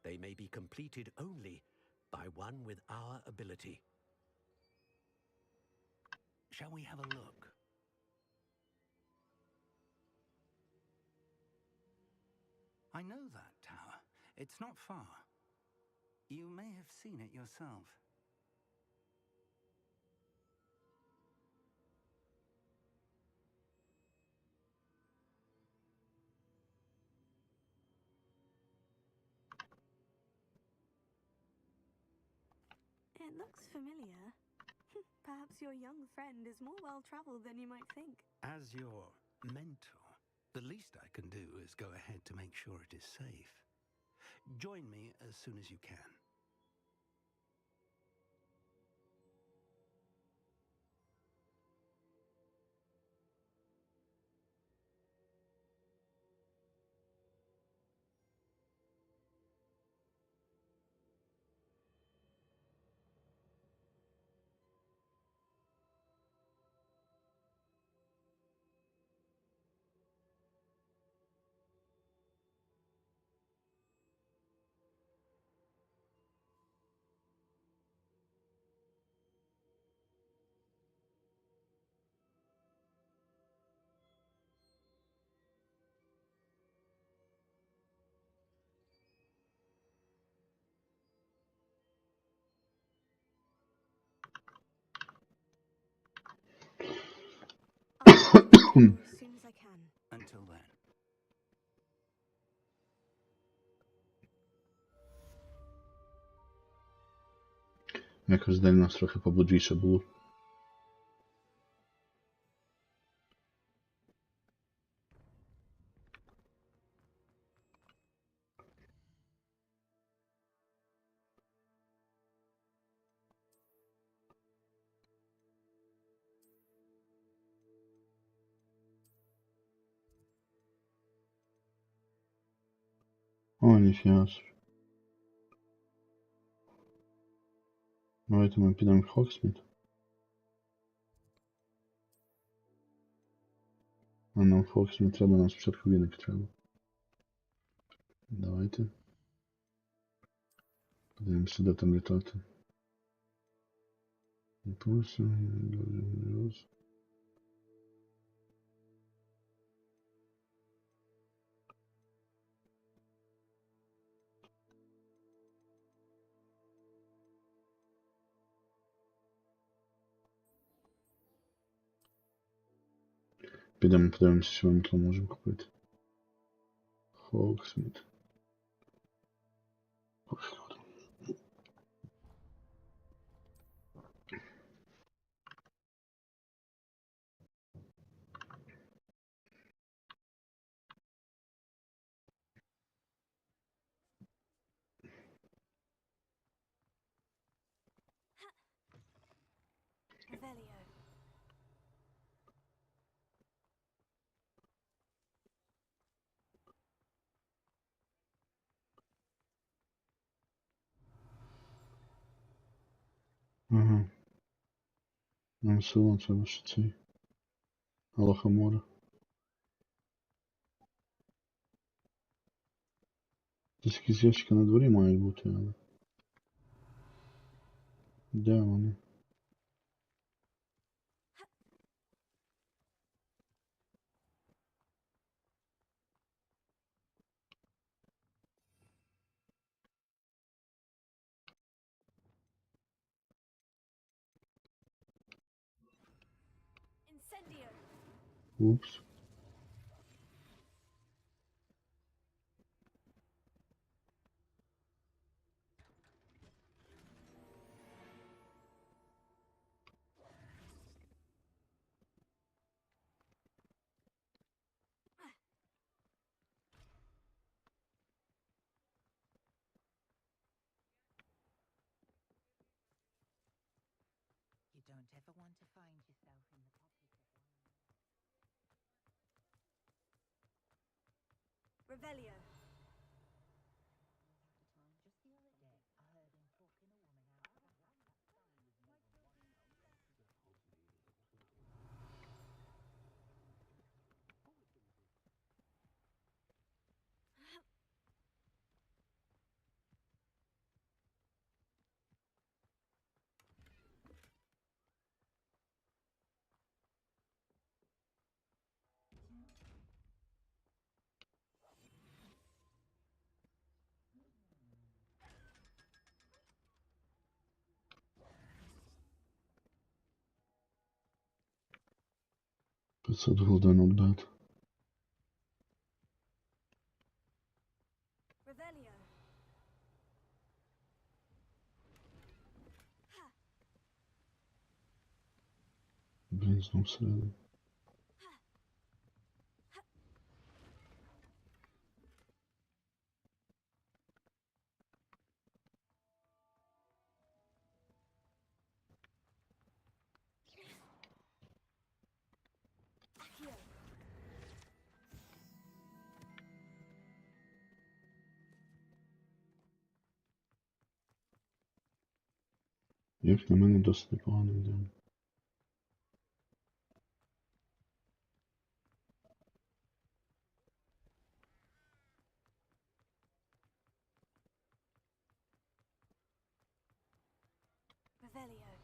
they may be completed only by one with our ability. Shall we have a look? I know that tower. It's not far. You may have seen it yourself. It looks familiar. Perhaps your young friend is more well-traveled than you might think. As your mentor, the least I can do is go ahead to make sure it is safe. Join me as soon as you can. As soon as I can. Until then. Jakoś zdanie nas trochę pobudniejsze było. O, niech jasne. Давайте ми підемо в Хоксміт. А нам в Хоксміт треба, нам спочатку віник треба. Давайте. Подивимося, де там літати. Імпульси, роз. Підемо подивимося, що ми там можемо купити. Хоксміт. Revelio. Ага. Нам все одно треба ще цей. Алохамора. Десь якісь ящики на дворі мають бути, але... Де вони? Incendio. Упс. You don't ever want to find yourself in the pocket of one. Revelio. 500 gulden oddać. Revelio. Blin znów sredy. Accio. Як на мене досить непогано йде. Revelio.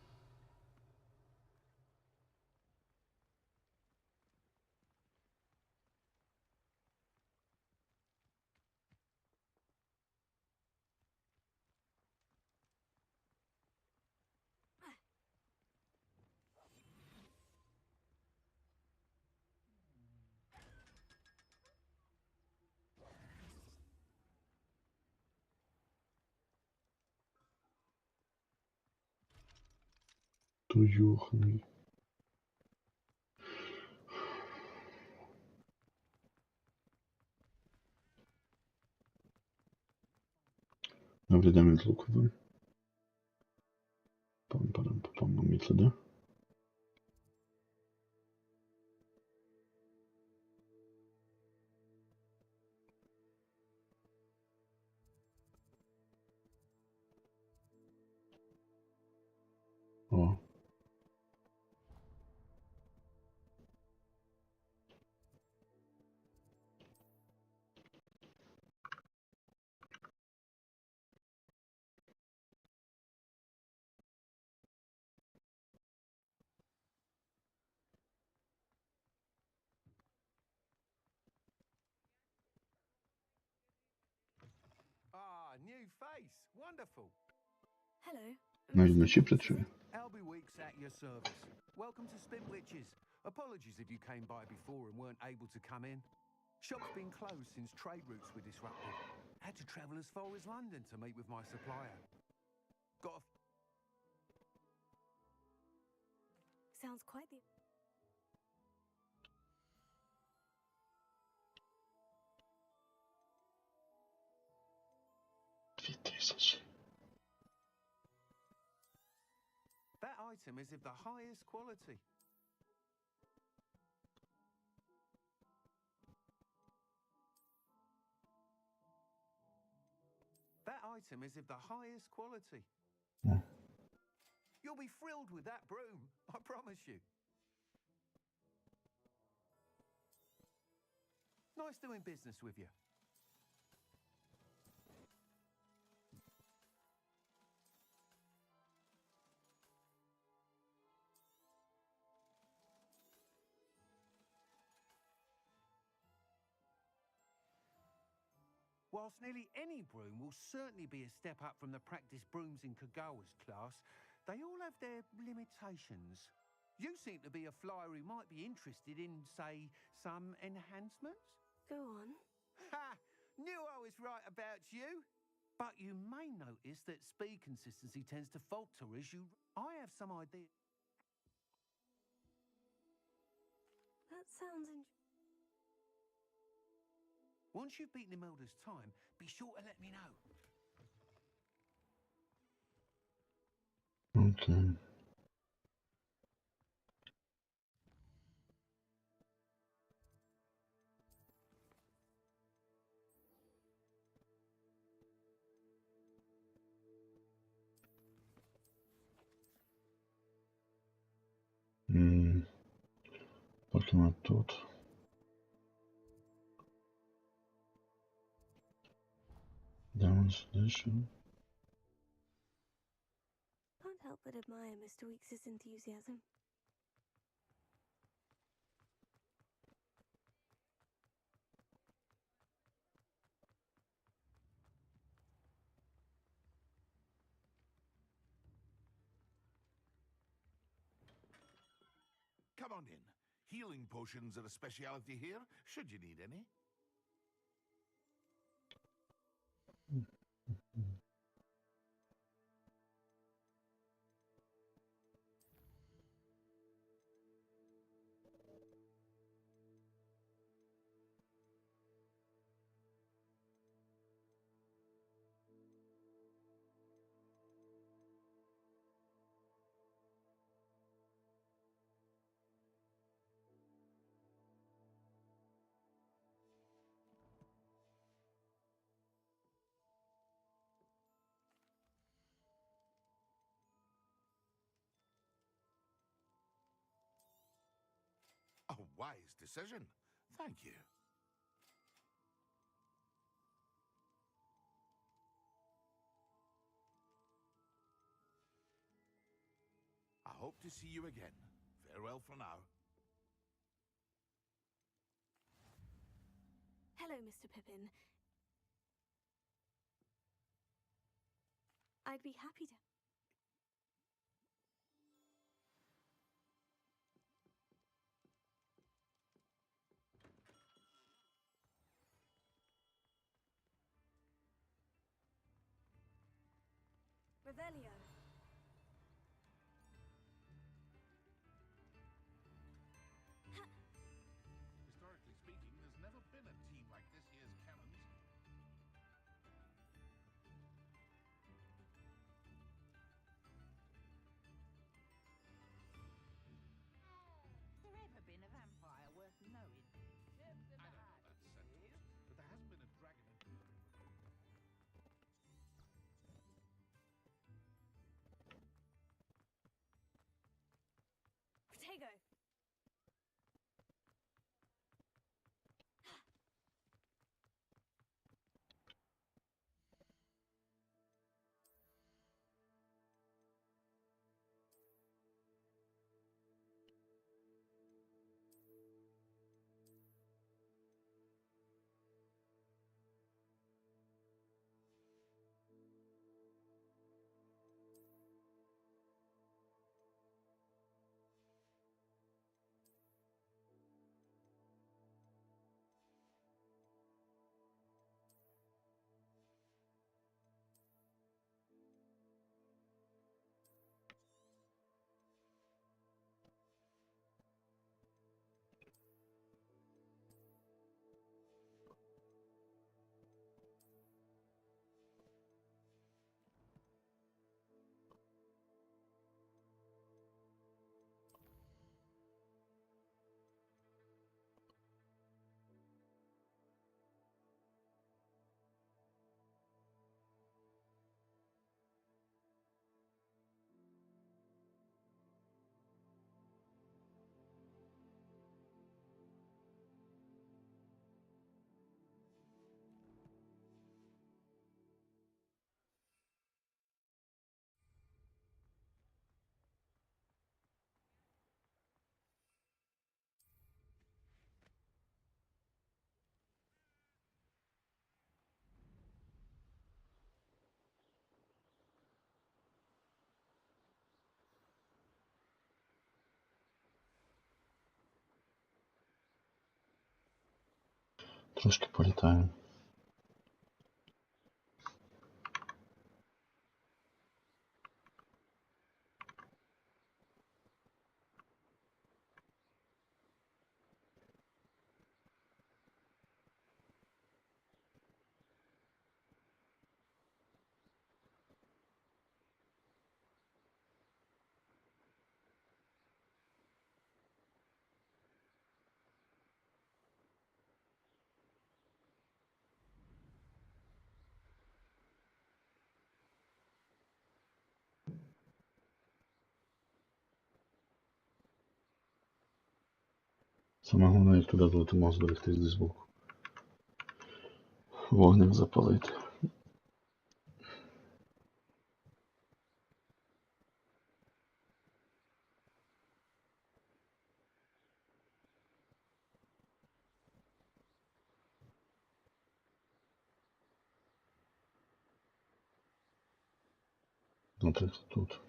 To juchny. Dobra, damy z lukowym. Pam, mam metodę. O. Ah, new face. Wonderful. Hello. Najdźmy się przetrzymy. Albie Weeks at your service. Welcome to Spintwitches. Apologies if you came by before and weren't able to come in. Shop's been closed since trade routes were disrupted. Had to travel as far as London to meet with my supplier. Got a Sounds quite the... That item is of the highest quality. That item is of the highest quality. Yeah. You'll be thrilled with that broom, I promise you. Nice doing business with you. Whilst nearly any broom will certainly be a step up from the practice brooms in Kagawa's class, they all have their limitations. You seem to be a flyer who might be interested in, say, some enhancements? Go on. Ha! Knew I was right about you! But you may notice that speed consistency tends to falter as you... I have some idea... That sounds Once you've beaten Imelda's time, be sure to let me know. Okay. Patrzymy тут. Demonstration. Can't help but admire Mr. Weeks' enthusiasm. Come on in. Healing potions are a speciality here, should you need any. A wise decision. Thank you. I hope to see you again. Farewell for now. Hello, Mr. Pippin. I'd be happy to... Revelio. Historically speaking, there's never been a team like this year's cannons. There ever been a vampire worth knowing? I don't know about sentence, but there hasn't been a dragon in... Protego! Troszkę politają. Самогона їх туди злетимо зберегтись десь збоку. Вогнем запалити. Наприклад, тут.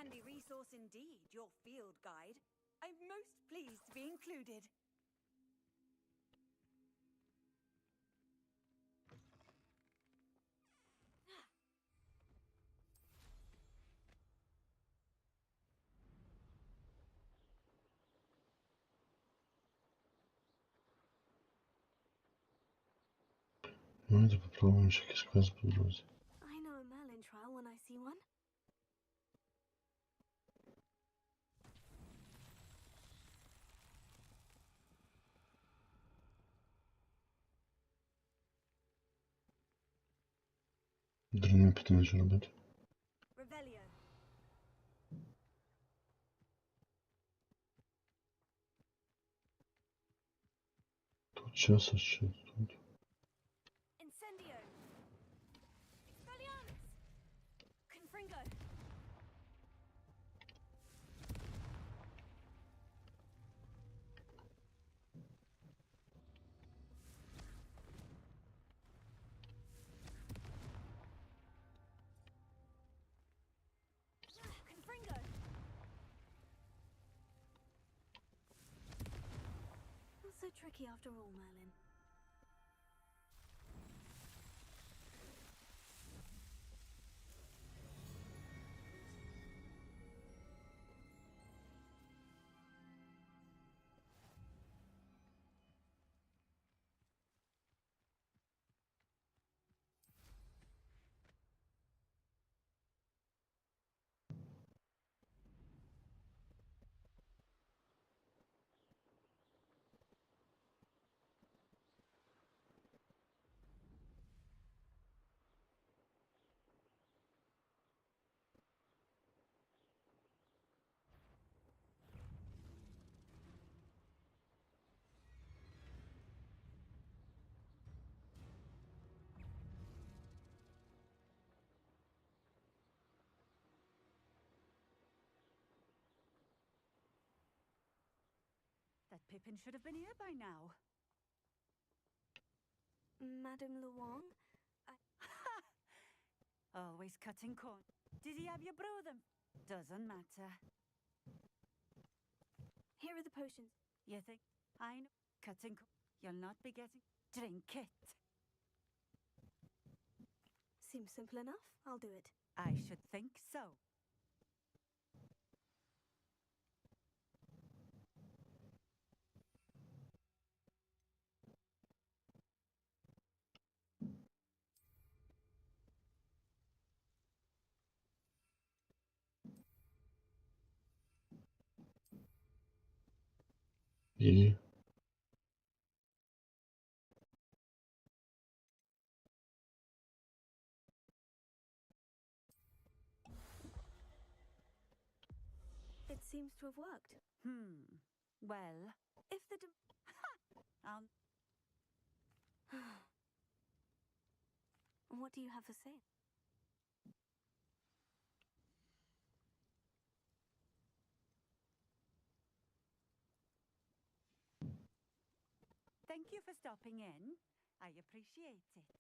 handy resource indeed, your field guide. I'm most pleased to be included. Давайте попробуем еще якийсь квест по дорозі. I know a Merlin trial when I see one. Дурне питання, що робити. Revelio. Тут час, а що тут? Incendio. Expelliarmus. Confringo. Confringo. Not so tricky after all, Merlin. That Pippin should have been here by now. Madame Luong? Always cutting corn. Did he have your brother? Doesn't matter. Here are the potions. You think? I know. Cutting corn. You'll not be getting. Drink it. Seems simple enough. I'll do it. I should think so. І... It seems to have worked. Well, If the What do you have for sale? thank you for stopping in. I appreciate it.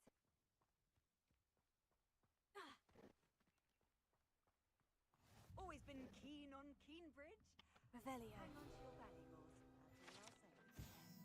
Always been keen on Keenbridge. Revelio. Hang on to your valuables. That's all I'll say.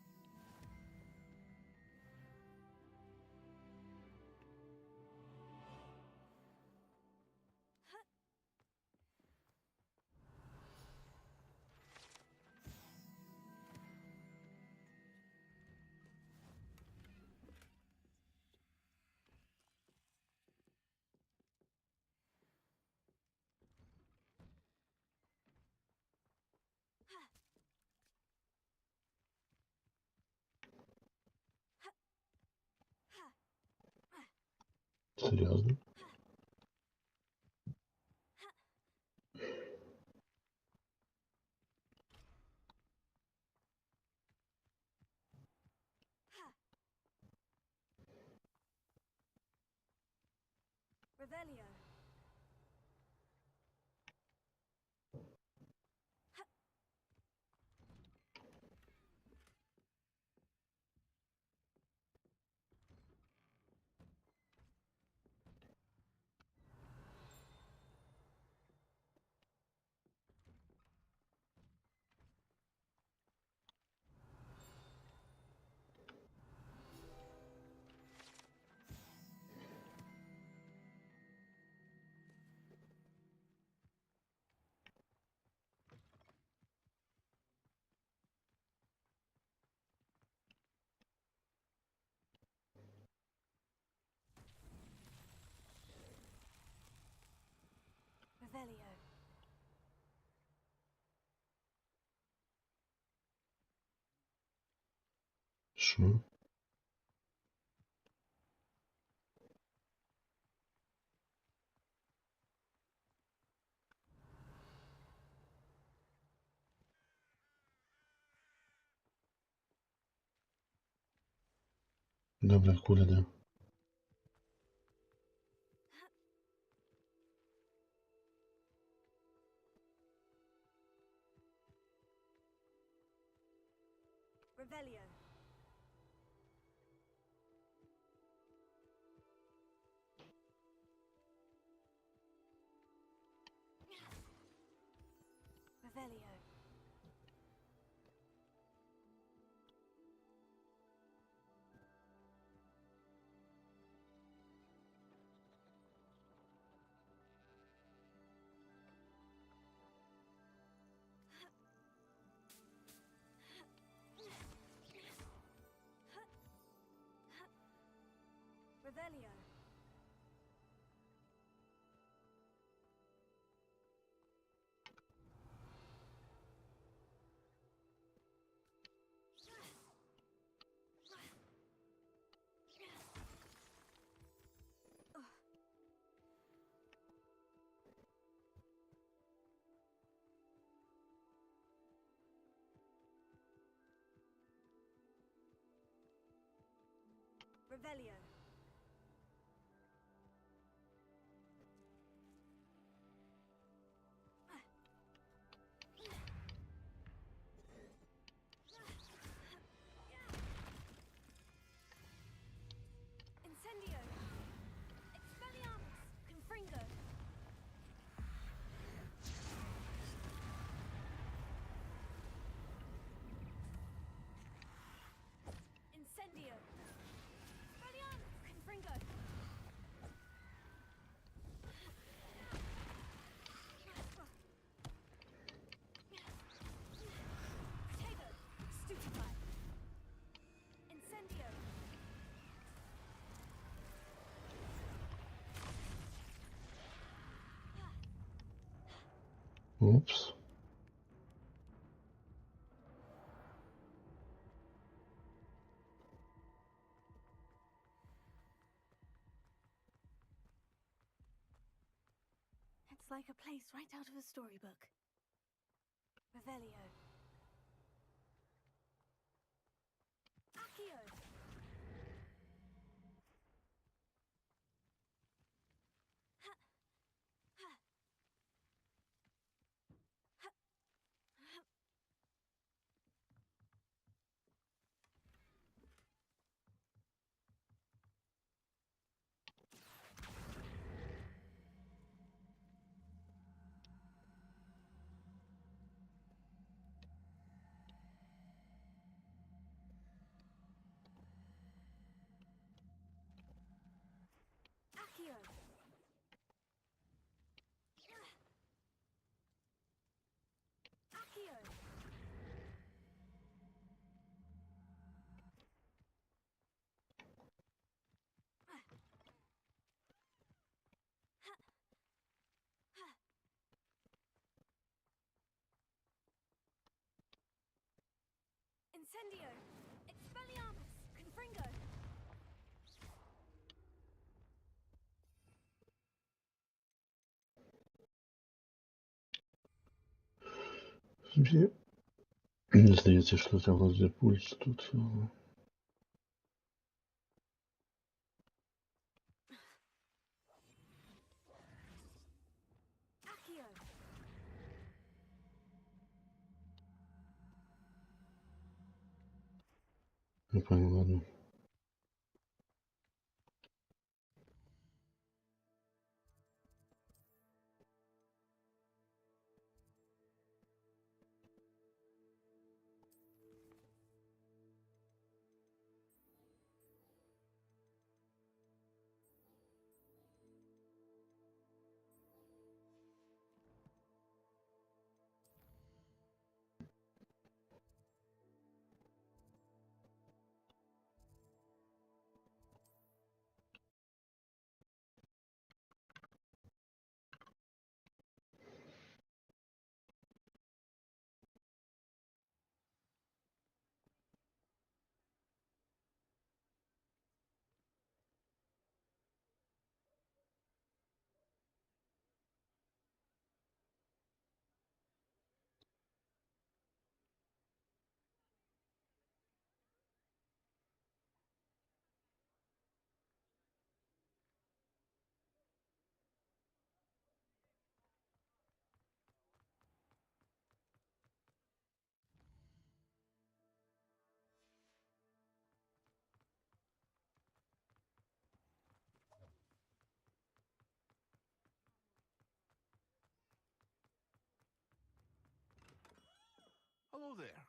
Серйозно? Revelio. Revelio. Що? Dobra, kurde. Revelio. Revelio. Revelio. Revelio. Incendio. Expelliarmus. Confringo. Incendio. Expelliarmus. Confringo. Protego. Stupefy. Incendio. Ups. It's like a place right out of a storybook. Revelio. Accio. Accio. Accio. Incendio. Expelliarmus. Confringo. Здається, що треба за пульс тут. Accio. Не понял, ладно. Hello there.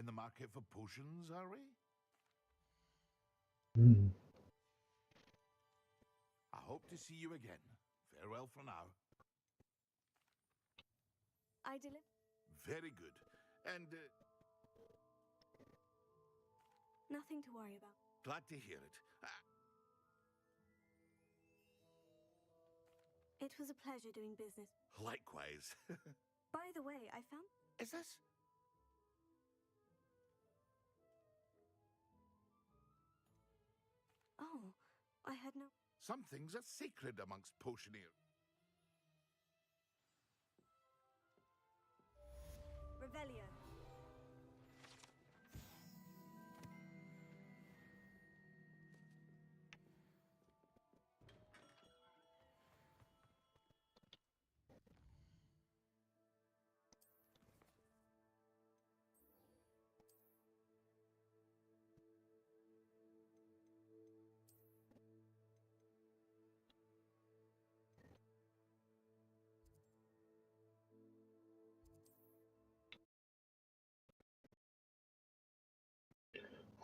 In the market for potions, are we? I hope to see you again. Farewell for now. I deliver. Very good. And Nothing to worry about. glad to hear it. It was a pleasure doing business. Likewise. By the way, I found... Is this? Oh, I had no... Some things are sacred amongst potioneers. Revelio.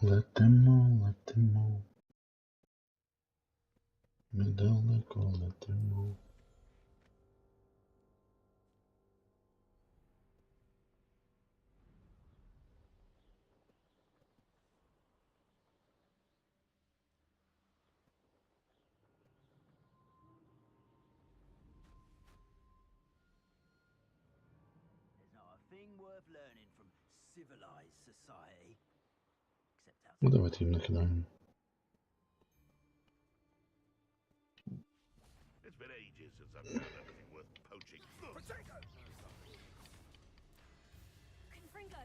Let them all, let them all. Недалеко, let them all. There's not a thing worth learning from civilized society. Except out. Ну давайте им накидаем. It's been ages since I've found anything worth poaching. Potato! Confringo.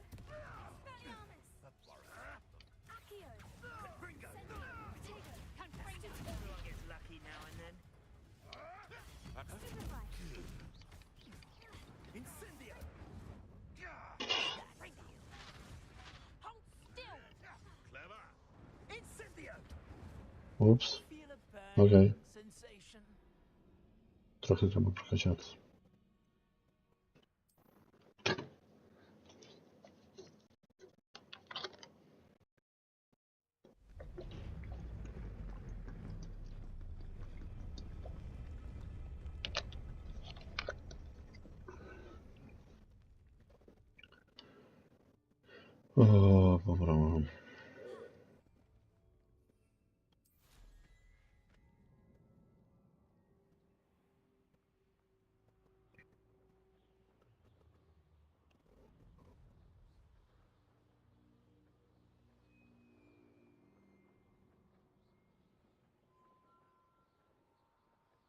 Expelliarmus. Accio. Confringo. Potato. Confringo. Everyone gets lucky now and then. Superfly. Incendio. Hold still! Clever. Incendio. Ups. Feel a burning Okej. sensation. Trochę trzeba przekачаться. O, dobra.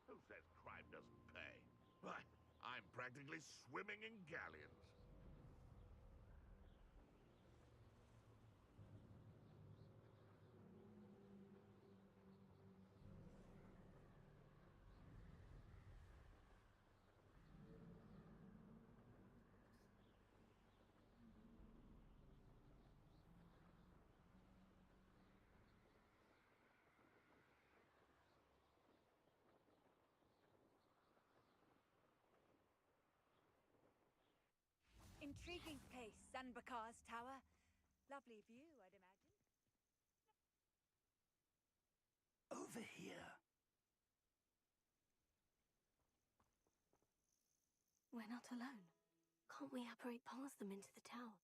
Who says crime doesn't pay? Why, I'm practically swimming in galleons. Intriguing place, Zanbakar's tower. Lovely view, I'd imagine. Over here. We're not alone. Can't we apparate past them into the tower?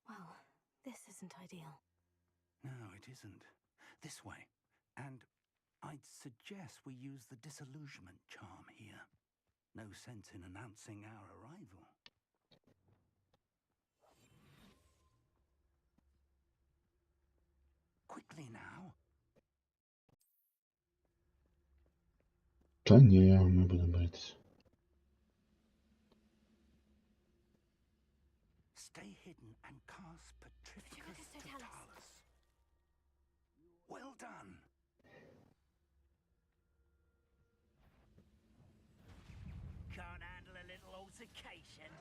Well, this isn't ideal. No, it isn't. This way. And I'd suggest we use the disillusionment charm here. No sense in announcing our arrival. Quickly now. Та ні, ми будемо битися. Stay hidden and cast Petrificus Totalis. Well done. Can't handle a little altercation.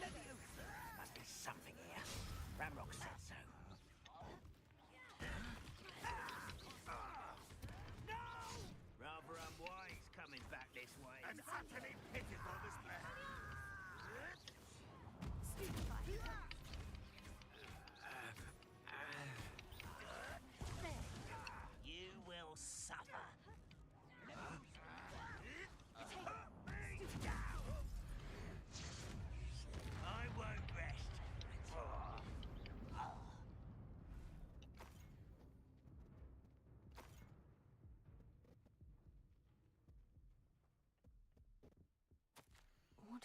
Leviosa. Must be something here. Ramrock said so. No! Rather unwise coming back this way. An utterly pitiful display.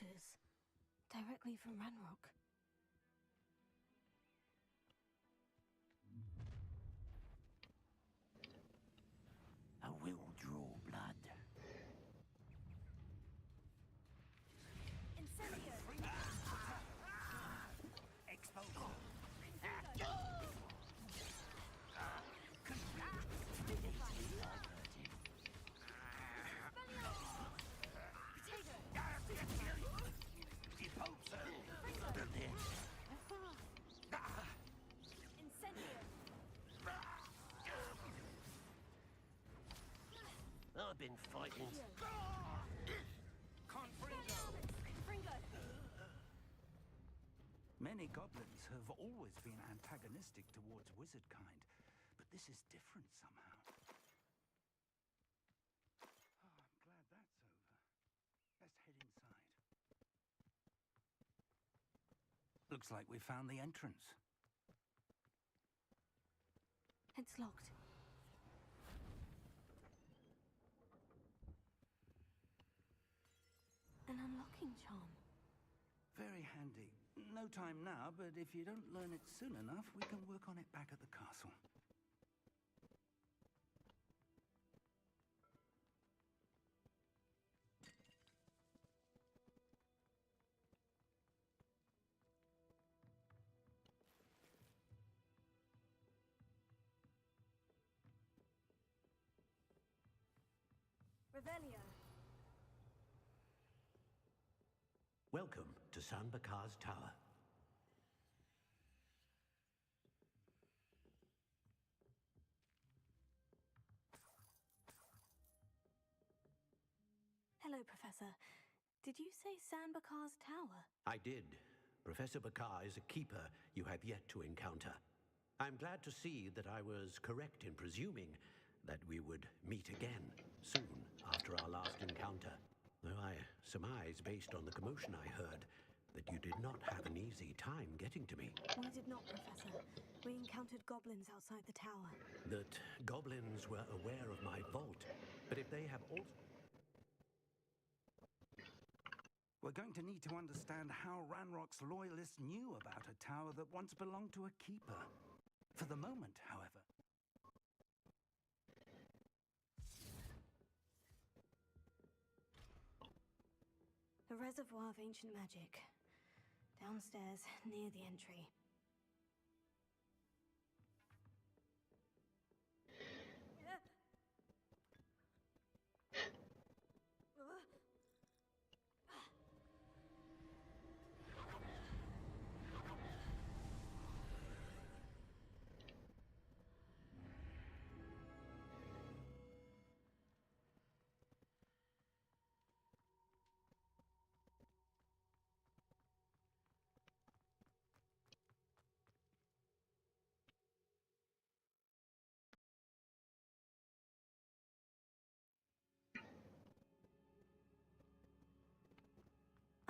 orders. Directly from Ranrock. I will draw blood. Incendio! Expulsion. I've been fighting. Many goblins have always been antagonistic towards wizard kind, but this is different somehow. Oh, I'm glad that's over. Let's head inside. Looks like we found the entrance. It's locked. An unlocking charm. Very handy. No time now, but if you don't learn it soon enough, we can work on it back at the castle. Revelio. Welcome to San Bakar's Tower. Hello, Professor. Did you say San Bakar's Tower? I did. Professor Bakar is a keeper you have yet to encounter. I'm glad to see that I was correct in presuming that we would meet again soon after our last encounter. Though I surmise, based on the commotion I heard, that you did not have an easy time getting to me. We did not, Professor. We encountered goblins outside the tower. That goblins were aware of my vault, but if they have also... We're going to need to understand how Ranrock's loyalists knew about a tower that once belonged to a keeper. For the moment, however. The reservoir of ancient magic. Downstairs, near the entry.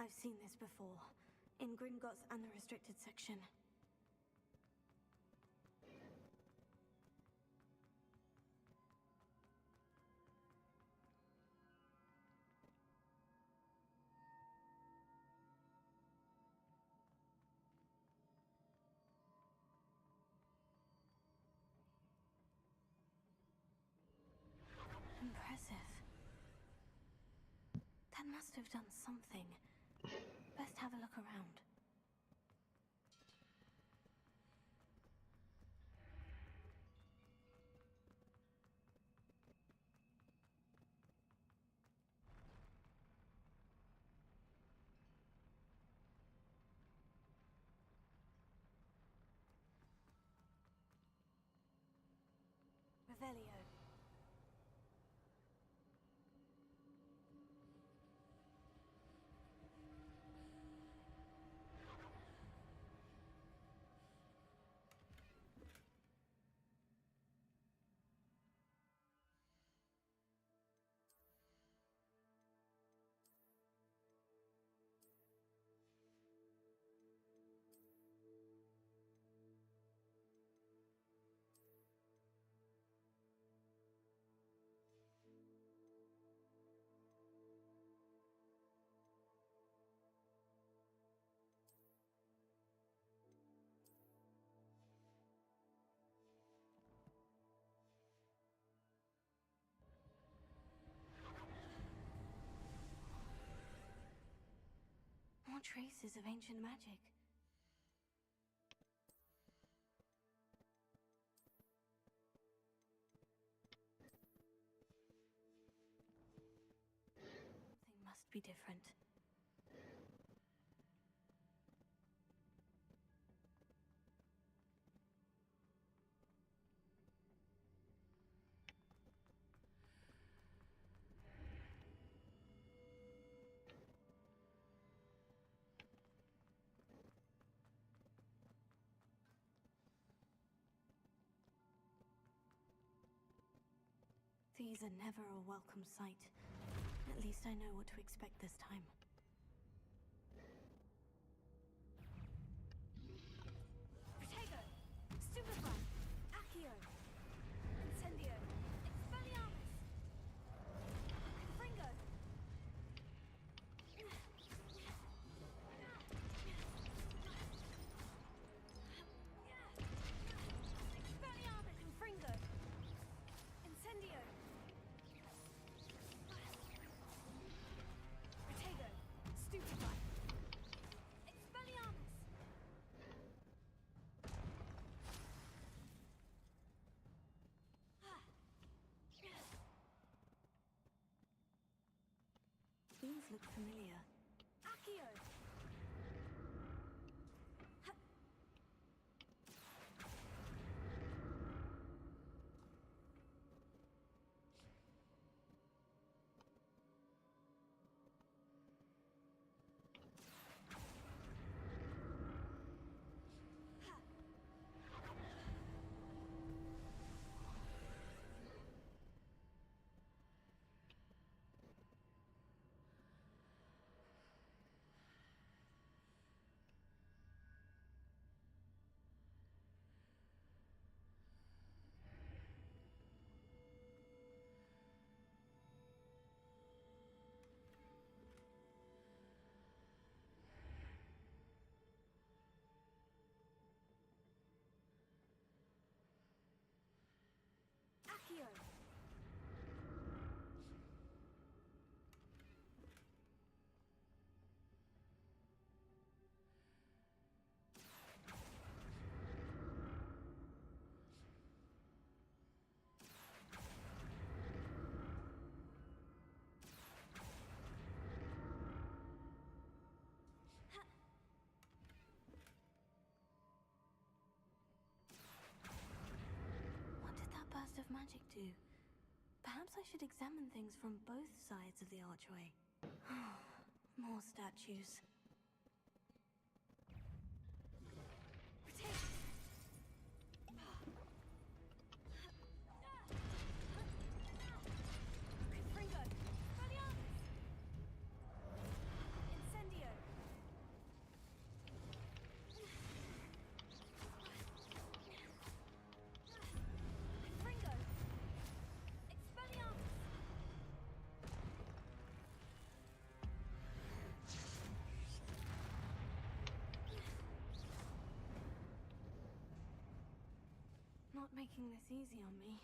I've seen this before, in Gringotts and the restricted section. Impressive. That must have done something. Best have a look around. Revelio. More traces of ancient magic. Something must be different. These are never a welcome sight. At least I know what to expect this time. Protego! Stupefy! Accio! Incendio! Expelliarmus! Confringo! Expelliarmus! Confringo! Incendio! Protego! Stupefy! Expelliarmus! These look familiar. Accio! Accio! What did that burst of magic do? Perhaps I should examine things from both sides of the archway. More statues. Confringo! Expelliarmus! Incendio! Confringo! Expelliarmus! Not making this easy on me.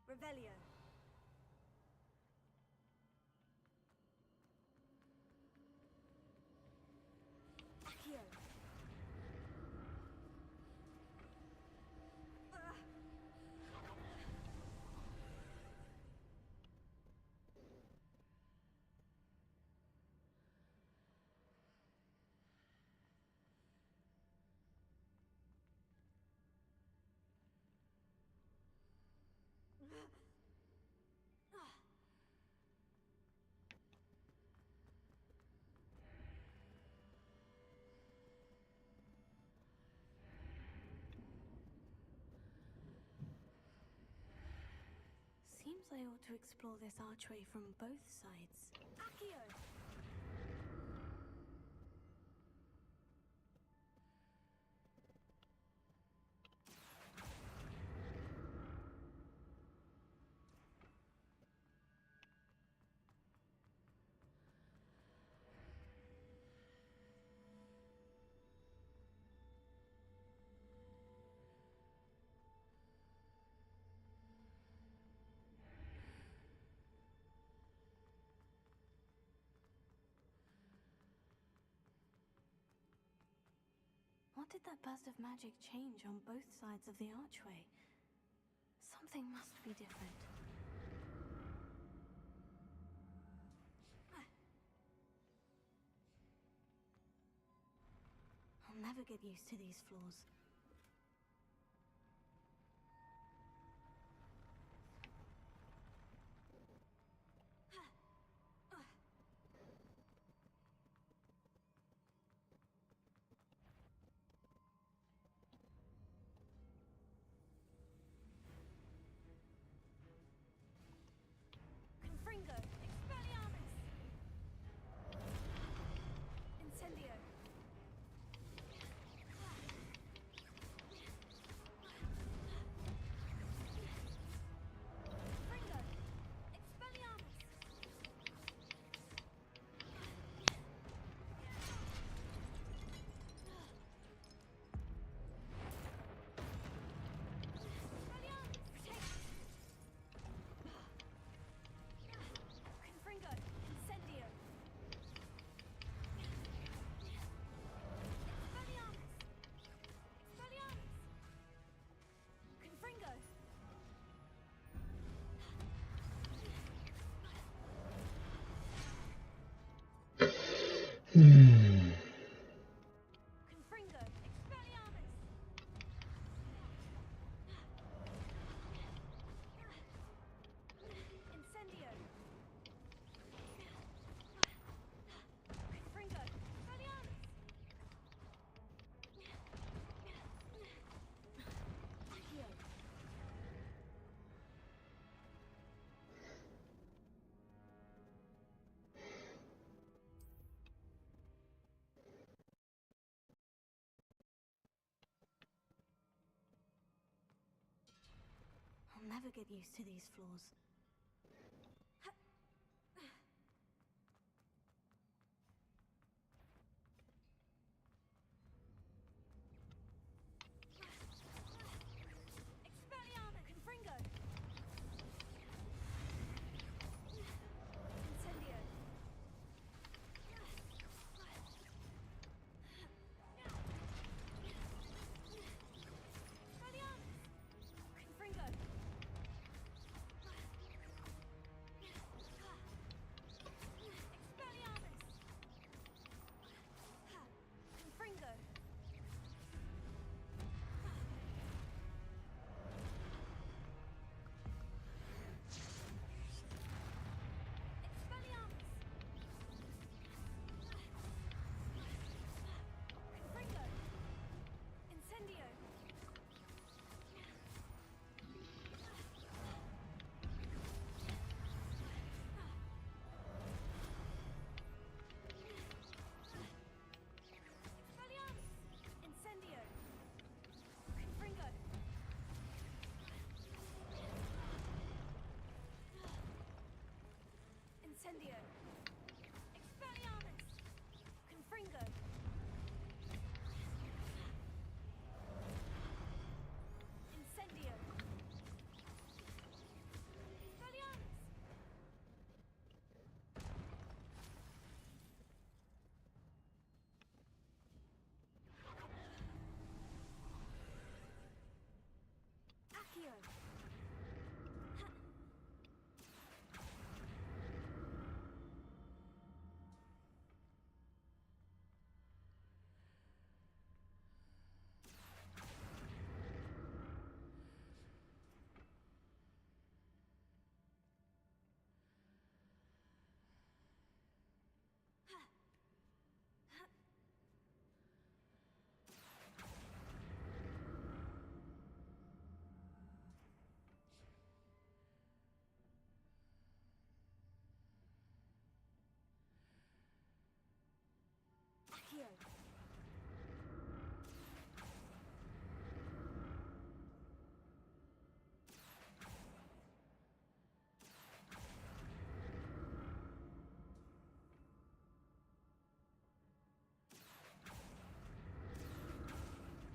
Revelio! Accio! Seems I ought to explore this archway from both sides. Accio! did that burst of magic change on both sides of the archway? Something must be different. I'll never get used to these floors. Confringo, Expelliarmus! Incendio! Confringo, Expelliarmus! Confringo, Incendio! Expelliarmus! Expelliarmus! Confringo! Confringo, Expelliarmus! Incendio! Confringo, Expelliarmus! Accio! I'll never get used to these floors. Expelliarmus! Confringo! Incendio! Expelliarmus! Confringo! Expelliarmus! Confringo! Expelliarmus! Confringo! Incendio! Expelliarmus! Incendio! Confringo! Incendio! Expelliarmus! Confringo! Incendio! Expelliarmus! Accio! Accio!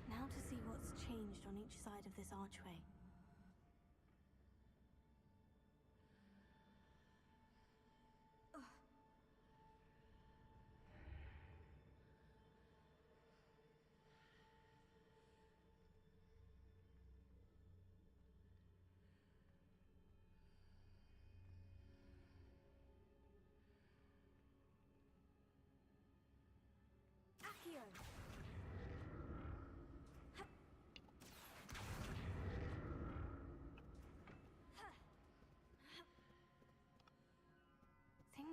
Now to see what's changed on each side of this archway.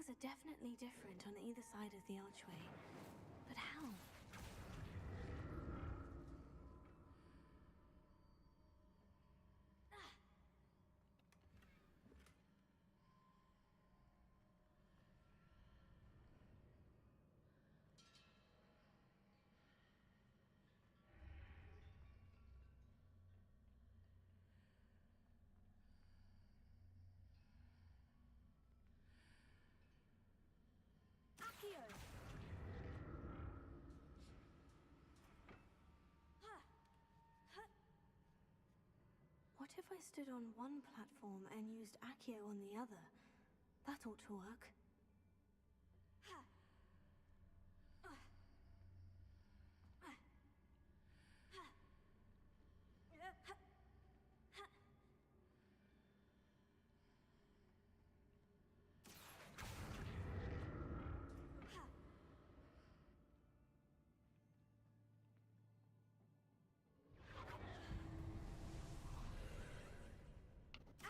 Things are definitely different on either side of the archway. But how? Accio! What if I stood on one platform and used Accio on the other? That ought to work.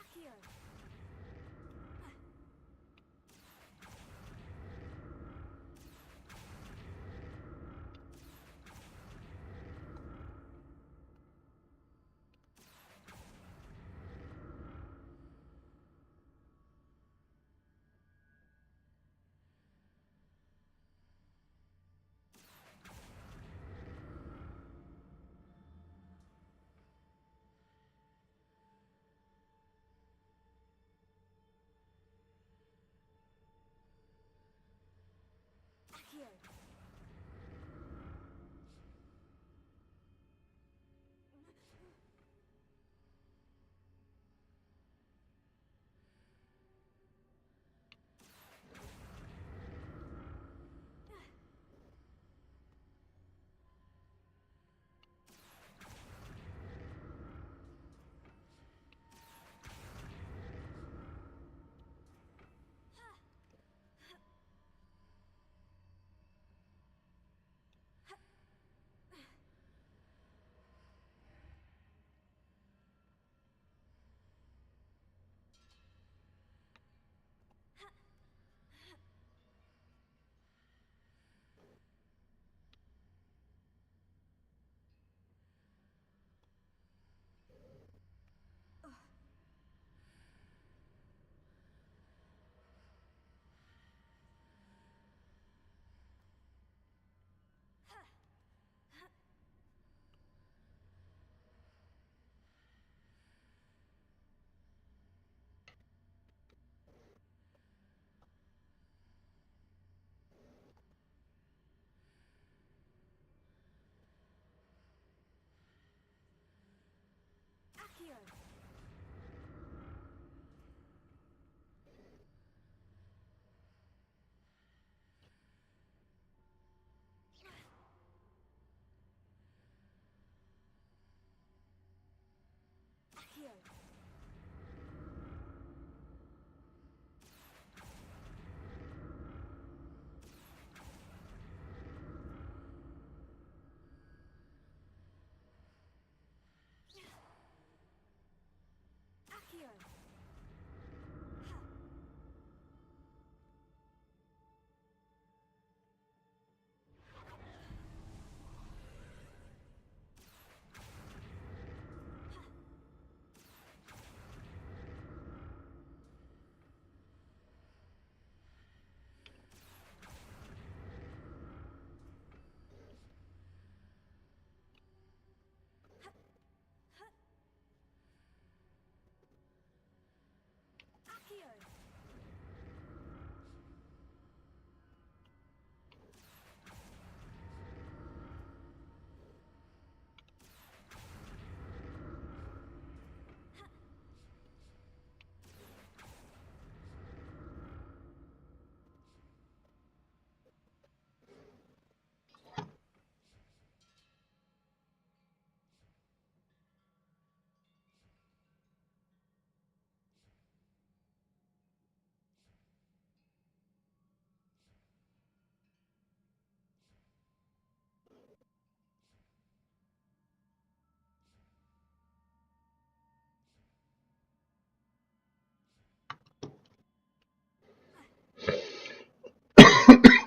Accio! Accio!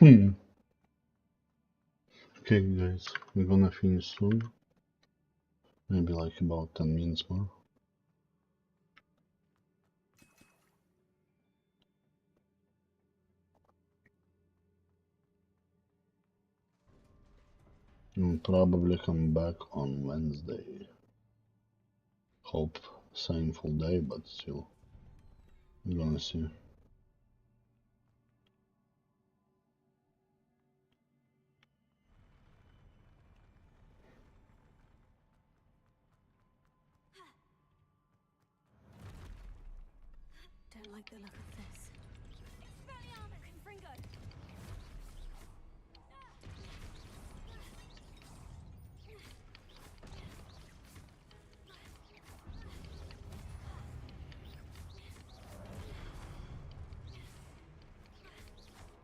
Okay guys, we're gonna finish soon. Maybe like about 10 minutes more. And probably come back on Wednesday. Hope same full day, but still. We're gonna see. Don't like the look of this. Expelliarmus! Confringo!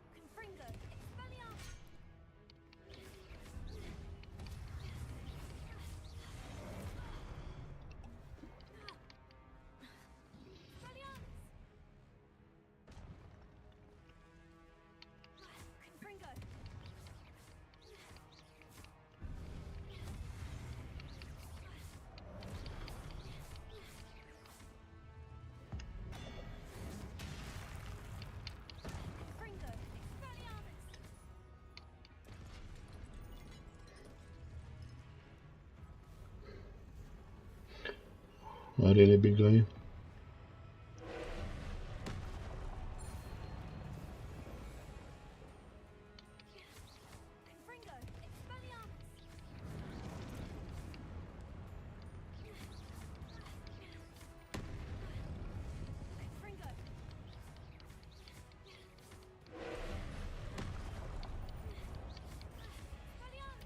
Confringo! Expelliarmus! Expelliarmus! Confringo! Confringo! Expelliarmus! A really big guy. Confringo! Expelliarmus! Confringo! Expelliarmus!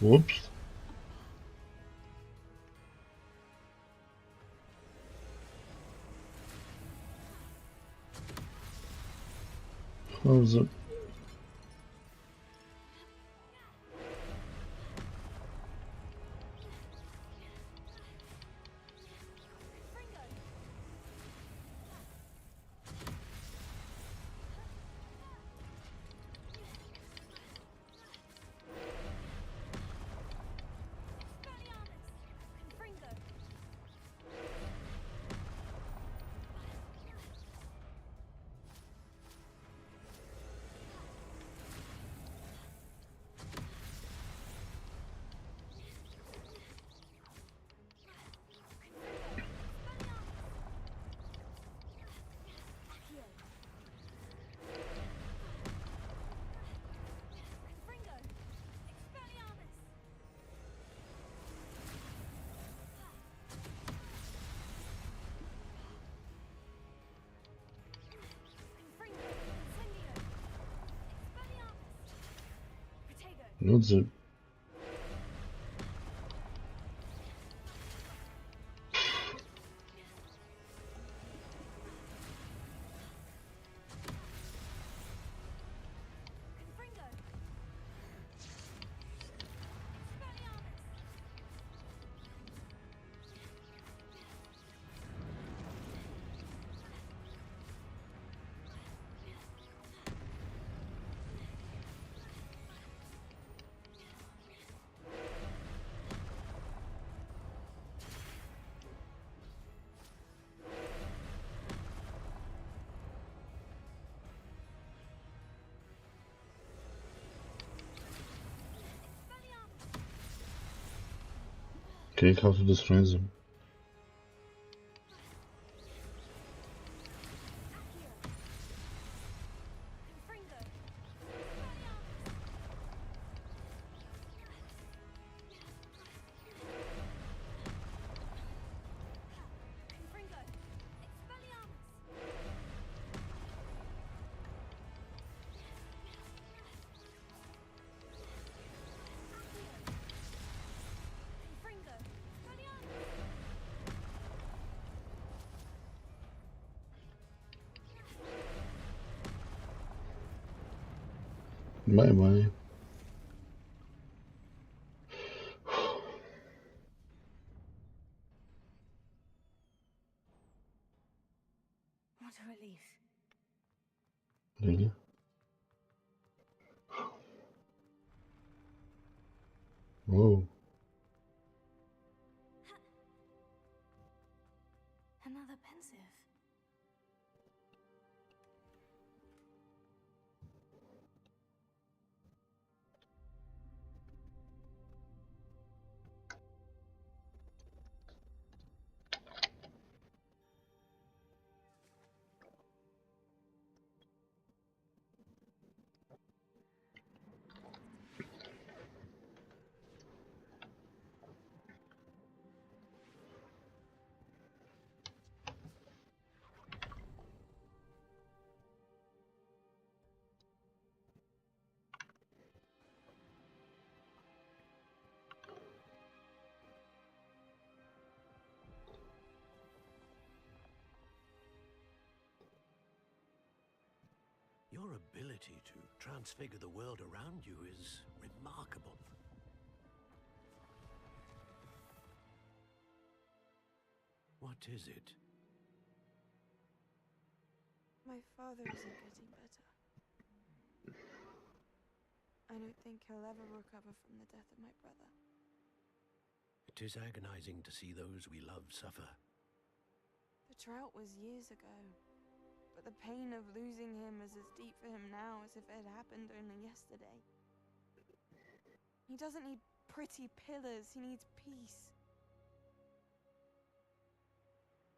Whoops. How's it? Confringo! Confringo! Expelliarmus! Confringo! Incendio! Expelliarmus! Protego! What's it? Confringo! Expelliarmus! Okay, how to destroy them? Confringo! Expelliarmus! Confringo! Expelliarmus! Confringo! Expelliarmus! Bye bye. a relief. Really? Whoa. Another pensive. Your ability to transfigure the world around you is remarkable. What is it? My father isn't getting better. I don't think he'll ever recover from the death of my brother. It is agonizing to see those we love suffer. The drought was years ago, but the pain of losing him is as deep for him now as if it had happened only yesterday. He doesn't need pretty pillars, he needs peace.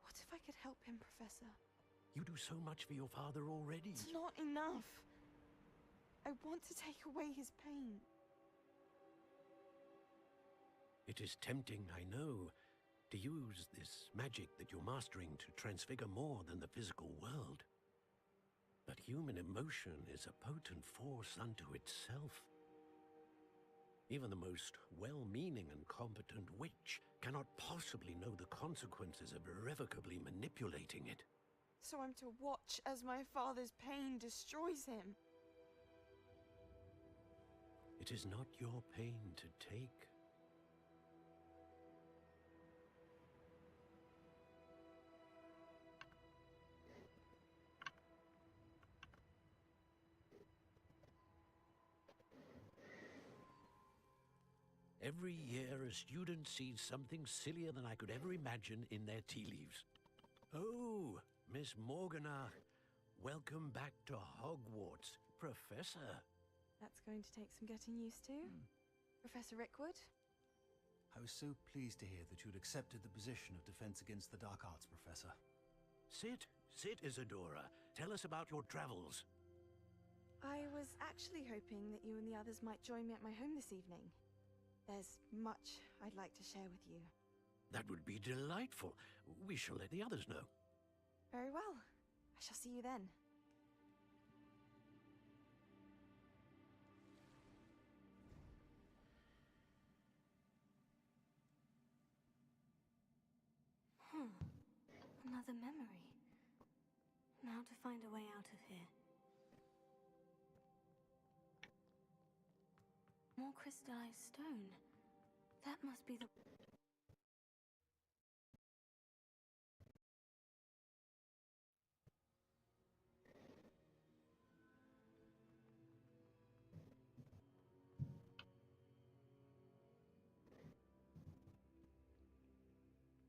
What if I could help him, Professor? You do so much for your father already. It's not enough. I want to take away his pain. It is tempting, I know, to use this magic that you're mastering to transfigure more than the physical world. But human emotion is a potent force unto itself. Even the most well-meaning and competent witch cannot possibly know the consequences of irrevocably manipulating it. So I'm to watch as my father's pain destroys him. It is not your pain to take. Every year, a student sees something sillier than I could ever imagine in their tea leaves. Oh, Miss Morganach, welcome back to Hogwarts, Professor. That's going to take some getting used to. Professor Rickwood? I was so pleased to hear that you'd accepted the position of Defense Against the Dark Arts, Professor. Sit, Isadora. Tell us about your travels. I was actually hoping that you and the others might join me at my home this evening. There's much I'd like to share with you. That would be delightful. We shall let the others know. Very well. I shall see you then. Another memory. Now to find a way out of here. More crystallized stone. That must be the...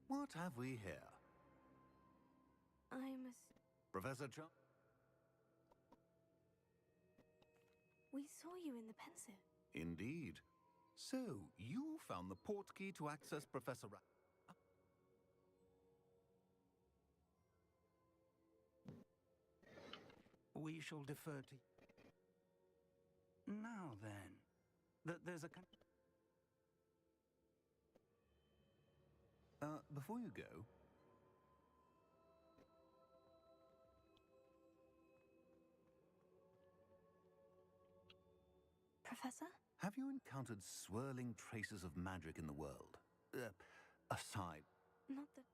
What have we here? Professor Cho? We saw you in the pensive. Indeed. So, you found the portkey to access Professor Ra... We shall defer to... Now then, there's a... Before you go... Professor? Have you encountered swirling traces of magic in the world? Aside... Not that...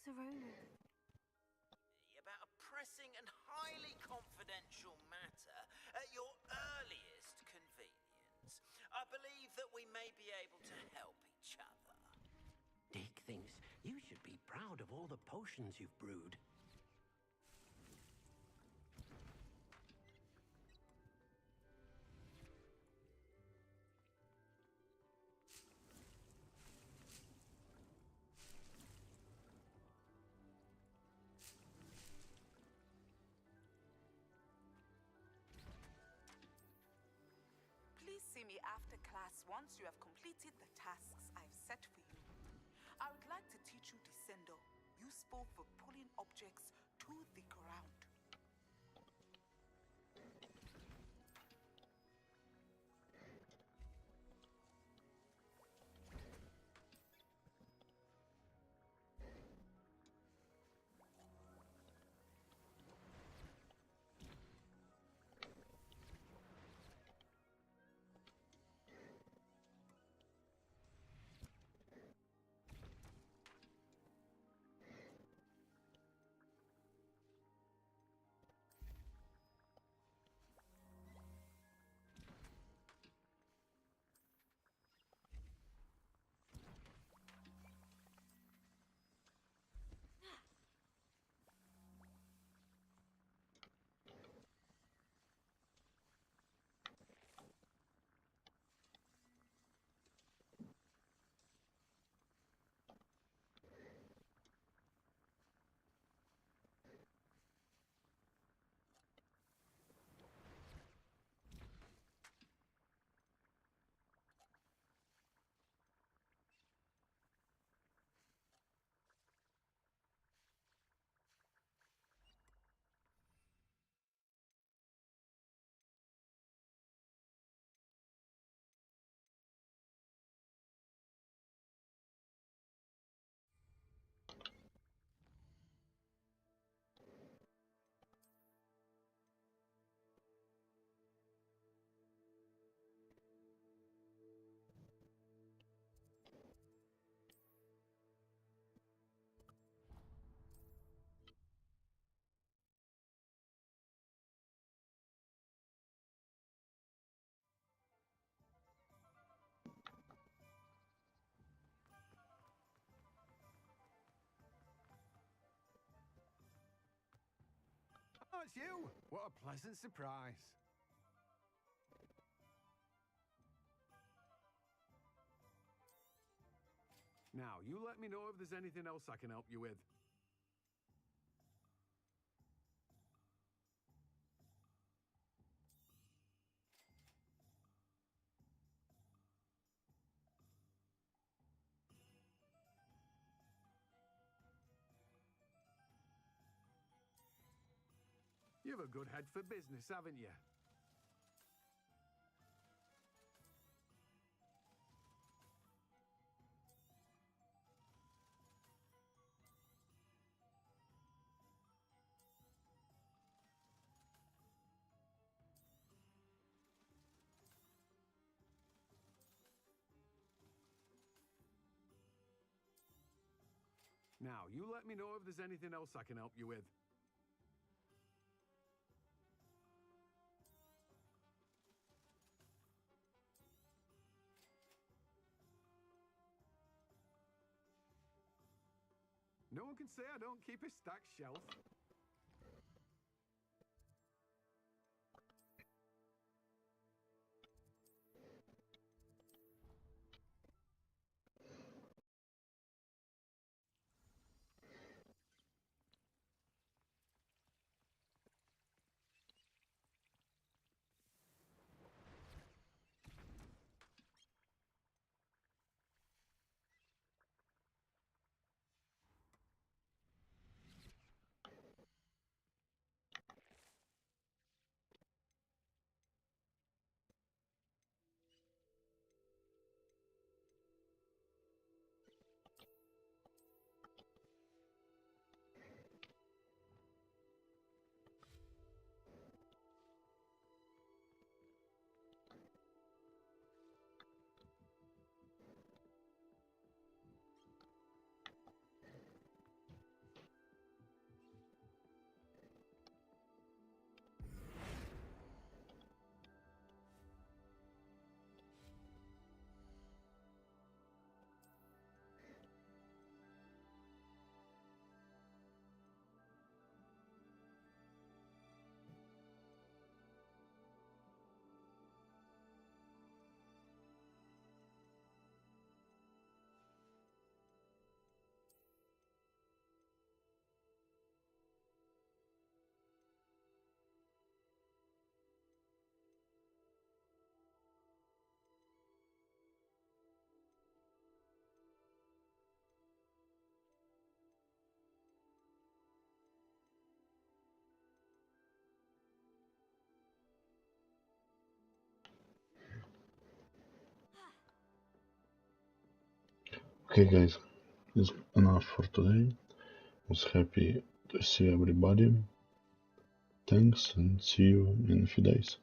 Professor Ronan? About a pressing and highly confidential matter at your earliest convenience. I believe that we may be able to help each other. Dick thinks you should be proud of all the potions you've brewed. Please see me after class once you have completed the tasks I've set for you. I would like to teach you Descendo, useful for pulling objects to the ground. Oh, it's you! What a pleasant surprise. Now, you let me know if there's anything else I can help you with. You've a good head for business, haven't you? Now, you let me know if there's anything else I can help you with. No one can say I don't keep a stacked shelf. Okay guys, it's enough for today. Was happy to see everybody. Thanks and see you in a few days.